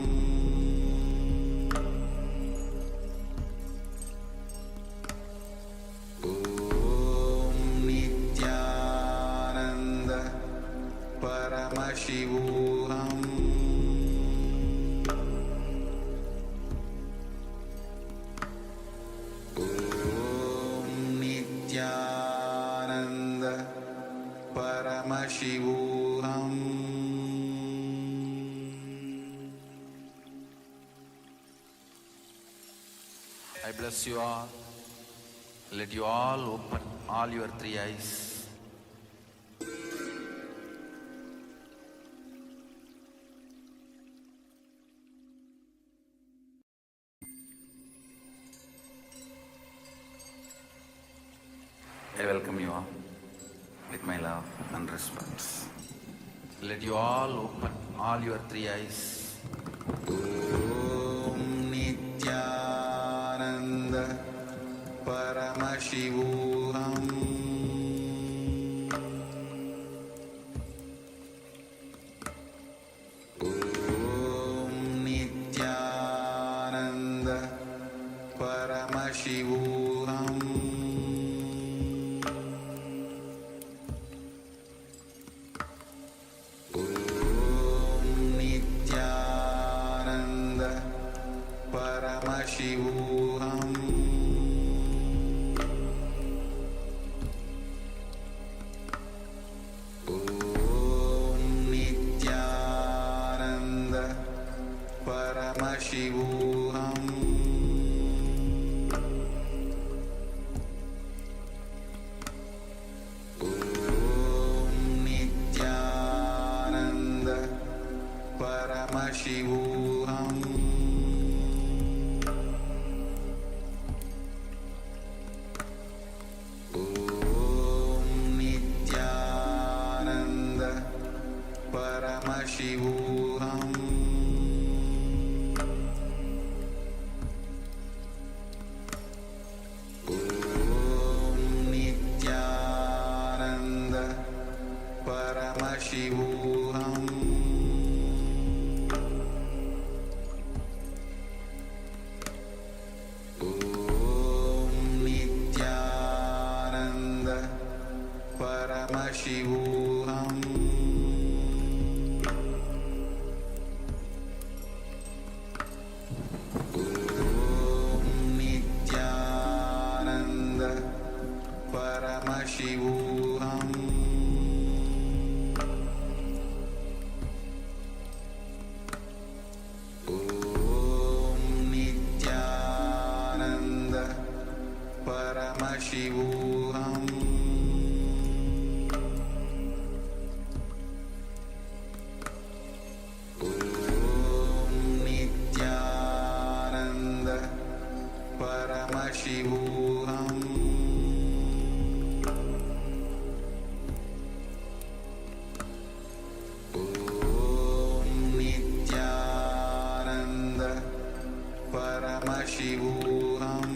Om Nityananda Paramashivoham Om Nityananda Paramashivoham. I bless you all. Let you all open all your three eyes. I welcome you all with my love and respect. Let you all open all your three eyes. Om Nityananda Paramashivoham Om Nityananda Paramashivoham Om Nityananda Paramashivoham Om Nityananda Paramashivoham Om Nityananda Paramashivoham Om Nityananda Paramashivoham Om Nityananda Paramashivoham Om Nityananda Paramashivoham Om Nityananda Paramashivoham Om Nityananda Paramashivoham Om Nityananda Paramashivoham Om Nityananda Paramashivoham Om Nityananda Paramashivoham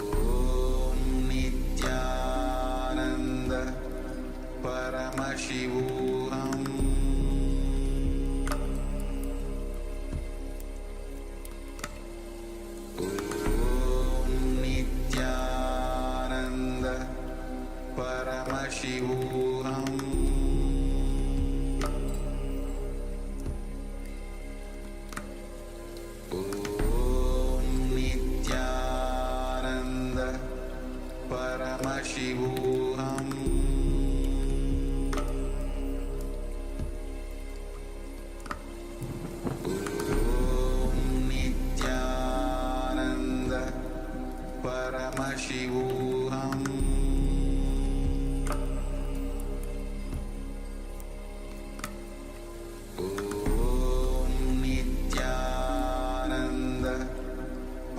Om Nityananda Paramashivoham Om Nityananda Paramashivoham Om Nityananda Paramashivoham Om Nityananda Paramashivoham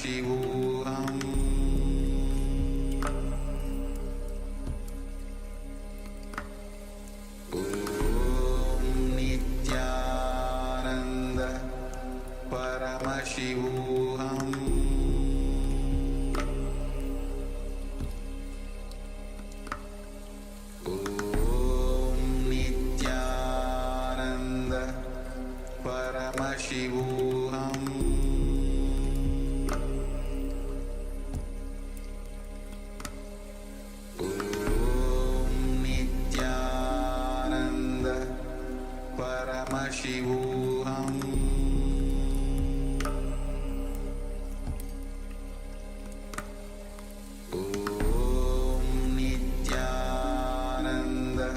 Paramashivoham Om Nityananda Paramashivoham Om Nityananda Paramashivoham Om Nityananda Paramashivoham Om Nityananda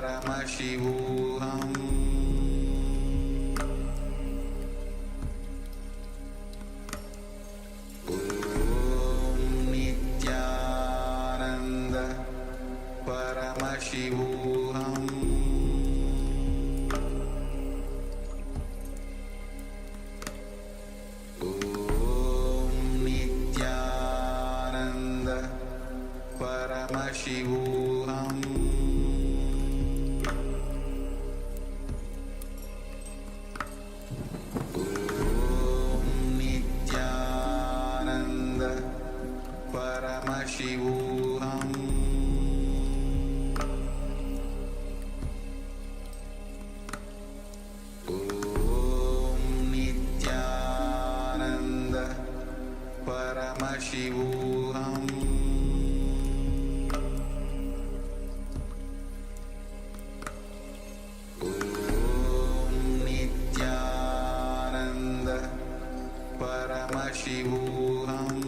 Paramashivoham Om Nityananda Paramashivoham Om Nityananda Paramashivoham Om Nityananda Paramashivoham Om Nityananda Paramashivoham Om Nityananda Paramashivoham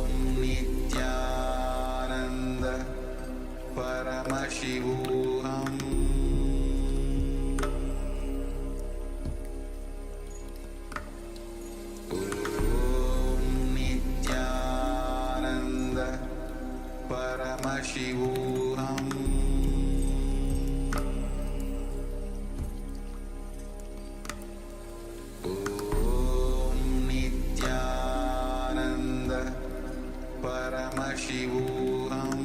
Om Nityananda Paramashivoham Om Nityananda Paramashivoham Om Nityananda Paramashivoham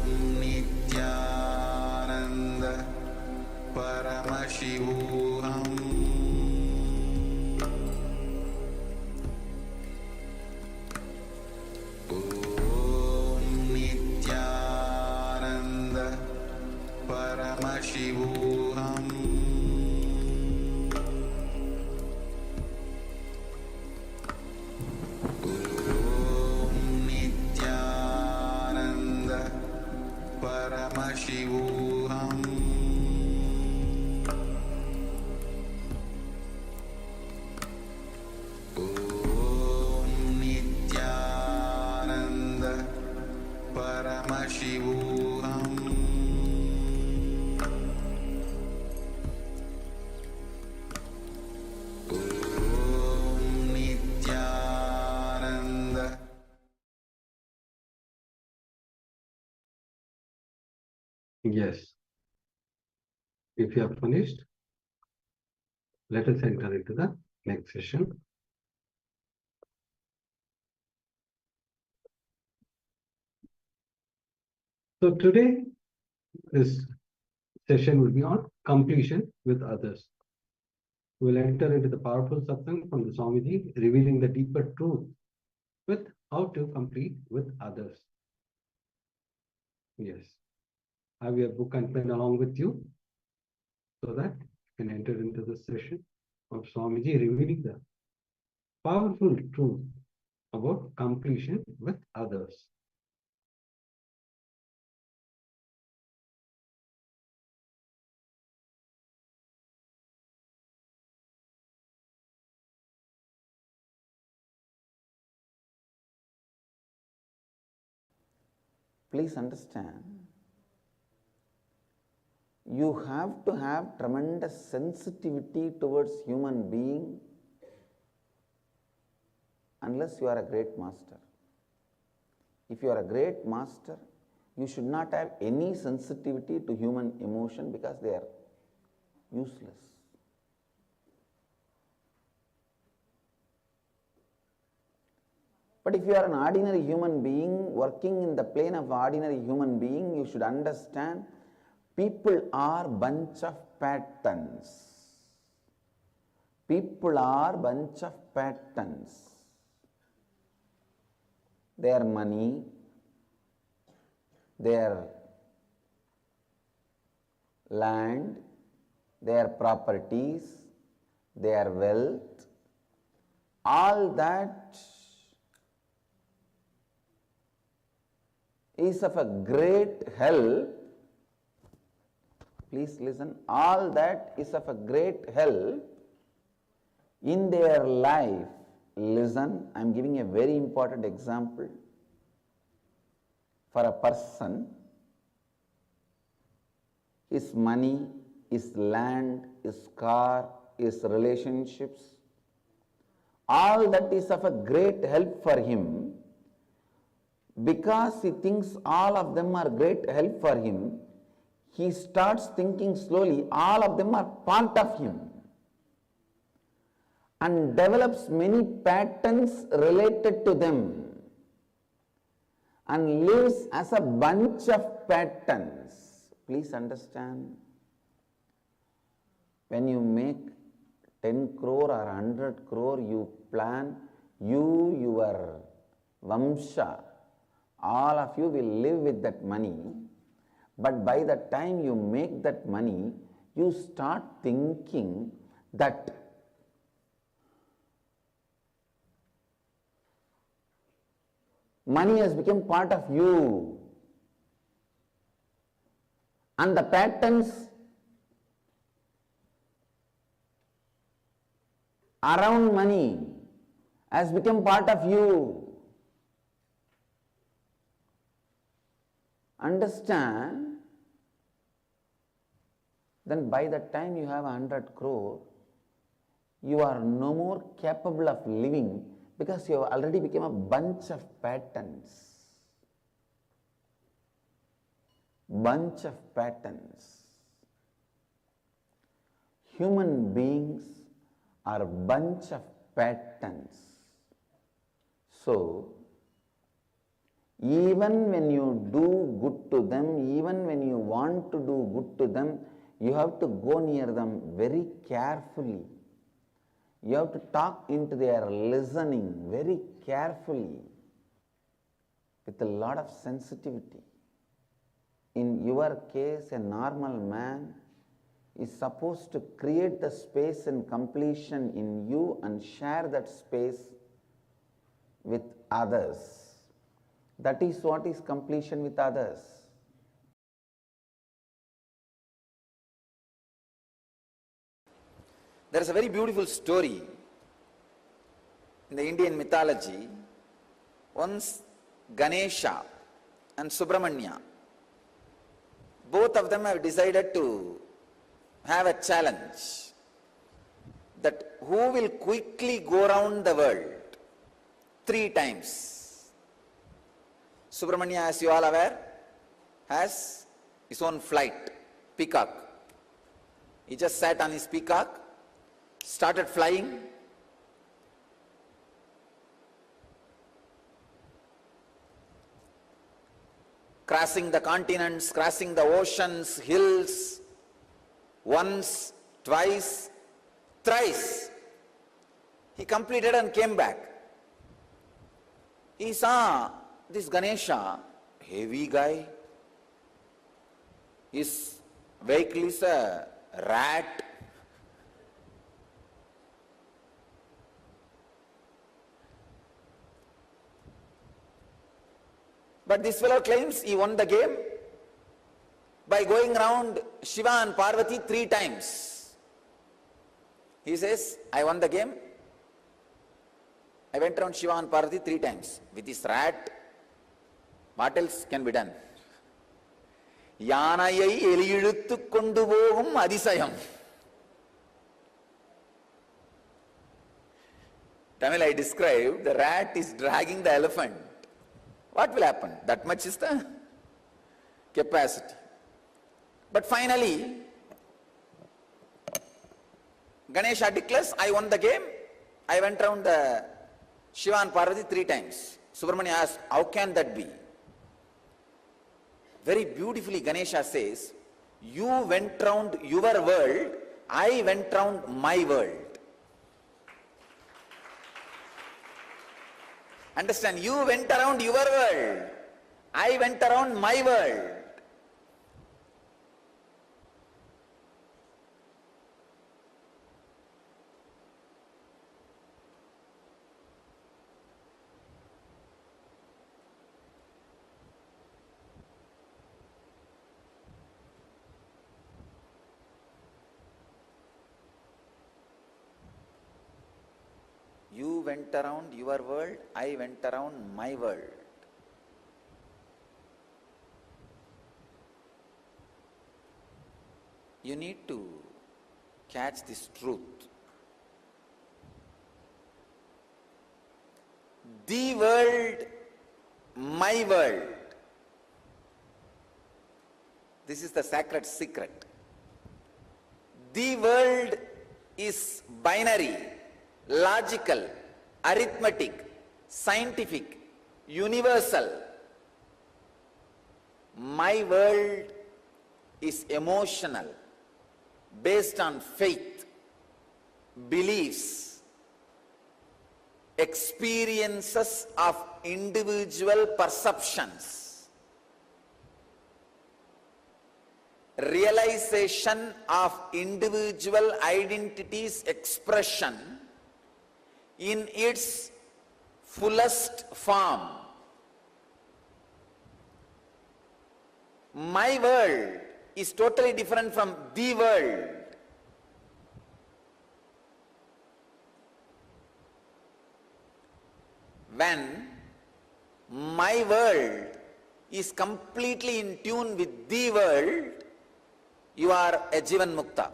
Om Nityananda Paramashivoham Om Nityananda Paramashivoham Om Nityananda Paramashivoham Om Nityananda Paramashivoham Om Nityananda Yes. If you have finished, let us enter into the next session. So today, this session will be on completion with others. We'll enter into the powerful satsang from the Swamiji, revealing the deeper truth with how to complete with others. Yes. Have your book and pen along with you so that you can enter into the session of Swamiji revealing the powerful truth about completion with others. Please understand, you have to have tremendous sensitivity towards human being unless you are a great master. If you are a great master, you should not have any sensitivity to human emotion because they are useless. But if you are an ordinary human being working in the plane of ordinary human being, you should understand people are bunch of patterns. People are bunch of patterns. Their money, their land, their properties, their wealth, all that is of a great help. Please listen, all that is of a great help in their life. Listen, I am giving a very important example. For a person, his money, his land, his car, his relationships, all that is of a great help for him. Because he thinks all of them are great help for him, he starts thinking slowly all of them are part of him and develops many patterns related to them and lives as a bunch of patterns. Please understand, when you make 10 crore or 100 crore, you plan, your Vamsha, all of you will live with that money, but by the time you make that money, you start thinking that money has become part of you, and the patterns around money has become part of you. Understand, then by the time you have 100 crore, you are no more capable of living because you have already become a bunch of patterns. Bunch of patterns. Human beings are a bunch of patterns. So, even when you do good to them, even when you want to do good to them, you have to go near them very carefully. You have to talk into their listening very carefully with a lot of sensitivity. In your case, a normal man is supposed to create the space and completion in you and share that space with others. That is what is completion with others. There is a very beautiful story in the Indian mythology. Once Ganesha and Subramanya, both of them have decided to have a challenge that who will quickly go around the world 3 times. Subramanya, as you all aware, has his own flight, peacock. He just sat on his peacock, started flying, crossing the continents, crossing the oceans, hills, once, twice, thrice. He completed and came back. He saw this Ganesha, heavy guy. His vehicle is a rat. But this fellow claims he won the game by going around Shiva and Parvati 3 times. He says, I won the game. I went around Shiva and Parvati 3 times. With this rat, what else can be done? Yanayai eliyiluttu kondu pogum adisayam. Tamil I described, the rat is dragging the elephant. What will happen? That much is the capacity. But finally, Ganesha declares, I won the game. I went around the Shiva and Parvati 3 times. Subramanya asked, how can that be? Very beautifully Ganesha says, you went round your world, I went round my world. Understand? You went around your world, I went around my world. You went around your world, I went around my world. You need to catch this truth. The world, my world. This is the sacred secret. The world is binary, logical, arithmetic, scientific, universal. My world is emotional, based on faith, beliefs, experiences of individual perceptions, realization of individual identity's expression in its fullest form. My world is totally different from the world. When my world is completely in tune with the world, you are a Jivan Mukta.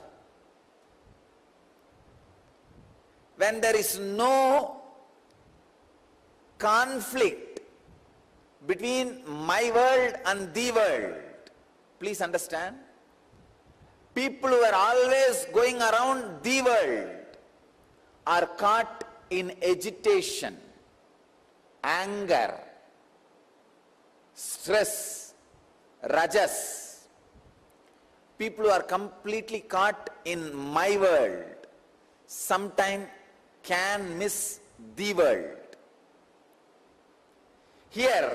When there is no conflict between my world and the world, please understand, people who are always going around the world are caught in agitation, anger, stress, rajas. People who are completely caught in my world sometimes can miss the world. Here,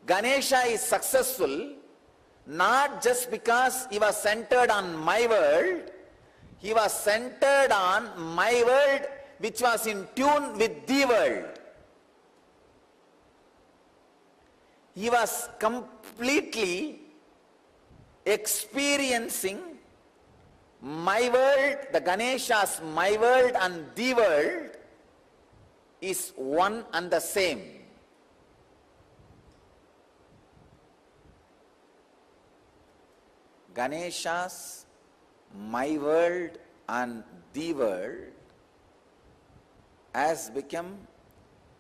Ganesha is successful not just because he was centered on my world, he was centered on my world which was in tune with the world. He was completely experiencing my world, the Ganesha's my world and the world is one and the same. Ganesha's my world and the world has become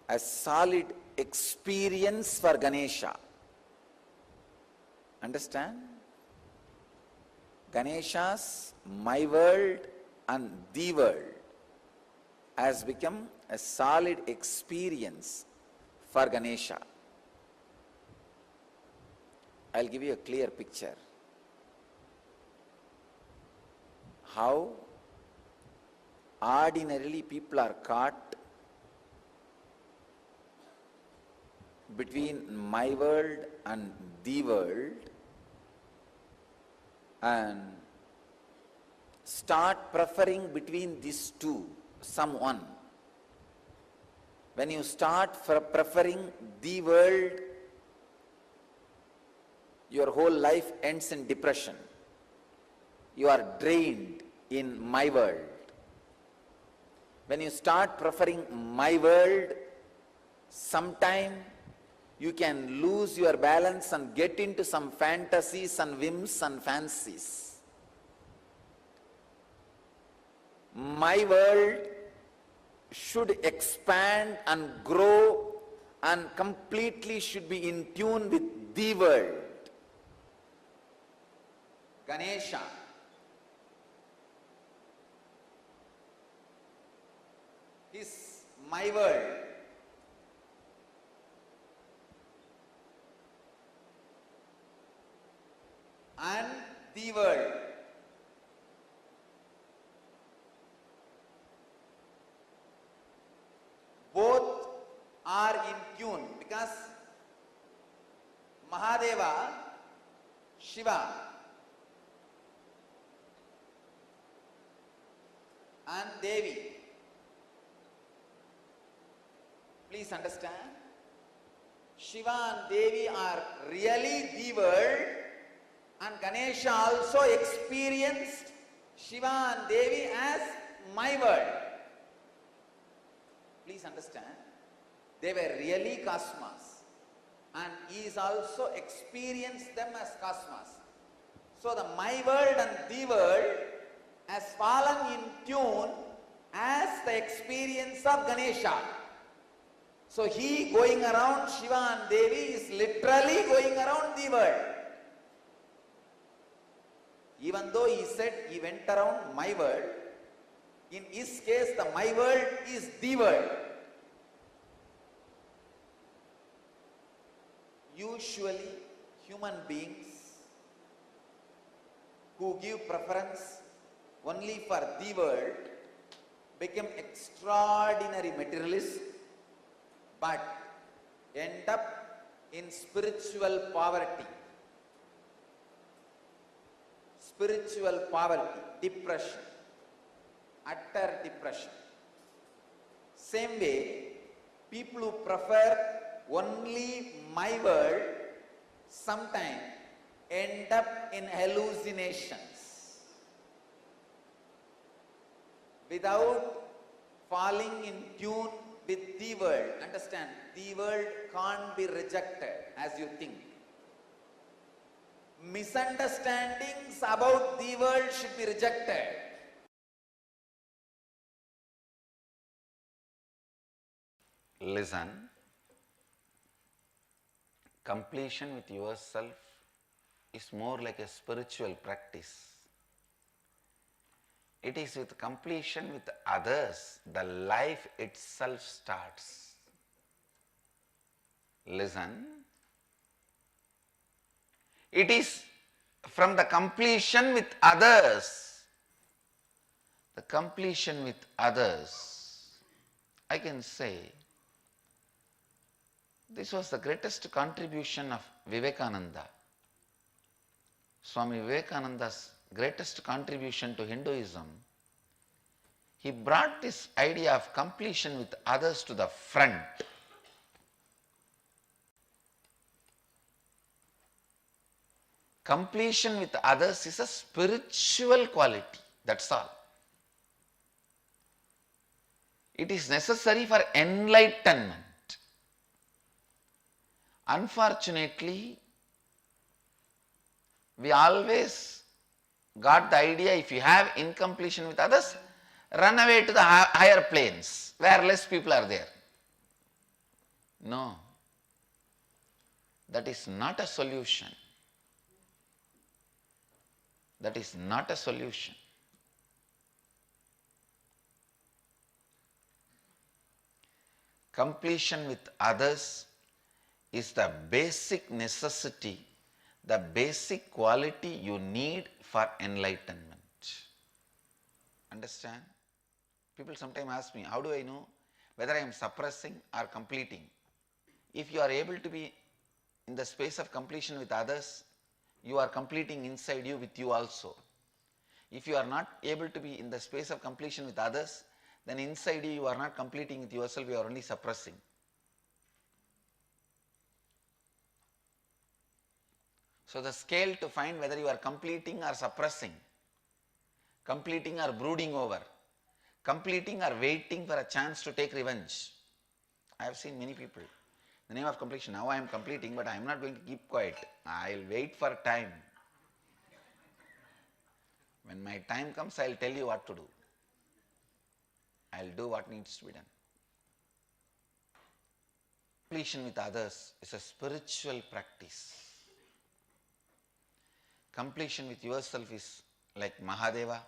a solid experience for Ganesha. Understand? Ganesha's my world and the world has become a solid experience for Ganesha. I'll give you a clear picture. How ordinarily people are caught between my world and the world and start preferring between these two, someone. When you start preferring the world, your whole life ends in depression. You are drained in my world. When you start preferring my world, sometime you can lose your balance and get into some fantasies and whims and fancies. My world should expand and grow and completely should be in tune with the world. Ganesha is my world. And the world. Both are in tune because Mahadeva, Shiva, and Devi. Please understand, Shiva and Devi are really the world, and Ganesha also experienced Shiva and Devi as my world. Please understand, they were really cosmos, and he is also experienced them as cosmos. So the my world and the world has fallen in tune as the experience of Ganesha. So he going around Shiva and Devi is literally going around the world. Even though he said he went around my world, in his case the my world is the world. Usually human beings who give preference only for the world become extraordinary materialists, but end up in spiritual poverty. Spiritual poverty, depression, utter depression. Same way, people who prefer only my world sometimes end up in hallucinations without falling in tune with the world. Understand, the world can't be rejected as you think. Misunderstandings about the world should be rejected. Listen, completion with yourself is more like a spiritual practice. It is with completion with others the life itself starts. Listen, it is from the completion with others, I can say, this was the greatest contribution of Vivekananda. Swami Vivekananda's greatest contribution to Hinduism. He brought this idea of completion with others to the front. Completion with others is a spiritual quality, that's all. It is necessary for enlightenment. Unfortunately, we always got the idea, if you have incompletion with others, run away to the higher planes where less people are there. No, that is not a solution. That is not a solution. Completion with others is the basic necessity, the basic quality you need for enlightenment. Understand? People sometimes ask me, how do I know whether I am suppressing or completing? If you are able to be in the space of completion with others, you are completing inside you with you also. If you are not able to be in the space of completion with others, then inside you, you are not completing with yourself, you are only suppressing. So the scale to find whether you are completing or suppressing, completing or brooding over, completing or waiting for a chance to take revenge. I have seen many people, in the name of completion, now I am completing, but I am not going to keep quiet. I will wait for time. When my time comes, I will tell you what to do. I will will do what needs to be done. Completion with others is a spiritual practice. Completion with yourself is like Mahadeva.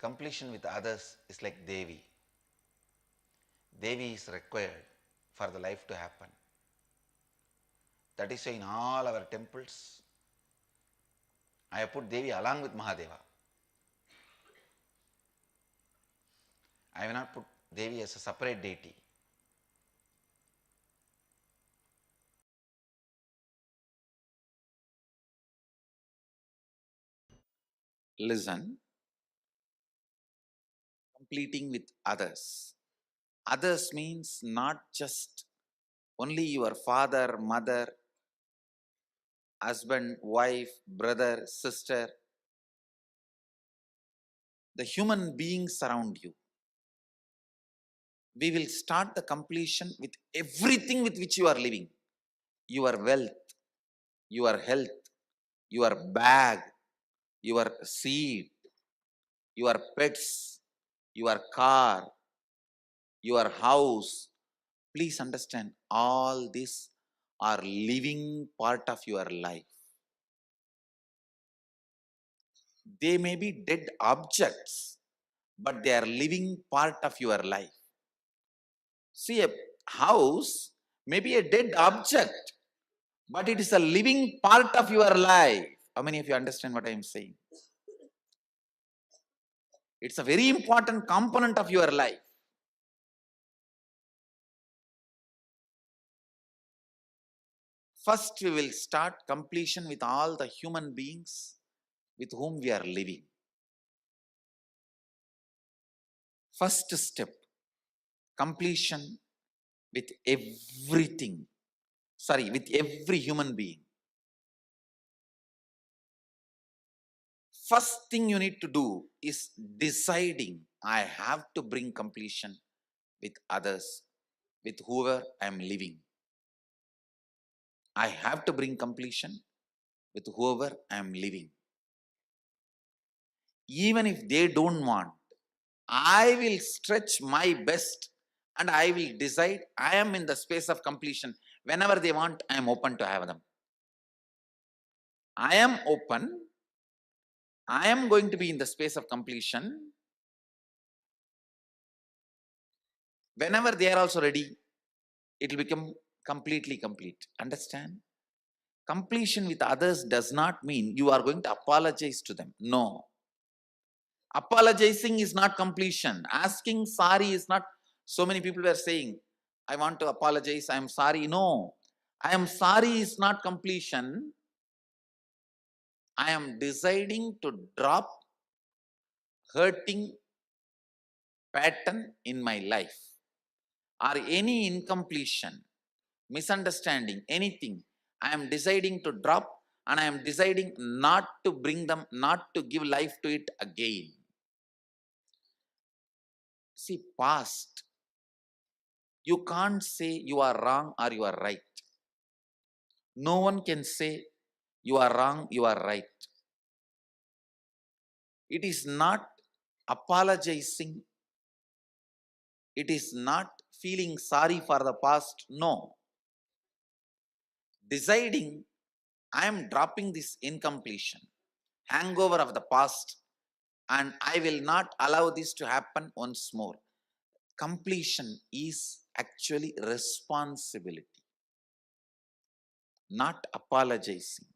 Completion with others is like Devi. Devi is required for the life to happen. That is why in all our temples, I have put Devi along with Mahadeva. I have not put Devi as a separate deity. Listen, completing with others. Others means not just only your father, mother, husband, wife, brother, sister, the human beings around you. We will start the completion with everything with which you are living. Your wealth, your health, your bag, your seed, your pets, your car, your house. Please understand, all these are living part of your life. They may be dead objects, but they are living part of your life. See, a house may be a dead object, but it is a living part of your life. How many of you understand what I am saying? It's a very important component of your life. First, we will start completion with all the human beings with whom we are living. First step, completion with everything. With every human being. First thing you need to do is deciding, I have to bring completion with others, with whoever I am living. I have to bring completion with whoever I am living. Even if they don't want, I will stretch my best and I will decide I am in the space of completion. Whenever they want, I am open to have them. I am open. I am going to be in the space of completion. Whenever they are also ready, it will become completely complete. Understand? Completion with others does not mean you are going to apologize to them. No. Apologizing is not completion. Asking sorry is not. So many people were saying, I want to apologize, I am sorry. No. I am sorry is not completion. I am deciding to drop hurting pattern in my life, or any incompletion, misunderstanding, anything. I am deciding to drop, and I am deciding not to bring them, not to give life to it again. See, past, you can't say you are wrong or you are right. No one can say you are wrong, you are right. It is not apologizing. It is not feeling sorry for the past. No. Deciding, I am dropping this incompletion, hangover of the past, and I will not allow this to happen once more. Completion is actually responsibility, not apologizing.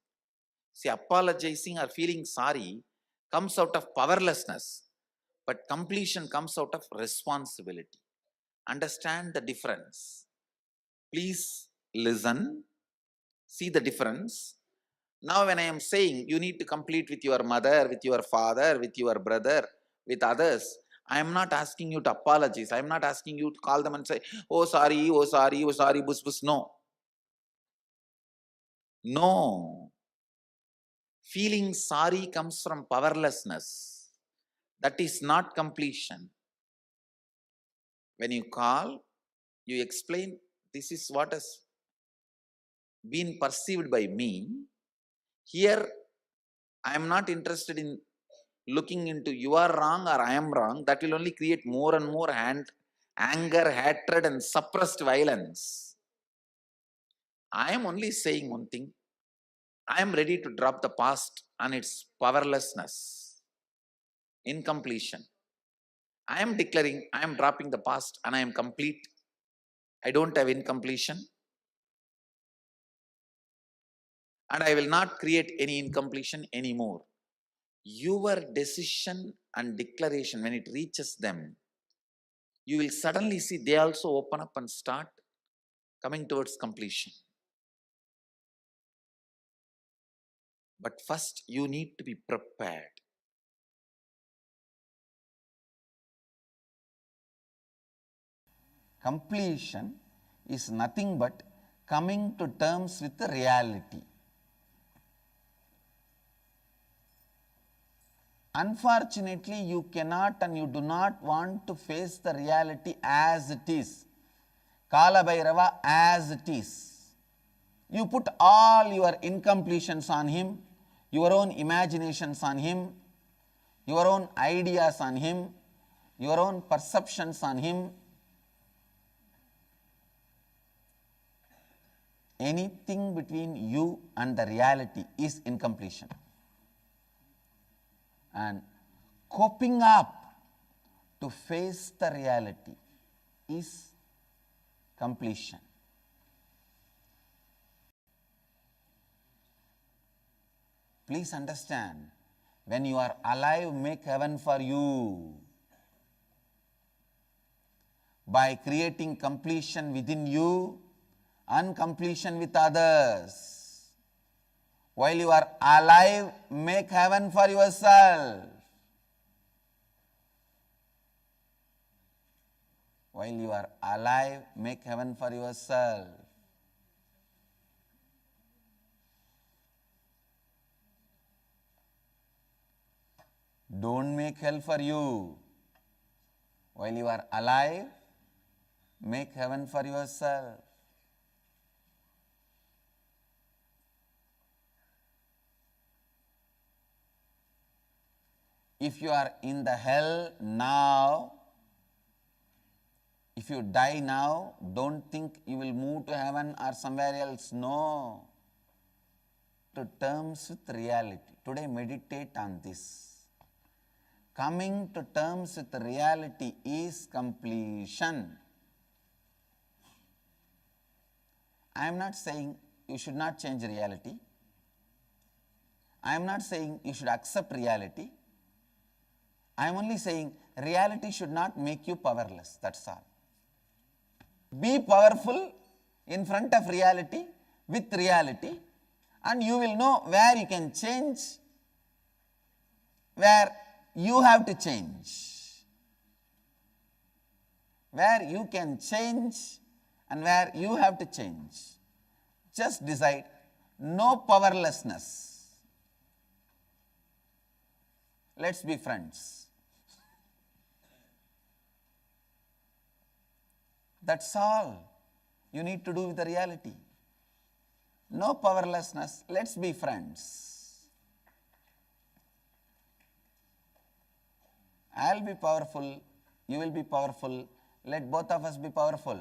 See, apologizing or feeling sorry comes out of powerlessness, but completion comes out of responsibility. Understand the difference. Please listen, see the difference. Now when I am saying you need to complete with your mother, with your father, with your brother, with others, I am not asking you to apologize. I am not asking you to call them and say, oh sorry, oh sorry, oh sorry, bus bus. No. No. Feeling sorry comes from powerlessness. That is not completion. When you call, you explain, this is what has been perceived by me. Here, I am not interested in looking into you are wrong or I am wrong, that will only create more and more anger, hatred, and suppressed violence. I am only saying one thing. I am ready to drop the past and its powerlessness, incompletion. I am declaring I am dropping the past and I am complete. I don't have incompletion. And I will not create any incompletion anymore. Your decision and declaration, when it reaches them, you will suddenly see they also open up and start coming towards completion. But first, you need to be prepared. Completion is nothing but coming to terms with the reality. Unfortunately, you cannot and you do not want to face the reality as it is. Kala Bhairava as it is. You put all your incompletions on him, your own imaginations on him, your own ideas on him, your own perceptions on him. Anything between you and the reality is incompletion. And coping up to face the reality is completion. Please understand, when you are alive, make heaven for you. By creating completion within you and completion with others. While you are alive, make heaven for yourself. While you are alive, make heaven for yourself. Don't make hell for you. While you are alive, make heaven for yourself. If you are in the hell now, if you die now, don't think you will move to heaven or somewhere else. No. To terms with reality. Today meditate on this. Coming to terms with reality is completion. I am not saying you should not change reality. I am not saying you should accept reality. I am only saying reality should not make you powerless, that's all. Be powerful in front of reality, with reality, and you will know where you can change, where you have to change. Where you can change and where you have to change. Just decide, no powerlessness. Let's be friends. That's all you need to do with the reality. No powerlessness, let's be friends. I'll be powerful, you will be powerful, let both of us be powerful.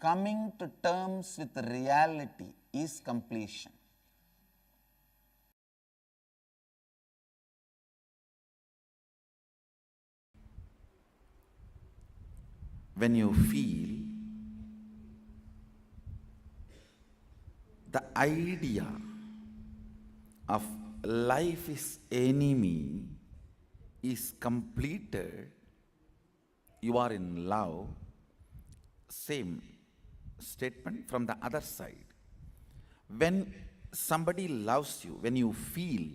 Coming to terms with reality is completion. When you feel the idea of life is enemy is completed, you are in love, same statement from the other side. When somebody loves you, when you feel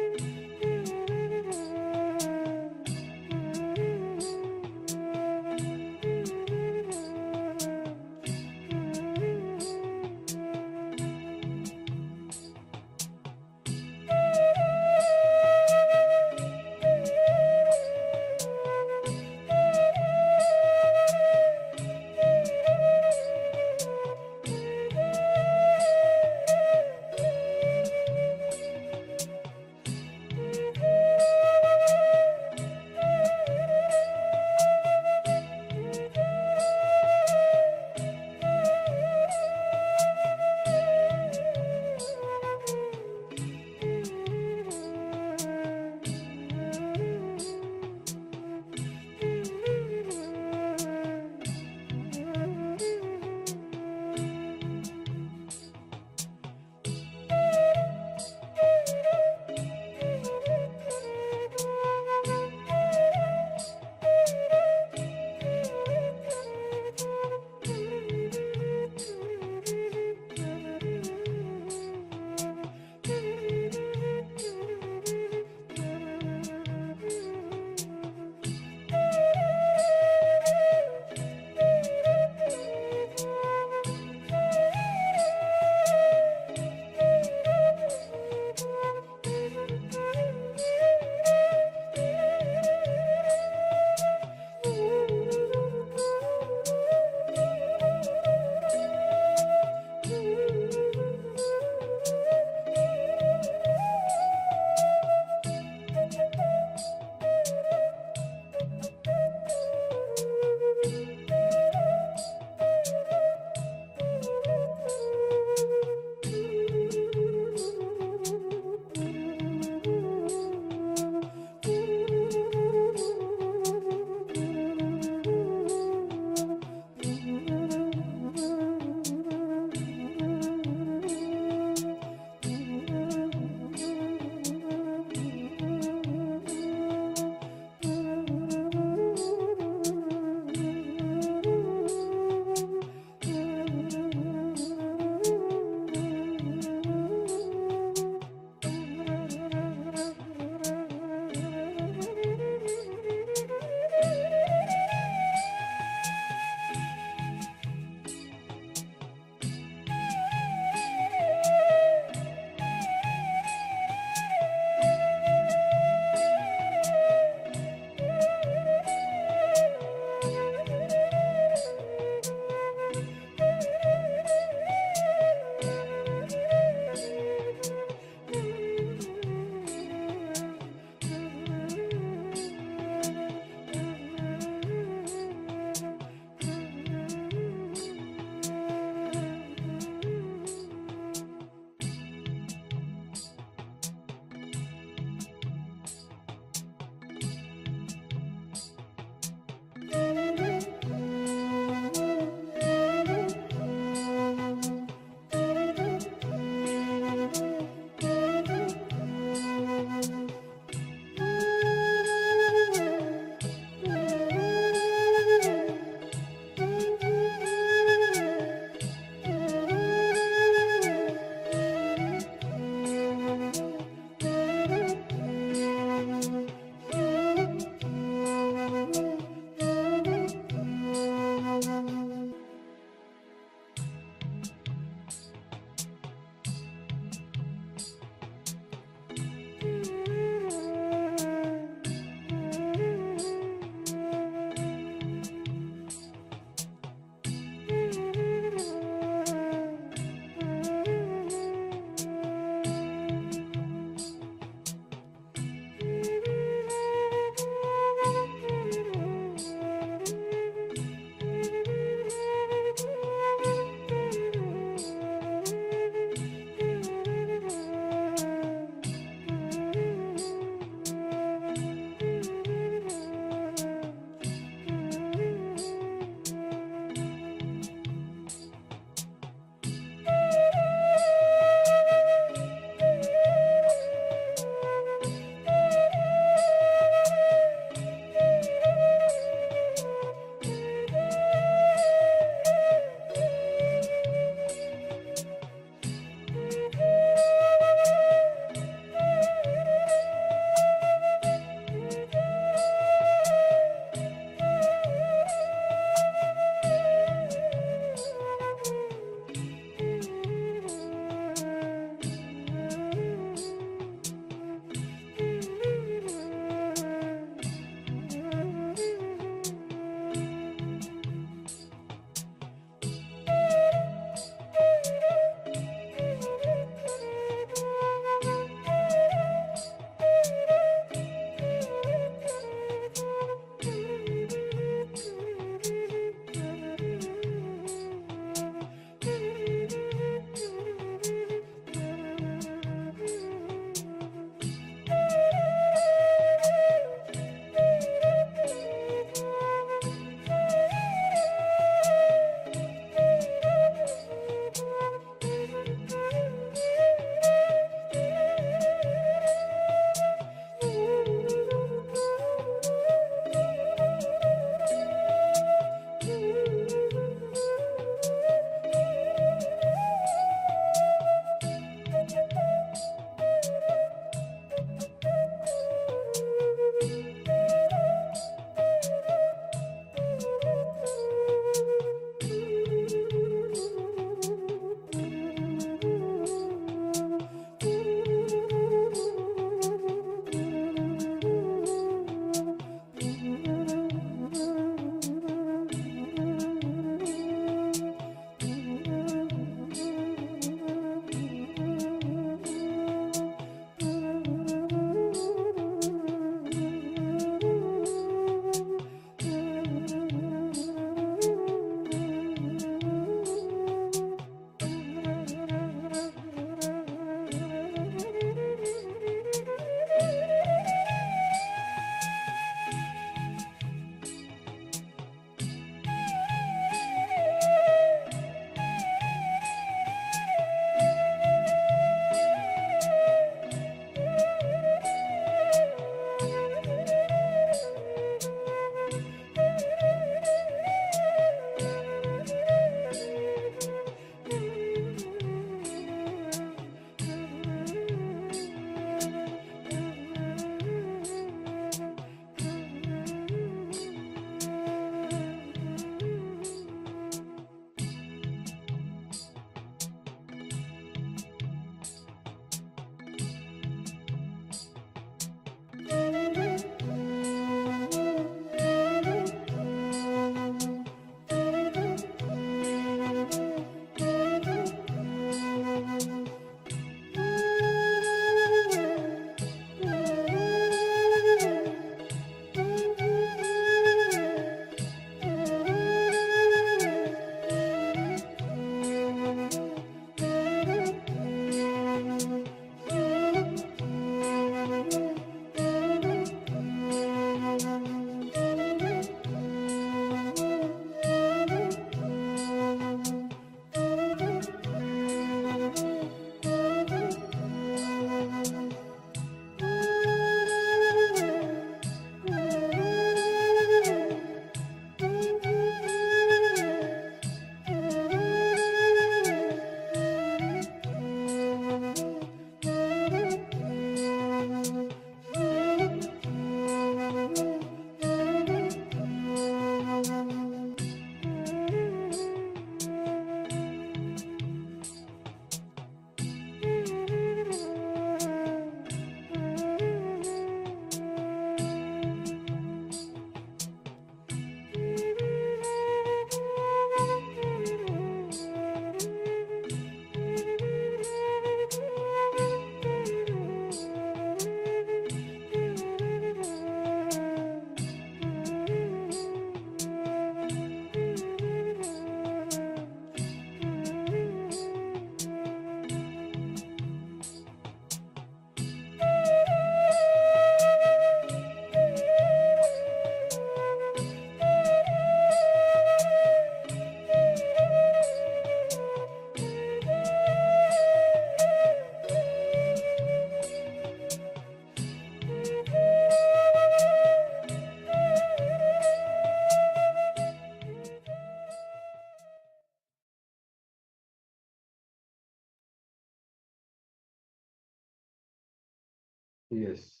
Yes.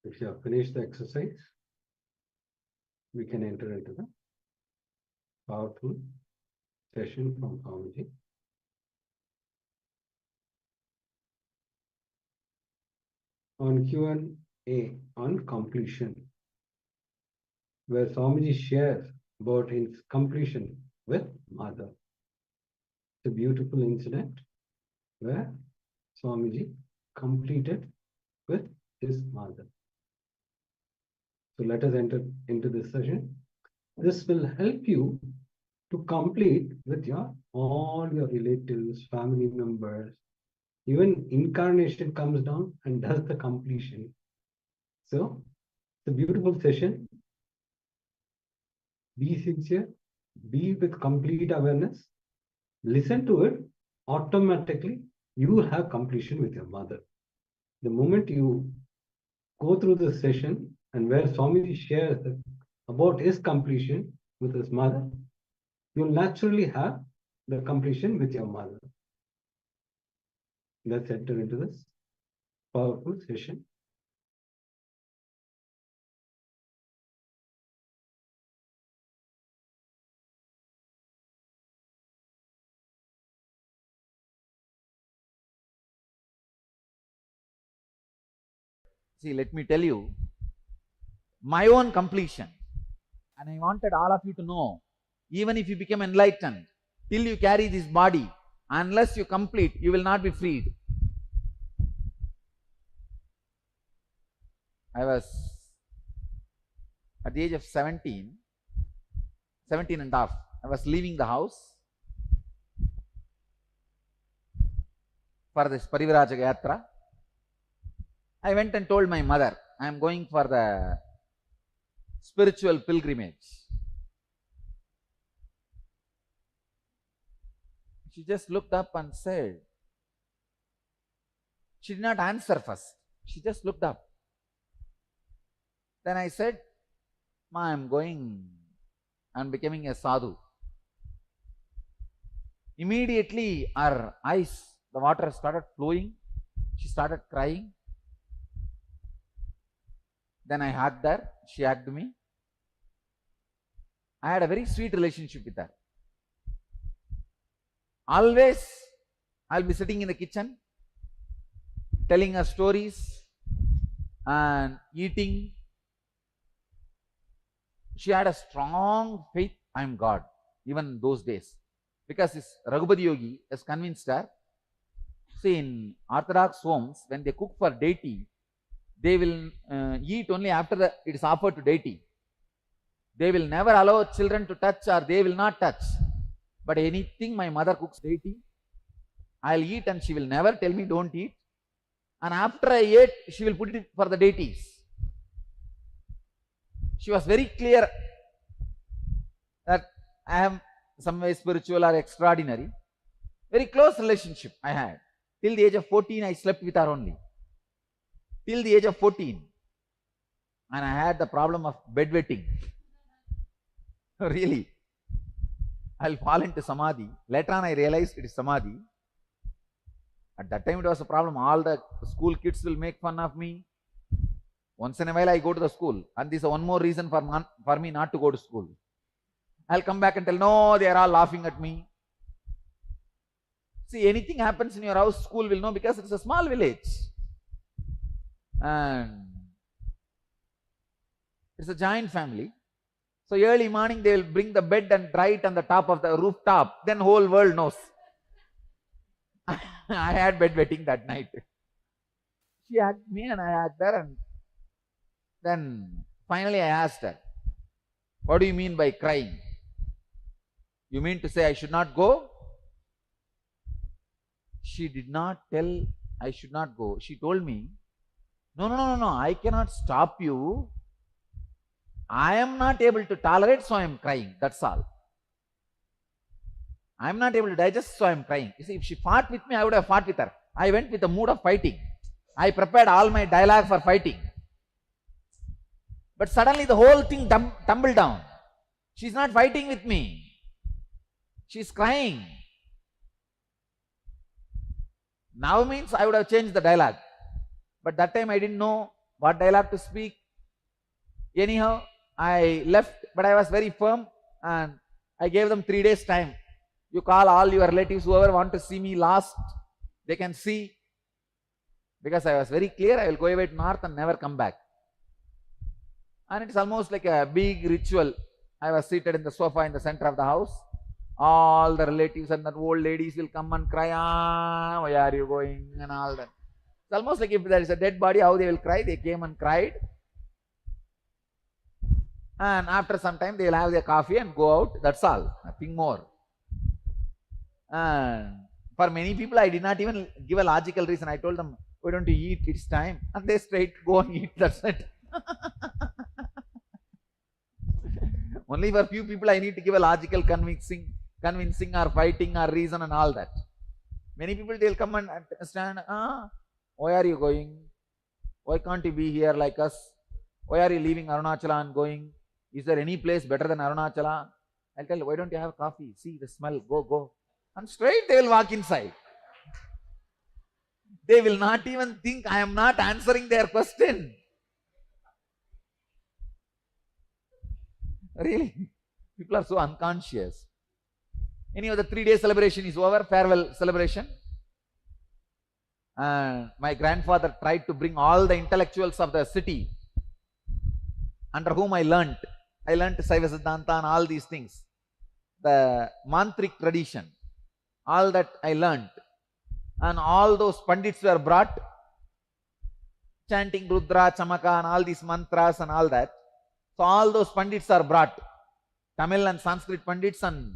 If you have finished the exercise, we can enter into the powerful session from Swamiji. On Q&A on completion, where Swamiji shares about his completion with Mother. It's a beautiful incident where Swamiji completed with his mother. So let us enter into this session. This will help you to complete with all your relatives, family members. Even incarnation comes down and does the completion. So it's a beautiful session. Be sincere, be with complete awareness, listen to it, automatically you will have completion with your mother. The moment you go through the session and where Swamiji shares about his completion with his mother, you'll naturally have the completion with your mother. Let's enter into this powerful session. See, let me tell you my own completion. And I wanted all of you to know, even if you become enlightened, till you carry this body, unless you complete, you will not be freed. I was at the age of 17 and a half. I was leaving the house for this Parivaraja Yatra. I went and told my mother, I am going for the spiritual pilgrimage. She just looked up and said, she did not answer first. She just looked up. Then I said, Ma, I am going and becoming a sadhu. Immediately her eyes, the water started flowing. She started crying. Then I hugged her, she hugged me. I had a very sweet relationship with her. Always I'll be sitting in the kitchen, telling her stories and eating. She had a strong faith, I am God, even those days. Because this Raghupati Yogi has convinced her. See, in Orthodox homes, when they cook for deity, they will eat only after it is offered to deity. They will never allow children to touch, or they will not touch. But anything my mother cooks deity, I'll eat and she will never tell me don't eat. And after I ate, she will put it for the deities. She was very clear that I am some way spiritual or extraordinary. Very close relationship I had. Till the age of 14, I slept with her only. Till the age of 14. And I had the problem of bedwetting. Really. I'll fall into samadhi. Later on I realized it is samadhi. At that time it was a problem. All the school kids will make fun of me. Once in a while I go to the school. And this is one more reason for me not to go to school. I'll come back and tell, no, they are all laughing at me. See, anything happens in your house, school will know, because it's a small village. And it's a giant family. So early morning they will bring the bed and dry it on the top of the rooftop. Then whole world knows. I had bedwetting that night. She hugged me and I hugged her, and then finally I asked her, what do you mean by crying? You mean to say I should not go? She did not tell I should not go. She told me, no, I cannot stop you. I am not able to tolerate, so I am crying. That's all. I am not able to digest, so I am crying. You see, if she fought with me, I would have fought with her. I went with a mood of fighting. I prepared all my dialogue for fighting. But suddenly the whole thing tumbled down. She's not fighting with me. She's crying. Now means I would have changed the dialogue. But that time I didn't know what dialogue to speak. Anyhow, I left, but I was very firm and I gave them 3 days time. You call all your relatives, whoever want to see me last, they can see. Because I was very clear, I will go away to north and never come back. And it's almost like a big ritual. I was seated in the sofa in the center of the house. All the relatives and the old ladies will come and cry, ah, where are you going, and all that. It's almost like if there is a dead body, how they will cry. They came and cried. And after some time, they will have their coffee and go out. That's all, nothing more. And for many people, I did not even give a logical reason. I told them, why don't you eat? It's time. And they straight go and eat. That's it. Only for few people, I need to give a logical convincing or fighting or reason and all that. Many people, they'll come and stand, why are you going? Why can't you be here like us? Why are you leaving Arunachala and going? Is there any place better than Arunachala? I'll tell you, why don't you have coffee? See the smell, go. And straight they will walk inside. They will not even think I am not answering their question. Really? People are so unconscious. Anyway, the 3-day celebration is over, farewell celebration. My grandfather tried to bring all the intellectuals of the city under whom I learnt. I learnt Saiva Siddhanta and all these things. The mantric tradition, all that I learnt. And all those pandits were brought, chanting Rudra, Chamaka and all these mantras and all that. So all those pandits are brought, Tamil and Sanskrit pandits, and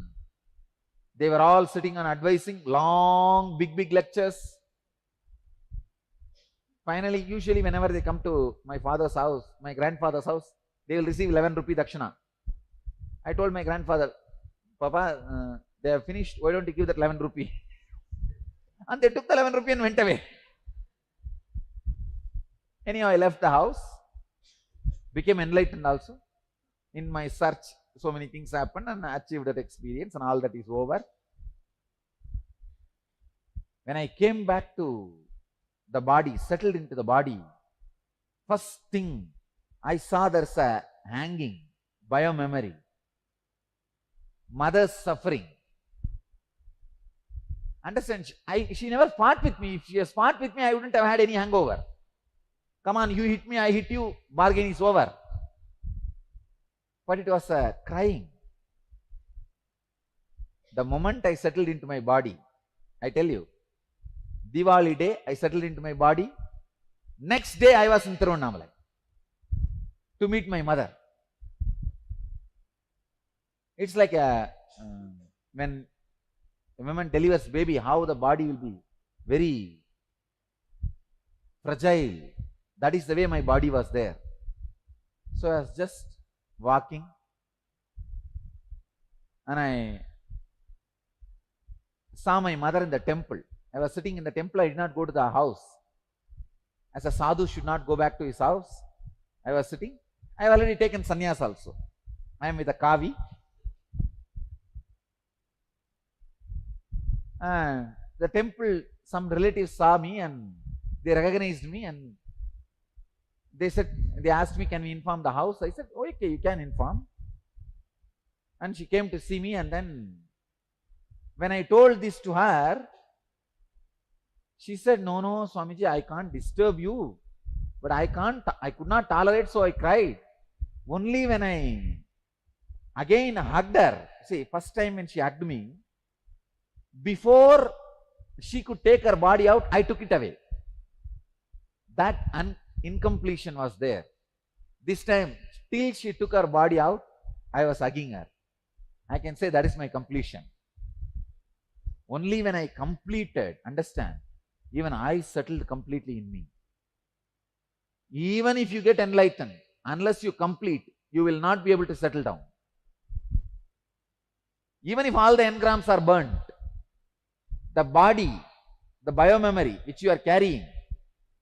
they were all sitting and advising, long, big lectures. Finally, usually whenever they come to my father's house, my grandfather's house, they will receive 11 rupee dakshina. I told my grandfather, Papa, they have finished, why don't you give that 11 rupee? And they took the 11 rupee and went away. Anyhow, I left the house, became enlightened also. In my search, so many things happened and I achieved that experience and all that is over. When I came back to the body, settled into the body, first thing I saw, there's a hanging, biomemory, mother's suffering. Understand, she never fought with me. If she has fought with me, I wouldn't have had any hangover. Come on, you hit me, I hit you, bargain is over. But it was crying. The moment I settled into my body, I tell you, Diwali day, I settled into my body. Next day, I was in Tiruvannamalai to meet my mother. It's like when a woman delivers baby, how the body will be very fragile. That is the way my body was there. So I was just walking and I saw my mother in the temple. I was sitting in the temple, I did not go to the house. As a sadhu should not go back to his house, I was sitting. I have already taken sannyas also. I am with a kavi. The temple, some relatives saw me and they recognized me and they asked me, can we inform the house? I said, oh, okay, you can inform. And she came to see me, and then when I told this to her, she said, no, Swamiji, I can't disturb you, but I could not tolerate, so I cried. Only when I again hugged her, see, first time when she hugged me, before she could take her body out, I took it away. That incompletion was there. This time, till she took her body out, I was hugging her. I can say that is my completion. Only when I completed, understand, even I settled completely in me. Even if you get enlightened, unless you complete, you will not be able to settle down. Even if all the engrams are burnt, the body, the biomemory which you are carrying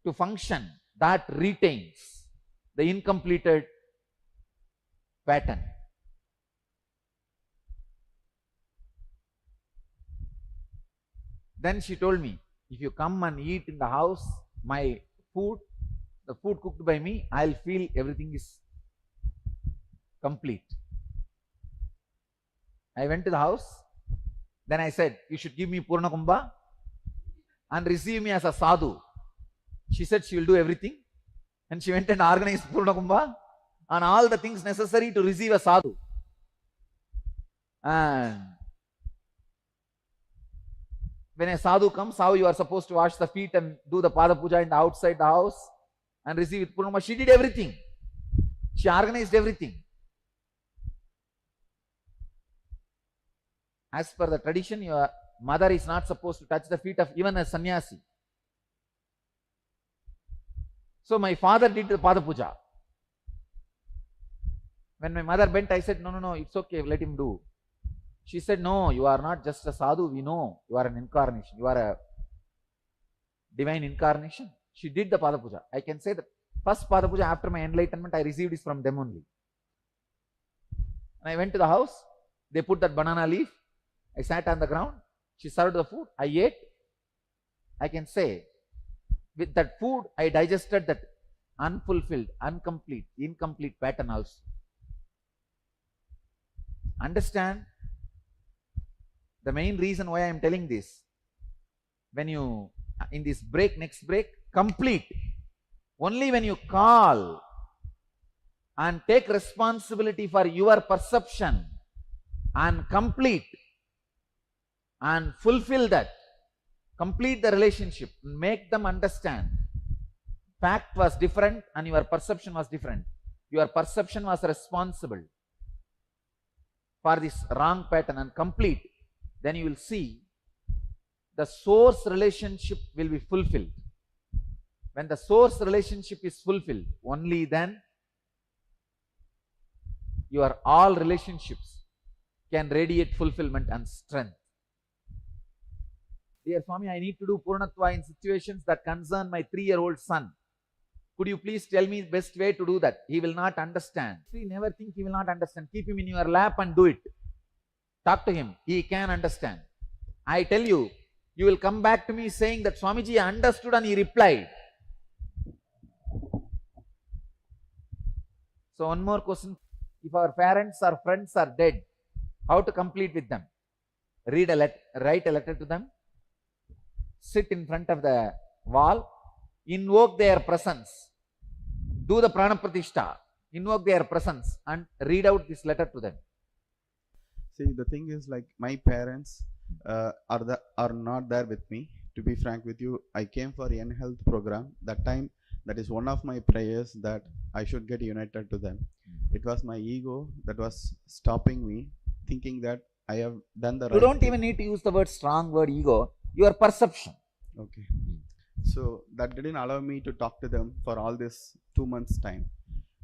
to function, that retains the incompleted pattern. Then she told me, if you come and eat in the house, my food, the food cooked by me, I'll feel everything is complete. I went to the house, then I said, you should give me Purna Kumbha and receive me as a sadhu. She said she will do everything, and she went and organized Purna Kumbha and all the things necessary to receive a sadhu. And when a sadhu comes, how you are supposed to wash the feet and do the pada puja in the outside the house and receive it Purna Kumbha. She did everything. She organized everything. As per the tradition, your mother is not supposed to touch the feet of even a sannyasi. So my father did the pada puja. When my mother bent, I said, no, it's okay, let him do. She said, no, you are not just a sadhu, we know. You are an incarnation. You are a divine incarnation. She did the pada puja. I can say the first pada puja after my enlightenment, I received it from them only. And I went to the house. They put that banana leaf. I sat on the ground. She served the food. I ate. I can say, with that food, I digested that unfulfilled, incomplete pattern also. Understand the main reason why I am telling this. When you, in this break, next break, complete. Only when you call and take responsibility for your perception and complete and fulfill that, complete the relationship, make them understand. Fact was different and your perception was different. Your perception was responsible for this wrong pattern and complete. Then you will see the source relationship will be fulfilled. When the source relationship is fulfilled, only then your all relationships can radiate fulfillment and strength. Dear Swami, I need to do Purnatva in situations that concern my 3-year-old son. Could you please tell me the best way to do that? He will not understand. See, never think he will not understand. Keep him in your lap and do it. Talk to him. He can understand. I tell you, you will come back to me saying that Swamiji understood and he replied. So one more question. If our parents or friends are dead, how to complete with them? Write a letter to them. Sit in front of the wall. Invoke their presence. Do the prana pratishta. Invoke their presence and read out this letter to them. See, the thing is, like, my parents are not there with me. To be frank with you, I came for N Health program. That time, that is one of my prayers that I should get united to them. It was my ego that was stopping me, thinking that I have done the right thing. You don't even need to use the strong word ego. Your perception. Okay. So that didn't allow me to talk to them for all this 2 months time.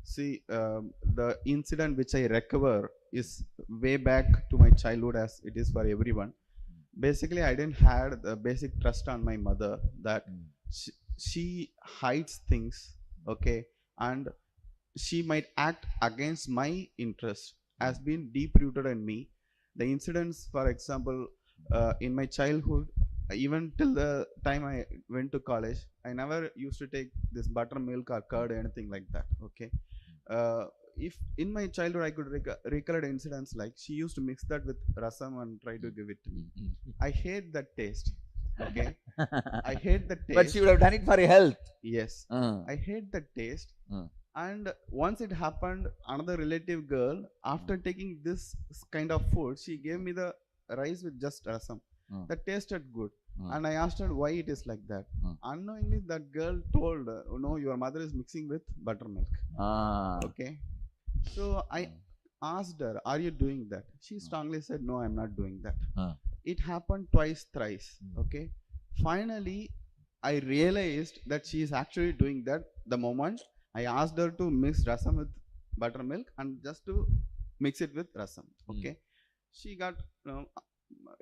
See, the incident which I recover is way back to my childhood, as it is for everyone. Basically, I didn't have the basic trust on my mother that she hides things, okay, and she might act against my interest, has been deep rooted in me. The incidents, for example, in my childhood, even till the time I went to college, I never used to take this buttermilk or curd or anything like that, okay. If in my childhood I could recollect incidents like she used to mix that with rasam and try to give it to me. I hate that taste, okay. I hate the taste. But she would have done it for your health. Yes. I hate the taste. And once it happened, another relative girl, after taking this kind of food, she gave me the rice with just rasam. That tasted good. And I asked her why it is like that. Unknowingly, that girl told, no, your mother is mixing with buttermilk. Okay. So I asked her, are you doing that? She strongly said, no, I'm not doing that. It happened twice, thrice. Okay. Finally, I realized that she is actually doing that the moment I asked her to mix rasam with buttermilk and just to mix it with rasam. Okay. She got,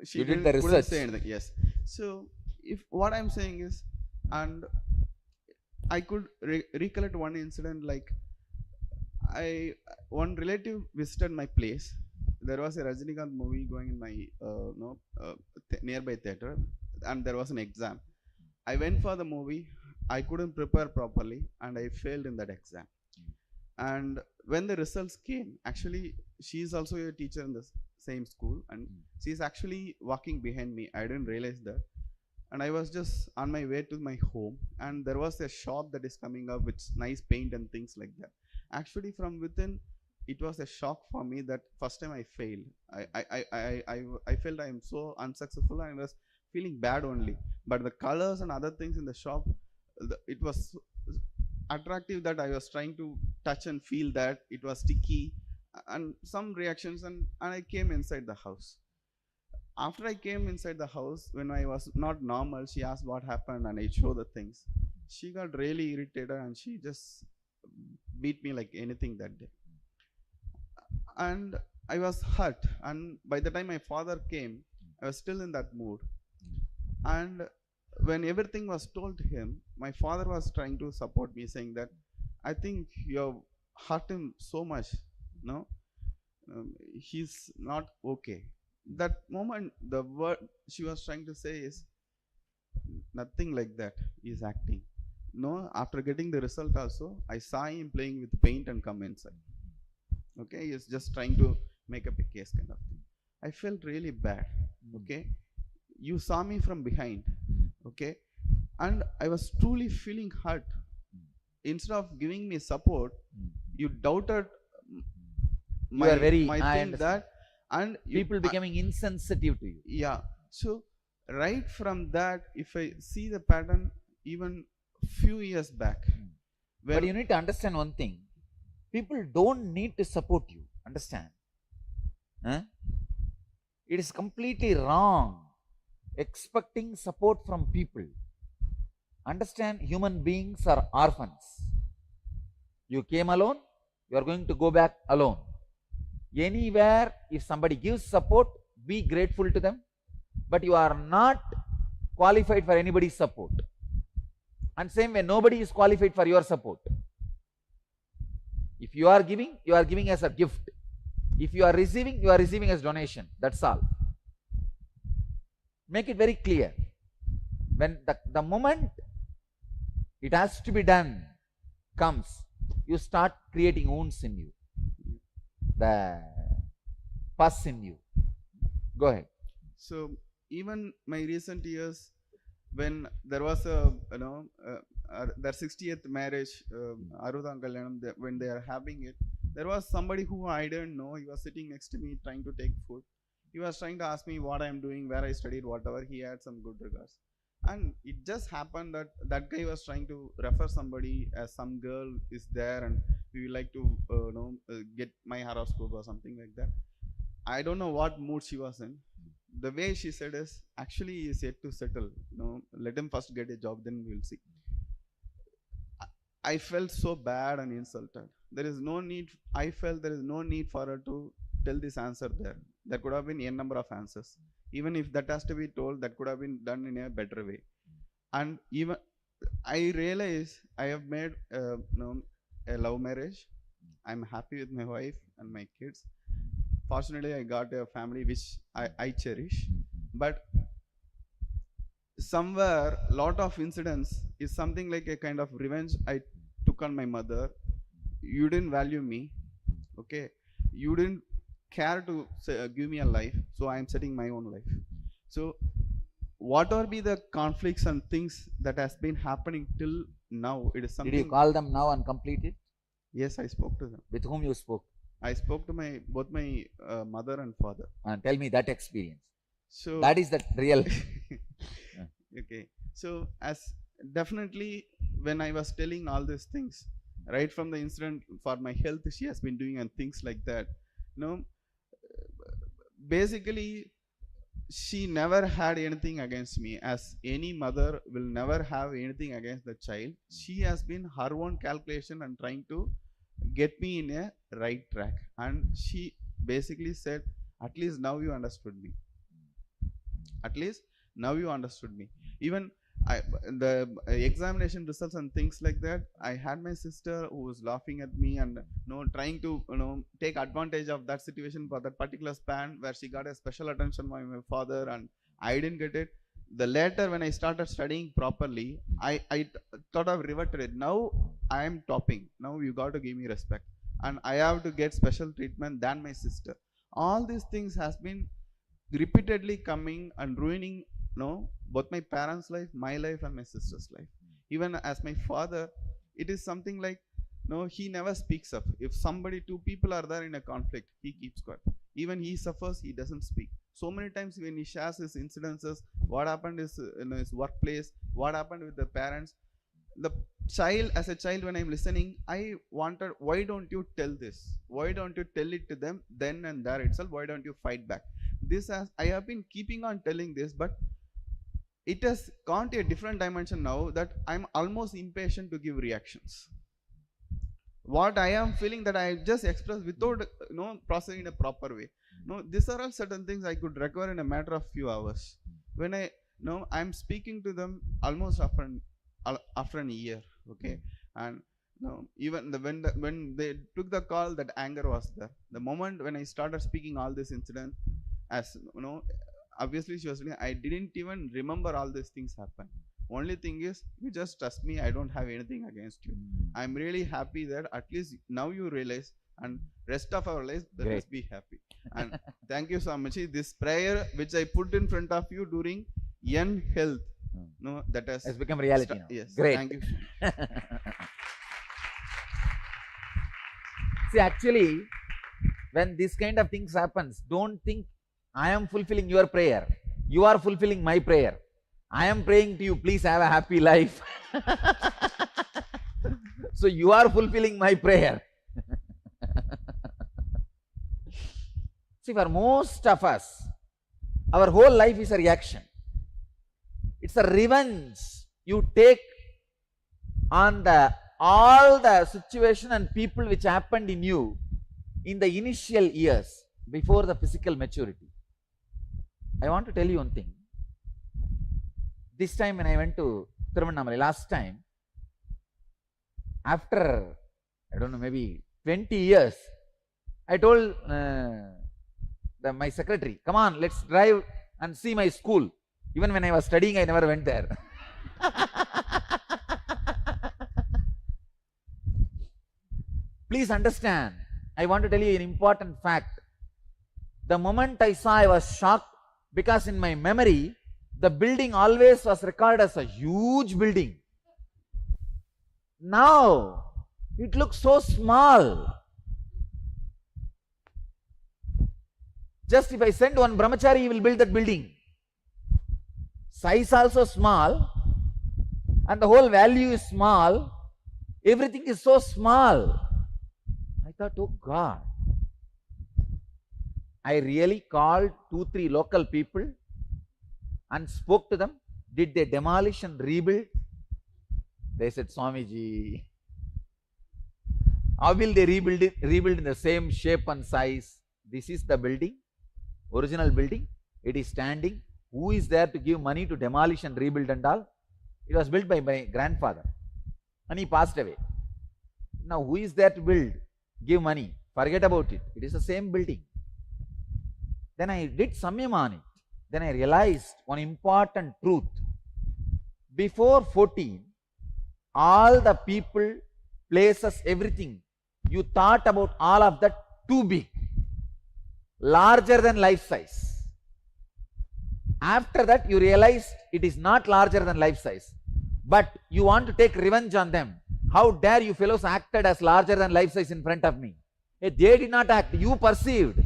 she couldn't say anything. Yes. So if what I'm saying is, and I could recollect one incident, like one relative visited my place. There was a Rajinikanth movie going in my nearby theater, and there was an exam. I went for the movie. I couldn't prepare properly and I failed in that exam. And when the results came, actually she is also a teacher in the same school, and she is actually walking behind me. I didn't realize that. And I was just on my way to my home, and there was a shop that is coming up with nice paint and things like that. Actually, from within, it was a shock for me that first time I failed. I felt I am so unsuccessful, and I was feeling bad only. But the colors and other things in the shop, it was so attractive that I was trying to touch and feel that it was sticky and some reactions, and I came inside the house. After I came inside the house, when I was not normal, she asked what happened and I showed the things. She got really irritated and she just beat me like anything that day. And I was hurt, and by the time my father came, I was still in that mood. And when everything was told to him, my father was trying to support me, saying that I think you have hurt him so much, no? He's not okay. That moment, the word she was trying to say is nothing like that. He's acting. No, after getting the result also, I saw him playing with paint and come inside. Okay, he's just trying to make up a case kind of thing. I felt really bad. Okay, you saw me from behind. Okay, and I was truly feeling hurt. Instead of giving me support, you doubted You are very, my I thing understand. that, and People becoming insensitive to you. yeah. So right from that, if I see the pattern, even few years back, But you need to understand one thing. People don't need to support you. Understand? Huh? It is completely wrong expecting support from people. Understand, human beings are orphans. You came alone, you are going to go back alone. Anywhere, if somebody gives support, be grateful to them. But you are not qualified for anybody's support. And same way, nobody is qualified for your support. If you are giving as a gift. If you are receiving as donation. That's all. Make it very clear. When the moment it has to be done comes, you start creating wounds in you. The pus in you. Go ahead. So even my recent years, when there was a their 60th marriage, Arda Kalyanam, when they are having it, there was somebody who I didn't know. He was sitting next to me trying to take food. He was trying to ask me what I am doing, where I studied, whatever. He had some good regards. And it just happened that that guy was trying to refer somebody as some girl is there and we would like to get my horoscope or something like that. I don't know what mood she was in. The way she said is, actually he is yet to settle. Let him first get a job, then we'll see. I felt so bad and insulted. There is no need. I felt there is no need for her to tell this answer there. There could have been n number of answers. Even if that has to be told, that could have been done in a better way. And even I realize I have made a love marriage. I'm happy with my wife and my kids. Fortunately, I got a family which I cherish. But somewhere, lot of incidents is something like a kind of revenge I took on my mother. You didn't value me. Okay. You didn't care to give me a life. So I am setting my own life. So whatever be the conflicts and things that has been happening till now, it is something. Did you call them now and complete it? Yes, I spoke to them. With whom you spoke? I spoke to both my mother and father. And tell me that experience. So that is the real. Okay. So as definitely when I was telling all these things, right from the incident for my health she has been doing and things like that. Basically she never had anything against me, as any mother will never have anything against the child. She has been her own calculation and trying to get me in a right track. And she basically said, at least now you understood me. At least now you understood me. Even the examination results and things like that, I had my sister who was laughing at me and trying to take advantage of that situation for that particular span where she got a special attention by my father and I didn't get it. The later when I started studying properly, I thought of reverted it. Now I am topping. Now you got to give me respect, and I have to get special treatment than my sister. All these things has been repeatedly coming and ruining, both my parents' life, my life, and my sister's life. Even as my father, it is something like, he never speaks up. If somebody, two people are there in a conflict, he keeps quiet. Even he suffers, he doesn't speak. So many times when he shares his incidences, what happened is in his workplace, what happened with the parents, the child, as a child, when I'm listening, I wanted, why don't you tell this? Why don't you tell it to them then and there itself? Why don't you fight back? This has, I have been keeping on telling this, but it has gone to a different dimension now that I'm almost impatient to give reactions. What I am feeling that I just express without processing in a proper way. These are all certain things I could recover in a matter of few hours. When I'm speaking to them almost after an year, okay, and even when they took the call, that anger was there. The moment when I started speaking all this incident, as obviously she was saying, I didn't even remember all these things happen. Only thing is, you just trust me, I don't have anything against you. I'm really happy that at least now you realize, and rest of our lives, let us be happy. And thank you so much. This prayer which I put in front of you during young health, that has become reality now. Yes. Great. Thank you. See, actually, when this kind of things happens, don't think I am fulfilling your prayer. You are fulfilling my prayer. I am praying to you, please have a happy life. So you are fulfilling my prayer. See, for most of us, our whole life is a reaction. It's a revenge you take on all the situation and people which happened in you in the initial years before the physical maturity. I want to tell you one thing. This time when I went to Tiruvannamalai last time, after, I don't know, maybe 20 years, I told my secretary, come on, let's drive and see my school. Even when I was studying, I never went there. Please understand, I want to tell you an important fact. The moment I saw, I was shocked, because in my memory, the building always was recorded as a huge building. Now, it looks so small. Just if I send one brahmachari, he will build that building. Size also small, and the whole value is small. Everything is so small. I thought, oh God. I really called 2-3 local people and spoke to them. Did they demolish and rebuild? They said, Swamiji, how will they rebuild in the same shape and size? This is the building, original building. It is standing. Who is there to give money to demolish and rebuild and all? It was built by my grandfather, and he passed away. Now who is there to build, give money? Forget about it. It is the same building. Then I did samyam on it. Then I realized one important truth. Before 14, all the people, places, everything, you thought about all of that too big, larger than life size. After that, you realized it is not larger than life size, but you want to take revenge on them. How dare you fellows acted as larger than life size in front of me? They did not act, you perceived.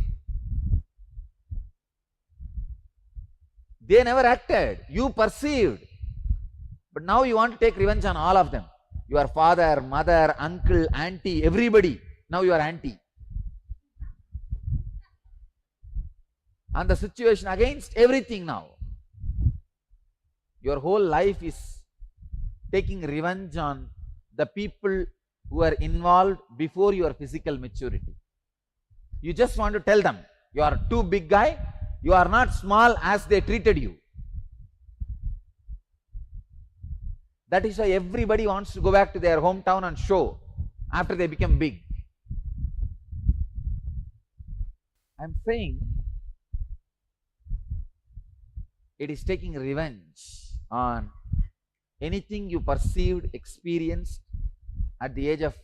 They never acted, you perceived. But now you want to take revenge on all of them. Your father, mother, uncle, auntie, everybody. Now you are auntie. And the situation against everything now. Your whole life is taking revenge on the people who are involved before your physical maturity. You just want to tell them, you are too big guy, you are not small as they treated you. That is why everybody wants to go back to their hometown and show after they become big. I am saying, It is taking revenge on anything you perceived, experienced at the age of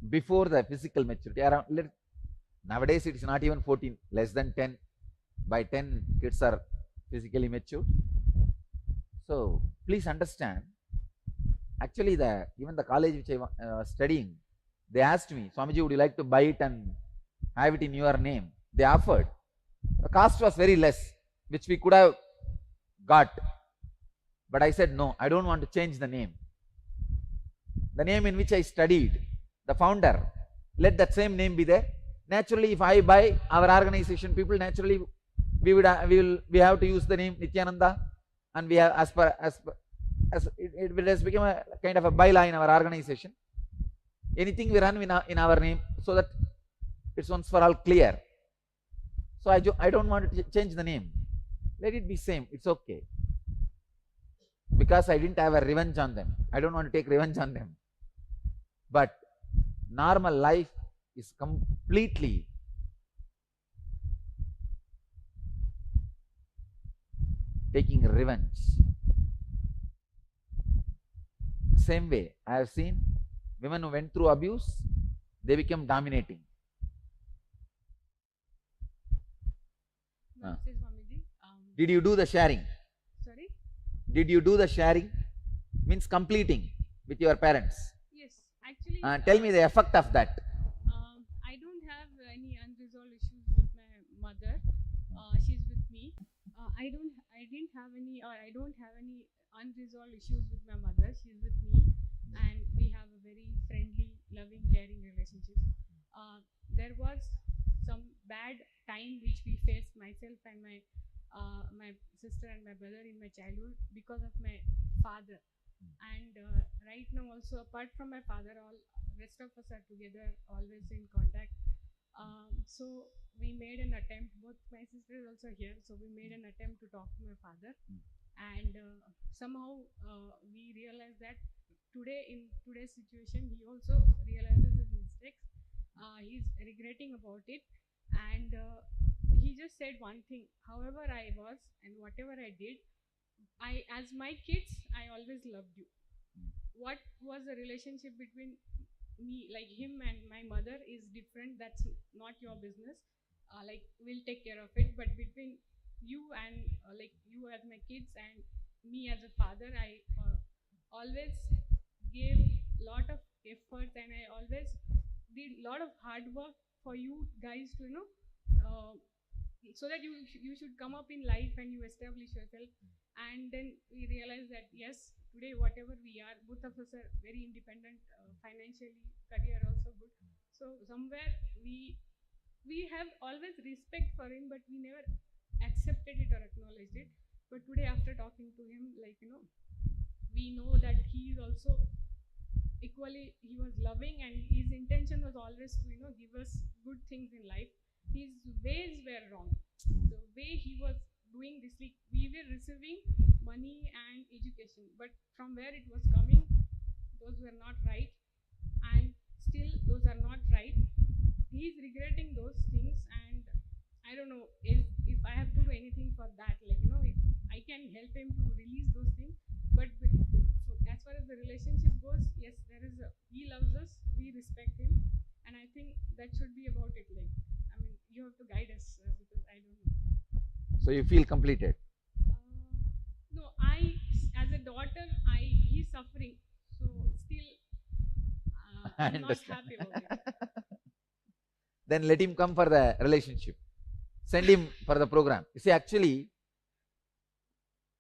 before the physical maturity. Nowadays it is not even 14, less than 10. By 10 kids are physically mature. So please understand, actually even the college which I was studying, they asked me, Swamiji, would you like to buy it and have it in your name? They offered. The cost was very less, which we could have got. But I said, no, I don't want to change the name. The name in which I studied, the founder, let that same name be there. Naturally, if I buy our organization, people naturally we have to use the name Nityananda, and we have as it has become a kind of a byline in our organization. Anything we run in our name, so that it's once for all clear. So I don't want to change the name. Let it be same. It's okay. Because I didn't have a revenge on them. I don't want to take revenge on them. But normal life is completely taking revenge. Same way, I have seen women who went through abuse, they became dominating. Did you do the sharing? Sorry? Did you do the sharing? Means completing with your parents. Yes, actually. Tell me the effect of that. I don't have any unresolved issues with my mother. She's with me. I don't have any unresolved issues with my mother. She's with me, and we have a very friendly, loving, caring relationship. There was some bad time which we faced, myself and my sister and my brother, in my childhood because of my father. And right now also, apart from my father, all rest of us are together, always in contact. So we made an attempt, both my sister is also here, so we made an attempt to talk to my father. And somehow we realized that in today's situation, he also realizes his mistakes. He's regretting about it. And he just said one thing: however I was and whatever I did, as my kids, I always loved you. What was the relationship between me, like him and my mother, is different. That's not your business. Like, we'll take care of it. But between you and like you as my kids and me as a father, I always gave a lot of effort, and I always did a lot of hard work for you guys to so that you should come up in life and you establish yourself. And then we realized that yes, today whatever we are, both of us are very independent, financially, career also good. So somewhere we have always respect for him, but we never accepted it or acknowledged it. But today, after talking to him, we know that he is also equally, he was loving, and his intention was always to give us good things in life. His ways were wrong. The way he was doing this, we were receiving money and education, but from where it was coming, those were not right, and still those are not right. He's regretting those things, and I don't know if I have to do anything for that, if I can help him to release those things. But so as far as the relationship goes, yes, he loves us, we respect him, and I think that should be about it. You have to guide us, because I don't know. So you feel completed? No, as a daughter, he's suffering, so still I'm not happy about it. Then let him come for the relationship. Send him for the program. You see, actually,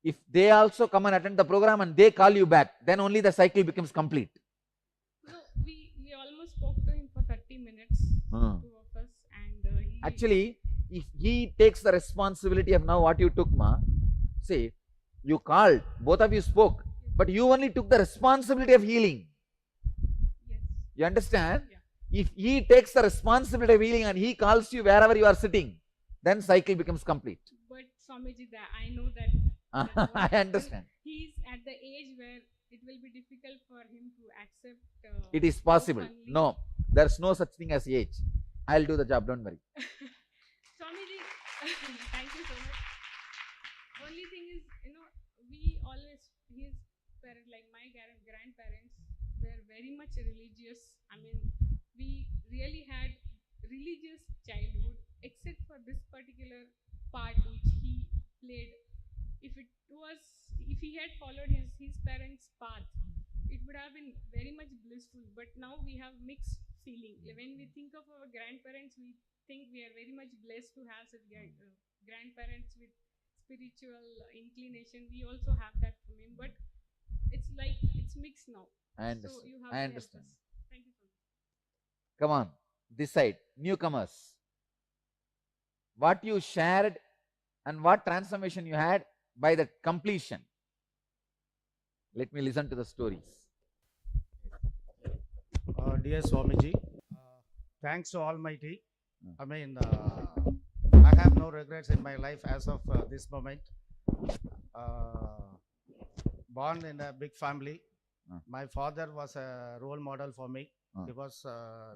if they also come and attend the program and they call you back, then only the cycle becomes complete. No, we almost spoke to him for 30 minutes, two of us, and actually, if he takes the responsibility of now what you took, see, you called, both of you spoke, but you only took the responsibility of healing. Yes. You understand? Yeah. If he takes the responsibility of healing and he calls you wherever you are sitting, then cycle becomes complete. But Swamiji, I know that I understand. He's at the age where it will be difficult for him to accept. It is possible. Openly. No, there's no such thing as age. I'll do the job, don't worry. Swamiji, thank you so very much religious. I mean, we really had religious childhood, except for this particular part which he played. If he had followed his parents' path, it would have been very much blissful. But now we have mixed feeling. When we think of our grandparents, we think we are very much blessed to have such grandparents with spiritual inclination. We also have that from him, but it's like it's mixed now. I So understand. you have I to help understand. us. Thank you so much. Come on, this side, newcomers. What you shared and what transformation you had by the completion. Let me listen to the stories. Dear Swamiji, thanks to Almighty. Mm. I mean, I have no regrets in my life as of this moment. Born in a big family. My father was a role model for me. He was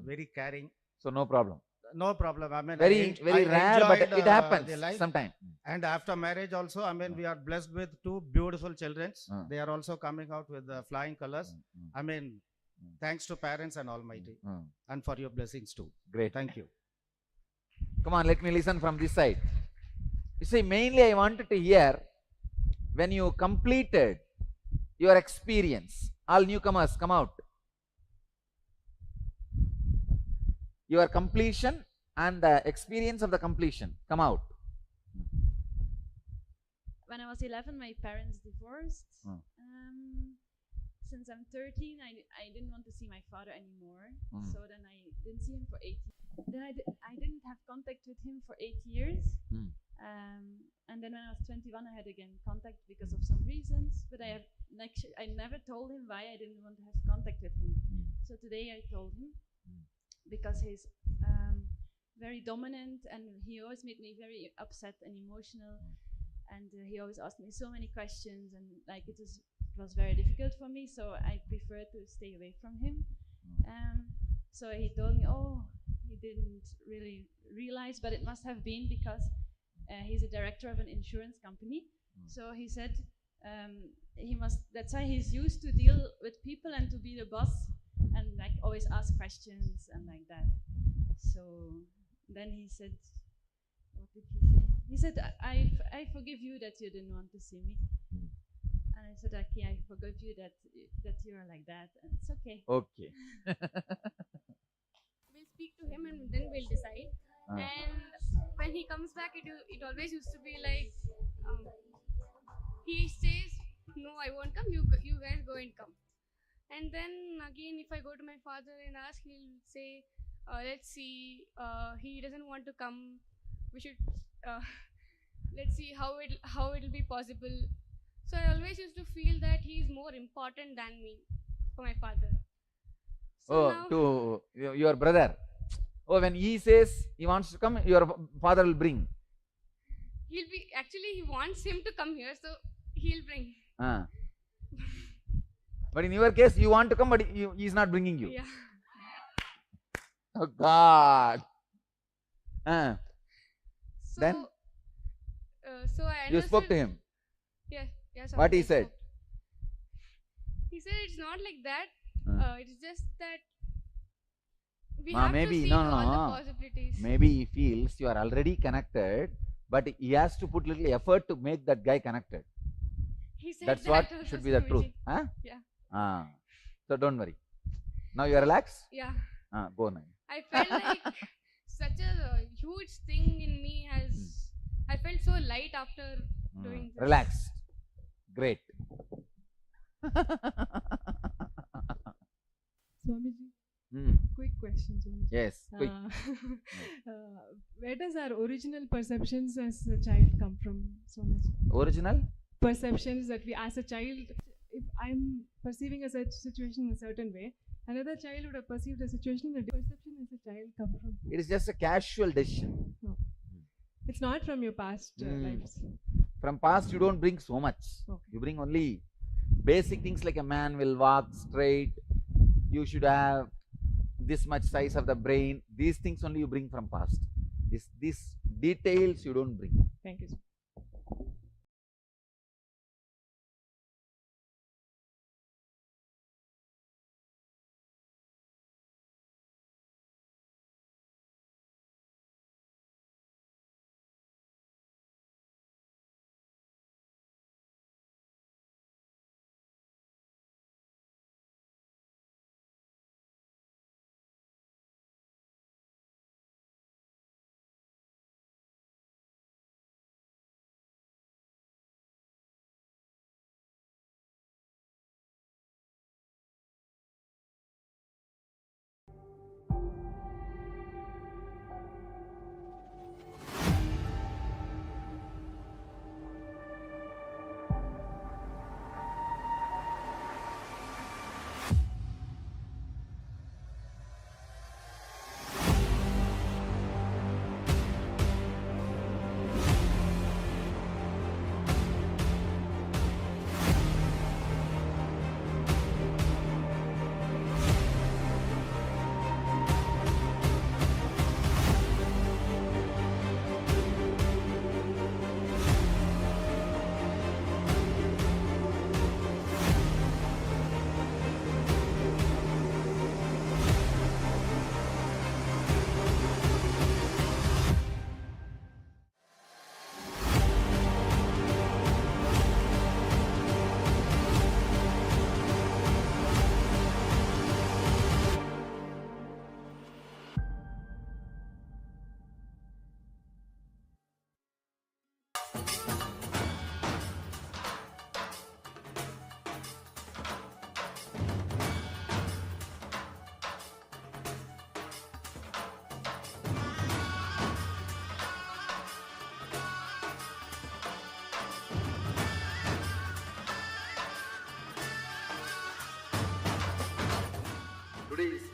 very caring. So no problem. No problem. I mean, Very rare, but it happens sometimes. And after marriage also, I mean, we are blessed with two beautiful children. They are also coming out with flying colors. I mean, thanks to parents and Almighty, and for your blessings too. Great. Thank you. Come on, let me listen from this side. You see, mainly I wanted to hear when you completed your experience. All newcomers, come out. Your completion and the experience of the completion. Come out. When I was 11, my parents divorced. Since I'm 13, I didn't want to see my father anymore. So then I didn't see him for 8 years. Then I didn't have contact with him for 8 years. And then when I was 21, I had again contact because of some reasons. But I never told him why I didn't want to have contact with him. So today I told him because he's very dominant and he always made me very upset and emotional. And he always asked me so many questions, and like it was very difficult for me, so I preferred to stay away from him. So he told me, oh, he didn't really realize, but it must have been because he's a director of an insurance company. So he said that's why he's used to deal with people and to be the boss and like always ask questions and like that. So then he said, what did he say? He said, I forgive you that you didn't want to see me. And I said, okay, I forgive you that you are like that, and it's okay. Okay. We'll speak to him and then we'll decide. And when he comes back, it always used to be like, he says, no, I won't come, you guys go and come. And then again, if I go to my father and ask, he'll say, let's see, he doesn't want to come, we should let's see how it'll be possible. So I always used to feel that he is more important than me for my father. So to your brother. Oh, when he says he wants to come, your father will bring. He wants him to come here, so he'll bring. But in your case, you want to come, but he is not bringing you. Yeah. Oh God. So, then so I understood. you spoke to him. Yes. What he said? He said it's not like that. It's just that we have maybe, to see all the possibilities. Maybe he feels you are already connected, but he has to put little effort to make that guy connected. He said that's that what should be the truth. Huh? Yeah. So don't worry. Now you are relaxed? Yeah. Go now. I felt like such a huge thing in me I felt so light after doing this. Relaxed. Great. Swamiji, quick question, Swamiji. Yes, quick. Where does our original perceptions as a child come from, Swamiji? Original? Perceptions that we as a child, if I'm perceiving a situation in a certain way, another child would have perceived a situation in a different perception as a child come from. It is just a casual decision. No. It's not from your past lives. From past you don't bring so much. Okay. You bring only basic things like a man will walk straight. You should have this much size of the brain. These things only you bring from past. These details you don't bring. Thank you, sir.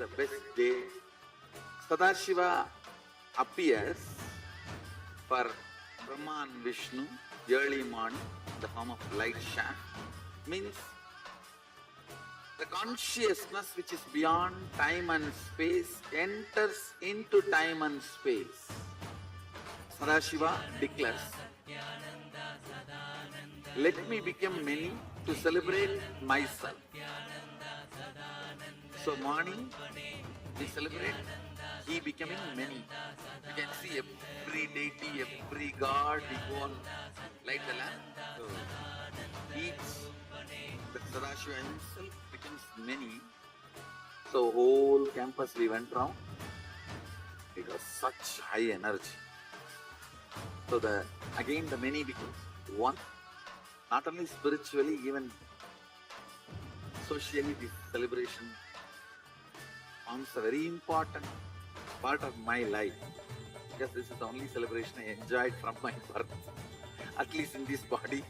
the best day. Sadashiva appears for Brahma and Vishnu early morning, the form of light shaft, means the consciousness which is beyond time and space enters into time and space. Sadashiva declares, let me become many to celebrate myself. So morning we celebrate he becoming many. You can see every deity, every god, we go and light the lamp. So each, the Sadashiva himself becomes many. So whole campus we went round. It was such high energy. So again the many becomes one. Not only spiritually, even socially, this celebration forms a very important part of my life, because this is the only celebration I enjoyed from my birth, at least in this body.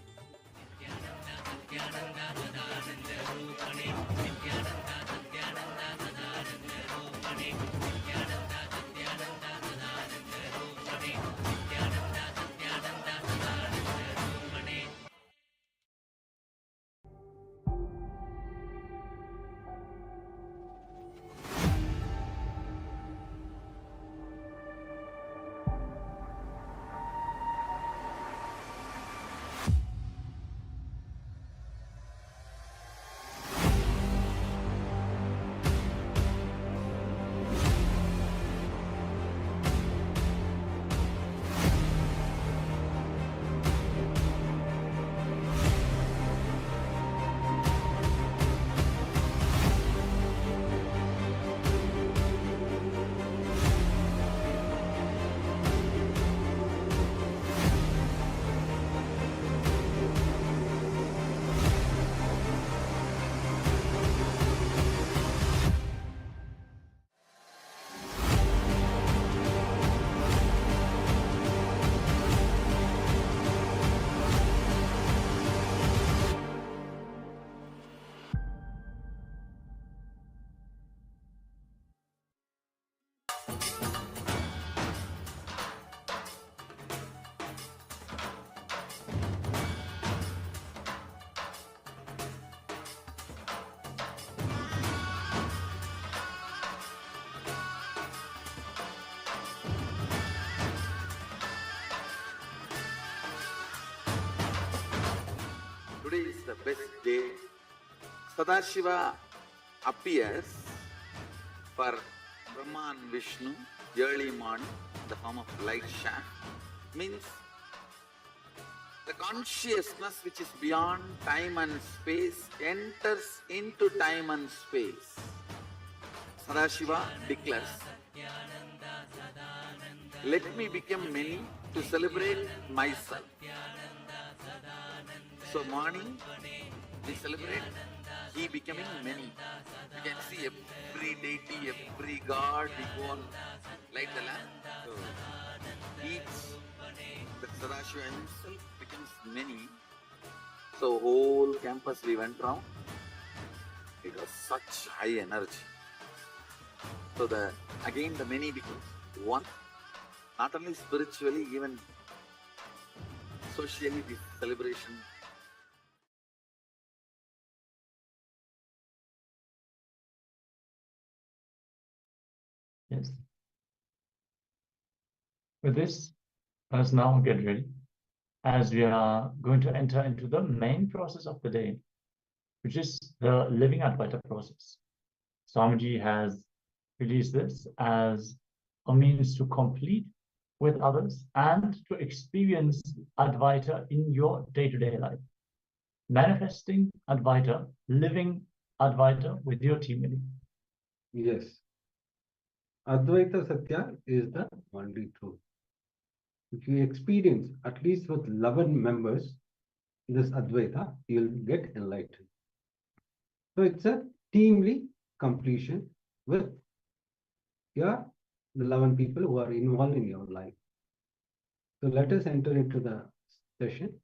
Today is the best day. Sadashiva appears for Brahma and Vishnu early morning, the form of light shaft, means the consciousness which is beyond time and space enters into time and space. Sadashiva declares, let me become many to celebrate myself. So morning we celebrate he becoming many. You can see every deity, every god, we go and light the lamp. So each, the Sadashiva himself becomes many. So whole campus we went round. It was such high energy. So again the many becomes one. Not only spiritually, even socially, this celebration Yes. With this, let us now get ready, as we are going to enter into the main process of the day, which is the living Advaita process. Swamiji has released this as a means to complete with others and to experience Advaita in your day-to-day life. Manifesting Advaita, living Advaita with your team. Yes. Advaita Satya is the only truth. If you experience at least with 11 members this Advaita, you'll get enlightened. So it's a teamly completion with the 11 people who are involved in your life. So let us enter into the session.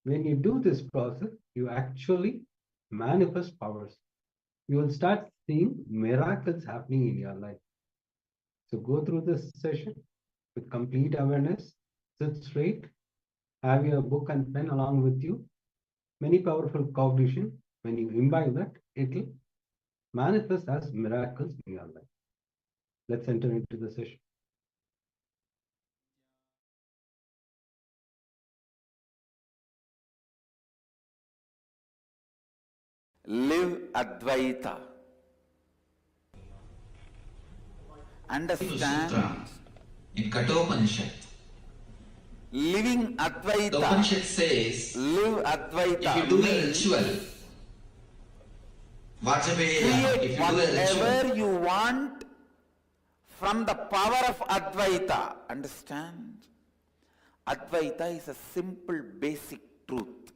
When you do this process, you actually manifest powers. You will start seeing miracles happening in your life. So go through this session with complete awareness, sit straight, have your book and pen along with you. Many powerful cognition. When you imbibe that, it will manifest as miracles in your life. Let's enter into the session. Live Advaita. Understand. In Kathopanishad, Living Advaita. the Upanishad says, live Advaita. if you do a ritual, Vajapeya, if you do a ritual, whatever you want from the power of Advaita. Understand? Advaita is a simple basic truth.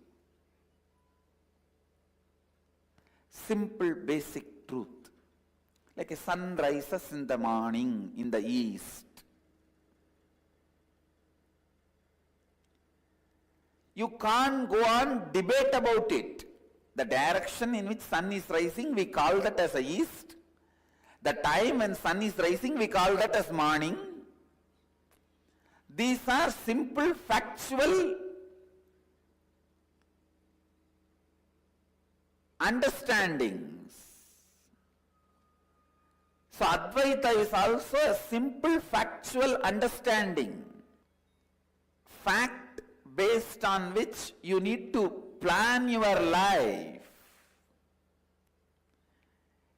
Simple basic truth. Like a sun rises in the morning in the east. You can't go on debate about it. The direction in which sun is rising, we call that as a east. The time when sun is rising, we call that as morning. These are simple factual understandings. So Advaita is also a simple factual understanding. Fact based on which you need to plan your life.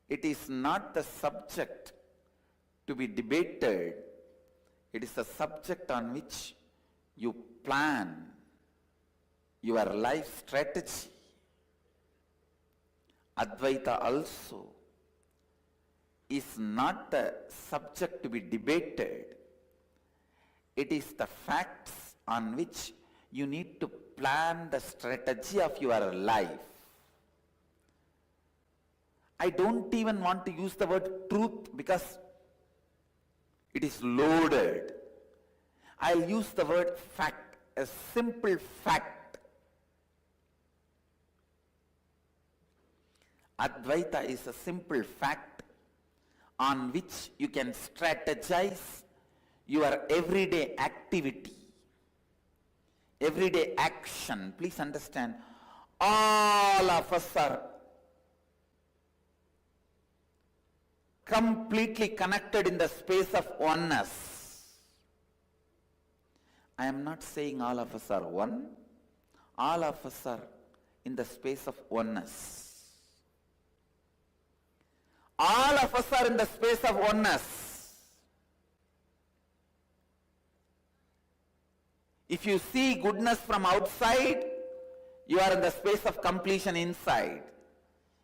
It is not the subject to be debated. It is a subject on which you plan your life strategy. Advaita also is not the subject to be debated. It is the facts on which you need to plan the strategy of your life. I don't even want to use the word truth because it is loaded. I'll use the word fact, a simple fact. Advaita is a simple fact on which you can strategize your everyday activity, everyday action. Please understand, all of us are completely connected in the space of oneness. I am not saying all of us are one. All of us are in the space of oneness. All of us are in the space of oneness. If you see goodness from outside, you are in the space of completion inside.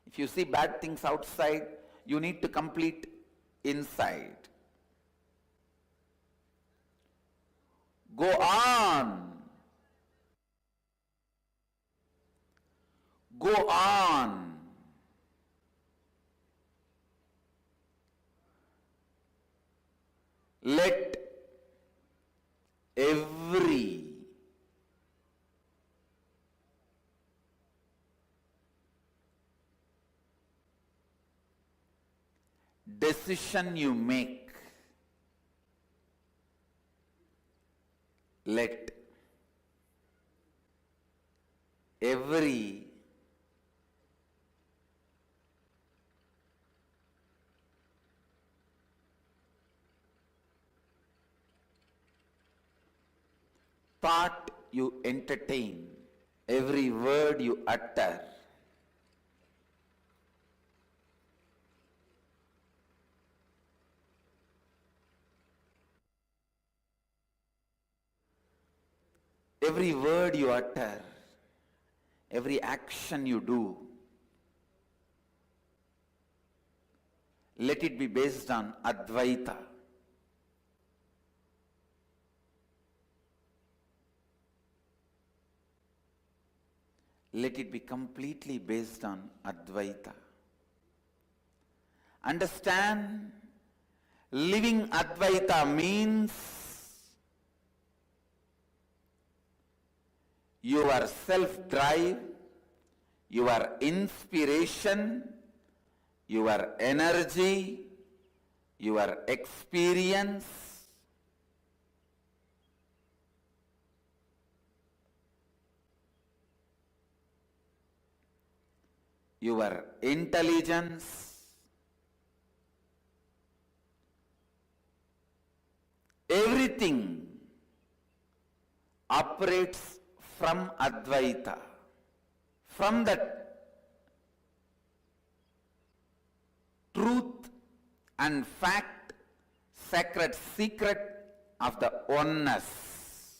If you see bad things outside, you need to complete inside. Go on. Go on. Let every decision you make, let every thought you entertain, every word you utter, every word you utter, every action you do, let it be based on Advaita. Let it be completely based on Advaita. Understand? Living Advaita means your self-drive, your inspiration, your energy, your experience, your intelligence, everything operates from Advaita, from that truth and fact, sacred secret of the oneness.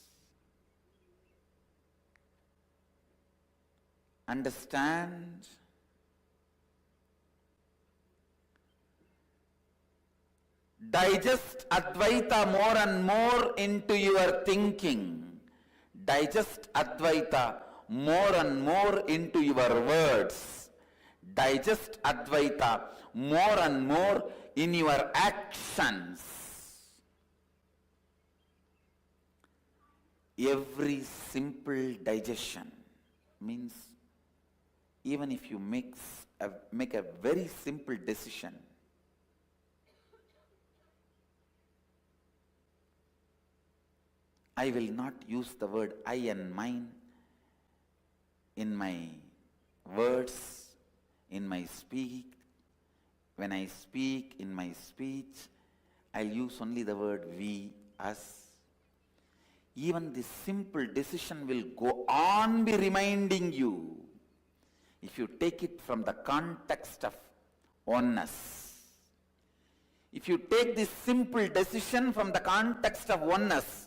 Understand? Digest Advaita more and more into your thinking. Digest Advaita more and more into your words. Digest Advaita more and more in your actions. Every simple digestion means even if you make a very simple decision, I will not use the word I and mine in my words, in my speak. When I speak in my speech, I'll use only the word we, us. Even this simple decision will go on be reminding you, if you take it from the context of oneness. If you take this simple decision from the context of oneness,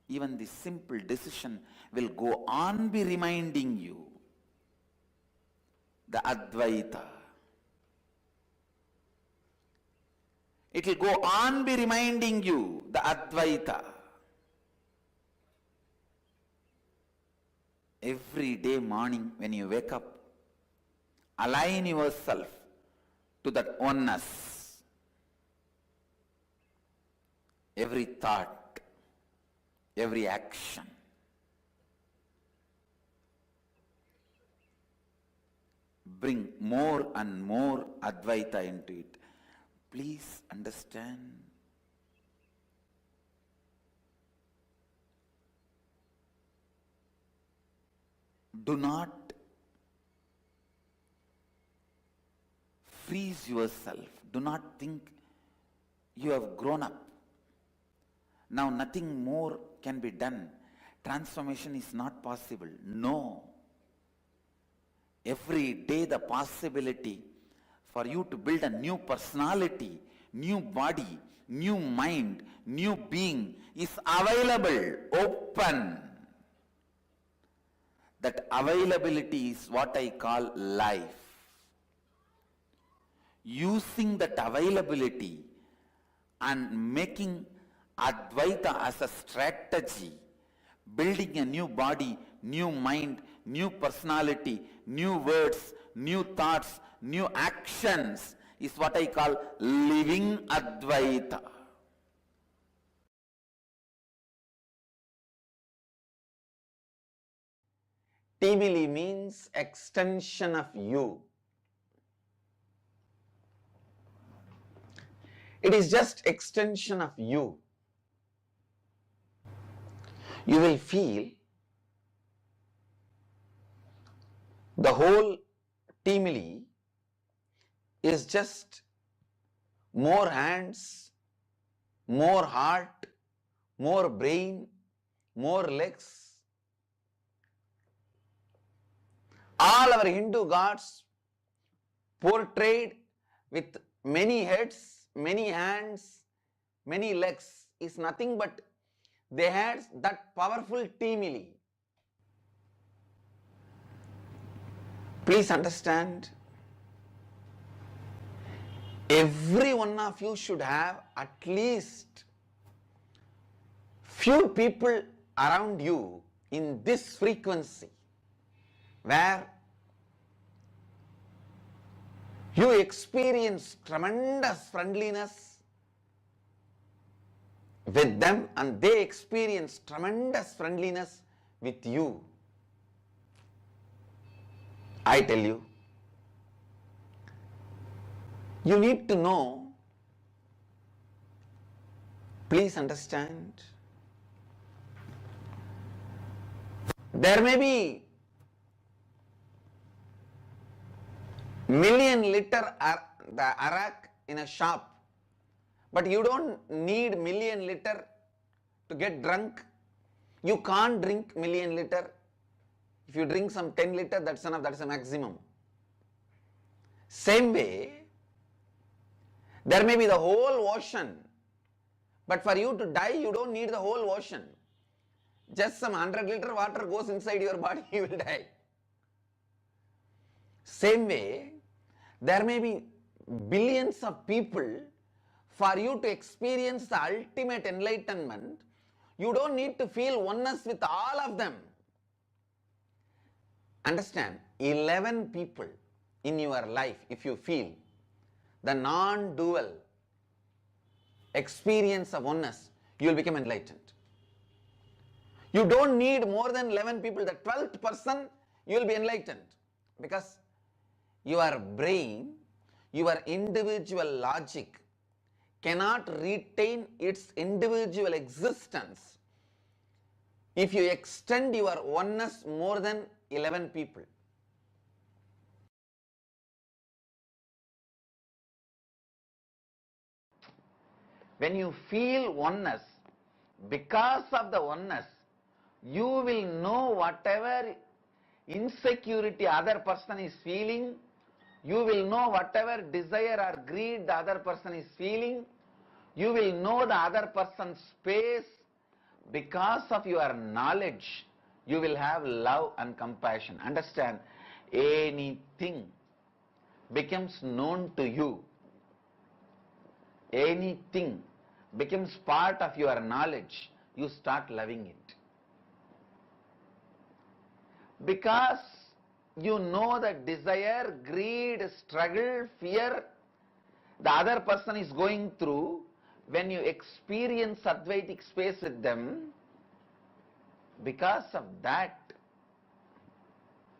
even this simple decision will go on be reminding you the Advaita. It will go on be reminding you the Advaita. Every day morning when you wake up, align yourself to that oneness. Every thought, every action. Bring more and more Advaita into it. Please understand. Do not freeze yourself. Do not think you have grown up. Now nothing more can be done. Transformation is not possible. No. Every day the possibility for you to build a new personality, new body, new mind, new being is available, open. That availability is what I call life. Using that availability and making Advaita as a strategy, building a new body, new mind, new personality, new words, new thoughts, new actions is what I call living Advaita. Timili means extension of you. It is just extension of you. You will feel the whole Timili is just more hands, more heart, more brain, more legs. All our Hindu gods portrayed with many heads, many hands, many legs is nothing but they had that powerful Timili. Please understand, every one of you should have at least few people around you in this frequency where you experience tremendous friendliness with them and they experience tremendous friendliness with you, I tell you, you need to know, please understand, there may be million-liter the arak in a shop, but you don't need million-liter to get drunk. You can't drink million-liter. If you drink some 10-liter, that's enough, that's a maximum. Same way, there may be the whole ocean, but for you to die, you don't need the whole ocean. Just some 100-liter water goes inside your body, you will die. Same way, there may be billions of people. For you to experience the ultimate enlightenment, you don't need to feel oneness with all of them. Understand, 11 people in your life, if you feel the non-dual experience of oneness, you will become enlightened. You don't need more than 11 people. The 12th person, you will be enlightened. Because your brain, your individual logic cannot retain its individual existence if you extend your oneness more than 11 people. When you feel oneness, because of the oneness, you will know whatever insecurity other person is feeling, you will know whatever desire or greed the other person is feeling, you will know the other person's space. Because of your knowledge, you will have love and compassion. Understand, anything becomes known to you, anything becomes part of your knowledge, you start loving it. Because you know the desire, greed, struggle, fear the other person is going through, when you experience Advaitic space with them, because of that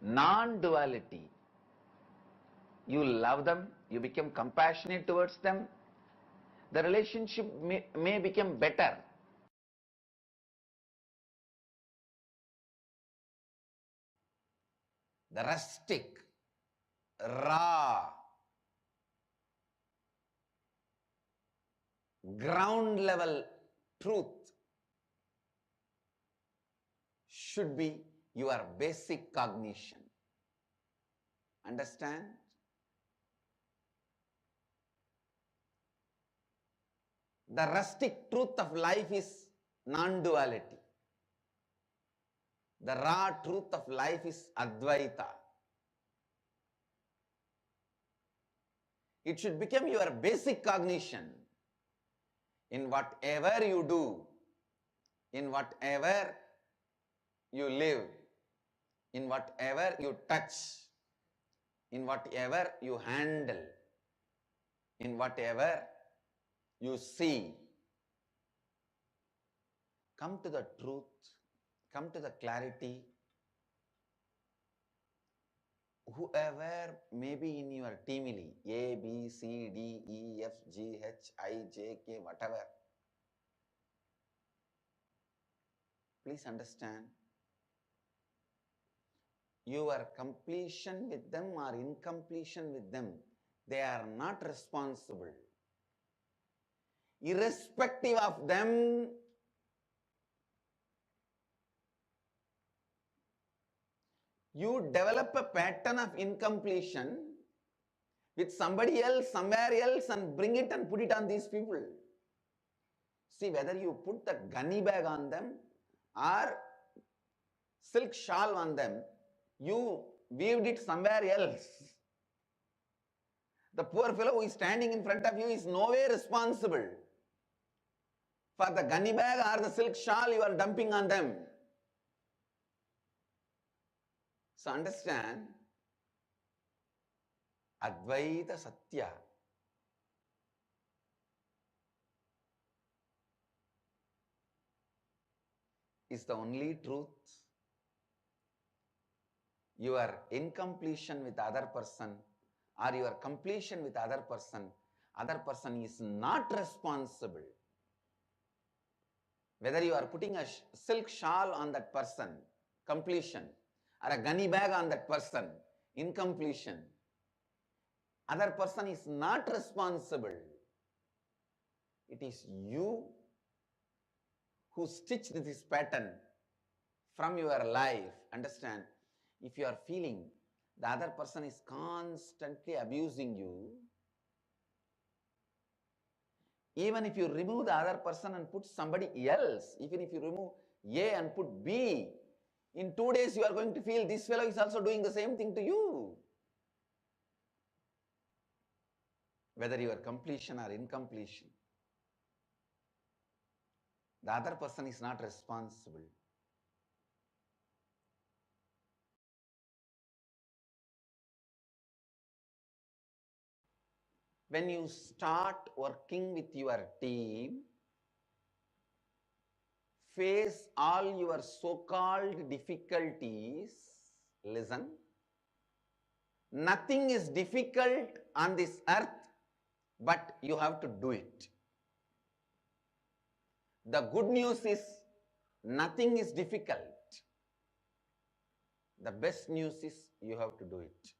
non-duality, you love them, you become compassionate towards them, the relationship may become better. The rustic, raw, ground level truth should be your basic cognition. Understand? The rustic truth of life is non-duality. The raw truth of life is Advaita. It should become your basic cognition. In whatever you do, in whatever you live, in whatever you touch, in whatever you handle, in whatever you see, come to the truth, come to the clarity. Whoever may be in your teamily, A, B, C, D, E, F, G, H, I, J, K, whatever, please understand, your completion with them or incompletion with them, they are not responsible. Irrespective of them, you develop a pattern of incompletion with somebody else, somewhere else, and bring it and put it on these people. See, whether you put the gunny bag on them or silk shawl on them, you weaved it somewhere else. The poor fellow who is standing in front of you is no way responsible for the gunny bag or the silk shawl you are dumping on them. So understand, Advaita Satya is the only truth your incompletion with other person or your completion with other person is not responsible. Whether you are putting a silk shawl on that person, completion, or a gunny bag on that person, incompletion, other person is not responsible. It is you who stitched this pattern from your life. Understand? If you are feeling the other person is constantly abusing you, even if you remove the other person and put somebody else, even if you remove A and put B, in 2 days you are going to feel this fellow is also doing the same thing to you. Whether you are completion or incompletion, the other person is not responsible. When you start working with your team, face all your so-called difficulties, listen. Nothing is difficult on this earth, but you have to do it. The good news is nothing is difficult. The best news is you have to do it.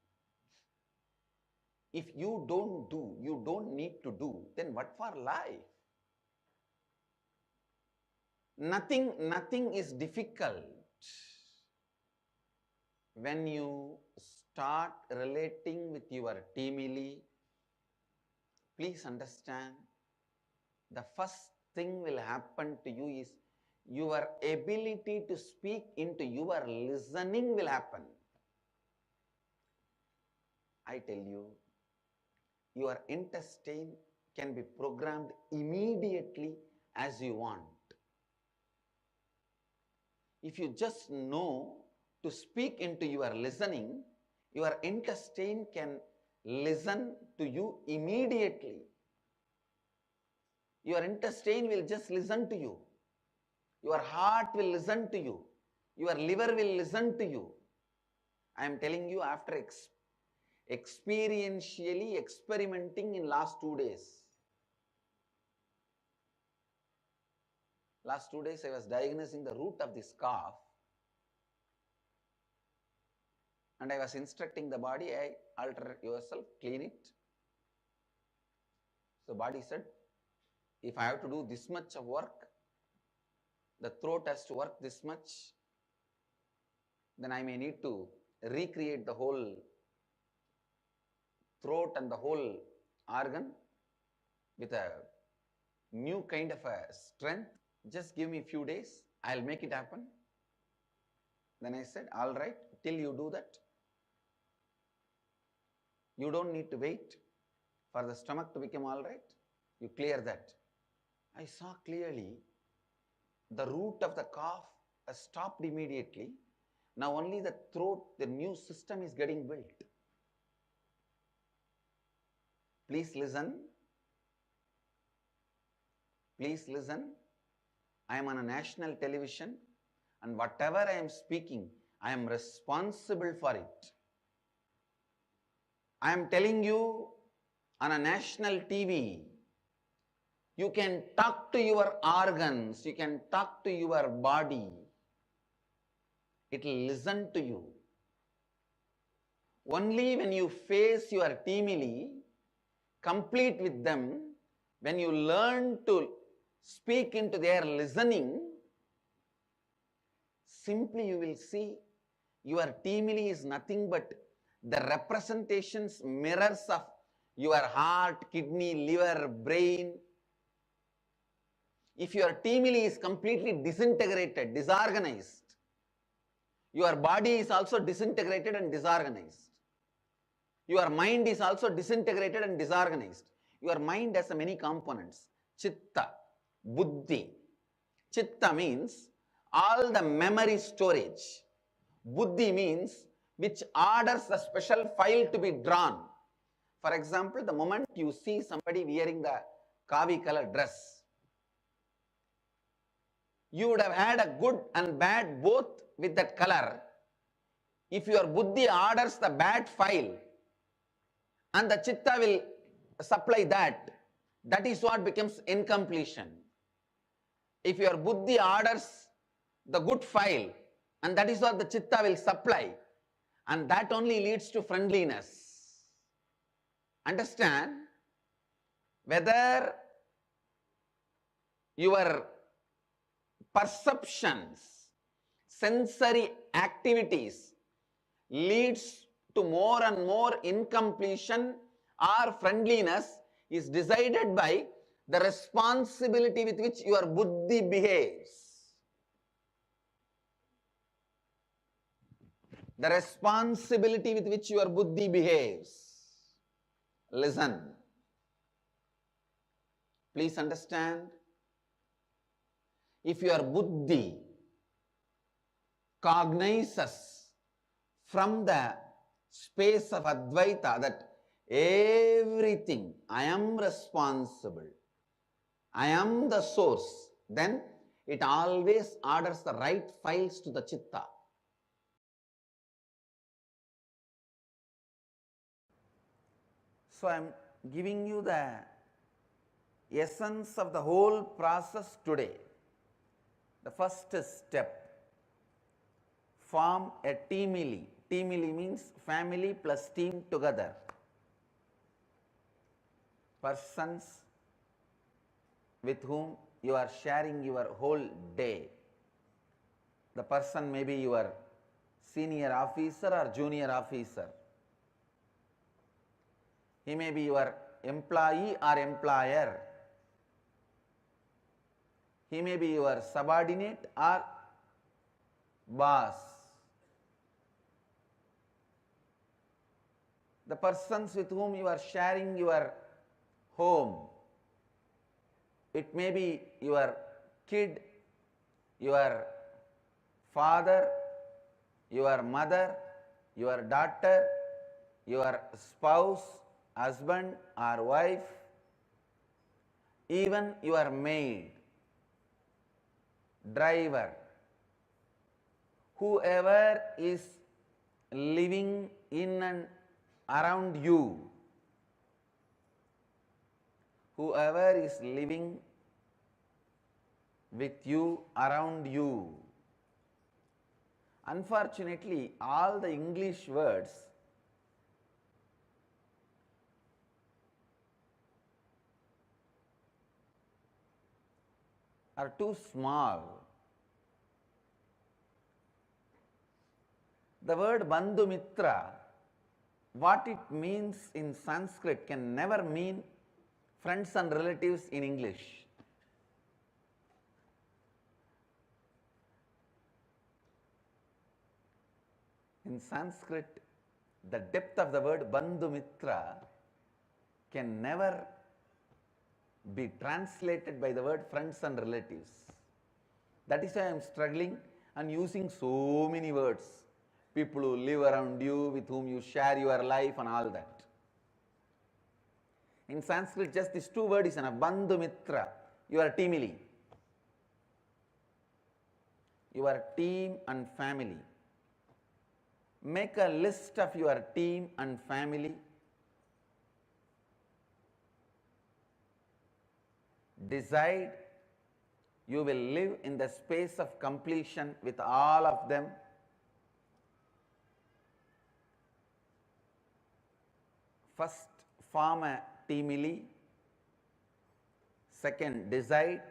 If you don't do, you don't need to do, then what for life? Nothing is difficult. When you start relating with your teamily, please understand, the first thing will happen to you is your ability to speak into your listening will happen. I tell you, your intestine can be programmed immediately as you want. If you just know to speak into your listening, your intestine can listen to you immediately. Your intestine will just listen to you. Your heart will listen to you. Your liver will listen to you. I am telling you, after experientially experimenting in last 2 days. Last 2 days I was diagnosing the root of this cough. And I was instructing the body, hey, alter yourself, clean it. So body said, if I have to do this much of work, the throat has to work this much, then I may need to recreate the whole throat and the whole organ with a new kind of a strength. Just give me a few days, I'll make it happen. Then I said, all right, till you do that, you don't need to wait for the stomach to become all right. You clear that. I saw clearly the root of the cough has stopped immediately. Now only the throat, the new system is getting built. Please listen. Please listen. I am on a national television, and whatever I am speaking, I am responsible for it. I am telling you on a national TV, you can talk to your organs, you can talk to your body. It will listen to you. Only when you face your teamily, complete with them, when you learn to speak into their listening, simply you will see your teamily is nothing but the representations, mirrors of your heart, kidney, liver, brain. If your teamily is completely disintegrated, disorganized, your body is also disintegrated and disorganized. Your mind is also disintegrated and disorganized. Your mind has many components. Chitta, buddhi. Chitta means all the memory storage. Buddhi means which orders a special file to be drawn. For example, the moment you see somebody wearing the kavi color dress, you would have had a good and bad both with that color. if your buddhi orders the bad file and the chitta will supply that, that is what becomes incompletion. If your buddhi orders the good file and that is what the chitta will supply, and that only leads to friendliness. Understand? Whether your perceptions, sensory activities leads to more and more incompletion or friendliness is decided by the responsibility with which your buddhi behaves. The responsibility with which your buddhi behaves. Listen. Please understand. If your buddhi cognizes from the space of Advaita that everything, I am responsible, I am the source, then it always orders the right files to the chitta. So I am giving you the essence of the whole process today. The first step, form a teamily. Teamily means family plus team together. Persons with whom you are sharing your whole day. The person may be your senior officer or junior officer. He may be your employee or employer. He may be your subordinate or boss. The persons with whom you are sharing your home. It may be your kid, your father, your mother, your daughter, your spouse, husband or wife, even your maid, driver, whoever is living in and around you, whoever is living with you, around you. Unfortunately, all the English words are too small. The word Bandhu Mitra, what it means in Sanskrit can never mean friends and relatives in English. In Sanskrit, the depth of the word Bandhu Mitra can never be translated by the word friends and relatives. That is why I am struggling and using so many words. People who live around you, with whom you share your life and all that. In Sanskrit, just these two words is enough. Bandhu Mitra, your teamily. Your team and family. Make a list of your team and family. Decide you will live in the space of completion with all of them. First, form a teamily. Second, decide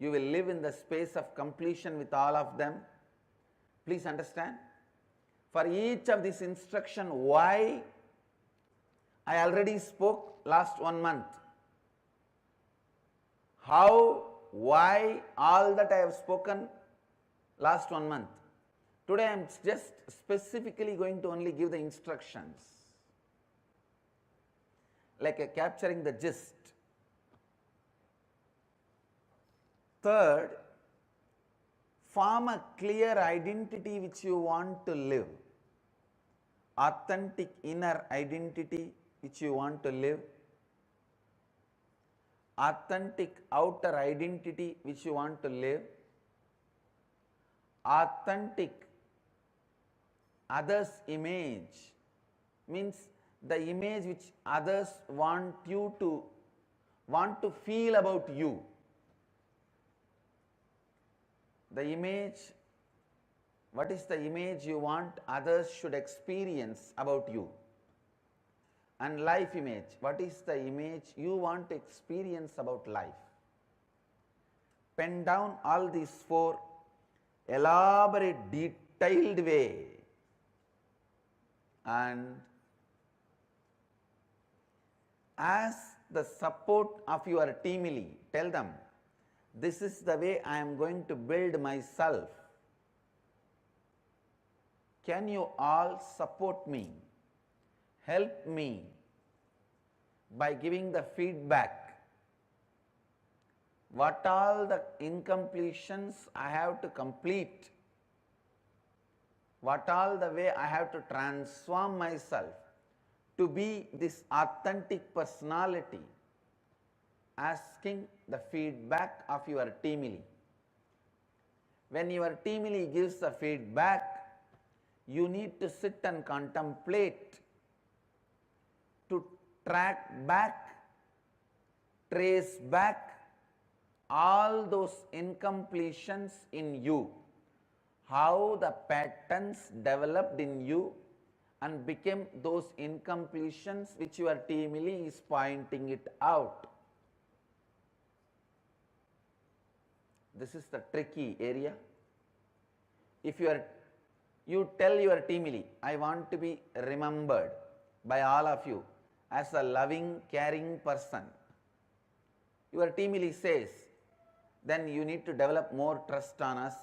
you will live in the space of completion with all of them. Please understand. For each of these instruction, why I already spoke last 1 month. How, why, all that I have spoken last 1 month. Today I am just specifically going to only give the instructions. Like capturing the gist. Third, form a clear identity which you want to live. Authentic inner identity which you want to live. Authentic outer identity which you want to live. Authentic others' image means the image which others want to feel about you. The image, what is the image you want others should experience about you? And life image, what is the image you want to experience about life? Pen down all these four, elaborate, detailed way, and as the support of your teamily, tell them, this is the way I am going to build myself. Can you all support me? Help me by giving the feedback. What all the incompletions I have to complete? What all the way I have to transform myself to be this authentic personality? Asking the feedback of your teamily. When your teamily gives the feedback, you need to sit and contemplate, to track back, trace back all those incompletions in you, how the patterns developed in you and became those incompletions which your teamily is pointing it out. This is the tricky area. If you tell your teamily, I want to be remembered by all of you as a loving, caring person. Your teamily says, then you need to develop more trust on us.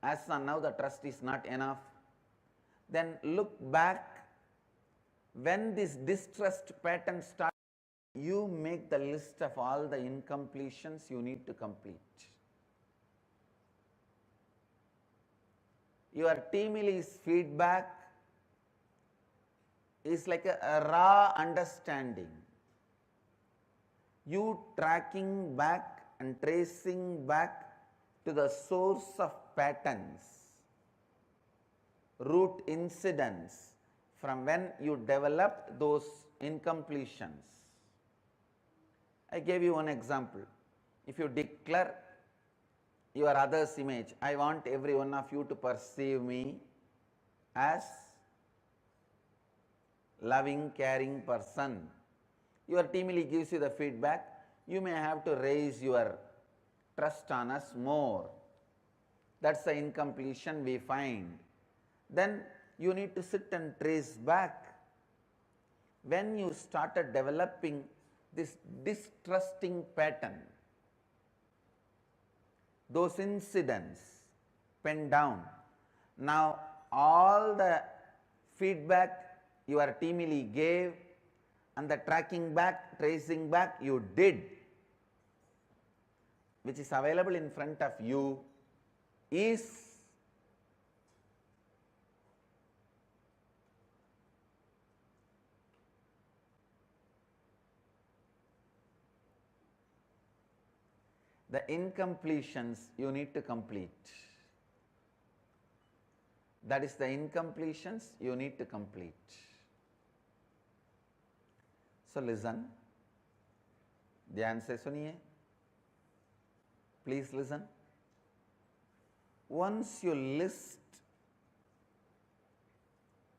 As on now the trust is not enough. Then look back, when this distrust pattern starts, you make the list of all the incompletions you need to complete. Your teamily's feedback is like a raw understanding. You tracking back and tracing back to the source of patterns, root incidents from when you developed those incompletions. I gave you one example. If you declare your other's image, I want every one of you to perceive me as loving, caring person. Your teamily gives you the feedback. You may have to raise your trust on us more. That's the incompletion we find. Then you need to sit and trace back. When you started developing this distrusting pattern, those incidents, pen down. Now all the feedback your teamily gave and the tracking back, tracing back you did, which is available in front of you, is the incompletions you need to complete. That is the incompletions you need to complete. So listen, ध्यान से सुनिए, please listen. Once you list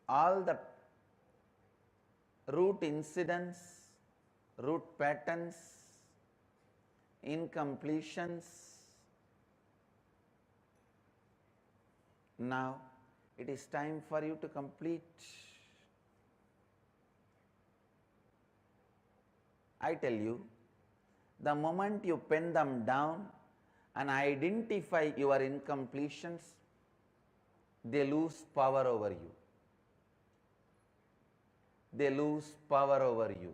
all the root incidents, root patterns, incompletions, now it is time for you to complete. I tell you, the moment you pen them down and identify your incompletions, they lose power over you. They lose power over you.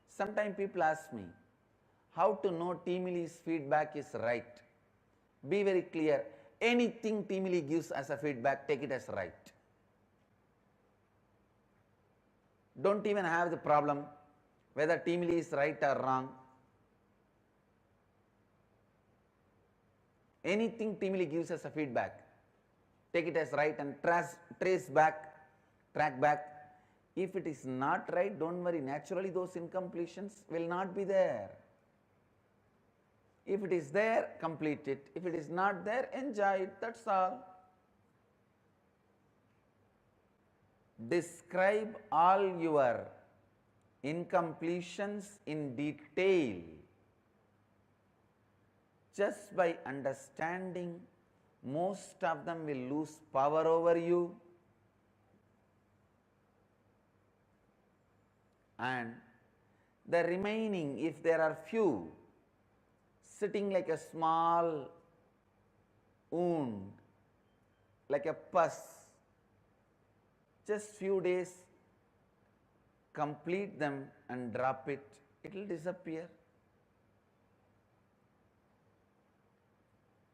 Sometimes people ask me, how to know teamily's feedback is right? Be very clear. Anything teamily gives as a feedback, take it as right. Don't even have the problem whether teamily is right or wrong. Anything timely gives us a feedback. Take it as right and trace back, track back. If it is not right, don't worry, naturally those incompletions will not be there. If it is there, complete it. If it is not there, enjoy it, that's all. Describe all your incompletions in detail. Just by understanding, most of them will lose power over you, and the remaining, if there are few, sitting like a small wound, like a pus, just few days, complete them and drop it, it will disappear.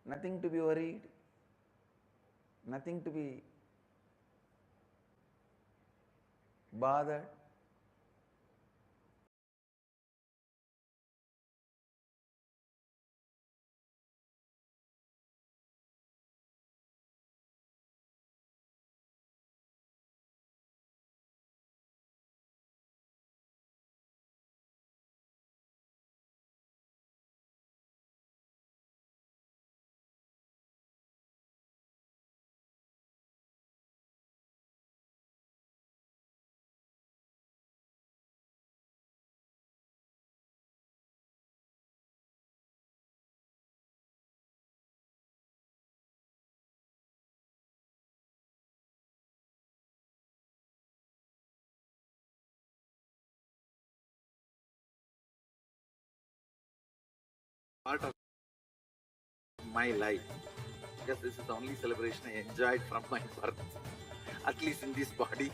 Nothing to be worried, nothing to be bothered. Part of my life, because this is the only celebration I enjoyed from my birth, at least in this body.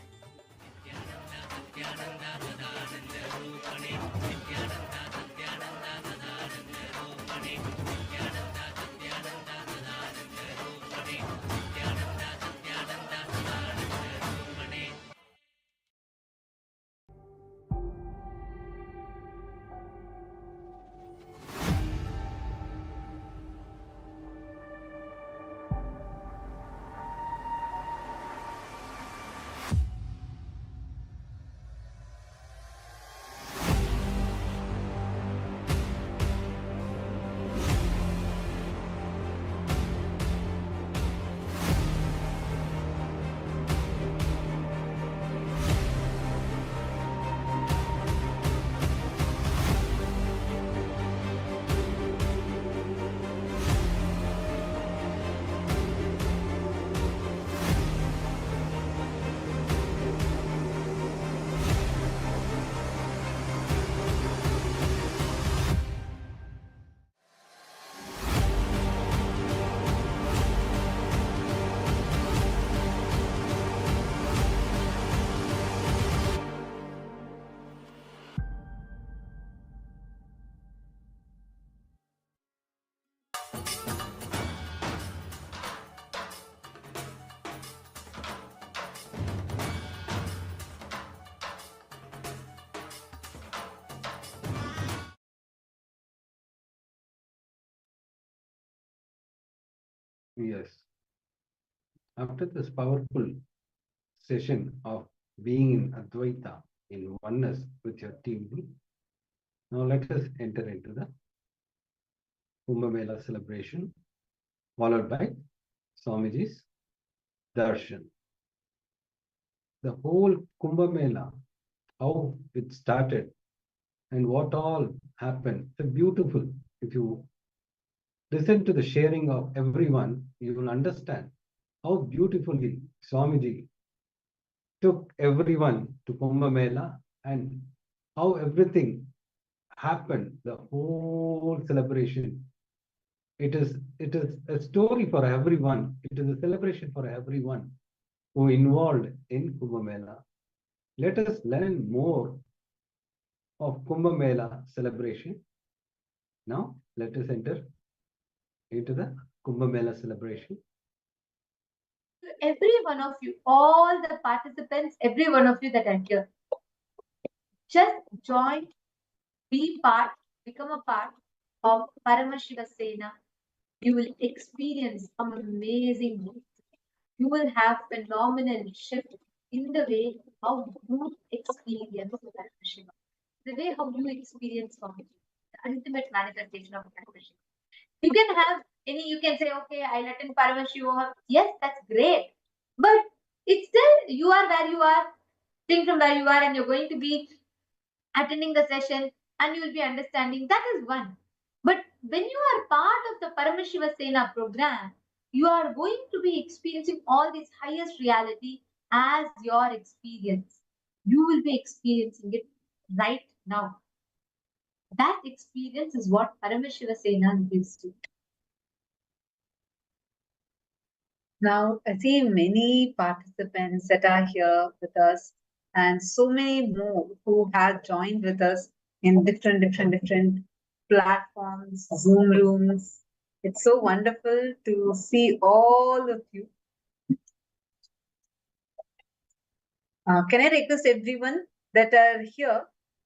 Yes. After this powerful session of being in Advaita, in oneness with your team, now let us enter into the Kumbh Mela celebration, followed by Swamiji's darshan. The whole Kumbh Mela, how it started and what all happened. It's beautiful. If you listen to the sharing of everyone, you will understand how beautifully Swamiji took everyone to Kumbh Mela and how everything happened, the whole celebration. It is a story for everyone. It is a celebration for everyone who involved in Kumbh Mela. Let us learn more of Kumbh Mela celebration. Now, let us enter into the Kumbh Mela celebration. Every one of you, all the participants, every one of you that are here, just join, be part, become a part of Paramashivoham You will experience some amazing moves. You will have phenomenal shift in the way how you experience Shiva, the way how you experience Swami, the ultimate manifestation of Shiva. You can have any, you can say, okay, I'll attend Paramashivoham. Yes, that's great. But it's still, you are where you are, think from where you are, and you're going to be attending the session and you will be understanding. That is one. But when you are part of the Paramashiva Sena program, you are going to be experiencing all this highest reality as your experience. You will be experiencing it right now. That experience is what Paramashiva Sena gives to you. Now, I see many participants that are here with us and so many more who have joined with us in different platforms, Zoom rooms. It's so wonderful to see all of you. Can I request everyone that are here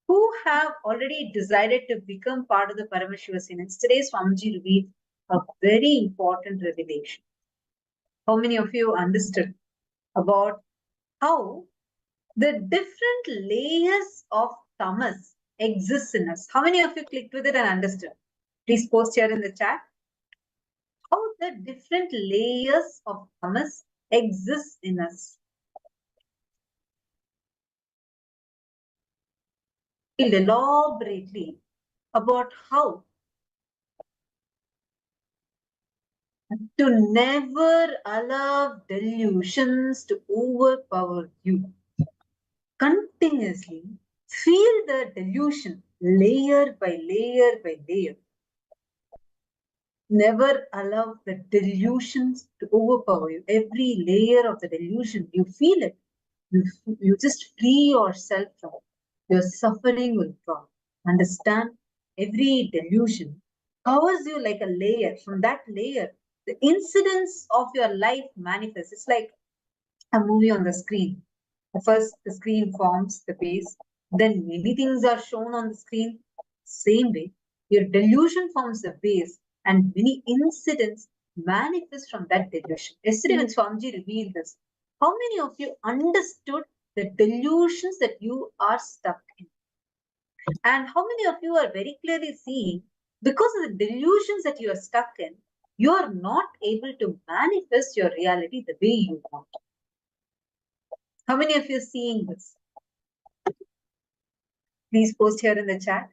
who have already decided to become part of the Paramashiva Sena? Today's Swamiji revealed a very important revelation. How many of you understood about how the different layers of tamas exist in us? How many of you clicked with it and understood? Please post here in the chat. How the different layers of tamas exist in us. Elaborately about how to never allow delusions to overpower you. Continuously feel the delusion layer by layer by layer. Never allow the delusions to overpower you. Every layer of the delusion, you feel it. You just free yourself from it. Your suffering will drop. Understand? Every delusion covers you like a layer. From that layer, the incidents of your life manifest. It's like a movie on the screen. First, the screen forms the base, then many things are shown on the screen. Same way, your delusion forms the base, and many incidents manifest from that delusion. Yesterday, when Swamiji revealed this, how many of you understood the delusions that you are stuck in? And how many of you are very clearly seeing, because of the delusions that you are stuck in, you are not able to manifest your reality the way you want? How many of you are seeing this? Please post here in the chat.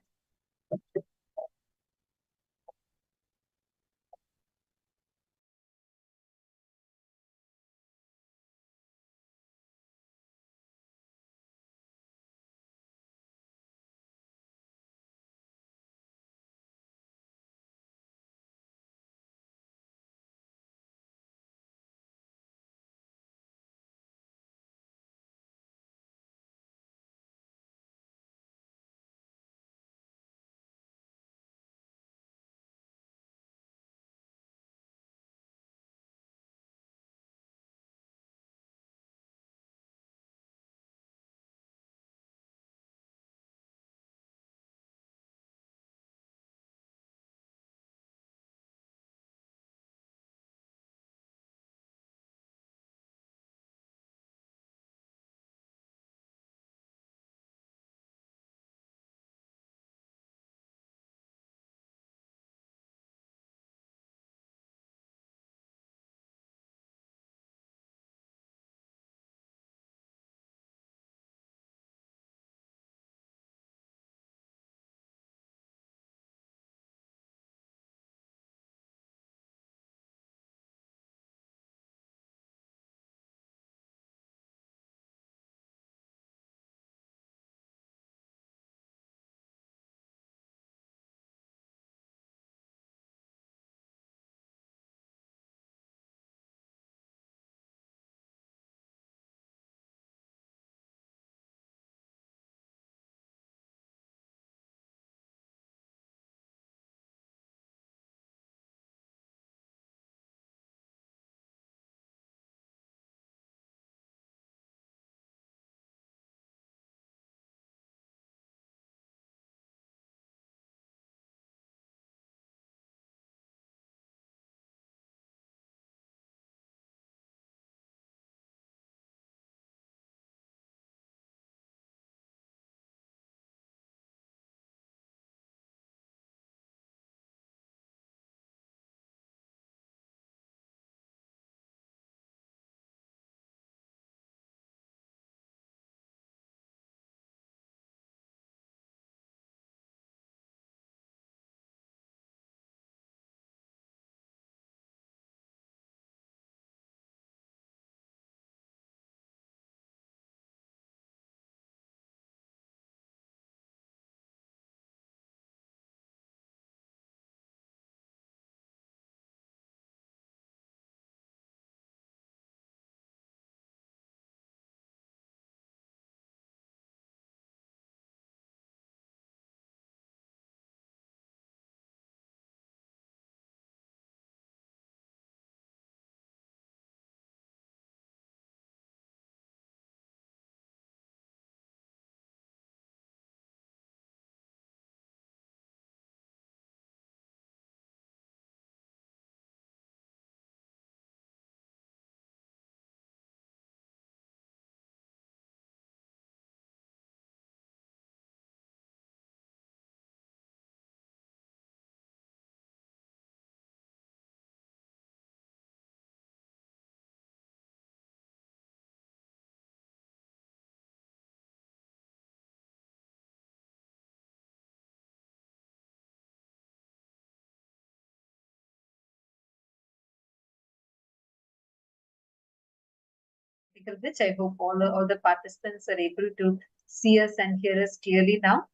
technical glitch. I hope all the participants are able to see us and hear us clearly now.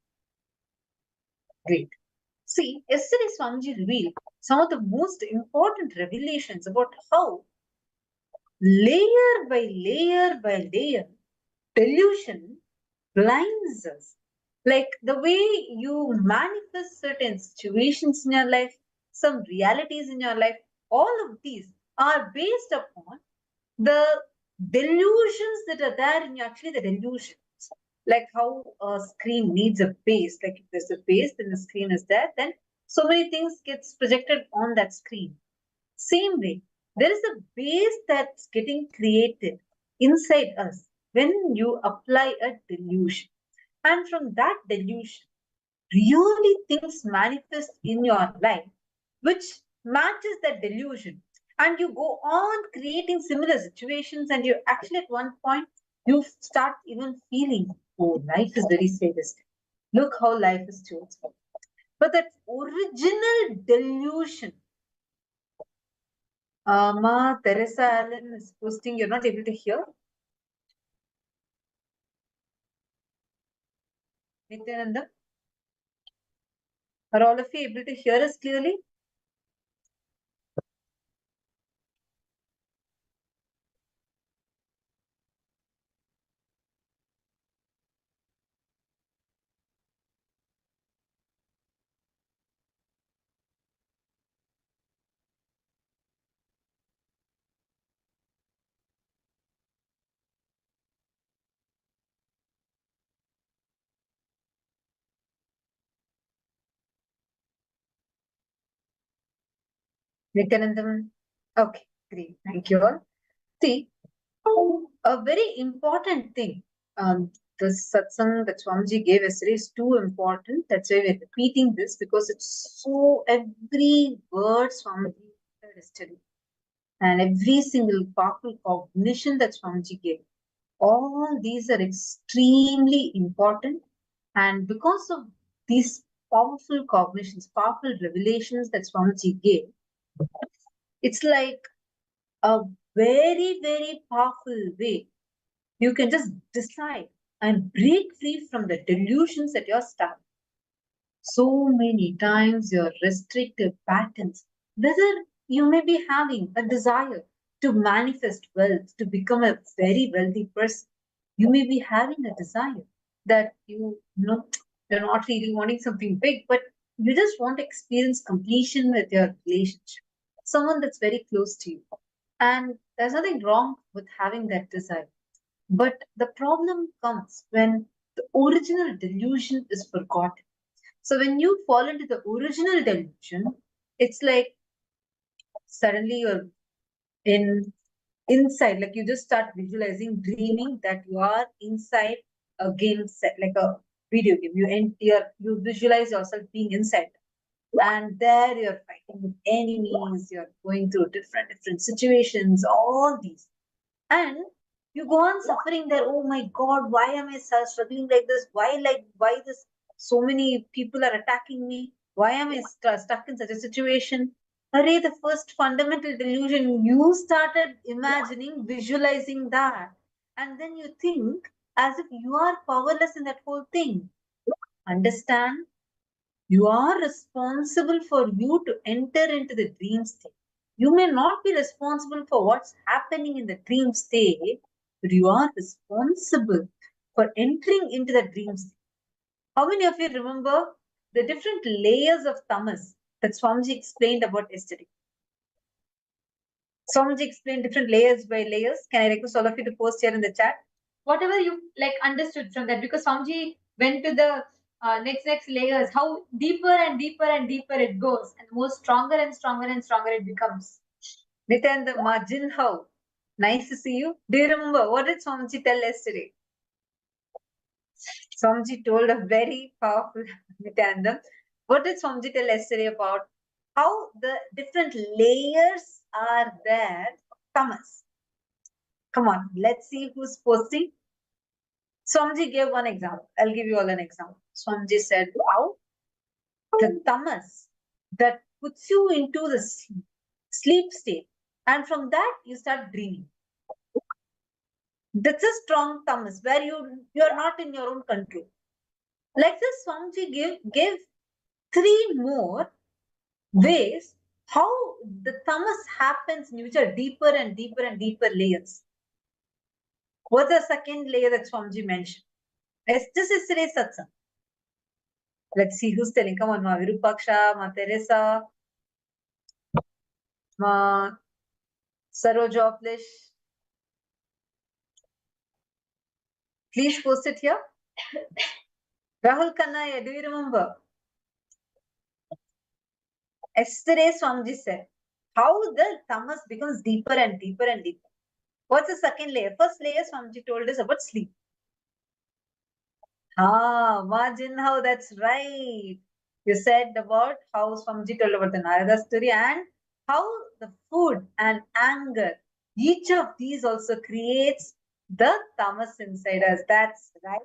Great. See, yesterday Swamiji revealed some of the most important revelations about how layer by layer, delusion blinds us. Like the way you manifest certain situations in your life, some realities in your life, all of these are based upon the delusions that are there in actually the delusions. Like how a screen needs a base. Like if there's a base, then the screen is there, then so many things gets projected on that screen. Same way, there is a base that's getting created inside us when you apply a delusion. And from that delusion, really things manifest in your life which matches that delusion. And you go on creating similar situations, and you actually at one point you start even feeling, oh, life is very sadistic. Look how life is chosen. But that original delusion, Ma Teresa Allen is posting, you're not able to hear? Nityananda? Are all of you able to hear us clearly? Nityanandam? Okay, great. Thank you all. See, a very important thing. The satsang that Swamiji gave yesterday is too important. That's why we're repeating this, because it's so every word Swamiji said yesterday and every single powerful cognition that Swamiji gave. All these are extremely important, and because of these powerful cognitions, powerful revelations that Swamiji gave, it's like a very, very powerful way. You can just decide and break free from the delusions that you're stuck. So many times your restrictive patterns, whether you may be having a desire to manifest wealth, to become a very wealthy person, you may be having a desire that you're not really wanting something big, but you just want to experience completion with your relationship, someone that's very close to you. And there's nothing wrong with having that desire. But the problem comes when the original delusion is forgotten. So when you fall into the original delusion, it's like suddenly you're inside, like you just start visualizing, dreaming that you are inside a game set, like a video game. You visualize yourself being inside. And there you're fighting with enemies, you're going through different situations, all these. And you go on suffering there. Oh my God, why am I struggling like this? Why this? So many people are attacking me. Why am I stuck in such a situation? Hooray, the first fundamental delusion, you started imagining, visualizing that. And then you think as if you are powerless in that whole thing. Understand? You are responsible for you to enter into the dream state. You may not be responsible for what's happening in the dream state, but you are responsible for entering into the dream state. How many of you remember the different layers of tamas that Swamiji explained about yesterday? Swamiji explained different layers by layers. Can I request all of you to post here in the chat? Whatever you understood from that, because Swamiji went to the next layers, how deeper and deeper and deeper it goes, and more stronger and stronger and stronger it becomes. Nityananda, Margin, how nice to see you. Do you remember what did Swamiji tell yesterday? Swamiji told a very powerful Nityananda. What did Swamiji tell yesterday about how the different layers are there? Tamas. Come on, let's see who's posting. Swamiji gave one example. I'll give you all an example. Swamiji said, how the tamas that puts you into the sleep state, and from that you start dreaming. That's a strong tamas where you are not in your own control. Like this, Swamiji gave 3 more ways how the tamas happens, which are deeper and deeper and deeper layers. What's the second layer that Swamiji mentioned? It's just yesterday's satsang. Let's see who's telling. Come on, Ma Virupaksha, Ma Teresa, Ma Sarojoplish. Please post it here. Rahul Kannaya, do you remember? Yesterday, Swamiji said how the tamas becomes deeper and deeper and deeper. What's the second layer? First layer, Swamiji told us about sleep. Imagine how that's right. You said about how Swamiji told about the Narada story and how the food and anger, each of these also creates the tamas inside us. That's right.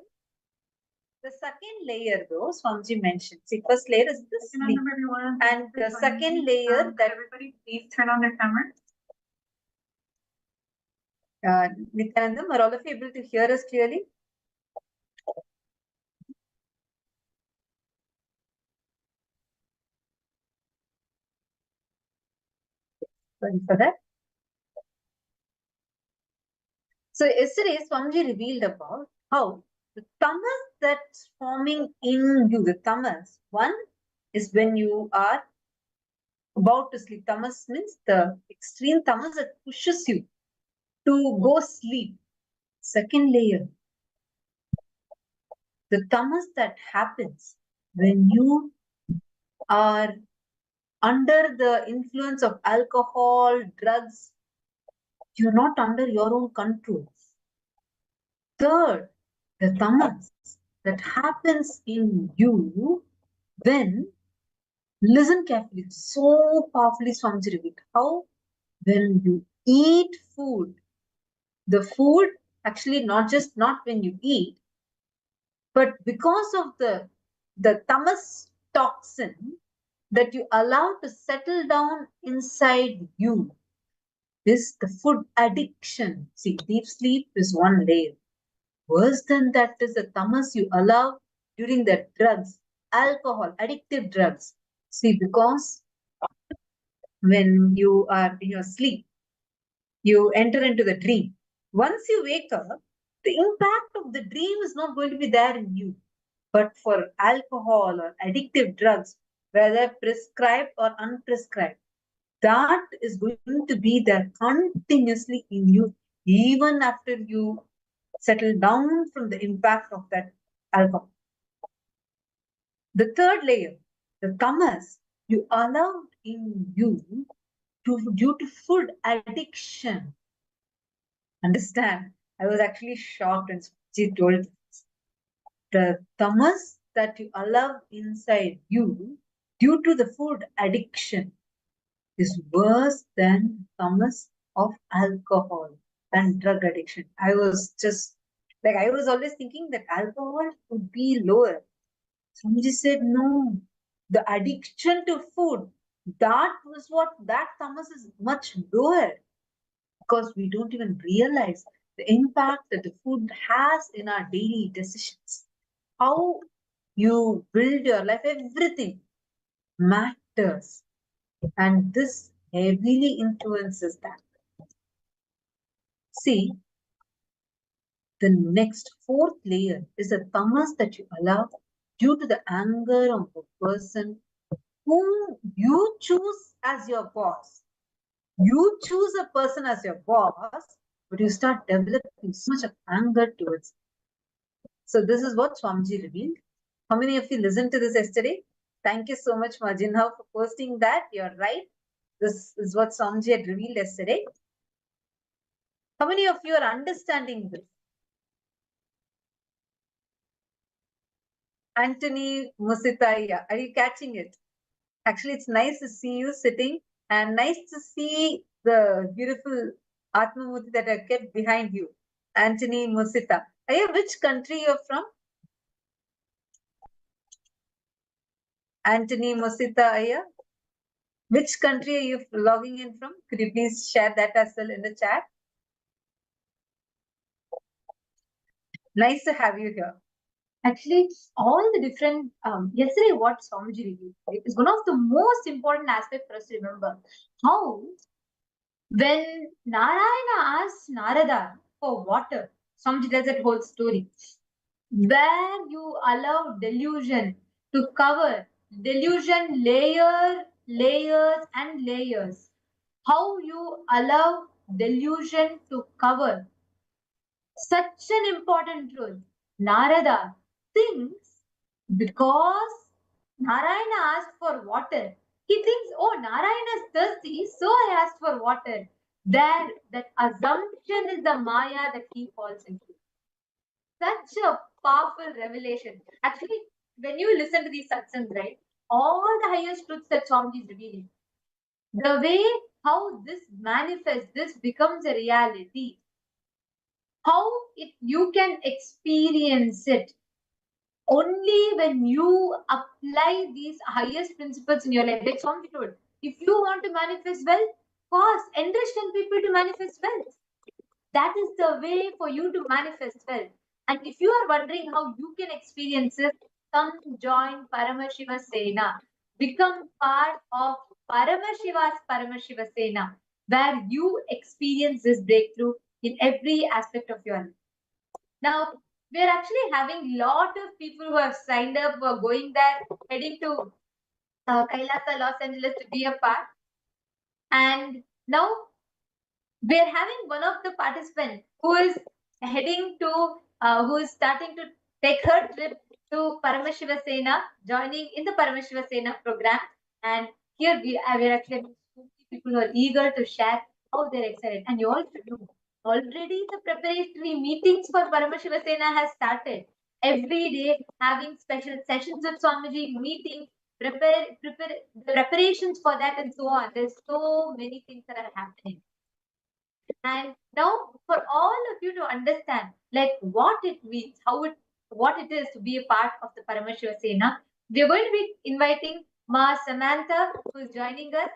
The second layer, though, Swamiji mentioned. See, first layer is the sleep. And the second layer that everybody please turn on their camera. Nityanandam, are all of you able to hear us clearly? Sorry for that. So yesterday, Swamiji revealed about how the tamas that's forming in you, the tamas, one is when you are about to sleep. Tamas means the extreme tamas that pushes you to go sleep. Second layer, the tamas that happens when you are under the influence of alcohol, drugs, you're not under your own control. Third, the tamas that happens in you when, listen carefully, so powerfully Swamiji revealed how when you eat food, the food actually not when you eat, but because of the tamas toxin that you allow to settle down inside you is the food addiction. See, deep sleep is one layer. Worse than that is the tamas you allow during the drugs, alcohol, addictive drugs. See, because when you are in your sleep, you enter into the dream. Once you wake up, the impact of the dream is not going to be there in you. But for alcohol or addictive drugs, whether prescribed or unprescribed, that is going to be there continuously in you, even after you settle down from the impact of that alcohol. The third layer, the tamas, you allowed in you due to food addiction. Understand? I was actually shocked when she told this. The tamas that you allow inside you due to the food addiction is worse than tamas of alcohol and drug addiction. I was just like, I was always thinking that alcohol would be lower. Swamiji said, no, the addiction to food, that tamas is much lower because we don't even realize the impact that the food has in our daily decisions. How you build your life, everything matters. And this heavily influences that. See, the next fourth layer is the tamas that you allow due to the anger of the person whom you choose as your boss. You choose a person as your boss, but you start developing so much of anger towards him. So this is what Swamiji revealed. How many of you listened to this yesterday? Thank you so much, Majinha, for posting that. You're right. This is what Swamiji had revealed yesterday. How many of you are understanding this? Anthony Musitaya, are you catching it? Actually, it's nice to see you sitting and nice to see the beautiful Atmamurti that are kept behind you. Anthony Musita. Aya, which country you're from? Anthony Musita, Aya. Which country are you logging in from? Could you please share that as well in the chat? Nice to have you here. Actually, all the different, yesterday what Swamiji reviewed, right, is one of the most important aspects for us to remember. How, when Narayana asked Narada for water, Swamiji tells that whole story, where you allow delusion to cover, delusion layers and layers. How you allow delusion to cover such an important truth. Narada thinks because Narayana asked for water, he thinks, oh, Narayana is thirsty, so I asked for water. There, that assumption is the Maya that he falls into. Such a powerful revelation. Actually, when you listen to these satsangs, right, all the highest truths that Swamiji is revealing, the way how this manifests, this becomes a reality, how you can experience it only when you apply these highest principles in your life. Like Swami told, if you want to manifest well, cause enrich 10 people to manifest well. That is the way for you to manifest well. And if you are wondering how you can experience it, come join Paramashiva Sena. Become part of Paramashiva's Paramashiva Sena, where you experience this breakthrough in every aspect of your life. Now, we're actually having a lot of people who have signed up for going there, heading to Kailasa, Los Angeles to be a part. And now we're having one of the participants who is heading to, who is starting to take her trip to Paramashiva Sena, joining in the Paramashiva Sena program. And here we're actually having so many people who are eager to share how they're excited. And you all should know, already the preparatory meetings for Paramashiva Sena has started. Every day having special sessions with Swamiji, meetings, prepare the preparations for that and so on. There's so many things that are happening. And now for all of you to understand like what it means, what it is to be a part of the Paramashiva Sena, we're going to be inviting Ma Samantha, who is joining us,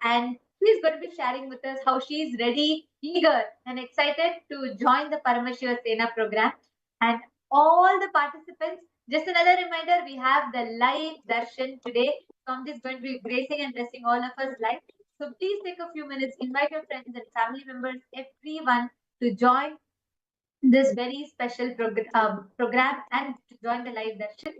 and she's going to be sharing with us how she's ready, eager, and excited to join the Paramashiva Sena program. And all the participants, just another reminder, we have the live darshan today. Swamiji is going to be gracing and blessing all of us live. So please take a few minutes, invite your friends and family members, everyone to join this very special program and to join the live darshan.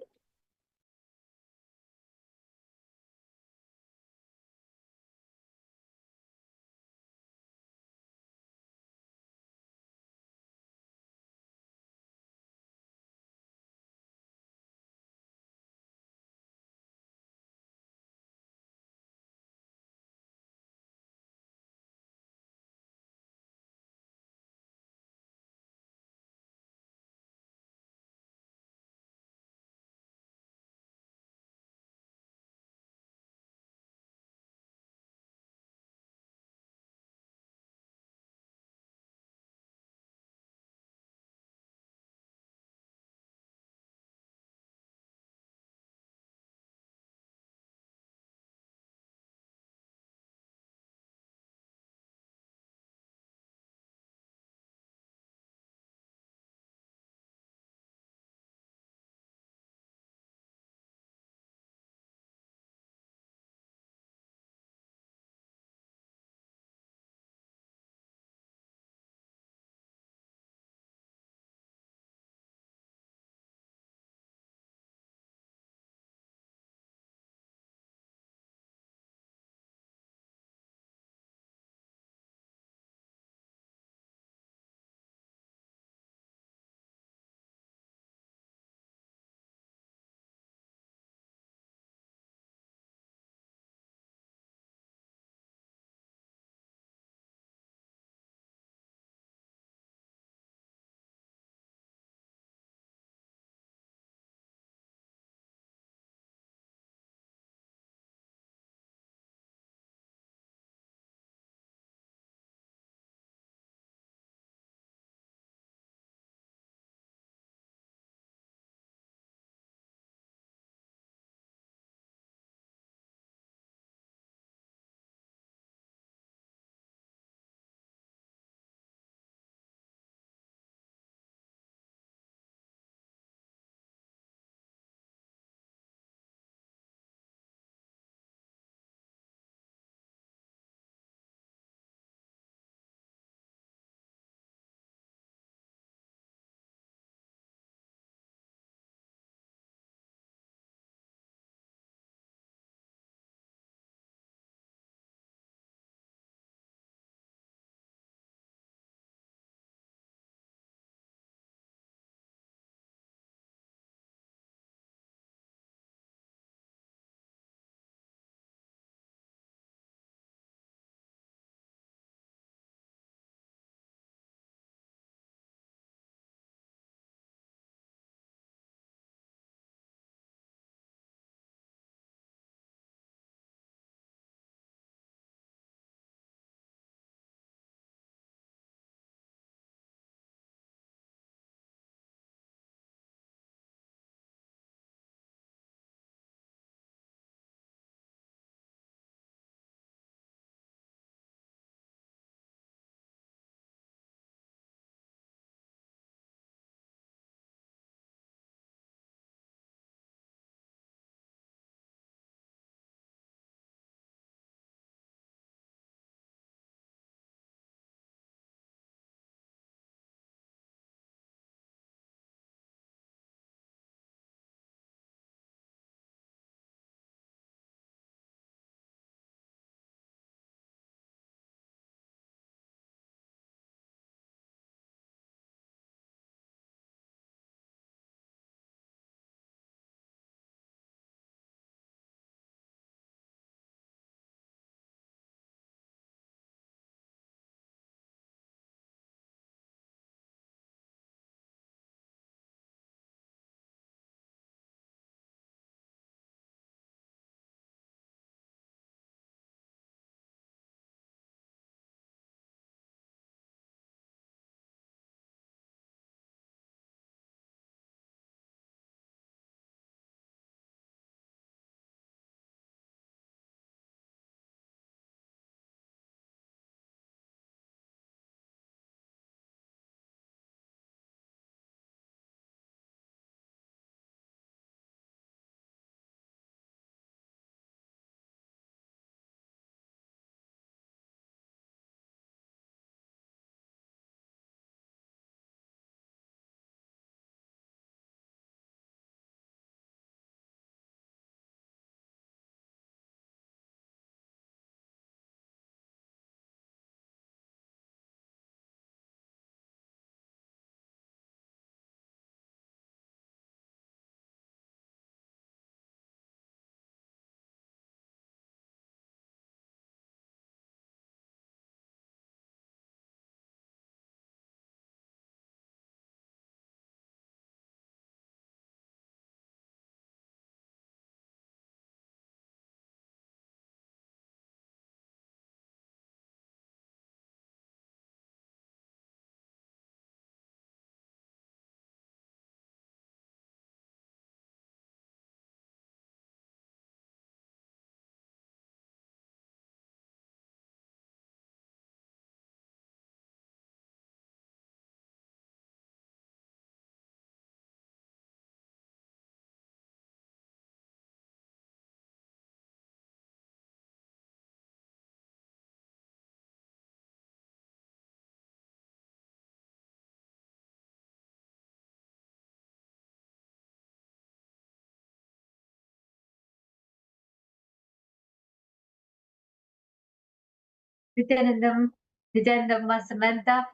Nityanandam, Nityanandam, Samantha.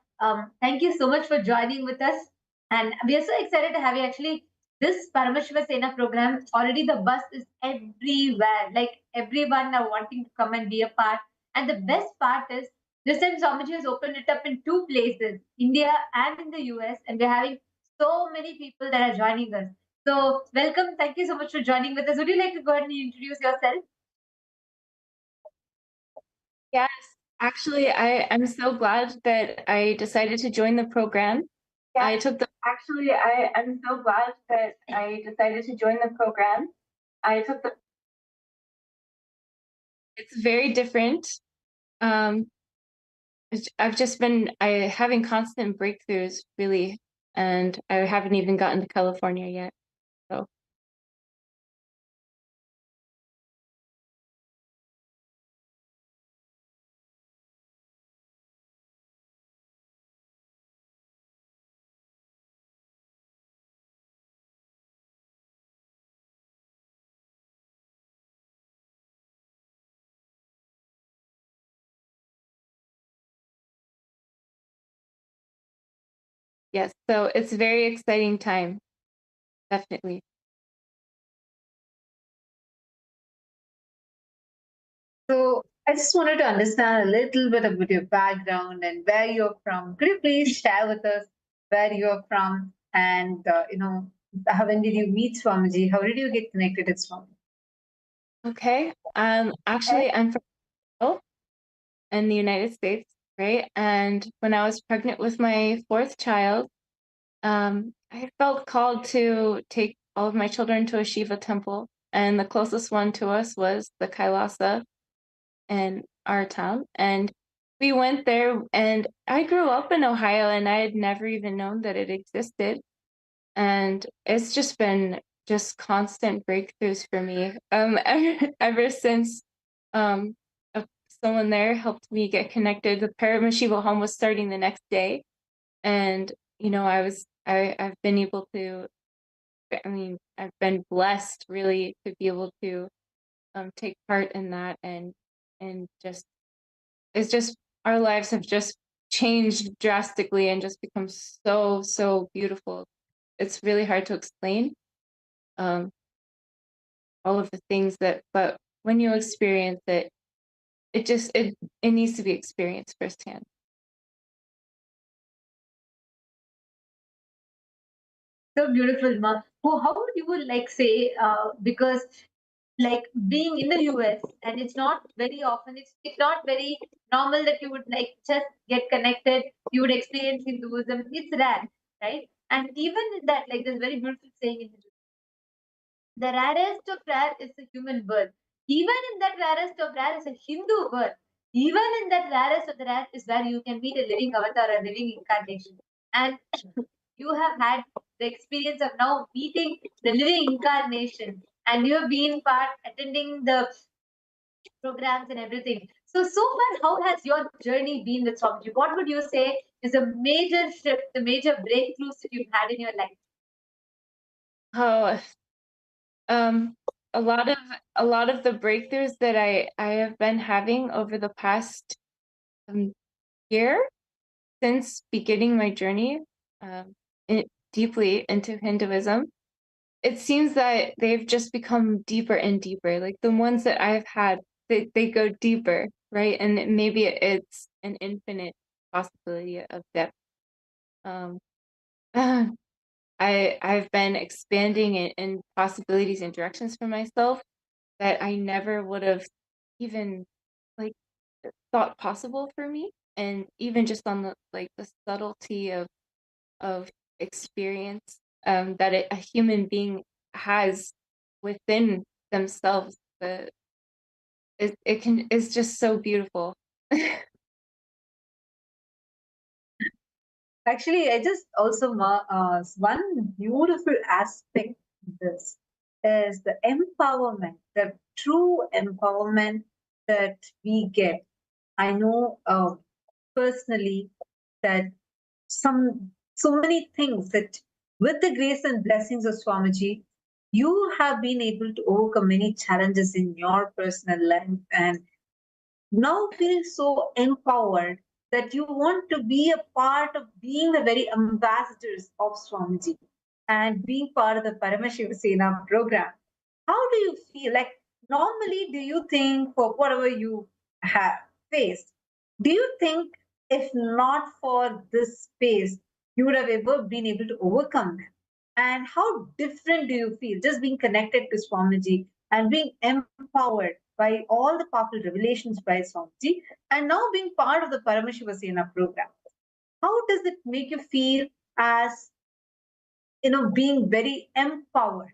Thank you so much for joining with us. And we are so excited to have you. Actually, this Paramashiva Sena program, already the buzz is everywhere. Like everyone are wanting to come and be a part. And the best part is, this time Swamiji has opened it up in 2 places, India and in the US. And we're having so many people that are joining us. So welcome. Thank you so much for joining with us. Would you like to go ahead and introduce yourself? Yes, actually, I am so glad that I decided to join the program. I took the Actually, I am so glad that I decided to join the program. I took the It's very different. I've just been having constant breakthroughs, really, and I haven't even gotten to California yet. So yes, so it's a very exciting time, definitely. So I just wanted to understand a little bit about your background and where you're from. Could you please share with us where you're from and when did you meet Swamiji? How did you get connected with Swamiji? Okay. Actually, I'm from Brazil in the United States, right? And when I was pregnant with my 4th child, I felt called to take all of my children to a Shiva temple, and the closest one to us was the Kailasa in our town. And we went there, and I grew up in Ohio, and I had never even known that it existed. And it's just been just constant breakthroughs for me. Ever since um, someone there helped me get connected. The Paramashivoham was starting the next day, and I've been able to. I mean, I've been blessed really to be able to take part in that, and just it's just our lives have just changed drastically and just become so beautiful. It's really hard to explain all of the things but when you experience it, it needs to be experienced firsthand. So beautiful, Ma. How would you like say, because like being in the US and it's not very often, it's not very normal that you would like just get connected, you would experience Hinduism. It's rare, right? And even in that, like there's very beautiful saying in Hinduism, the rarest of rare is a human birth. Even in that rarest of rare is a Hindu birth. Even in that rarest of the rare is where you can meet a living avatar, a living incarnation. And you have had the experience of now meeting the living incarnation, and you have been part attending the programs and everything. So far, how has your journey been with Swamiji? What would you say is a major shift, the major breakthroughs that you've had in your life? Oh, a lot of the breakthroughs that I have been having over the past year since beginning my journey deeply into Hinduism, it seems that they've just become deeper and deeper. Like the ones that I've had, they go deeper, right? And maybe it's an infinite possibility of depth. I've been expanding in possibilities and directions for myself that I never would have even like thought possible for me. And even just on the subtlety of experience that a human being has within themselves, it's just so beautiful. Actually, I just also one beautiful aspect of this is the empowerment, the true empowerment that we get. I know personally that so many things that with the grace and blessings of Swamiji, you have been able to overcome many challenges in your personal life, and now feel so empowered that you want to be a part of being the very ambassadors of Swamiji and being part of the Paramashivoham program. How do you feel? Like, normally, do you think for whatever you have faced, do you think if not for this space, you would have ever been able to overcome them? And how different do you feel just being connected to Swamiji and being empowered by all the powerful revelations by Swamiji and now being part of the Paramashivoham program? How does it make you feel as, being very empowered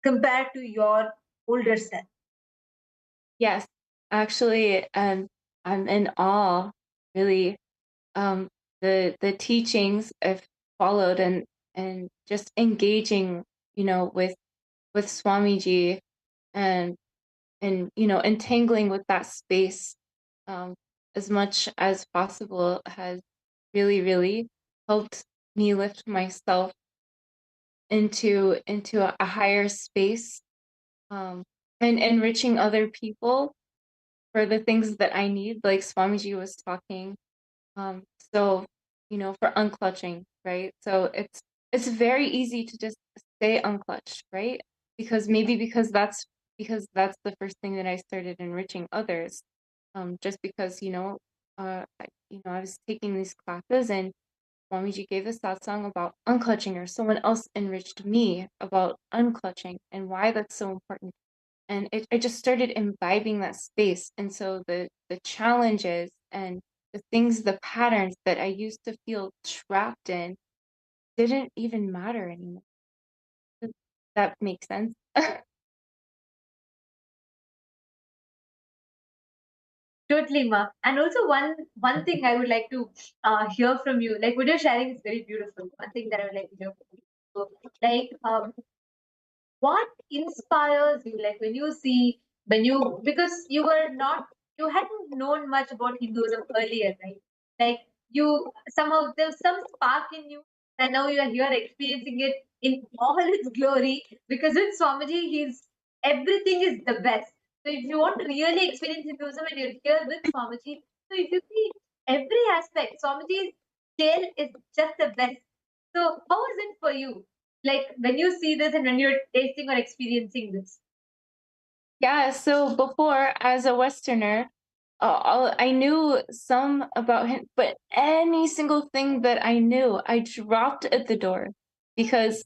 compared to your older self? Yes, actually, I'm in awe, really. Um, the teachings I've followed and just engaging, with Swamiji and entangling with that space um, as much as possible has really, really helped me lift myself into a higher space and enriching other people for the things that I need, like Swamiji was talking. Um, so, for unclutching, right? So it's very easy to just stay unclutched, right? Because that's the first thing that I started enriching others. Just because, I was taking these classes and Swamiji gave a satsang about unclutching, or someone else enriched me about unclutching and why that's so important. And I just started imbibing that space. And so the challenges and the things, the patterns that I used to feel trapped in didn't even matter anymore. Does that makes sense? Totally, Ma. And also one thing I would like to hear from you, like what you're sharing is very beautiful. One thing that I would like to hear from you. So, like, what inspires you? Like because you hadn't known much about Hinduism earlier, right? Like somehow there's some spark in you, and now you are here experiencing it in all its glory. Because with Swamiji, everything is the best. So if you want to really experience Hinduism and you're here with Swamiji, so if you see every aspect, Swamiji's scale is just the best. So how is it for you? Like when you see this and when you're tasting or experiencing this? Yeah, so before, as a Westerner, I knew some about him, but any single thing that I knew, I dropped at the door because,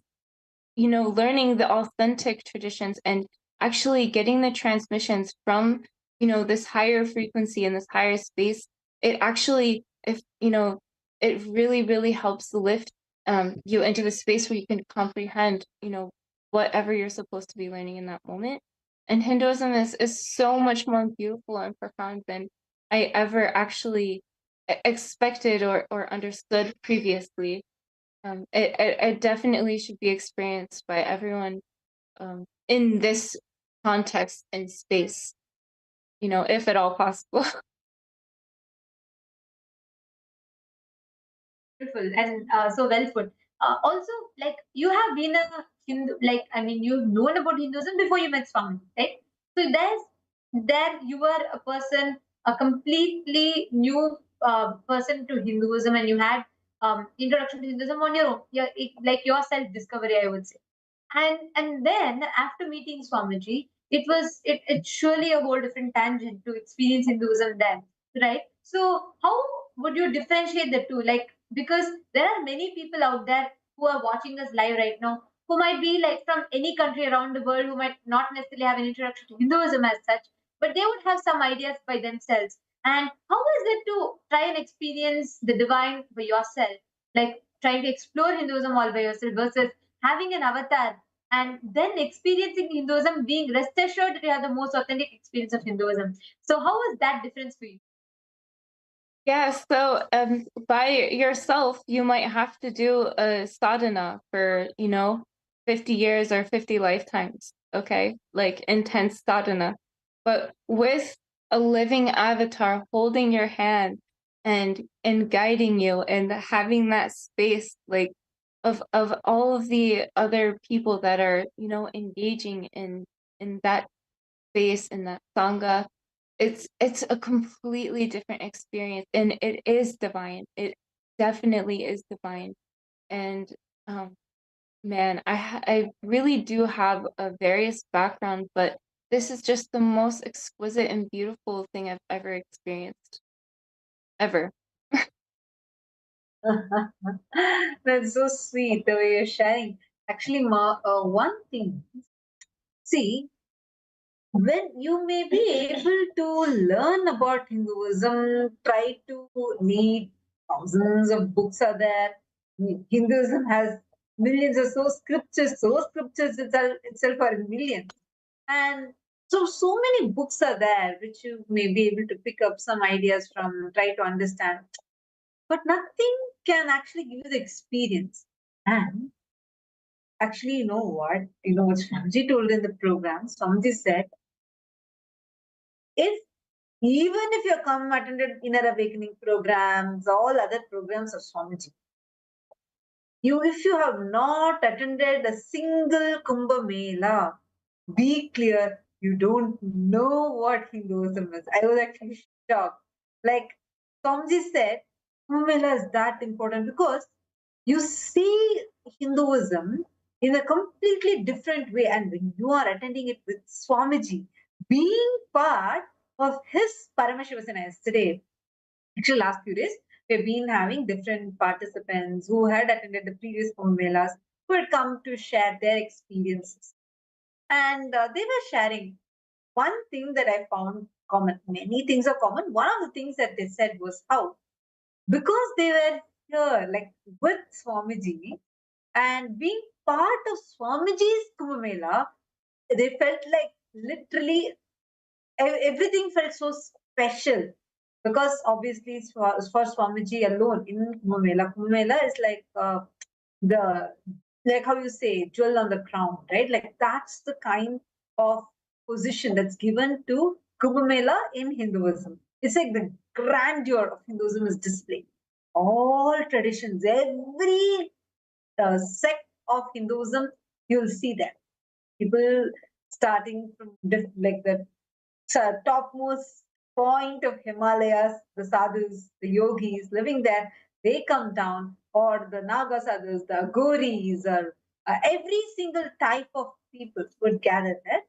learning the authentic traditions and actually getting the transmissions from, this higher frequency and this higher space, it actually, if, it really, really helps lift you into the space where you can comprehend, whatever you're supposed to be learning in that moment. And Hinduism is so much more beautiful and profound than I ever actually expected or understood previously. It definitely should be experienced by everyone in this context and space, if at all possible. Beautiful and so well put. Also, like you have been a Hindu, like I mean, you've known about Hinduism before you met Swami, right? So there you were a person, a completely new person to Hinduism, and you had introduction to Hinduism on your own, like your self discovery, I would say. And then after meeting Swamiji, it surely a whole different tangent to experience Hinduism then, right? So how would you differentiate the two? Like because there are many people out there who are watching us live right now who might be like from any country around the world who might not necessarily have an introduction to Hinduism as such, but they would have some ideas by themselves. And how is it to try and experience the divine by yourself? Like trying to explore Hinduism all by yourself versus having an avatar and then experiencing Hinduism, being rest assured that you have the most authentic experience of Hinduism. So, how is that difference for you? Yeah, so by yourself, you might have to do a sadhana for, 50 years or 50 lifetimes, okay? Like intense sadhana. But with a living avatar holding your hand and guiding you and having that space like of all of the other people that are, engaging in that space in that sangha, it's a completely different experience, and it is divine. It definitely is divine. And man, I really do have a various background, but this is just the most exquisite and beautiful thing I've ever experienced. Ever. That's so sweet the way you're sharing. Actually, one thing, see, when you may be able to learn about Hinduism, try to read thousands of books are there. Hinduism has millions of so scriptures itself are millions. And so many books are there which you may be able to pick up some ideas from, try to understand. But nothing can actually give you the experience. And actually, you know what? You know what Swamiji told in the program? Swamiji said, even if you come attended inner awakening programs, all other programs of Swamiji, if you have not attended a single Kumbh Mela, be clear, you don't know what Hinduism is. I was actually shocked. Like Swamiji said, Kumbh Mela is that important because you see Hinduism in a completely different way. And when you are attending it with Swamiji, being part of his Paramashivoham yesterday, actually last few days, we've been having different participants who had attended the previous Kumbh Melas who had come to share their experiences. And they were sharing one thing that I found common. Many things are common. One of the things that they said was how, because they were here, like with Swamiji and being part of Swamiji's Kumbh Mela, they felt like literally everything felt so special. Because obviously for Swamiji alone in Kumbh Mela is like like how you say, jewel on the crown, right? Like that's the kind of position that's given to Kumbh Mela in Hinduism. It's like the grandeur of Hinduism is displayed. All traditions, every sect of Hinduism, you'll see that. People starting from like the topmost point of Himalayas, the sadhus, the yogis living there, they come down, or the Naga sadhus, the Goris, or every single type of people would gather there.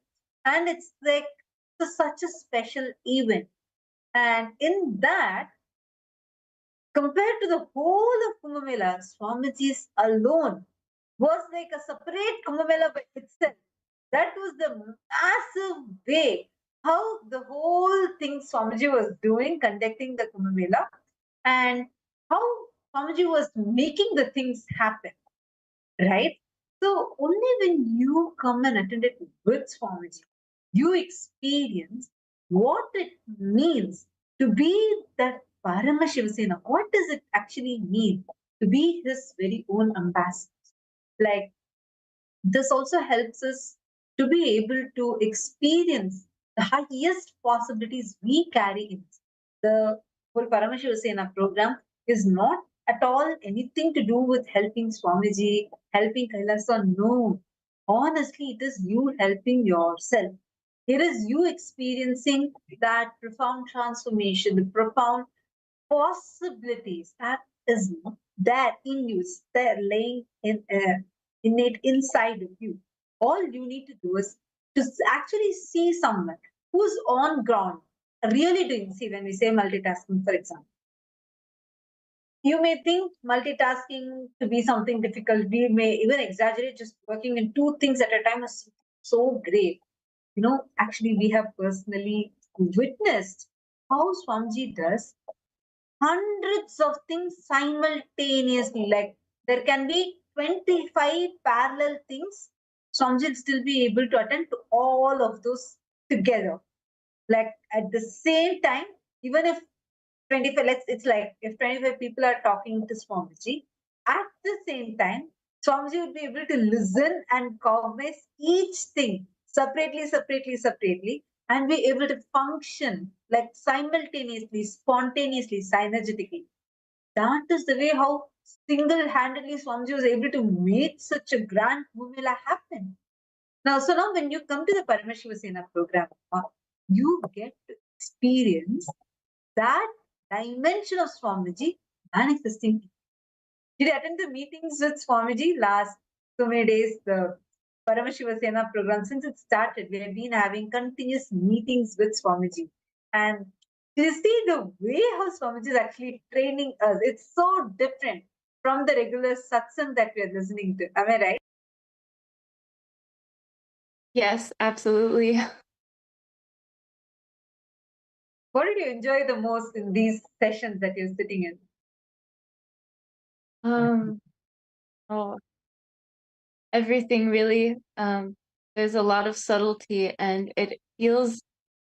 And it's like such a special event. And in that, compared to the whole of Kumbh Mela, Swamiji's alone was like a separate Kumbh Mela by itself. That was the massive way how the whole thing Swamiji was doing, conducting the Kumbh Mela, and how Swamiji was making the things happen, right? So only when you come and attend it with Swamiji, you experience what it means to be that Paramashivasena. What does it actually mean to be his very own ambassador? Like, this also helps us to be able to experience the highest possibilities we carry in us. The whole Paramashivasena program is not at all anything to do with helping Swamiji, helping Kailasa. No. Honestly, it is you helping yourself. It is you experiencing that profound transformation, the profound possibilities that is there in you, it's there laying innate inside of you. All you need to do is to actually see someone who's on ground, really doing. See, when we say multitasking, for example, you may think multitasking to be something difficult. We may even exaggerate just working in two things at a time is so great. You know, actually, we have personally witnessed how Swamiji does hundreds of things simultaneously. Like there can be 25 parallel things. Swamiji will still be able to attend to all of those together. Like at the same time, even if 25, it's like if 25 people are talking to Swamiji, at the same time, Swamiji would be able to listen and cognize each thing separately, and be able to function like simultaneously, spontaneously, synergetically. That is the way how single-handedly Swamiji was able to make such a grand Kumbh Mela happen. Now, so now when you come to the Paramashivasena program, you get to experience that dimension of Swamiji manifesting. Did you attend the meetings with Swamiji last so many days? The Paramashivoham program, since it started, we have been having continuous meetings with Swamiji. And you see the way how Swamiji is actually training us. It's so different from the regular satsang that we are listening to. Am I right? Yes, absolutely. What did you enjoy the most in these sessions that you're sitting in? Oh, everything really. There's a lot of subtlety and it feels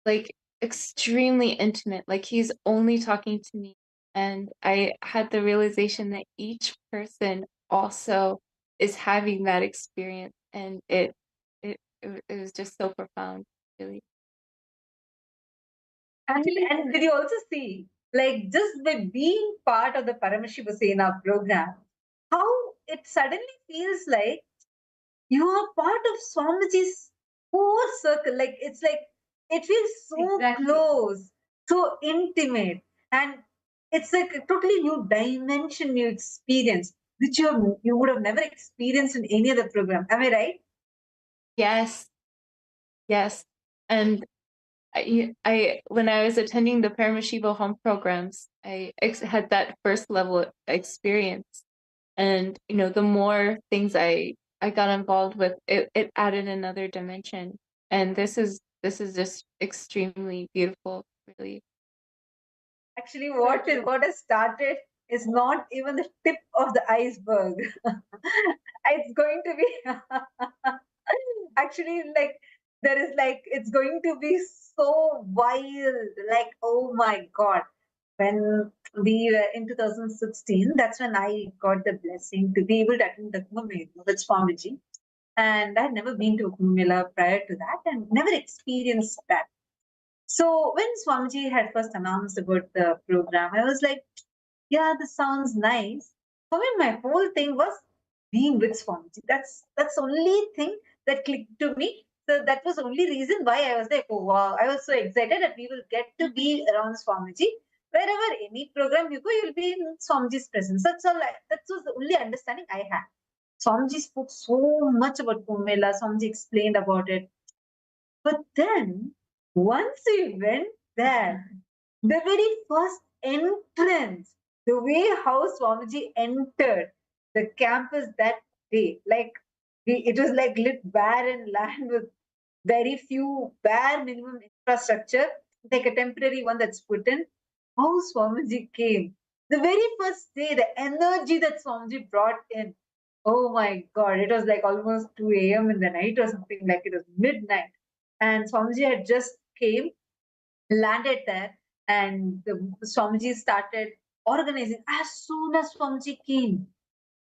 like extremely intimate, like he's only talking to me. And I had the realization that each person also is having that experience, and it was just so profound, really. Actually, and did you also see, like, just by being part of the Paramashivoham program, how it suddenly feels like you are part of Swamiji's core circle. Like, it's like, it feels so close, so intimate, and it's like a totally new dimension, new experience, which you would have never experienced in any other program. Am I right? Yes, yes. And I when I was attending the Paramashivoham programs, I had that first level experience, and the more things I got involved with, it added another dimension, and this is just extremely beautiful, really. Actually, what has started is not even the tip of the iceberg. It's going to be actually like there is like it's going to be so wild. Like, oh my god. When we were in 2016, that's when I got the blessing to be able to attend the Kumbh Mela with Swamiji. And I had never been to a Kumbh Mela prior to that and never experienced that. So when Swamiji had first announced about the program, I was like, yeah, this sounds nice. For me, my whole thing was being with Swamiji. That's the only thing that clicked to me. So that was the only reason why I was like, oh wow, I was so excited that we will get to be around Swamiji. Wherever any program you go, you'll be in Swamiji's presence. That's all. That was the only understanding I had. Swamiji spoke so much about Kumbh Mela. Swamiji explained about it. But then, once we went there, the very first entrance, the way how Swamiji entered the campus that day, like it was like lit barren land with very few bare minimum infrastructure, like a temporary one that's put in. How Swamiji came. The very first day, the energy that Swamiji brought in. Oh my God, it was like almost 2 a.m. in the night or something, like it was midnight. And Swamiji had just came, landed there, and the Swamiji started organizing. As soon as Swamiji came,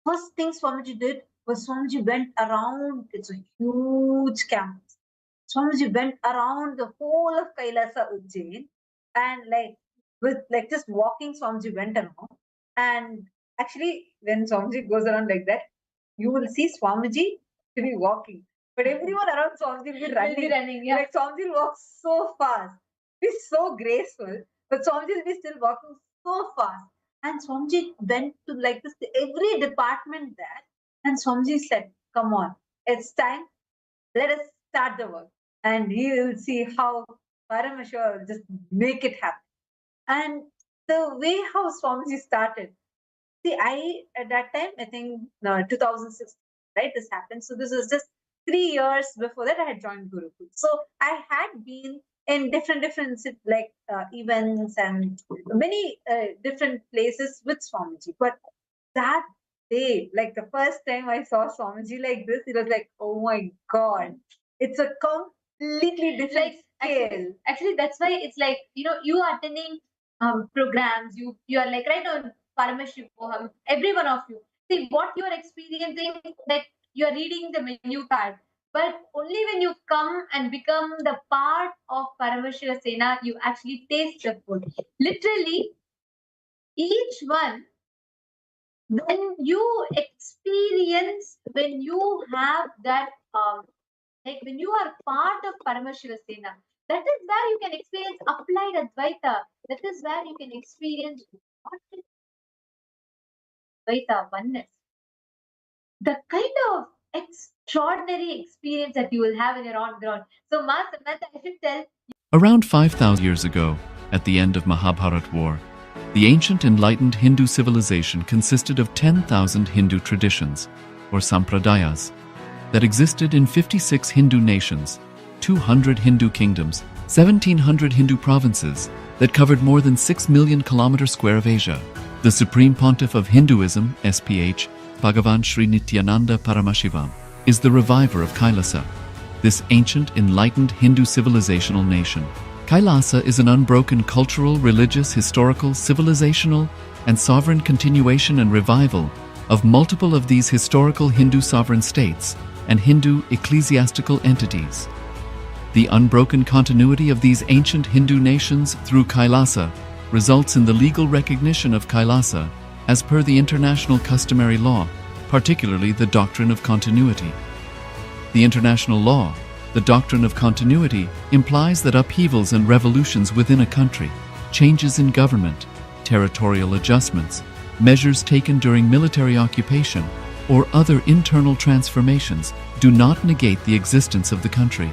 first thing Swamiji did was Swamiji went around. It's a huge campus. Swamiji went around the whole of Kailasa Ujjain, and like with like just walking, Swamiji went around. And actually, when Swamiji goes around like that, you will see Swamiji to be walking, but everyone around Swamiji will be running. Yeah. Like Swamiji walks so fast, he's so graceful, but Swamiji will be still walking so fast. And Swamiji went to like this every department there, and Swamiji said, "Come on, it's time. Let us start the work." And he will see how Paramashiva will just make it happen. And the way how Swamiji started, see, I at that time, I think 2016, right? This happened. So this was just 3 years before that I had joined Gurukul. So I had been in different like events and many different places with Swamiji. But that day, like the first time I saw Swamiji like this, it was like, oh my God, it's a completely different scale. Actually, that's why it's like, you are attending programs, you are like right on Paramashivoham, every one of you. See what you are experiencing, that you are reading the menu card. But only when you come and become the part of Paramashivoham, you actually taste the food. Literally, each one, when you experience, when you have that, like when you are part of Paramashivoham, That is where you can experience applied Advaita. That is where you can experience Advaita, oneness. The kind of extraordinary experience that you will have in your on ground. So, Ma Samantha, I should tell. Around 5,000 years ago, at the end of Mahabharat War, the ancient enlightened Hindu civilization consisted of 10,000 Hindu traditions, or sampradayas, that existed in 56 Hindu nations, 200 Hindu kingdoms, 1,700 Hindu provinces that covered more than 6 million kilometers square of Asia. The Supreme Pontiff of Hinduism, SPH, Bhagavan Sri Nityananda Paramashivoham, is the reviver of Kailasa, this ancient enlightened Hindu civilizational nation. Kailasa is an unbroken cultural, religious, historical, civilizational, and sovereign continuation and revival of multiple of these historical Hindu sovereign states and Hindu ecclesiastical entities. The unbroken continuity of these ancient Hindu nations through Kailasa results in the legal recognition of Kailasa as per the international customary law, particularly the doctrine of continuity. The international law, the doctrine of continuity, implies that upheavals and revolutions within a country, changes in government, territorial adjustments, measures taken during military occupation, or other internal transformations do not negate the existence of the country,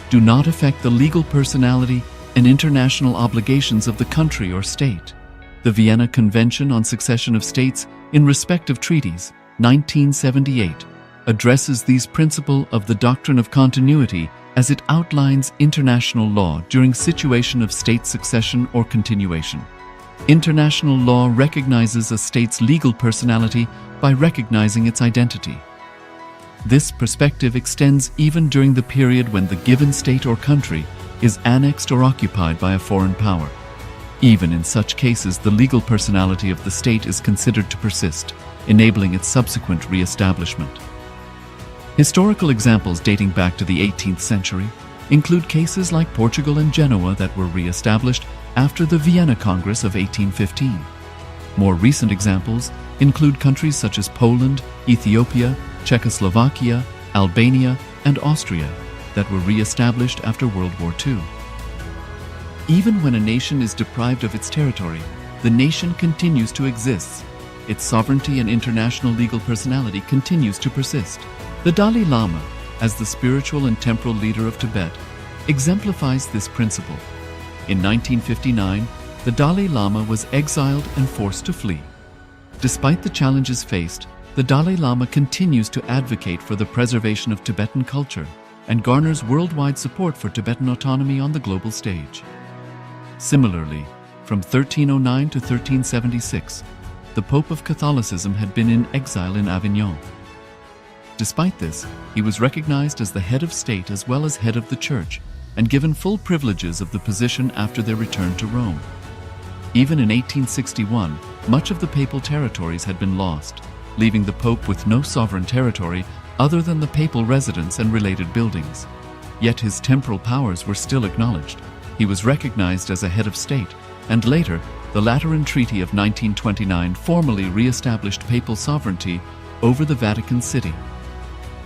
do not affect the legal personality and international obligations of the country or state. The Vienna Convention on Succession of States in respect of treaties, 1978, addresses these principles of the doctrine of continuity as it outlines international law during situation of state succession or continuation. International law recognizes a state's legal personality by recognizing its identity. This perspective extends even during the period when the given state or country is annexed or occupied by a foreign power. Even in such cases, the legal personality of the state is considered to persist, enabling its subsequent re-establishment. Historical examples dating back to the 18th century include cases like Portugal and Genoa that were re-established after the Vienna Congress of 1815. More recent examples include countries such as Poland, Ethiopia, Czechoslovakia, Albania, and Austria that were re-established after World War II. Even when a nation is deprived of its territory, the nation continues to exist. Its sovereignty and international legal personality continues to persist. The Dalai Lama, as the spiritual and temporal leader of Tibet, exemplifies this principle. In 1959, the Dalai Lama was exiled and forced to flee. Despite the challenges faced, the Dalai Lama continues to advocate for the preservation of Tibetan culture and garners worldwide support for Tibetan autonomy on the global stage. Similarly, from 1309 to 1376, the Pope of Catholicism had been in exile in Avignon. Despite this, he was recognized as the head of state as well as head of the church and given full privileges of the position after their return to Rome. Even in 1861, much of the papal territories had been lost, leaving the Pope with no sovereign territory other than the papal residence and related buildings. Yet his temporal powers were still acknowledged. He was recognized as a head of state, and later, the Lateran Treaty of 1929 formally re-established papal sovereignty over the Vatican City.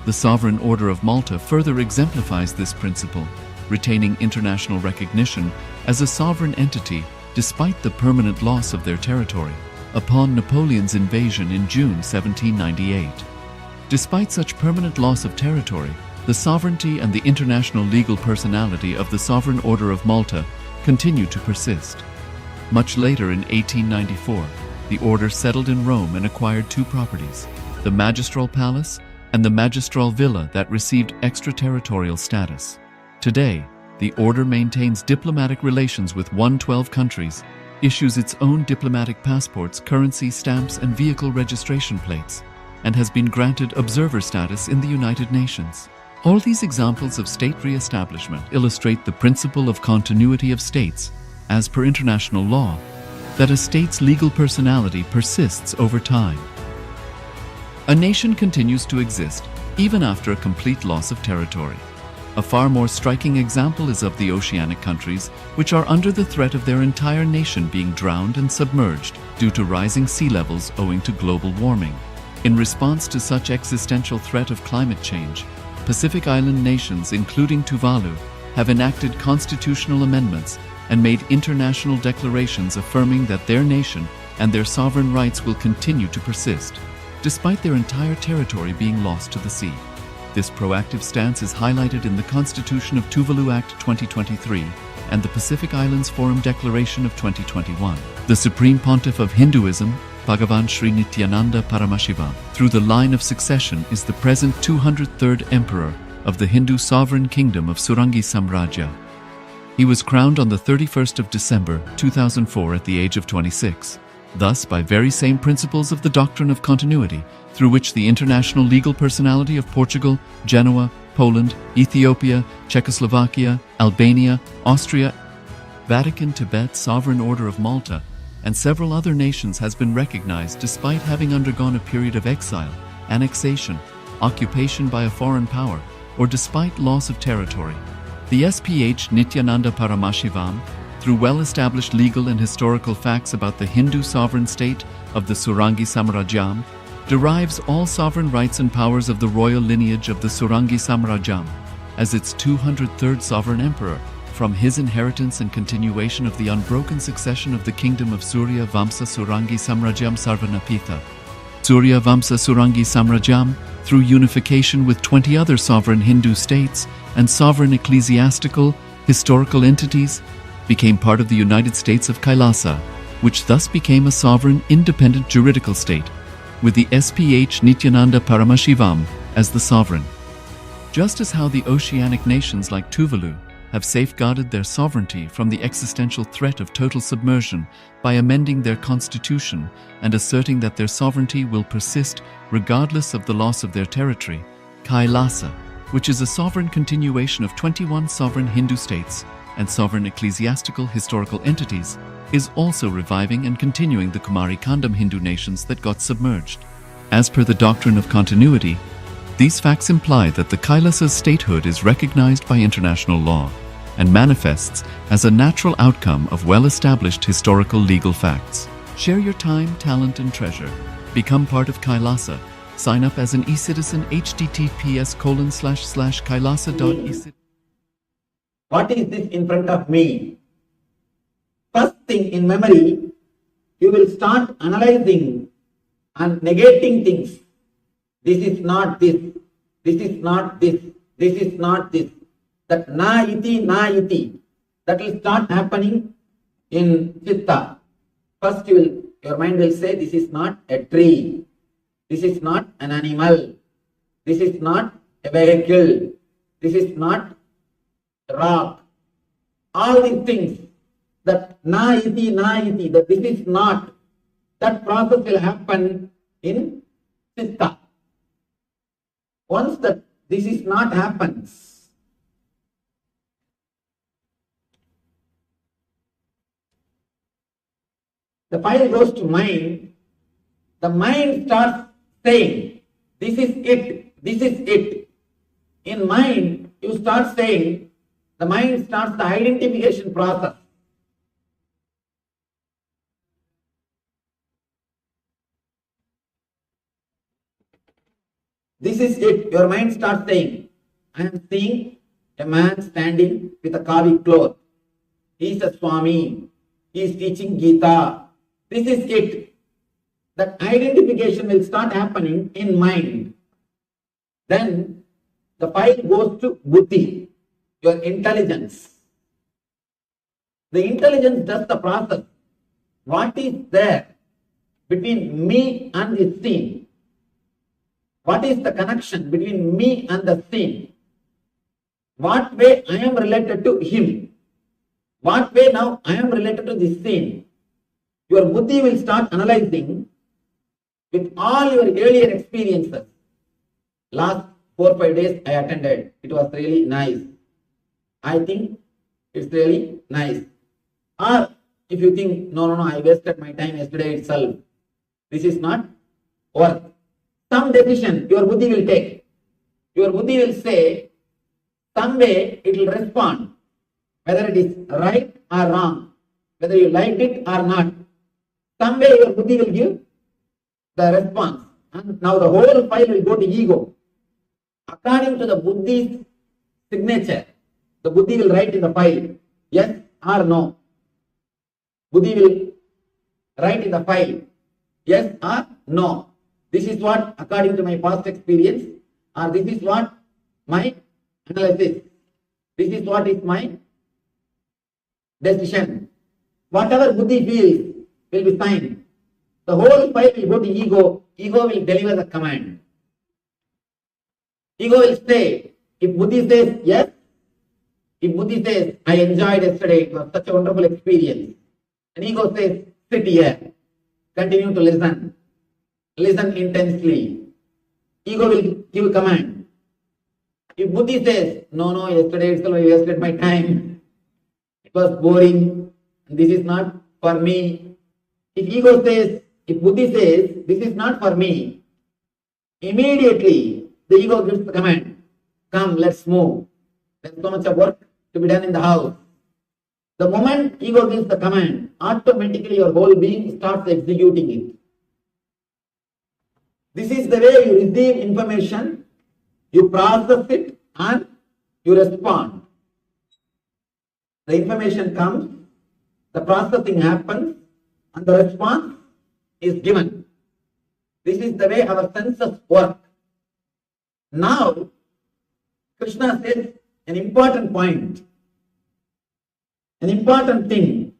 The Sovereign Order of Malta further exemplifies this principle, retaining international recognition as a sovereign entity despite the permanent loss of their territory upon Napoleon's invasion in June 1798. Despite such permanent loss of territory, the sovereignty and the international legal personality of the Sovereign Order of Malta continue to persist. Much later in 1894, the order settled in Rome and acquired two properties, the Magistral Palace and the Magistral Villa that received extraterritorial status. Today, the order maintains diplomatic relations with 112 countries, issues its own diplomatic passports, currency, stamps, and vehicle registration plates, and has been granted observer status in the United Nations. All these examples of state re-establishment illustrate the principle of continuity of states, as per international law, that a state's legal personality persists over time. A nation continues to exist even after a complete loss of territory. A far more striking example is of the oceanic countries, which are under the threat of their entire nation being drowned and submerged due to rising sea levels owing to global warming. In response to such existential threat of climate change, Pacific Island nations, including Tuvalu, have enacted constitutional amendments and made international declarations affirming that their nation and their sovereign rights will continue to persist, despite their entire territory being lost to the sea. This proactive stance is highlighted in the Constitution of Tuvalu Act 2023 and the Pacific Islands Forum Declaration of 2021. The Supreme Pontiff of Hinduism, Bhagavan Sri Nityananda Paramashivoham, through the line of succession is the present 203rd Emperor of the Hindu Sovereign Kingdom of Surangi Samrajya. He was crowned on the 31st of December 2004 at the age of 26. Thus, by very same principles of the doctrine of continuity, through which the international legal personality of Portugal, Genoa, Poland, Ethiopia, Czechoslovakia, Albania, Austria, Vatican, Tibet, Sovereign Order of Malta, and several other nations has been recognized despite having undergone a period of exile, annexation, occupation by a foreign power, or despite loss of territory. The SPH Nityananda Paramashivoham, through well-established legal and historical facts about the Hindu sovereign state of the Surangi Samrajyam, derives all sovereign rights and powers of the royal lineage of the Surangi Samrajyam as its 203rd sovereign emperor from his inheritance and continuation of the unbroken succession of the kingdom of Surya Vamsa Surangi Samrajyam Sarvanapitha. Surya Vamsa Surangi Samrajyam, through unification with 20 other sovereign Hindu states and sovereign ecclesiastical, historical entities, became part of the United States of Kailasa, which thus became a sovereign, independent juridical state, with the SPH Nityananda Paramashivoham as the sovereign. Just as how the oceanic nations like Tuvalu have safeguarded their sovereignty from the existential threat of total submersion by amending their constitution and asserting that their sovereignty will persist regardless of the loss of their territory, Kailasa, which is a sovereign continuation of 21 sovereign Hindu states and sovereign ecclesiastical historical entities, is also reviving and continuing the Kumari Kandam Hindu nations that got submerged. As per the doctrine of continuity, these facts imply that the Kailasa's statehood is recognized by international law and manifests as a natural outcome of well-established historical legal facts. Share your time, talent, and treasure. Become part of Kailasa. Sign up as an e-citizen https://kailasa.ecitizen. What is this in front of me? First thing in memory, you will start analyzing and negating things. This is not this. This is not this. This is not this. That na iti, that will start happening in chitta. First your mind will say, this is not a tree. This is not an animal. This is not a vehicle. This is not a rock. All these things, that na iti, that this is not, that process will happen in chitta. Once that this is not happens, the file goes to mind. The mind starts saying, this is it, this is it. In mind, you start saying, the mind starts the identification process. This is it. Your mind starts saying, I am seeing a man standing with a kavi cloth. He is a Swami. He is teaching Gita. This is it. That identification will start happening in mind. Then the file goes to buddhi, your intelligence. The intelligence does the process. What is there between me and this scene? What is the connection between me and the scene? What way I am related to him? What way now I am related to this scene? Your buddhi will start analyzing with all your earlier experiences. Last 4 or 5 days I attended. It was really nice. I think it's really nice. Or if you think, no, I wasted my time yesterday itself. This is not worth. Some decision your buddhi will take. Your buddhi will say, some way it will respond, whether it is right or wrong, whether you liked it or not. Some way your buddhi will give the response. And now the whole file will go to ego. According to the buddhi's signature, The buddhi will write in the file, yes or no. Buddhi will write in the file, yes or no. This is what, according to my past experience, or this is what my analysis, this is what is my decision. Whatever buddhi feels will be signed. The whole file will go to ego. Ego will deliver the command. Ego will say, if buddhi says yes, if buddhi says, I enjoyed yesterday, it was such a wonderful experience, and ego says, sit here, continue to listen, listen intensely. Ego will give a command. If buddhi says, no, yesterday itself I wasted my time, it was boring, this is not for me. If ego says, if buddhi says, this is not for me, immediately the ego gives the command, come, let's move. There's so much of work to be done in the house. The moment ego gives the command, automatically your whole being starts executing it. This is the way you receive information, you process it, and you respond. The information comes, the processing happens, and the response is given. This is the way our senses work. Now, Krishna says an important point, an important thing.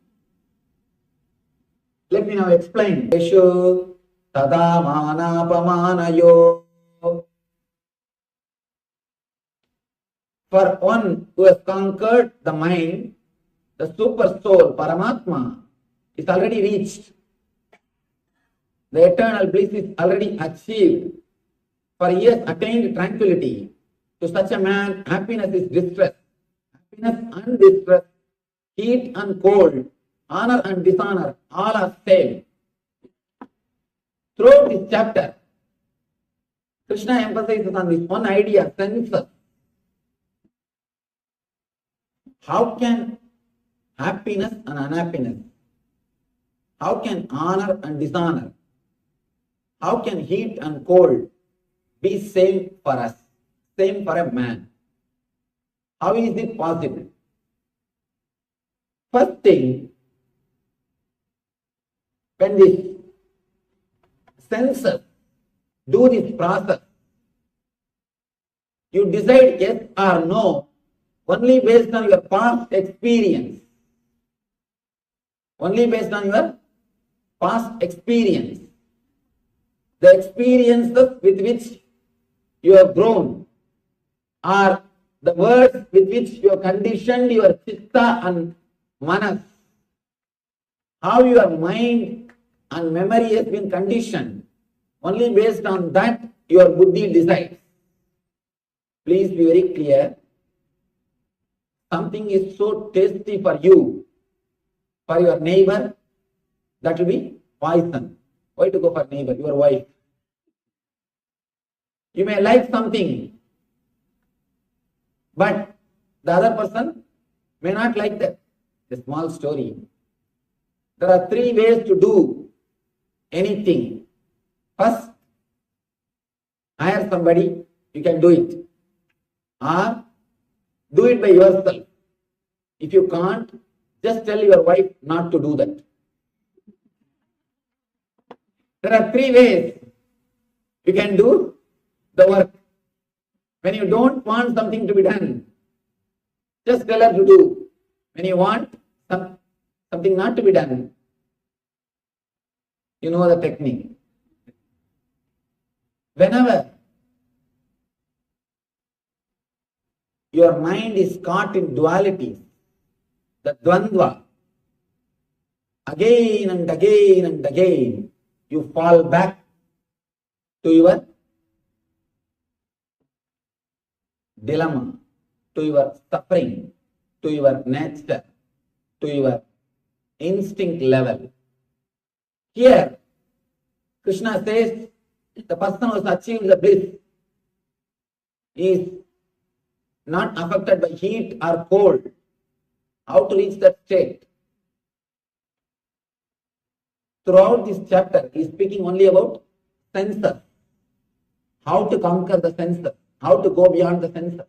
Let me now explain. Esho tada manapamanayo. For one who has conquered the mind, the super soul, Paramatma, is already reached. The eternal bliss is already achieved. For he has attained tranquility. To such a man, happiness is distress. Happiness and distress, heat and cold, honor and dishonor, all are same. Throughout this chapter, Krishna emphasizes on this one idea, senses. How can happiness and unhappiness, how can honor and dishonor, how can heat and cold be same for us, same for a man? How is it possible? First thing, when these senses do this process, you decide yes or no only based on your past experience. Only based on your past experience. The experiences with which you have grown, or the words with which you have conditioned your chitta and manas, how your mind and memory has been conditioned. Only based on that your buddhi decides. Please be very clear. Something is so tasty for you, for your neighbor, that will be poison. Why to go for neighbor? Your wife. You may like something, but the other person may not like that. A small story. There are three ways to do anything. First, hire somebody, you can do it. Or do it by yourself. If you can't, just tell your wife not to do that. There are three ways you can do the work. When you don't want something to be done, just tell her to do. When you want something not to be done, you know the technique. Whenever your mind is caught in dualities, the dvandva, again and again and again, you fall back to your dilemma, to your suffering, to your nature, to your instinct level. Here, Krishna says the person who has achieved the bliss is not affected by heat or cold. How to reach that state? Throughout this chapter, he is speaking only about senses. How to conquer the senses. How to go beyond the senses.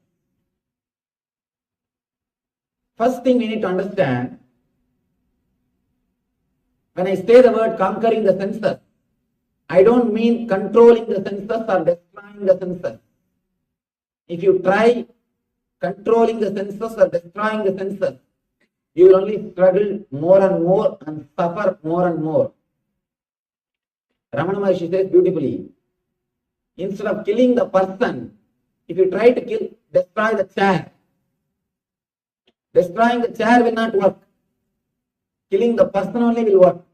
First thing we need to understand, when I say the word conquering the senses, I don't mean controlling the senses or destroying the senses. If you try controlling the senses or destroying the senses, you will only struggle more and more and suffer more and more. Ramana Maharshi says beautifully, instead of killing the person, if you try to destroy the chair, destroying the chair will not work. Killing the person only will work.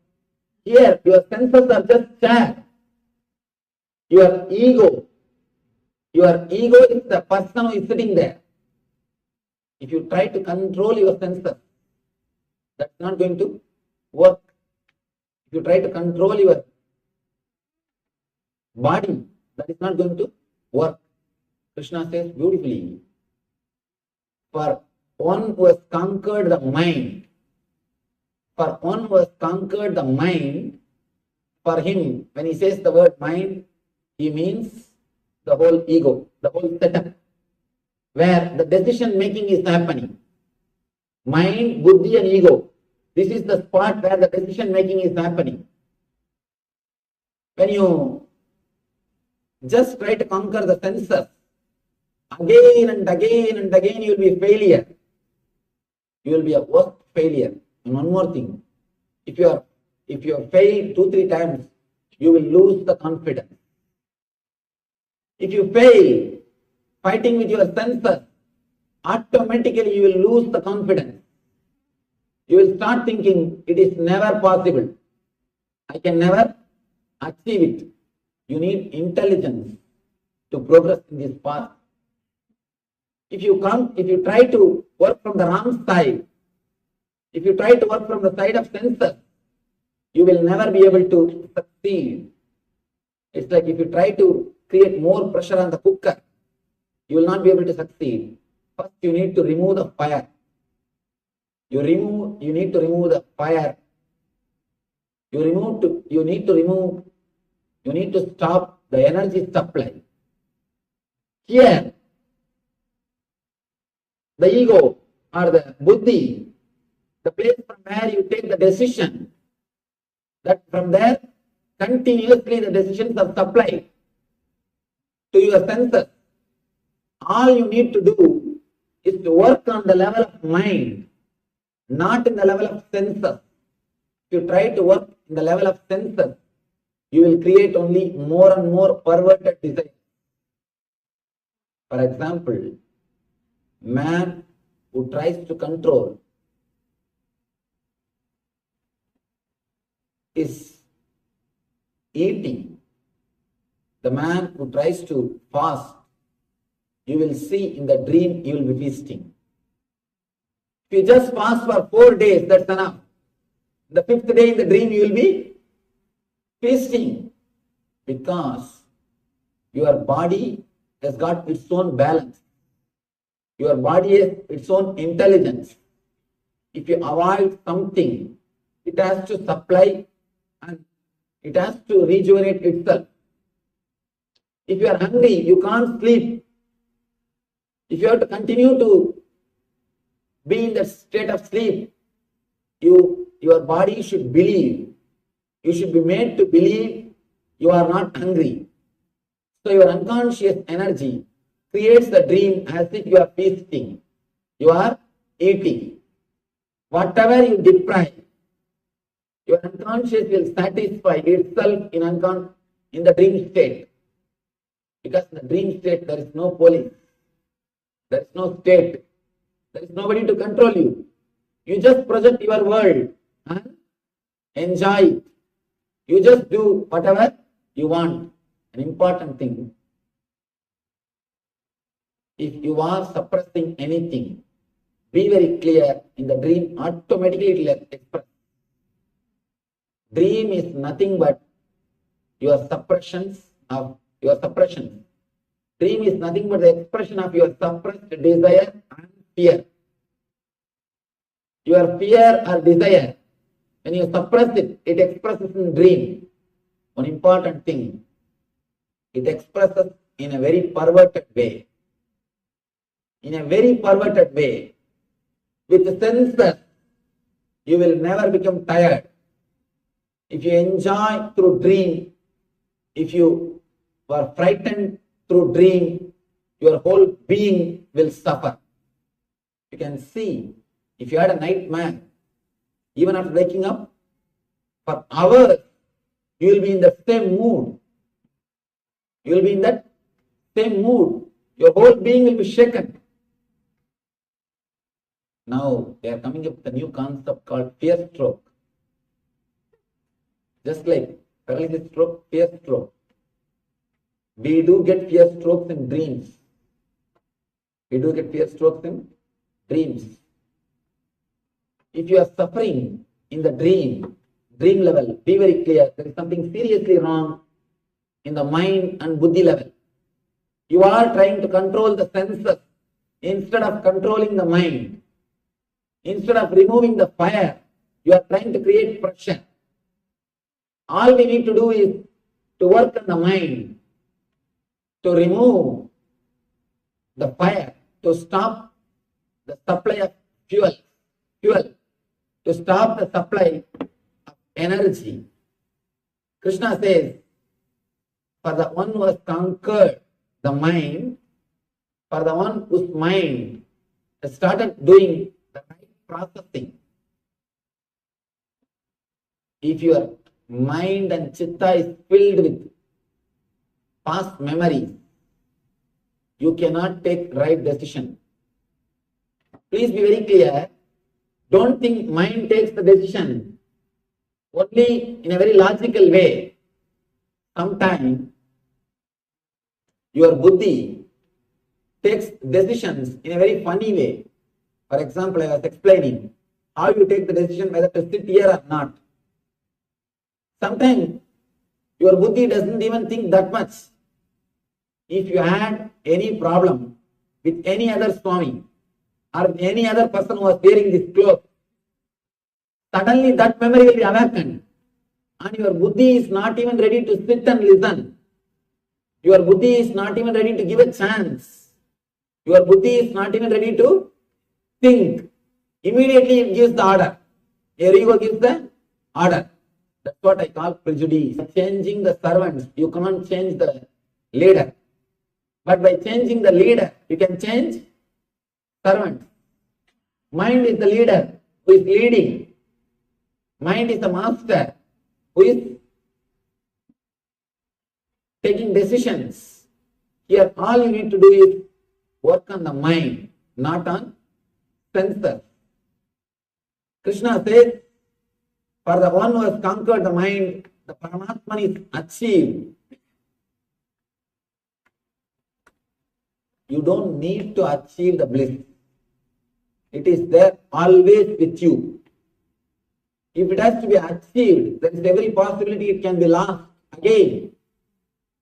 Here, your senses are just chair. Your ego is the person who is sitting there. If you try to control your senses, that's not going to work. If you try to control your body, that is not going to work. Krishna says beautifully, for one who has conquered the mind, for him, when he says the word mind, he means the whole ego, the whole setup, where the decision making is happening. Mind, buddhi and ego. This is the spot where the decision making is happening. When you just try to conquer the senses, again and again and again you will be a failure. You will be a worst failure. And one more thing, if you have failed 2-3 times, you will lose the confidence. If you fail fighting with your senses, automatically you will lose the confidence. You will start thinking it is never possible. I can never achieve it. You need intelligence to progress in this path. If you try to work from the wrong side, if you try to work from the side of senses, you will never be able to succeed. It's like if you try to create more pressure on the cooker, you will not be able to succeed. First, you need to remove the fire. You need to remove the fire. You need to stop the energy supply. Here, the ego or the buddhi, the place from where you take the decision, that from there continuously the decisions are supplied to your senses. All you need to do is to work on the level of mind, not in the level of senses. If you try to work in the level of senses, you will create only more and more perverted desires. For example, man who tries to control is eating. The man who tries to fast, you will see in the dream you will be feasting. If you just fast for 4 days, that's enough. The 5th day in the dream you will be feasting, because your body has got its own balance. Your body has its own intelligence. If you avoid something, it has to supply and it has to rejuvenate itself. If you are hungry, you can't sleep. If you have to continue to be in that state of sleep, your body should believe. You should be made to believe you are not hungry. So your unconscious energy creates the dream as if you are feasting. You are eating. Whatever you deprive, your unconscious will satisfy itself in the dream state. Because in the dream state there is no police, there is no state, there is nobody to control you. You just project your world and enjoy it. You just do whatever you want. An important thing, if you are suppressing anything, be very clear, in the dream automatically it will express. Dream is nothing but your suppressions of your suppressions. Dream is nothing but the expression of your suppressed desire and fear. Your fear or desire, when you suppress it, it expresses in dream. One important thing, it expresses in a very perverted way. In a very perverted way. with senses, you will never become tired. If you enjoy through dream, if you are frightened through dream, your whole being will suffer. You can see, if you had a nightmare, even after waking up, for hours, you will be in the same mood. You will be in that same mood. Your whole being will be shaken. Now they are coming up with a new concept called fear stroke. Just like paralysis stroke, fear stroke. We do get fear strokes in dreams. We do get fear strokes in dreams. If you are suffering in the dream level, be very clear. There is something seriously wrong in the mind and buddhi level. You are trying to control the senses instead of controlling the mind. Instead of removing the fire, you are trying to create pressure. All we need to do is to work on the mind, to remove the fire, to stop the supply of fuel, to stop the supply of energy. Krishna says, for the one who has conquered the mind, for the one whose mind has started doing the right processing. If your mind and chitta is filled with past memories, you cannot take right decision. Please be very clear. Don't think mind takes the decision only in a very logical way. Sometimes your buddhi takes decisions in a very funny way. For example, I was explaining how you take the decision whether to sit here or not. Sometimes your buddhi doesn't even think that much. If you had any problem with any other Swami or any other person who was wearing this cloth, suddenly that memory will be awakened and your buddhi is not even ready to sit and listen. Your buddhi is not even ready to give a chance. Your buddhi is not even ready to think. Immediately it gives the order. Your ego gives the order. That's what I call prejudice. Changing the servants, you can't change the leader. But by changing the leader, you can change servants. Mind is the leader who is leading. Mind is the master who is taking decisions. Here all you need to do is work on the mind, not on senses. Krishna says, for the one who has conquered the mind, the Paramatman is achieved. You don't need to achieve the bliss. It is there always with you. If it has to be achieved, there is every possibility it can be lost again.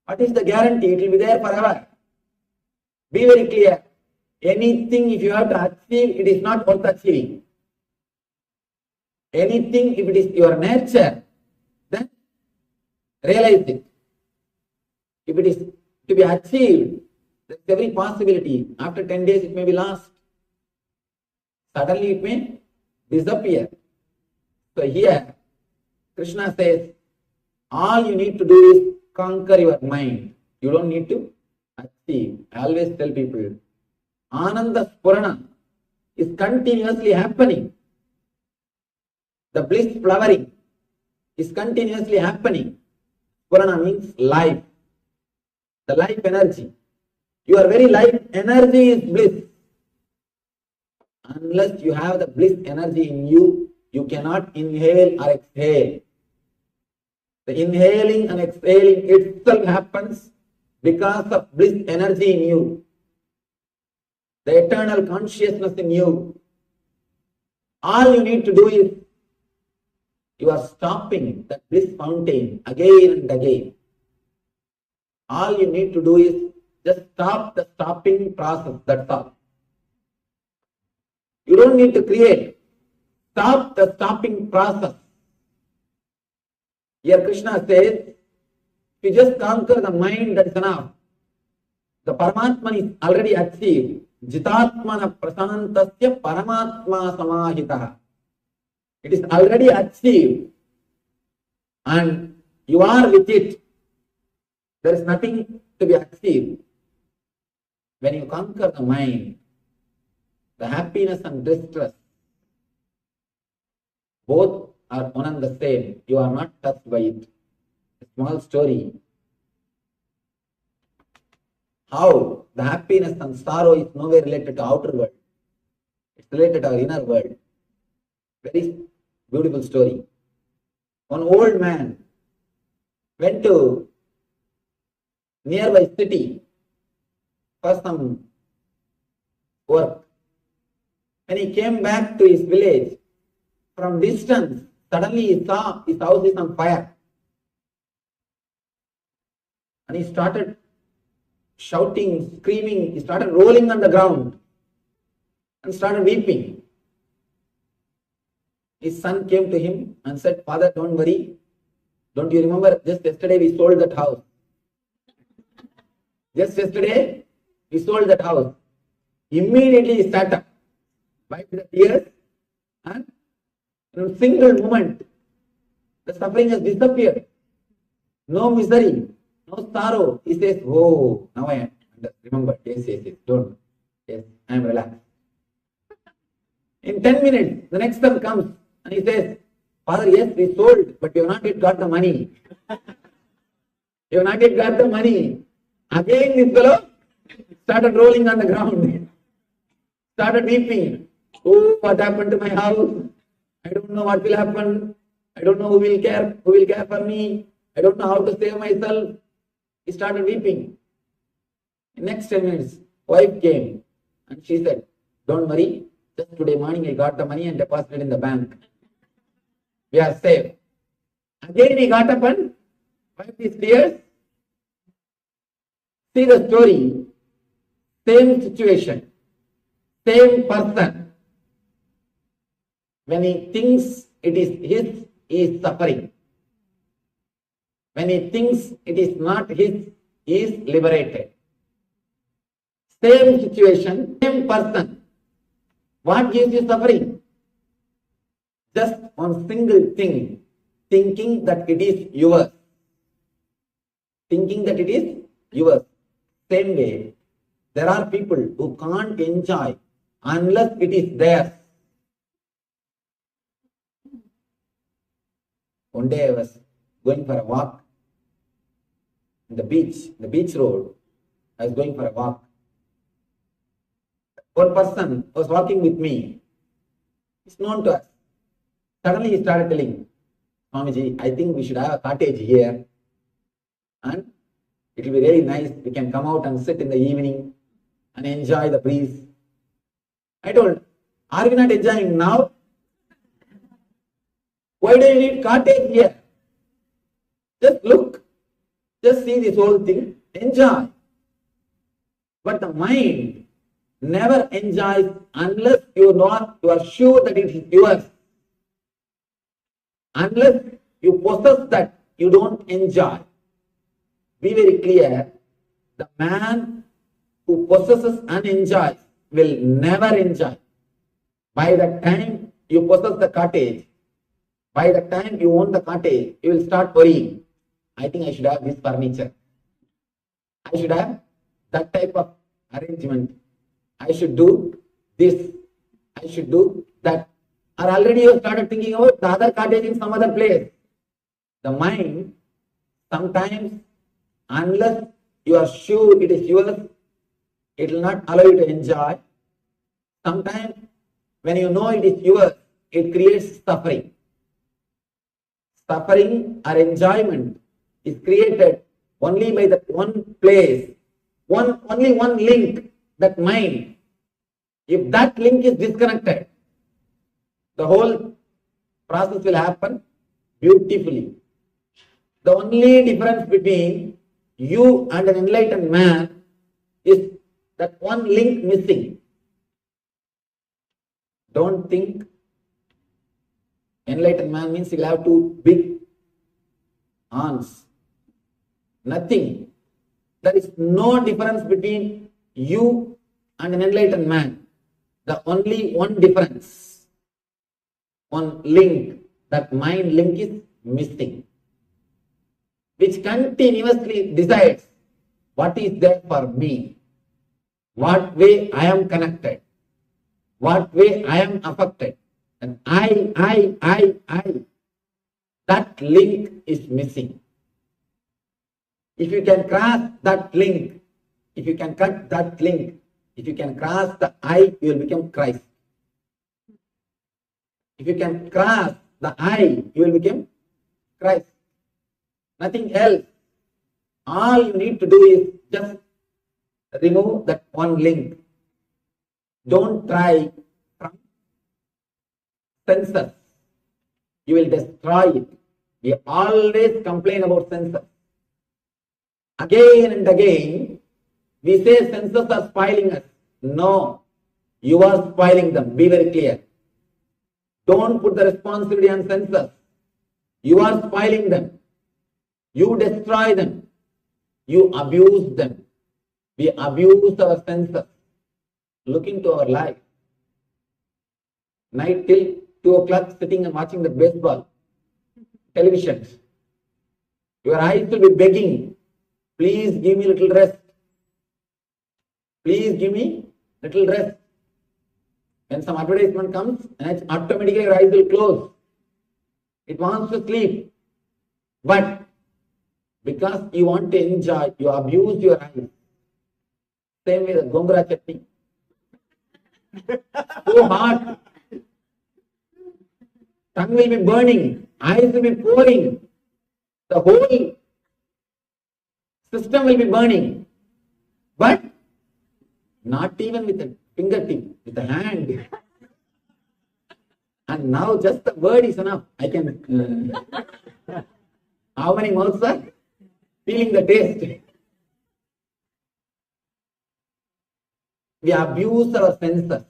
What is the guarantee? It will be there forever. Be very clear. Anything if you have to achieve, it is not worth achieving. Anything if it is your nature, then realize it. If it is to be achieved, there is every possibility. After 10 days it may be lost. Suddenly it may disappear. So here, Krishna says, all you need to do is conquer your mind. You don't need to achieve. I always tell people, Ananda Spurana is continuously happening. The bliss flowering is continuously happening. Spurana means life. The life energy. Your very life energy is bliss. Unless you have the bliss energy in you, you cannot inhale or exhale. The inhaling and exhaling itself happens because of bliss energy in you. The eternal consciousness in you. All you need to do is, you are stopping that bliss fountain again and again. All you need to do is just stop the stopping process, that's all. You don't need to create. Stop the stopping process. Here Krishna says, if you just conquer the mind, that is enough. The Paramatman is already achieved. Jitatmana prasantasya paramatma samahitaha. It is already achieved and you are with it. There is nothing to be achieved. When you conquer the mind, the happiness and distress, both are one and the same. You are not touched by it. A small story. How the happiness and sorrow is nowhere related to outer world. It's related to our inner world. Very beautiful story. One old man went to nearby city for some work. When he came back to his village, from distance, suddenly he saw his house is on fire. And he started shouting, screaming, he started rolling on the ground and started weeping. His son came to him and said, "Father, don't worry. Don't you remember just yesterday we sold that house? Just yesterday we sold that house." Immediately he sat up, wiped the tears, and in a single moment the suffering has disappeared. No misery, no sorrow. He says, "Oh, now I remember. Yes, don't. Yes, I am relaxed." In 10 minutes, the next son comes and he says, "Father, yes, we sold, but you have not yet got the money." You have not yet got the money. Again, this fellow started rolling on the ground, started weeping. "Oh, what happened to my house? I don't know what will happen. I don't know who will care for me. I don't know how to save myself." He started weeping. In next 10 minutes, wife came and she said, "Don't worry, just today morning I got the money and deposited in the bank. We are safe." Again he got up and wiped his tears. See the story. Same situation, same person. When he thinks it is his, he is suffering. When he thinks it is not his, he is liberated. Same situation, same person. What gives you suffering? Just one single thing, thinking that it is yours. Thinking that it is yours. Same way, there are people who can't enjoy unless it is theirs. One day I was going for a walk in the beach road. I was going for a walk. One person was walking with me. It's known to us. Suddenly he started telling, "Swamiji, I think we should have a cottage here. And it will be really nice. We can come out and sit in the evening and enjoy the breeze." I told, "Are we not enjoying now? Why do you need cottage here? Just look. Just see this whole thing. Enjoy." But the mind never enjoys unless you are sure that it is yours. Unless you possess that, you don't enjoy. Be very clear. The man who possesses and enjoys will never enjoy. By the time you possess the cottage, by the time you own the cottage, you will start worrying. "I think I should have this furniture. I should have that type of arrangement. I should do this. I should do that." Or already you started thinking about the other cottage in some other place. The mind, sometimes, unless you are sure it is yours, it will not allow you to enjoy. Sometimes, when you know it is yours, it creates suffering. Suffering or enjoyment is created only by that one place, only one link, that mind. If that link is disconnected, the whole process will happen beautifully. The only difference between you and an enlightened man is that one link missing. Don't think enlightened man means he'll have two big arms. Nothing. There is no difference between you and an enlightened man, the only one difference, one link, that mind link is missing, which continuously decides what is there for me, what way I am connected, what way I am affected, and I. That link is missing. If you can cross that link, if you can cut that link, if you can cross the I, you will become Christ. If you can cross the I, you will become Christ. Nothing else. All you need to do is just remove that one link. Don't try from senses. You will destroy it. We always complain about senses. Again and again, we say senses are spoiling us. No, you are spoiling them. Be very clear. Don't put the responsibility on senses. You are spoiling them. You destroy them. You abuse them. We abuse our senses. Look into our life. Night till 2 o'clock sitting and watching the baseball, televisions. Your eyes will be begging, please give me little rest. Please give me little rest. When some advertisement comes, and automatically your eyes will close. It wants to sleep. But because you want to enjoy, you abuse your eyes. Same way the gongura chutney. So hot. Tongue will be burning. Eyes will be pouring. The whole system will be burning. But not even with a fingertip, with a hand. And now just the word is enough. I can. How many mouths are feeling the taste? We abuse our senses.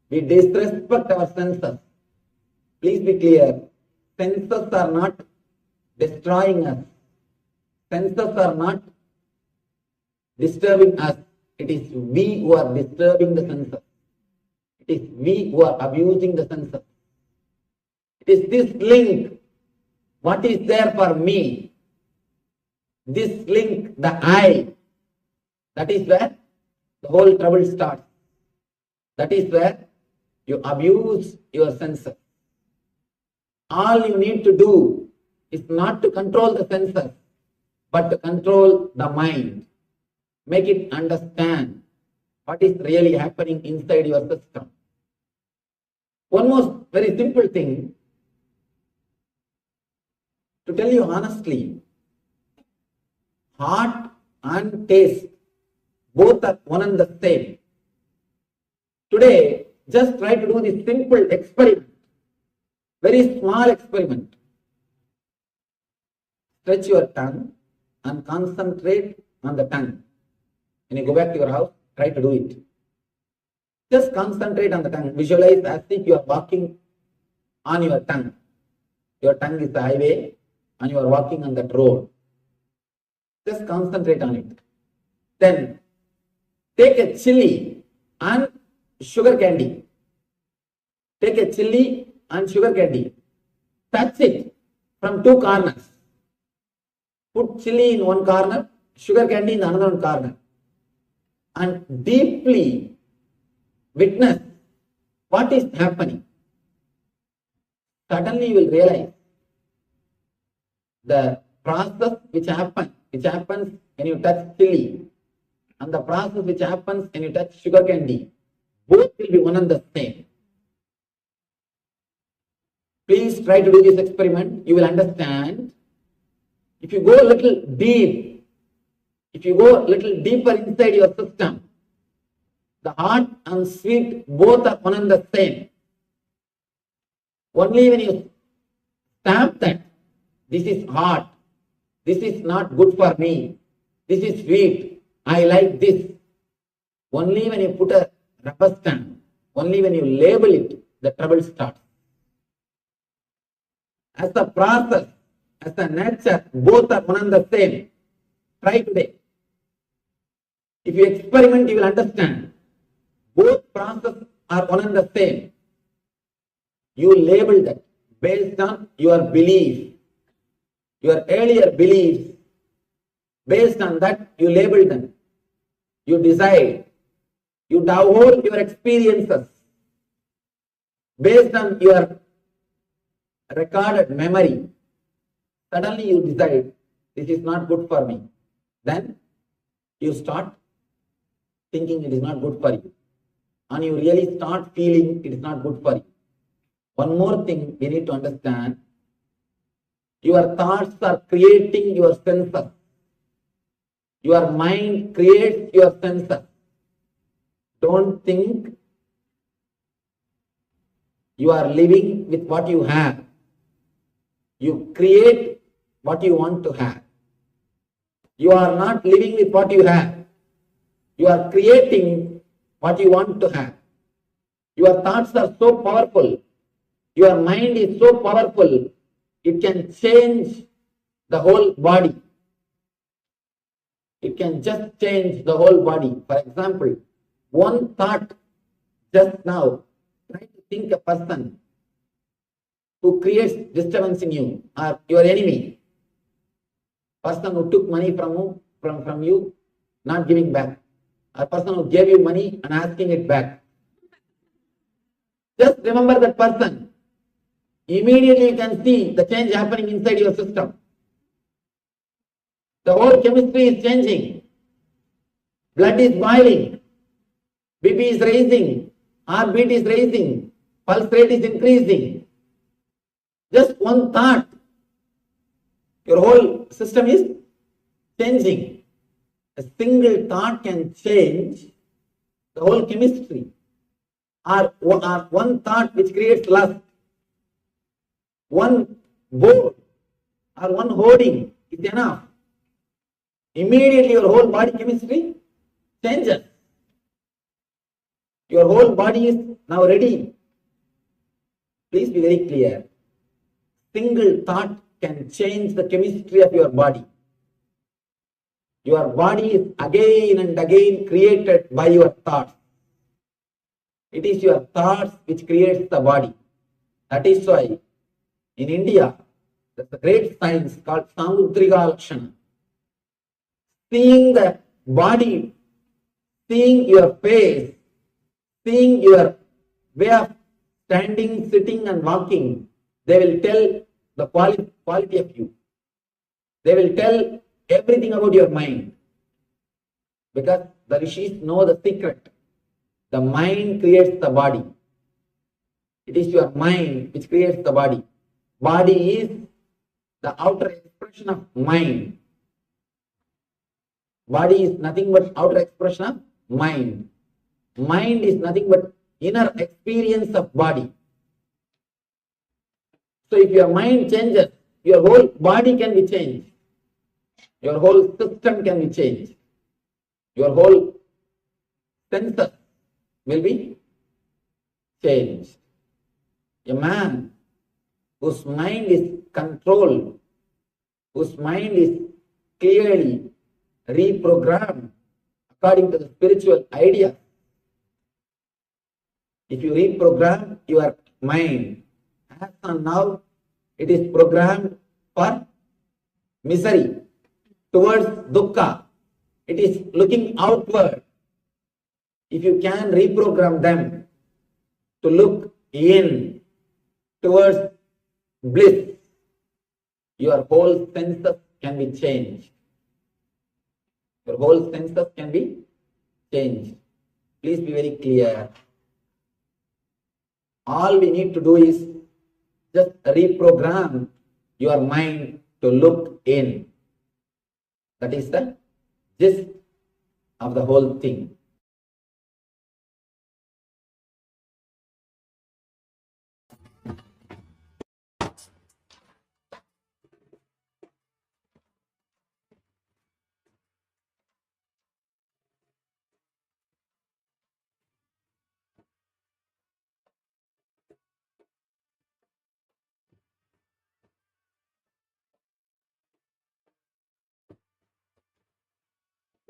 We disrespect our senses. Please be clear. Senses are not destroying us. Senses are not disturbing us. It is we who are disturbing the senses. It is we who are abusing the senses. It is this link. What is there for me? This link, the I. That is where the whole trouble starts. That is where you abuse your senses. All you need to do is not to control the senses, but to control the mind. Make it understand what is really happening inside your system. One more very simple thing, to tell you honestly, heart and taste, both are one and the same. Today, just try to do this simple experiment, very small experiment. Stretch your tongue and concentrate on the tongue. When you go back to your house, try to do it. Just concentrate on the tongue. Visualize as if you are walking on your tongue. Your tongue is the highway and you are walking on that road. Just concentrate on it. Then take a chili and sugar candy. Take a chili and sugar candy. Touch it from two corners. Put chili in one corner, sugar candy in another corner. And deeply witness what is happening. Suddenly you will realize the process which happens when you touch chili and the process which happens when you touch sugar candy, both will be one and the same. Please try to do this experiment. You will understand. If you go a little deep, if you go a little deeper inside your system, the hot and sweet both are one and the same. Only when you stamp that this is hot, this is not good for me, this is sweet, I like this. Only when you put a rubber stamp, only when you label it, the trouble starts. As a process, as a nature, both are one and the same. Try today. If you experiment, you will understand. Both processes are one and the same. You label that based on your belief, your earlier beliefs. Based on that, you label them. You decide. You download your experiences based on your recorded memory. Suddenly you decide, this is not good for me. Then you start thinking it is not good for you. And you really start feeling it is not good for you. One more thing we need to understand. Your thoughts are creating your senses. Your mind creates your senses. Don't think you are living with what you have. You create what you want to have. You are not living with what you have. You are creating what you want to have. Your thoughts are so powerful. Your mind is so powerful. It can change the whole body. It can just change the whole body. For example, one thought just now, try to think a person who creates disturbance in you or your enemy. Person who took money from you, not giving back. A person who gave you money and asking it back. Just remember that person. Immediately you can see the change happening inside your system. The whole chemistry is changing. Blood is boiling. BP is rising. Heartbeat is rising. Pulse rate is increasing. Just one thought. Your whole system is changing. A single thought can change the whole chemistry. Or one thought which creates lust. One board or one hoarding is enough. Immediately your whole body chemistry changes. Your whole body is now ready. Please be very clear. Single thought can change the chemistry of your body. Your body is again and again created by your thoughts. It is your thoughts which creates the body. That is why in India, there's a great science called Samudrigalakshana. Seeing the body, seeing your face, seeing your way of standing, sitting and walking, they will tell the quality of you. They will tell everything about your mind. Because the rishis know the secret. The mind creates the body. It is your mind which creates the body. Body is the outer expression of mind. Body is nothing but outer expression of mind. Mind is nothing but inner experience of body. So if your mind changes, your whole body can be changed. Your whole system can be changed. Your whole senses will be changed. A man whose mind is controlled, whose mind is clearly reprogrammed according to the spiritual idea. If you reprogram your mind, as on now, it is programmed for misery, towards dukkha. It is looking outward. If you can reprogram them to look in towards bliss, your whole senses can be changed. Your whole senses can be changed. Please be very clear. All we need to do is just reprogram your mind to look in. That is the gist of the whole thing.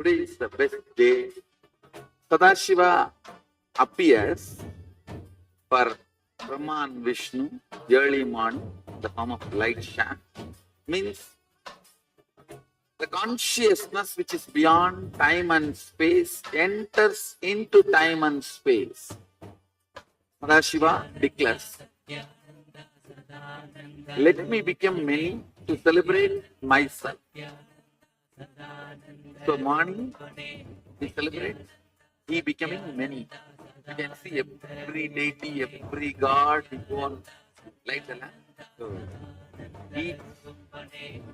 Today is the best day. Sadashiva appears for Brahma and Vishnu early morning, the form of light shaft, means the consciousness which is beyond time and space enters into time and space. Sadashiva declares, let me become many to celebrate myself. So morning, we celebrate he becoming many. You can see every deity, every god, he go on light the lamp. So he,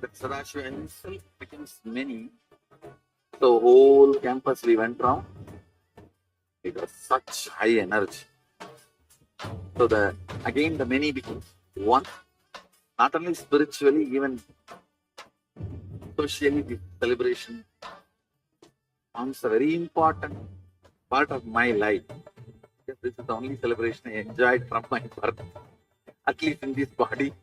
the Sadashiva himself becomes many. So whole campus we went round. It was such high energy. So again the many becomes one. Not only spiritually, even socially, this celebration forms a very important part of my life. Because this is the only celebration I enjoyed from my birth, at least in this body.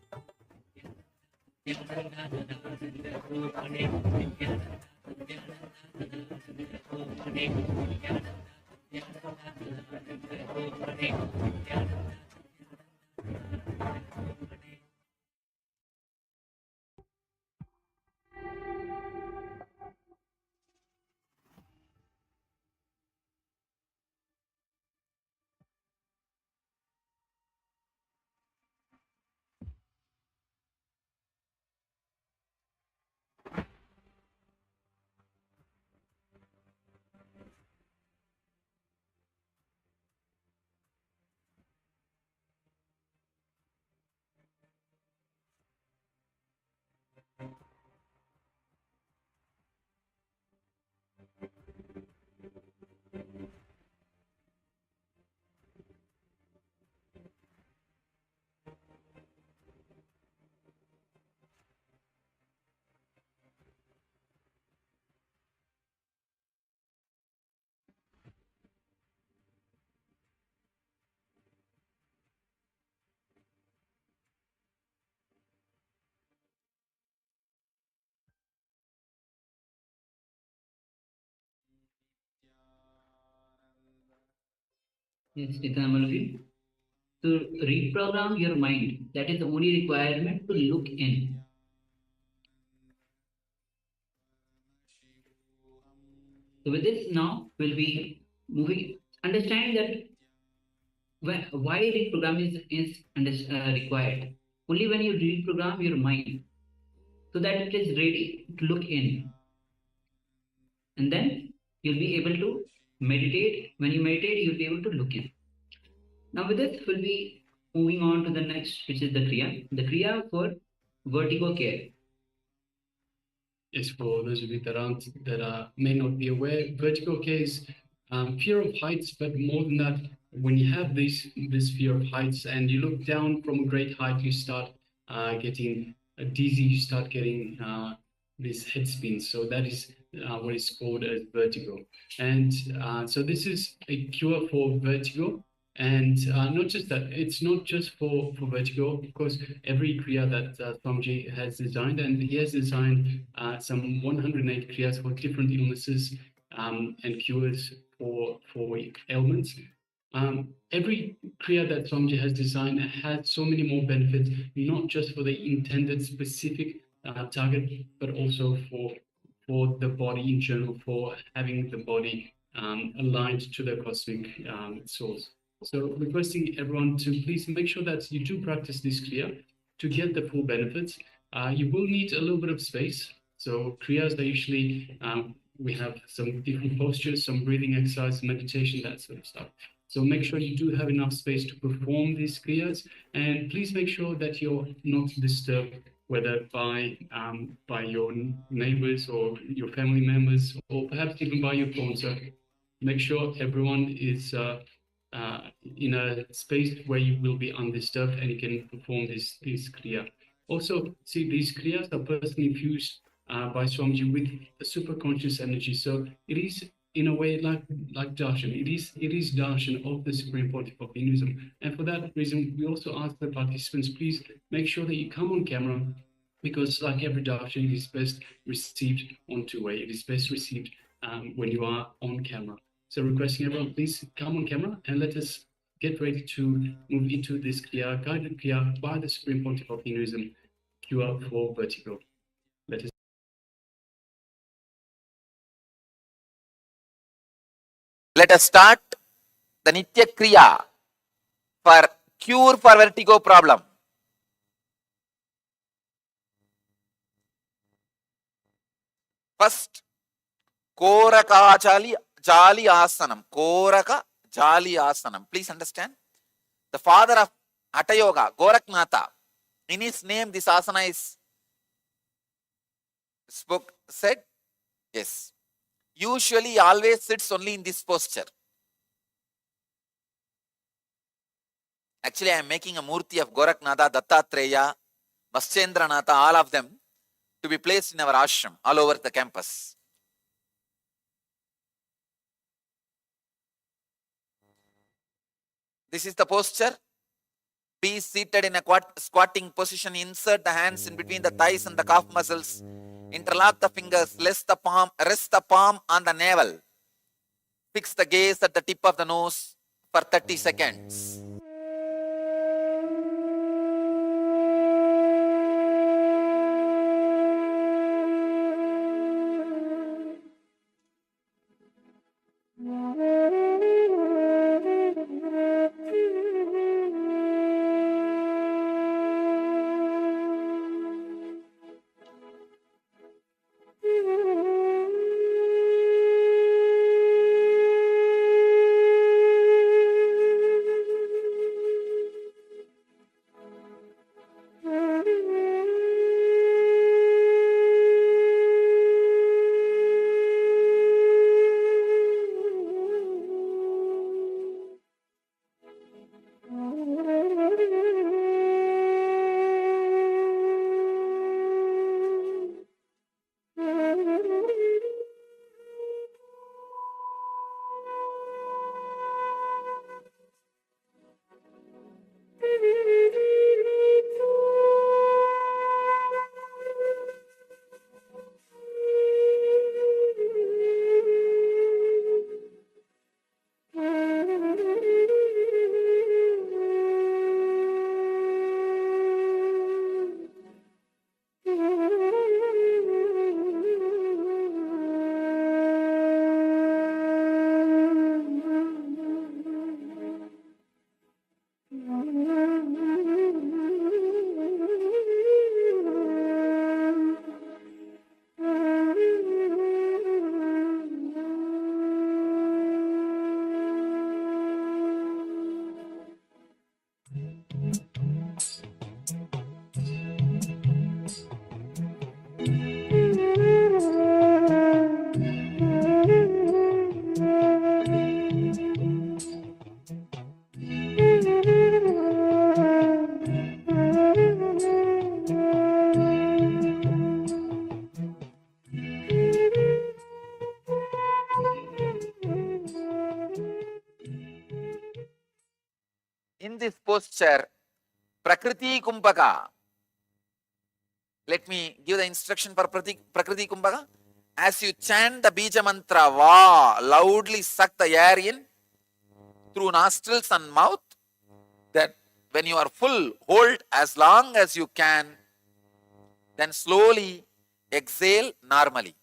Yes, Ekanamalvi. To reprogram your mind, that is the only requirement to look in. So with this now, we'll be moving, understanding that why reprogramming is required. Only when you reprogram your mind, so that it is ready to look in. And then you'll be able to meditate. When you meditate, you'll be able to look in. Now with this, we'll be moving on to the next, which is the Kriya. The Kriya for vertigo care. Yes, for those of you that may not be aware, vertigo care is fear of heights, but more than that, when you have this fear of heights and you look down from a great height, you start getting dizzy, you start getting this head spin. So that is what is called as vertigo. And so this is a cure for vertigo. And not just that, it's not just for vertigo. Of course, every Kriya that Swamiji has designed, and he has designed some 108 Kriyas for different illnesses and cures for ailments. Every Kriya that Swamiji has designed has so many more benefits, not just for the intended specific target, but also for the body in general, for having the body aligned to the cosmic source. So requesting everyone to please make sure that you do practice this Kriya to get the full benefits. You will need a little bit of space. So Kriyas are usually, we have some different postures, some breathing exercise, meditation, that sort of stuff. So make sure you do have enough space to perform these Kriyas, and please make sure that you're not disturbed, whether by your neighbors or your family members, or perhaps even by your sponsor. Make sure everyone is in a space where you will be undisturbed and you can perform this Kriya. Also, see, these Kriyas are personally infused by Swamiji with a superconscious energy. So it is in a way like darshan. It is darshan of the Supreme Pontiff of Hinduism. And for that reason, we also ask the participants, please make sure that you come on camera, because like every darshan, it is best received on two-way. It is best received when you are on camera. So requesting everyone, please come on camera and let us get ready to move into this Kriya, guided Kriya by the Supreme Pontiff of Hinduism, cure for vertigo. Let us. Let us start the Nitya Kriya for cure for vertigo problem. First, Koraka Jali Asanam. Koraka Jali Asanam. Please understand. The father of Hatha Yoga, Goraknatha, in his name this asana is said. Yes. Usually he always sits only in this posture. Actually, I am making a murti of Goraknatha, Dattatreya, Vaschendranatha, all of them, to be placed in our ashram all over the campus. This is the posture. Be seated in a squatting position. Insert the hands in between the thighs and the calf muscles. Interlock the fingers. Rest the palm on the navel. Fix the gaze at the tip of the nose for 30 seconds. In this posture, Prakriti Kumbhaka. Let me give the instruction for Prakriti Kumbhaka. As you chant the Bija Mantra, Va, loudly suck the air in through nostrils and mouth. Then when you are full, hold as long as you can. Then slowly exhale normally.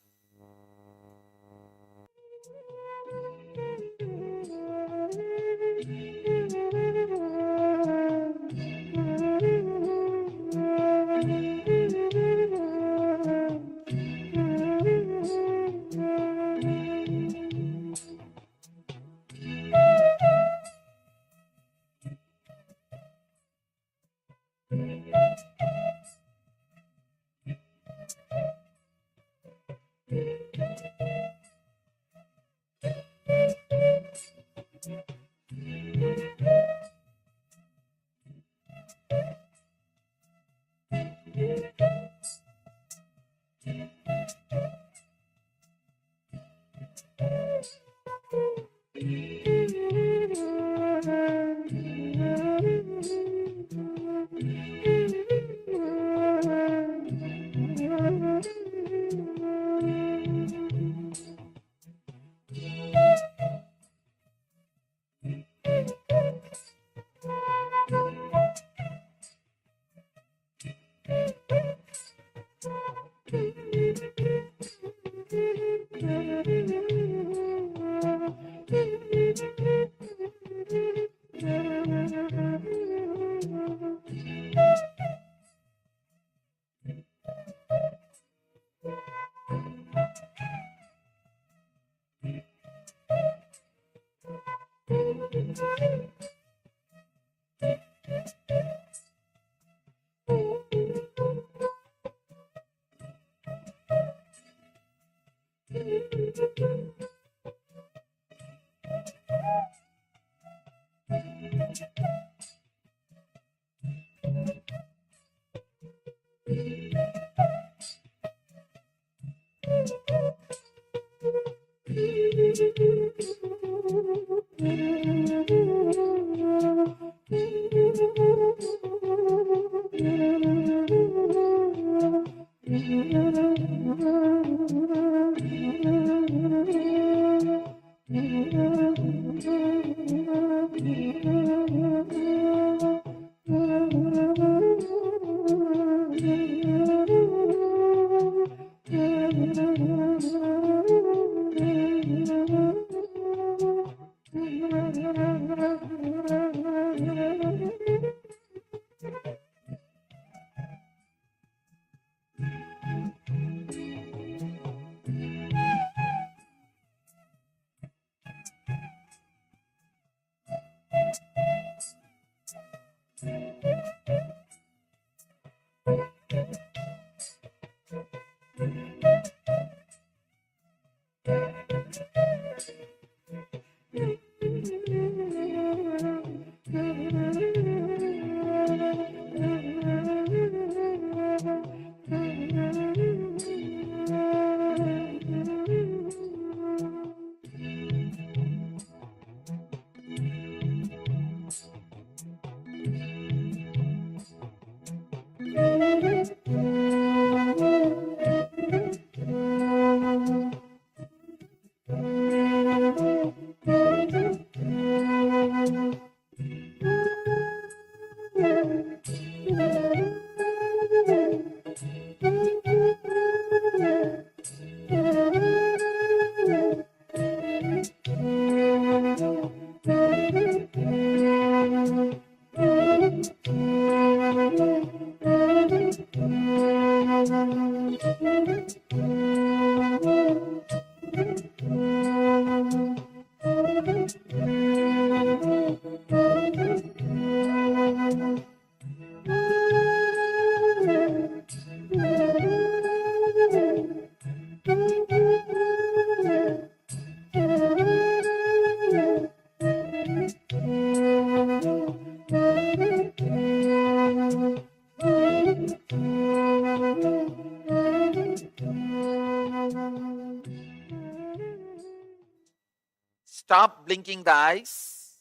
Stop blinking the eyes.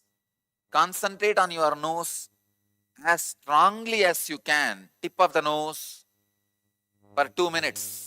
Concentrate on your nose as strongly as you can. Tip of the nose for 2 minutes.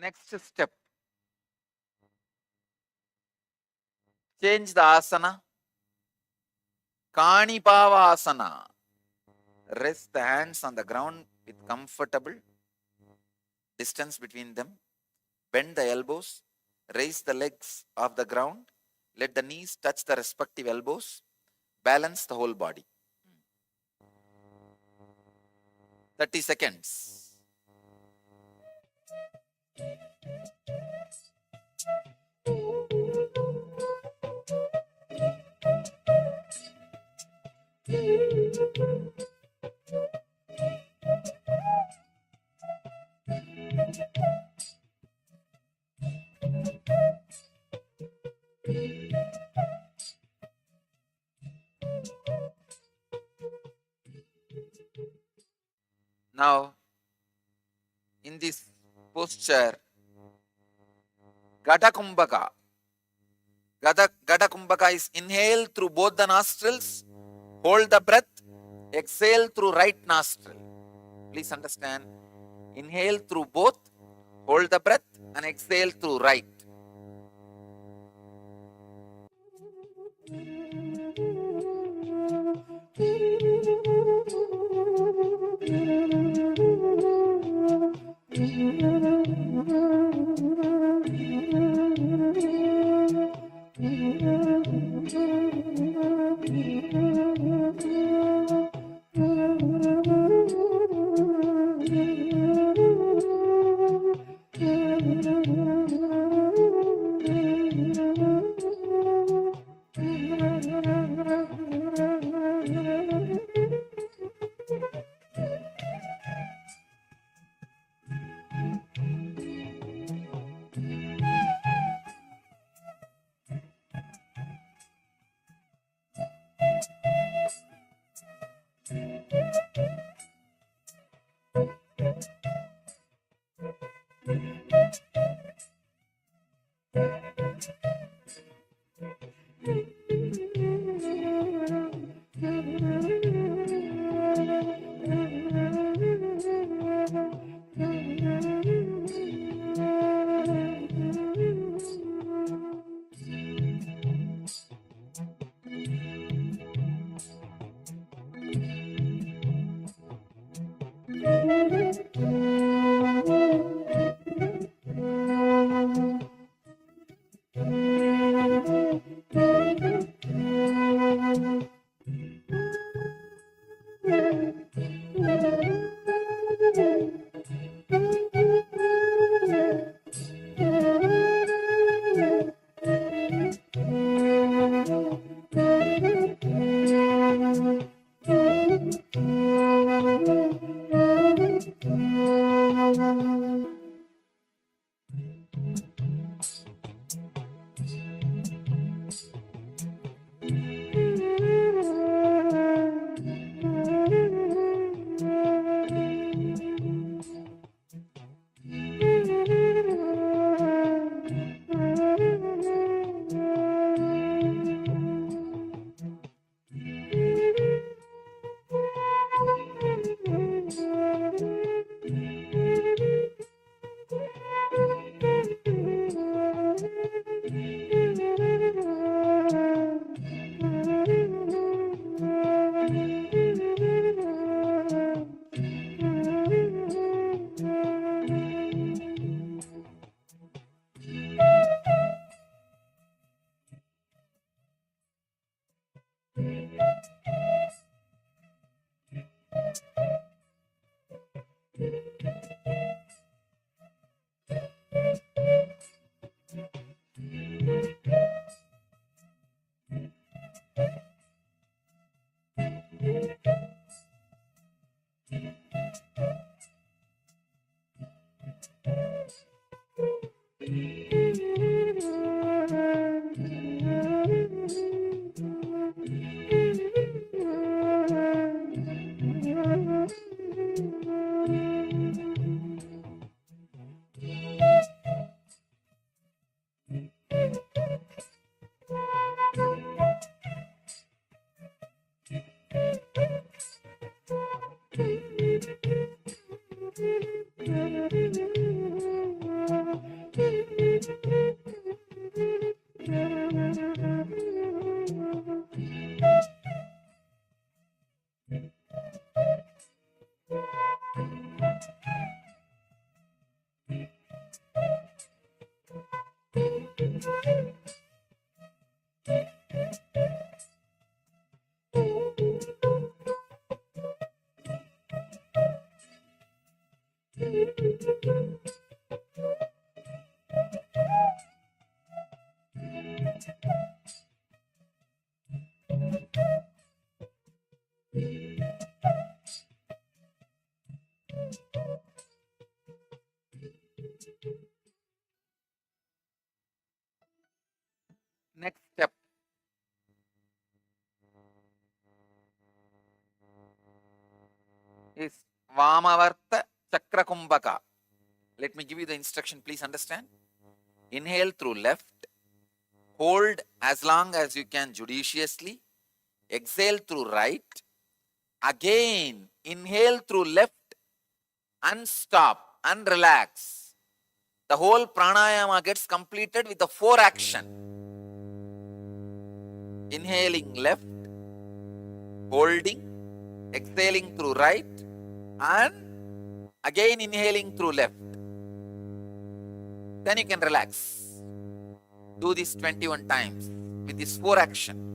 Next step, change the asana. Kanipavasana. Rest the hands on the ground with comfortable distance between them. Bend the elbows, raise the legs off the ground, let the knees touch the respective elbows, balance the whole body. 30 seconds. Now, in this posture, Gada Kumbhaka. Gada Kumbhaka is inhale through both the nostrils, hold the breath, exhale through right nostril. Please understand, inhale through both, hold the breath and exhale through right. Next step. Is Vamavarta Chakrakumbhaka. Let me give you the instruction, please understand. Inhale through left, hold as long as you can judiciously, exhale through right, again inhale through left and stop and relax. The whole pranayama gets completed with the 4 action. Inhaling left, holding, exhaling through right, and again inhaling through left. Then you can relax. Do this 21 times with this 4 action.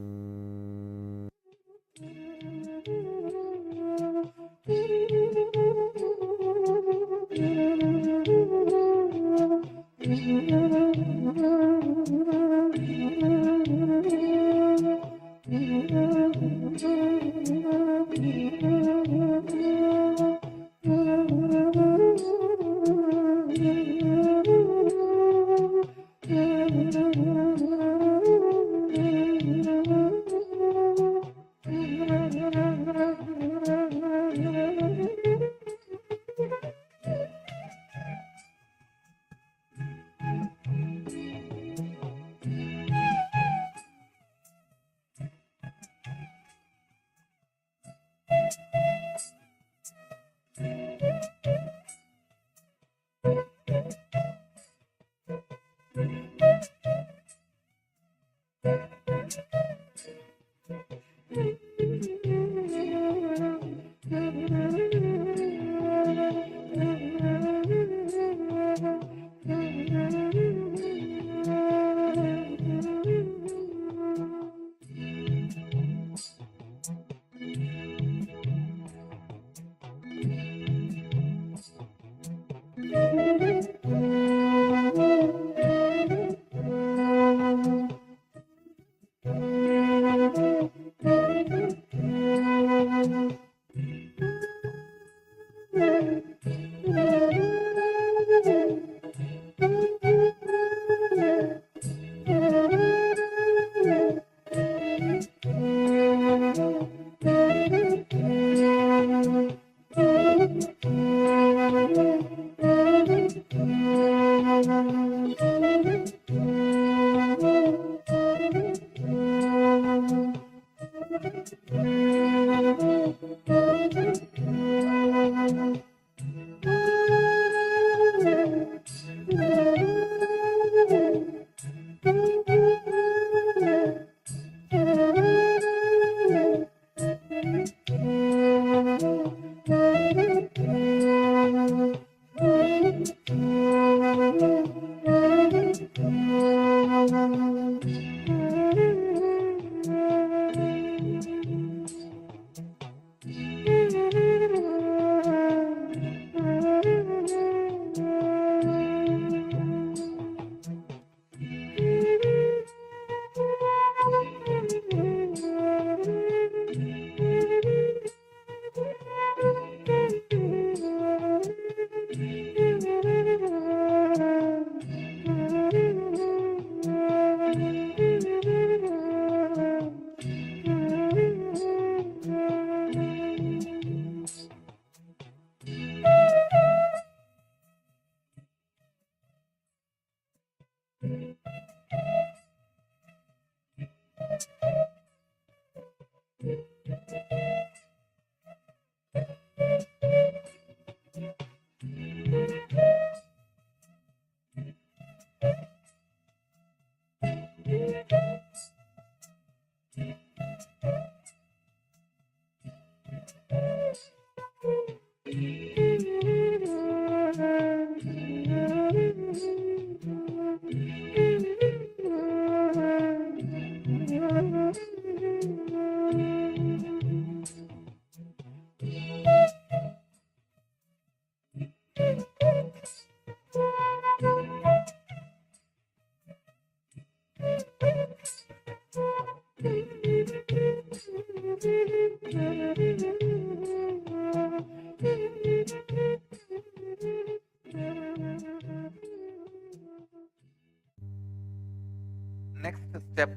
Next step,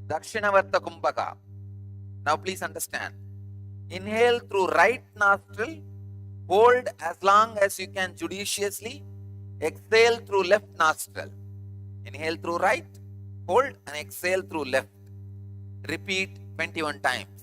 Dakshinavarta Kumbhaka. Now please understand. Inhale through right nostril, hold as long as you can judiciously. Exhale through left nostril. Inhale through right, hold and exhale through left. Repeat 21 times.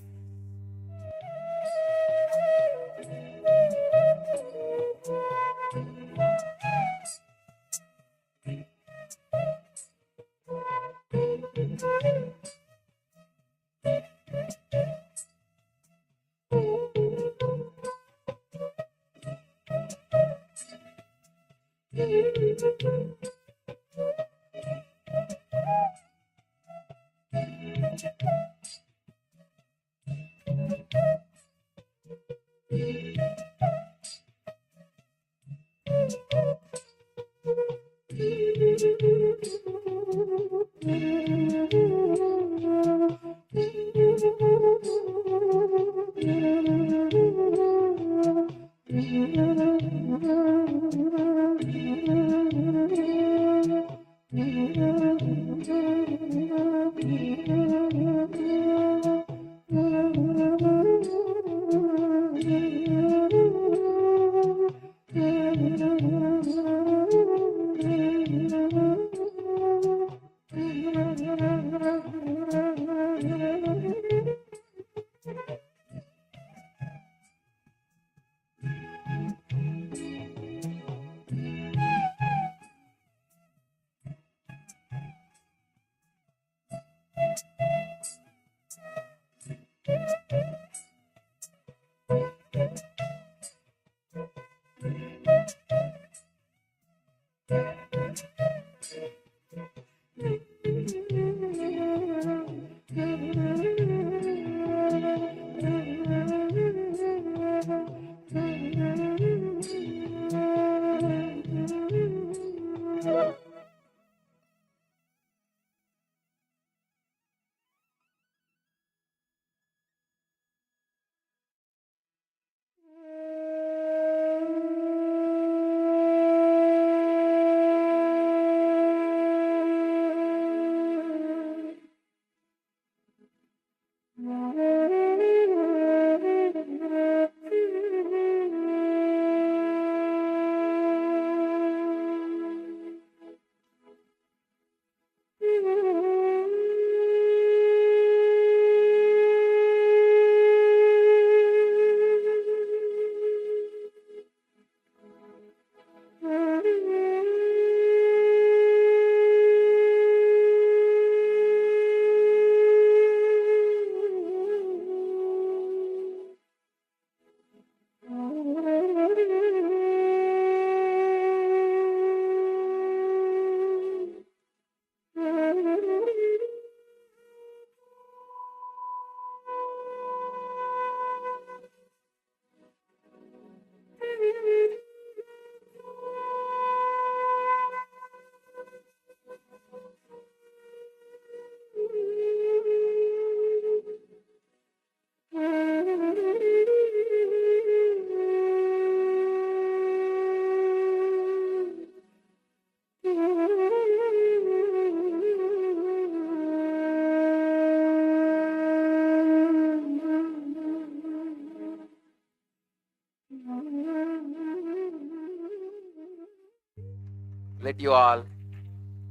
Let you all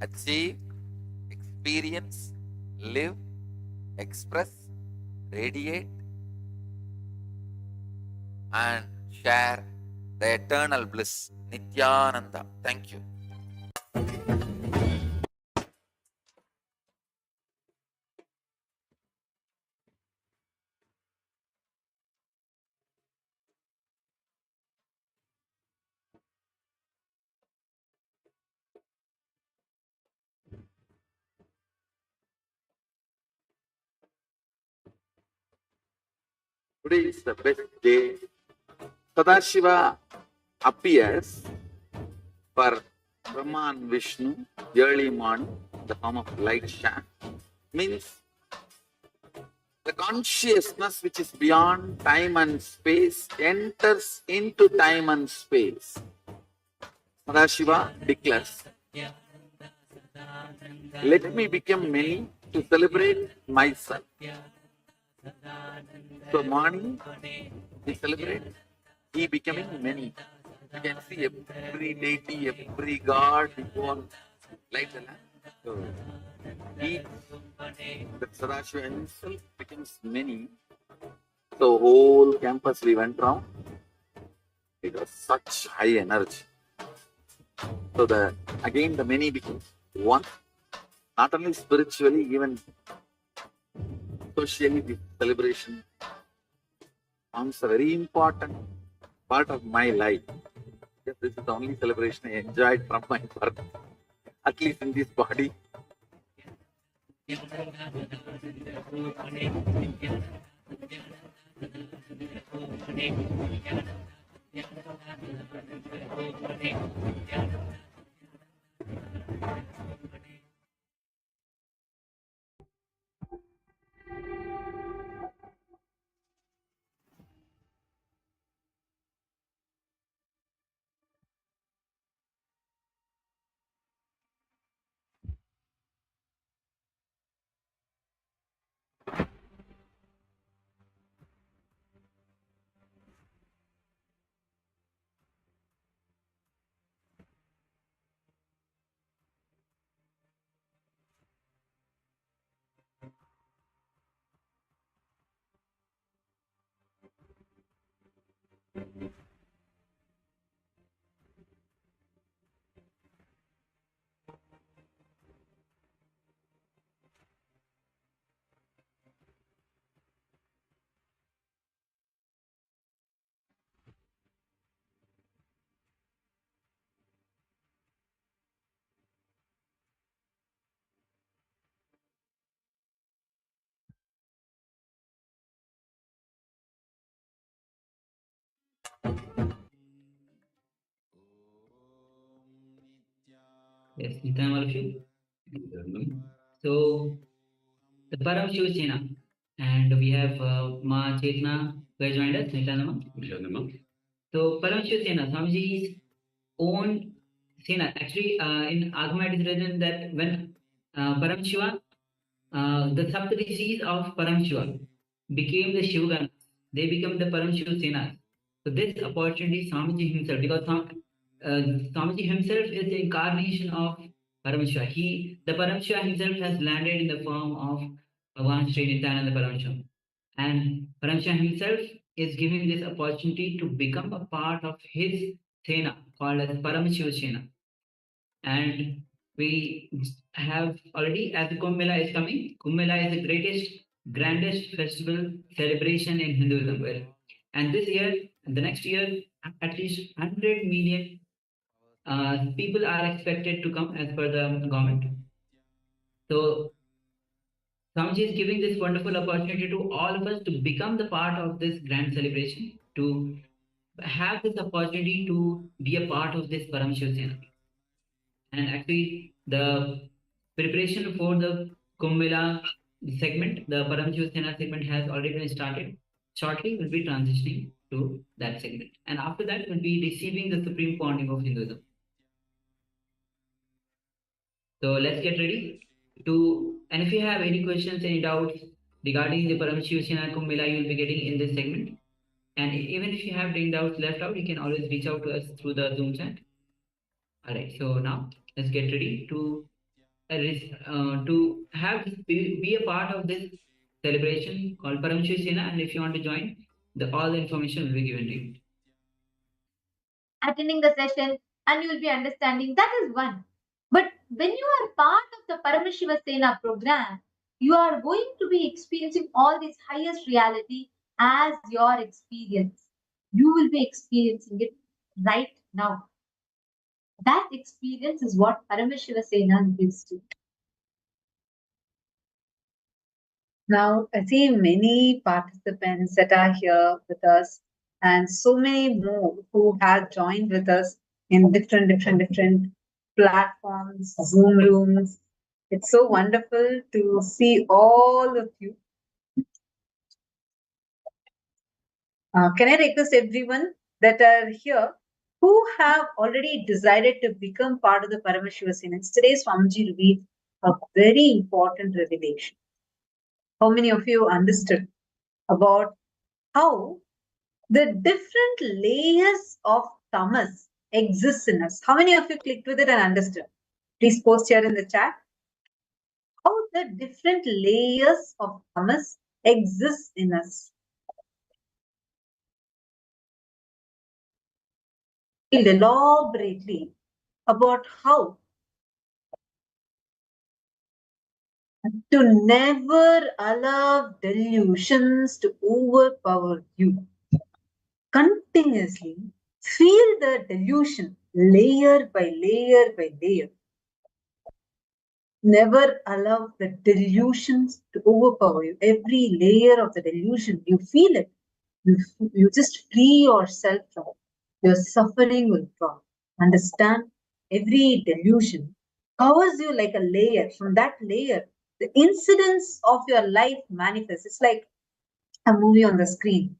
achieve, experience, live, express, radiate, and share the eternal bliss. Nityananda. Thank you. Today is the best day. Sadashiva appears for Brahma and Vishnu early morning, the form of light shaft. Means the consciousness which is beyond time and space enters into time and space. Sadashiva declares, Let me become many to celebrate myself. So morning, we celebrate he becoming many. You can see every deity, every god before light the lamp. So he, the Sadashiva himself becomes many. So whole campus we went round. It was such high energy. So again the many becomes one. Not only spiritually, even socially, this celebration forms a very important part of my life. Yes, this is the only celebration I enjoyed from my birth, at least in this body. Yes, Nitan, all of you. So, the Paramashivoham, and we have Ma Chetna who has joined us. Nitanama. So, Paramashivoham, Swamiji's own Sena. Actually, in Agama it is written that when Paramashiva, the Saptadishis of Paramashiva became the Shivaganas, they became the Paramashiva Senas. So, this opportunity Swamiji himself, because Swamiji himself is the incarnation of Paramashiva. The Paramashiva himself has landed in the form of Bhagavan Sri Nityananda Paramashiva. And Paramashiva himself is giving this opportunity to become a part of his Sena called as Paramashiva Sena. And we have already, as the Kumbh Mela is coming, Kumbh Mela is the greatest, grandest festival celebration in Hinduism. And this year, the next year, at least 100 million people are expected to come as per the government. So Swamiji is giving this wonderful opportunity to all of us to become the part of this grand celebration, to have this opportunity to be a part of this Paramashiva Sena. And actually, the preparation for the Kumbh Mela segment, the Paramashiva Sena segment has already been started. Shortly, we'll be transitioning to that segment. And after that, we'll be receiving the Supreme Pontiff of Hinduism. So let's get ready to, and if you have any questions, any doubts regarding the Paramashivoham Kumbh Mela, you will be getting in this segment. And even if you have any doubts left out, you can always reach out to us through the Zoom chat. All right, so now let's get ready to have be a part of this celebration called Paramashivoham. And if you want to join, all the information will be given to you. Attending the session, and you will be understanding that is one. But when you are part of the Paramashiva Sena program, you are going to be experiencing all this highest reality as your experience. You will be experiencing it right now. That experience is what Paramashiva Sena gives you. Now, I see many participants that are here with us, and so many more who have joined with us in different platforms, Zoom rooms. It's so wonderful to see all of you. Can I request everyone that are here who have already decided to become part of the Paramashivoham. Today, Swamiji revealed a very important revelation. How many of you understood about how the different layers of tamas exist in us? How many of you clicked with it and understood? Please post here in the chat. How the different layers of tamas exist in us. Elaborately about how to never allow delusions to overpower you. Continuously feel the delusion layer by layer by layer. Never allow the delusions to overpower you. Every layer of the delusion, you feel it. You just free yourself from it. Your suffering will drop. Understand? Every delusion covers you like a layer. From that layer, the incidents of your life manifest. It's like a movie on the screen.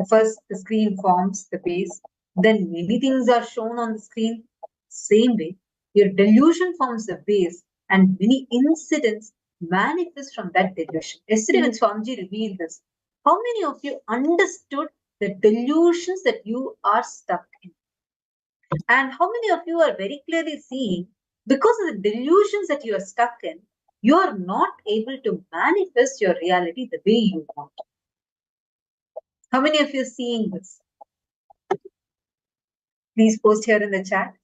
First, the screen forms the base. Then many things are shown on the screen. Same way, your delusion forms the base, and many incidents manifest from that delusion. Yesterday, when Swamiji revealed this, how many of you understood the delusions that you are stuck in? And how many of you are very clearly seeing, because of the delusions that you are stuck in, you are not able to manifest your reality the way you want? How many of you are seeing this? Please post here in the chat.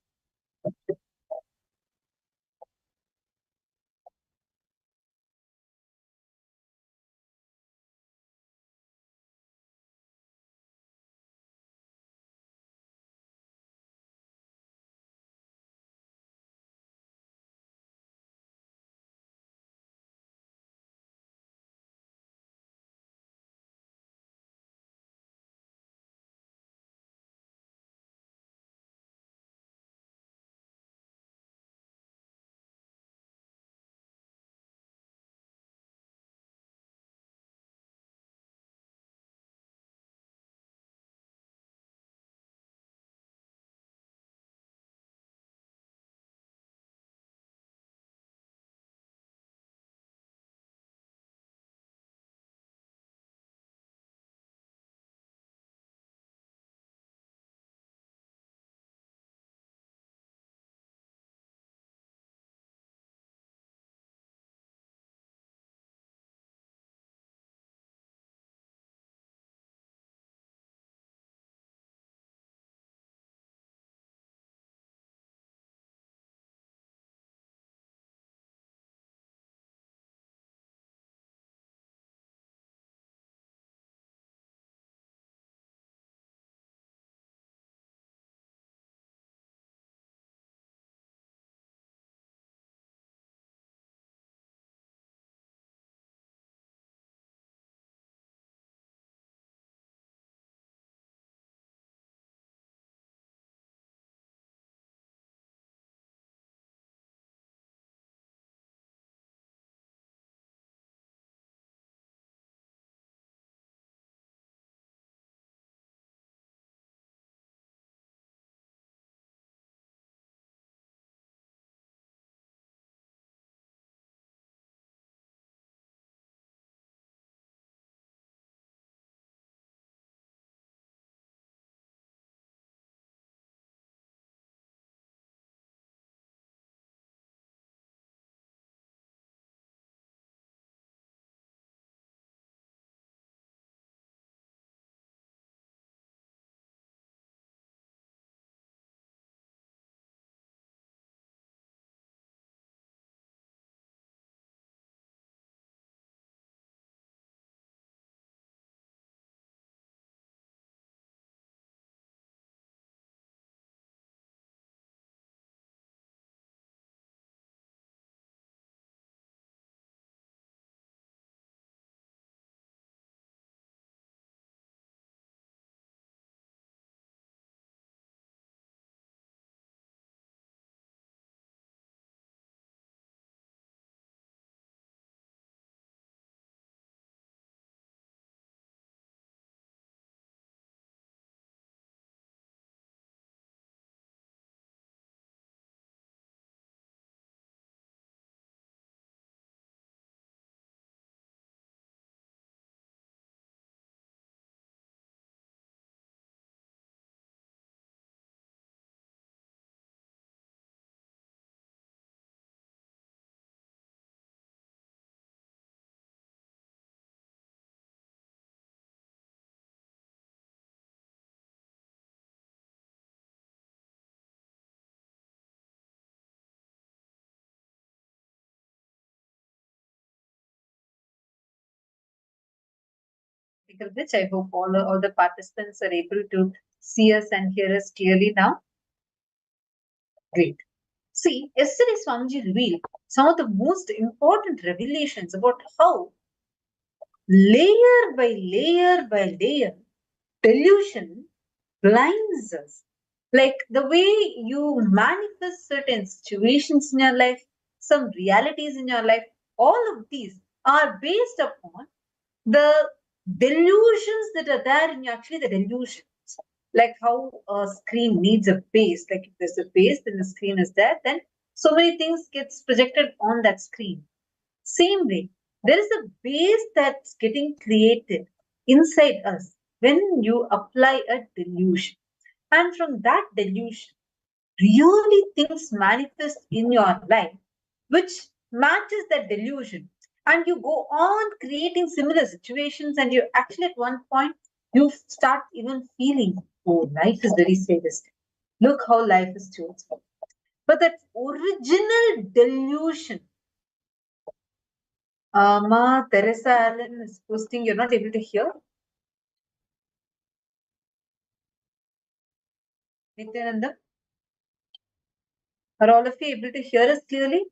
Bridge. I hope all the participants are able to see us and hear us clearly now. Great. See, yesterday Swamiji revealed some of the most important revelations about how layer by layer, delusion blinds us. Like the way you manifest certain situations in your life, some realities in your life, all of these are based upon the delusions that are there in you, actually the delusions. Like how a screen needs a base. Like if there's a base, then the screen is there, then so many things gets projected on that screen. Same way, there is a base that's getting created inside us when you apply a delusion. And from that delusion, really things manifest in your life which matches that delusion. And you go on creating similar situations, and you actually at one point you start even feeling, oh, life is very sadistic. Look how life is chosen. But that original delusion, Ma Teresa Allen is posting, you're not able to hear? Nityananda? Are all of you able to hear us clearly?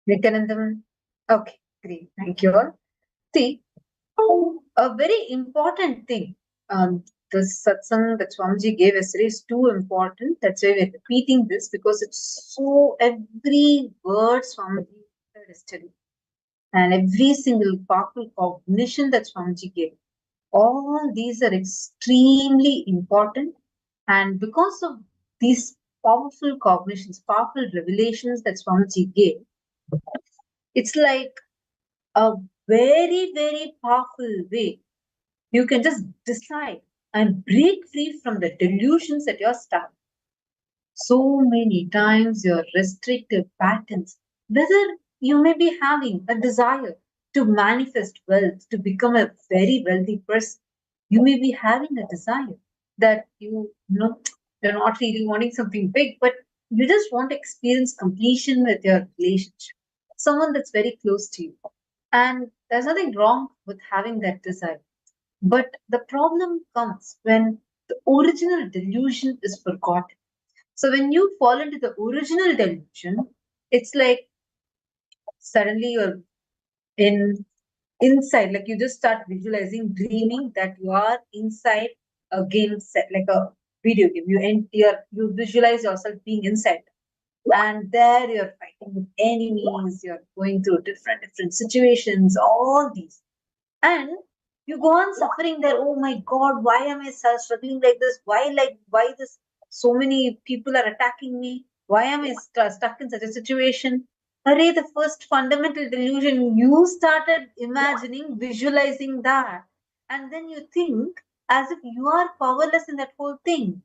Nityanandam? Okay, great. Thank you all. See, a very important thing. The satsang that Swamiji gave yesterday is too important. That's why we're repeating this, because it's so every word Swamiji said yesterday and every single powerful cognition that Swamiji gave. All these are extremely important, and because of these powerful cognitions, powerful revelations that Swamiji gave, it's like a very, very powerful way. You can just decide and break free from the delusions that you're stuck. So many times your restrictive patterns, whether you may be having a desire to manifest wealth, to become a very wealthy person, you may be having a desire that you're not really wanting something big, but you just want to experience completion with your relationship, someone that's very close to you. And there's nothing wrong with having that desire. But the problem comes when the original delusion is forgotten. So when you fall into the original delusion, it's like suddenly you're inside, like you just start visualizing, dreaming that you are inside a game set, like a video game. You visualize yourself being inside. And there you're fighting with enemies, you're going through different situations, all these. And you go on suffering there. Oh my God, why am I struggling like this? Why this? So many people are attacking me. Why am I stuck in such a situation? Hooray, the first fundamental delusion, you started imagining, visualizing that. And then you think as if you are powerless in that whole thing.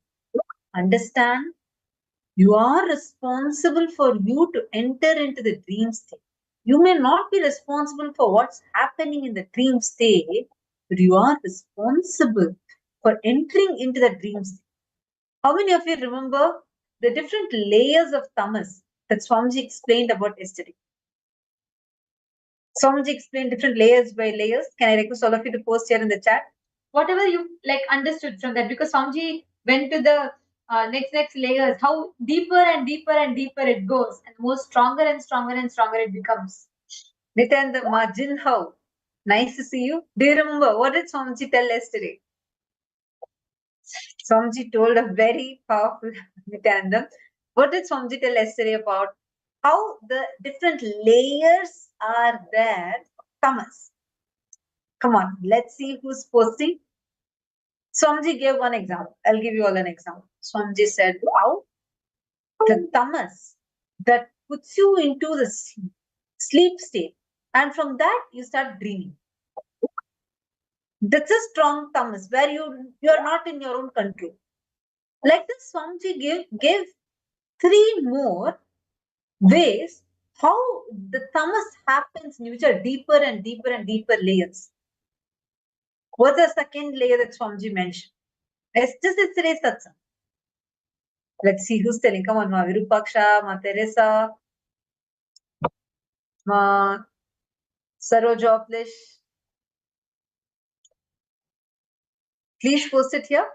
Understand? You are responsible for you to enter into the dream state. You may not be responsible for what's happening in the dream state, but you are responsible for entering into the dream state. How many of you remember the different layers of tamas that Swamiji explained about yesterday? Swamiji explained different layers by layers. Can I request all of you to post here in the chat? Whatever you understood from that, because Swamiji went to the next layers, how deeper and deeper and deeper it goes, and more stronger and stronger and stronger it becomes. Nityananda, Margin, how? Nice to see you. Do you remember what did Swamiji tell yesterday? Swamiji told a very powerful Nityananda. What did Swamiji tell yesterday about how the different layers are there? Tamas. Come on, let's see who's posting. Swamiji gave one example. I'll give you all an example. Swamiji said, how the tamas that puts you into the sleep state, and from that you start dreaming. That's a strong tamas where you are not in your own control. Like this, Swamiji gave 3 more ways how the tamas happens in which are deeper and deeper and deeper layers. What's the second layer that Swamiji mentioned? It's just yesterday's satsang. Let's see who's telling. Come on, Ma Virupaksha, Ma Teresa, Ma Sarojoplish. Please post it here.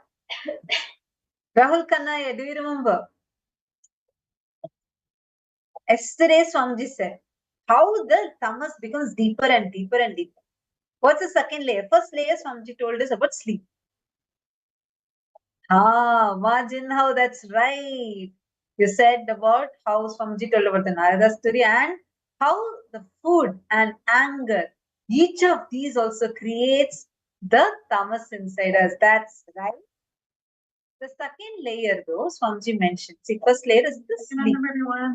Rahul Kannaya, do you remember? Yesterday, Swamiji said how the tamas becomes deeper and deeper and deeper. What's the second layer? First layer, Swamiji told us about sleep. Margin, how that's right. You said about how Swamiji told about the Narada story and how the food and anger, each of these also creates the tamas inside us. That's right. The second layer, though, Swamiji mentioned. See, first layer is the sleep.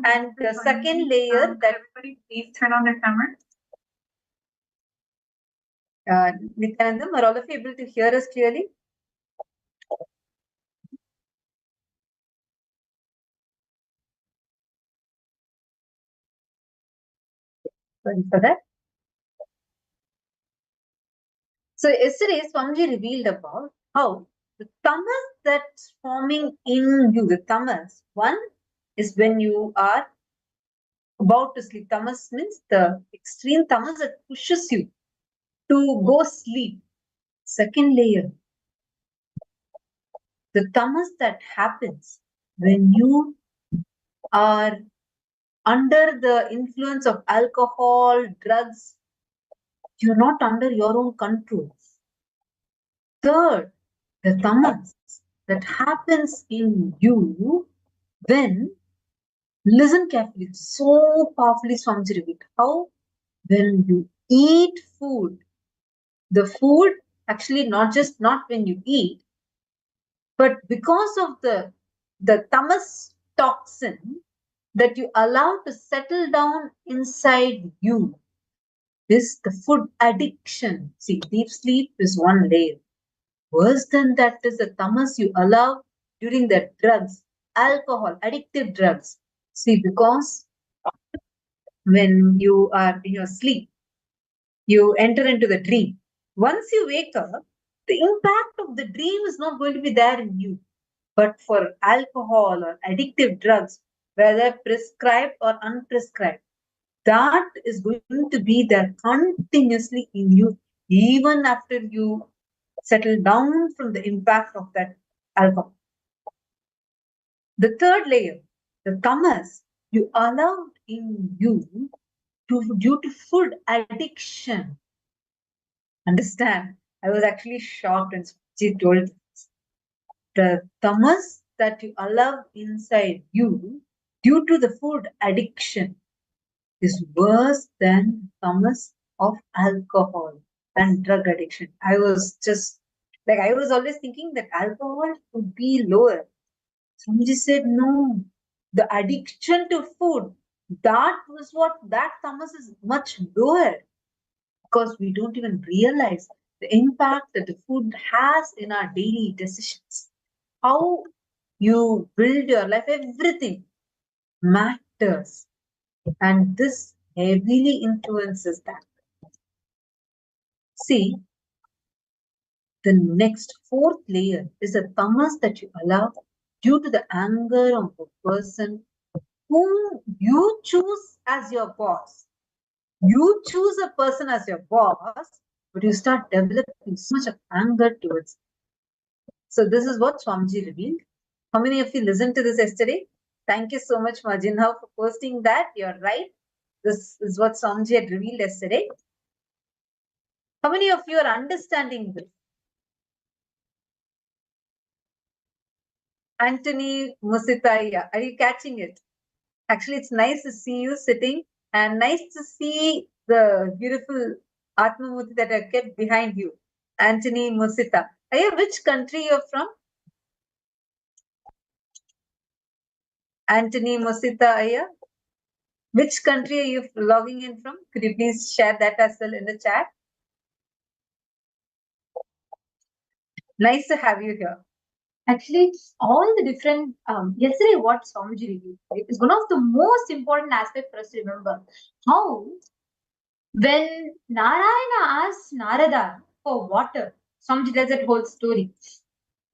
And the second layer that please turn on the camera. Nityanandam, are all of you able to hear us clearly? Sorry for that. So yesterday, Swamiji revealed about how the tamas that's forming in you, the tamas, one is when you are about to sleep. Tamas means the extreme tamas that pushes you to go sleep. Second layer, the tamas that happens when you are under the influence of alcohol, drugs, you're not under your own control. Third, the tamas that happens in you when, listen carefully, so powerfully Swamiji revealed how when you eat food, the food actually not when you eat, but because of the tamas toxin that you allow to settle down inside you is the food addiction. See, deep sleep is one layer. Worse than that is the tamas you allow during the drugs, alcohol, addictive drugs. See, because when you are in your sleep, you enter into the dream. Once you wake up, the impact of the dream is not going to be there in you. But for alcohol or addictive drugs, whether prescribed or unprescribed, that is going to be there continuously in you, even after you settle down from the impact of that alcohol. The third layer, the tamas, you allowed in you due to food addiction. Understand? I was actually shocked when she told this. The tamas that you allow inside you due to the food addiction is worse than tamas of alcohol and drug addiction. I was just like, I was always thinking that alcohol would be lower. Swamiji said, no, the addiction to food, that tamas is much lower because we don't even realize the impact that the food has in our daily decisions. How you build your life, everything matters. And this heavily influences that. See, the next fourth layer is the tamas that you allow due to the anger of the person whom you choose as your boss. You choose a person as your boss, but you start developing so much of anger towards it. So this is what Swamiji revealed. How many of you listened to this yesterday? Thank you so much, Majinha, for posting that. You're right. This is what Swamiji had revealed yesterday. How many of you are understanding this? Anthony Musitaya, are you catching it? Actually, it's nice to see you sitting and nice to see the beautiful Atmamurti that are kept behind you. Anthony Musita. Aya, which country you're from? Anthony Musita, Aya. Which country are you logging in from? Could you please share that as well in the chat? Nice to have you here. Actually, all the different, yesterday what Swamiji reviewed, right, is one of the most important aspects for us to remember. How, when Narayana asked Narada for water, Swamiji tells that whole story,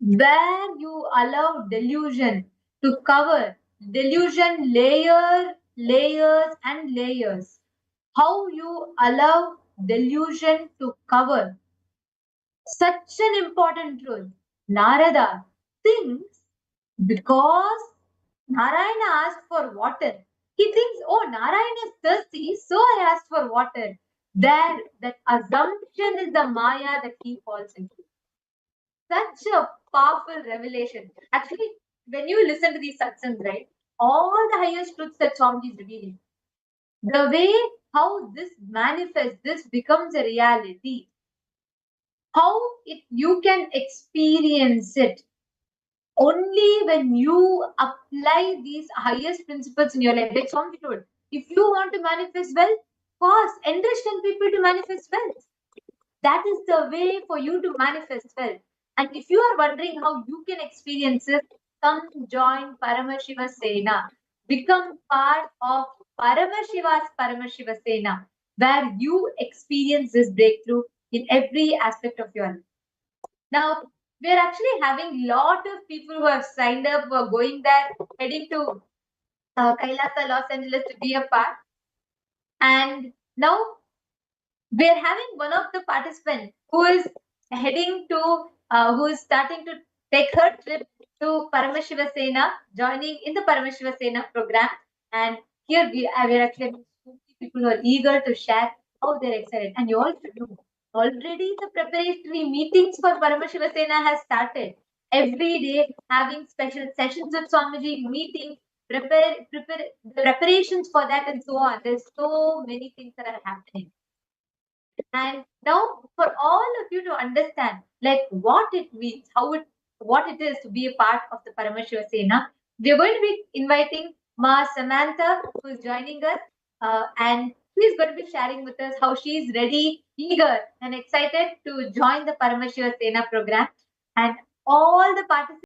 where you allow delusion to cover, delusion layers and layers. How you allow delusion to cover such an important truth. Narada thinks because Narayana asked for water, he thinks, oh, Narayana is thirsty, so I asked for water. There, that assumption is the Maya that he falls into. Such a powerful revelation. Actually, when you listen to these satsangs, right, all the highest truths that Swamiji is revealing, the way how this manifests, this becomes a reality, how you can experience it only when you apply these highest principles in your life. Like Swami told, if you want to manifest wealth, cause enrich 10 people to manifest wealth. That is the way for you to manifest wealth. And if you are wondering how you can experience it, come join Paramashiva Sena. Become part of Paramashiva's Paramashiva Sena, where you experience this breakthrough in every aspect of your life. Now, we're actually having a lot of people who have signed up, who are going there, heading to Kailasa, Los Angeles to be a part. And now we're having one of the participants who is heading to, who is starting to take her trip to Paramashiva Sena, joining in the Paramashiva Sena program. And here we're actually having so many people who are eager to share how they're excited. And you all should know, already the preparatory meetings for Paramashiva Sena has started. Every day having special sessions with Swamiji, meetings, prepare the preparations for that and so on. There's so many things that are happening. And now for all of you to understand like what it means, what it is to be a part of the Paramashiva Sena, we are going to be inviting Ma Samantha, who is joining us, and she's going to be sharing with us how she's ready, eager, and excited to join the Paramashiva Sena program. And all the participants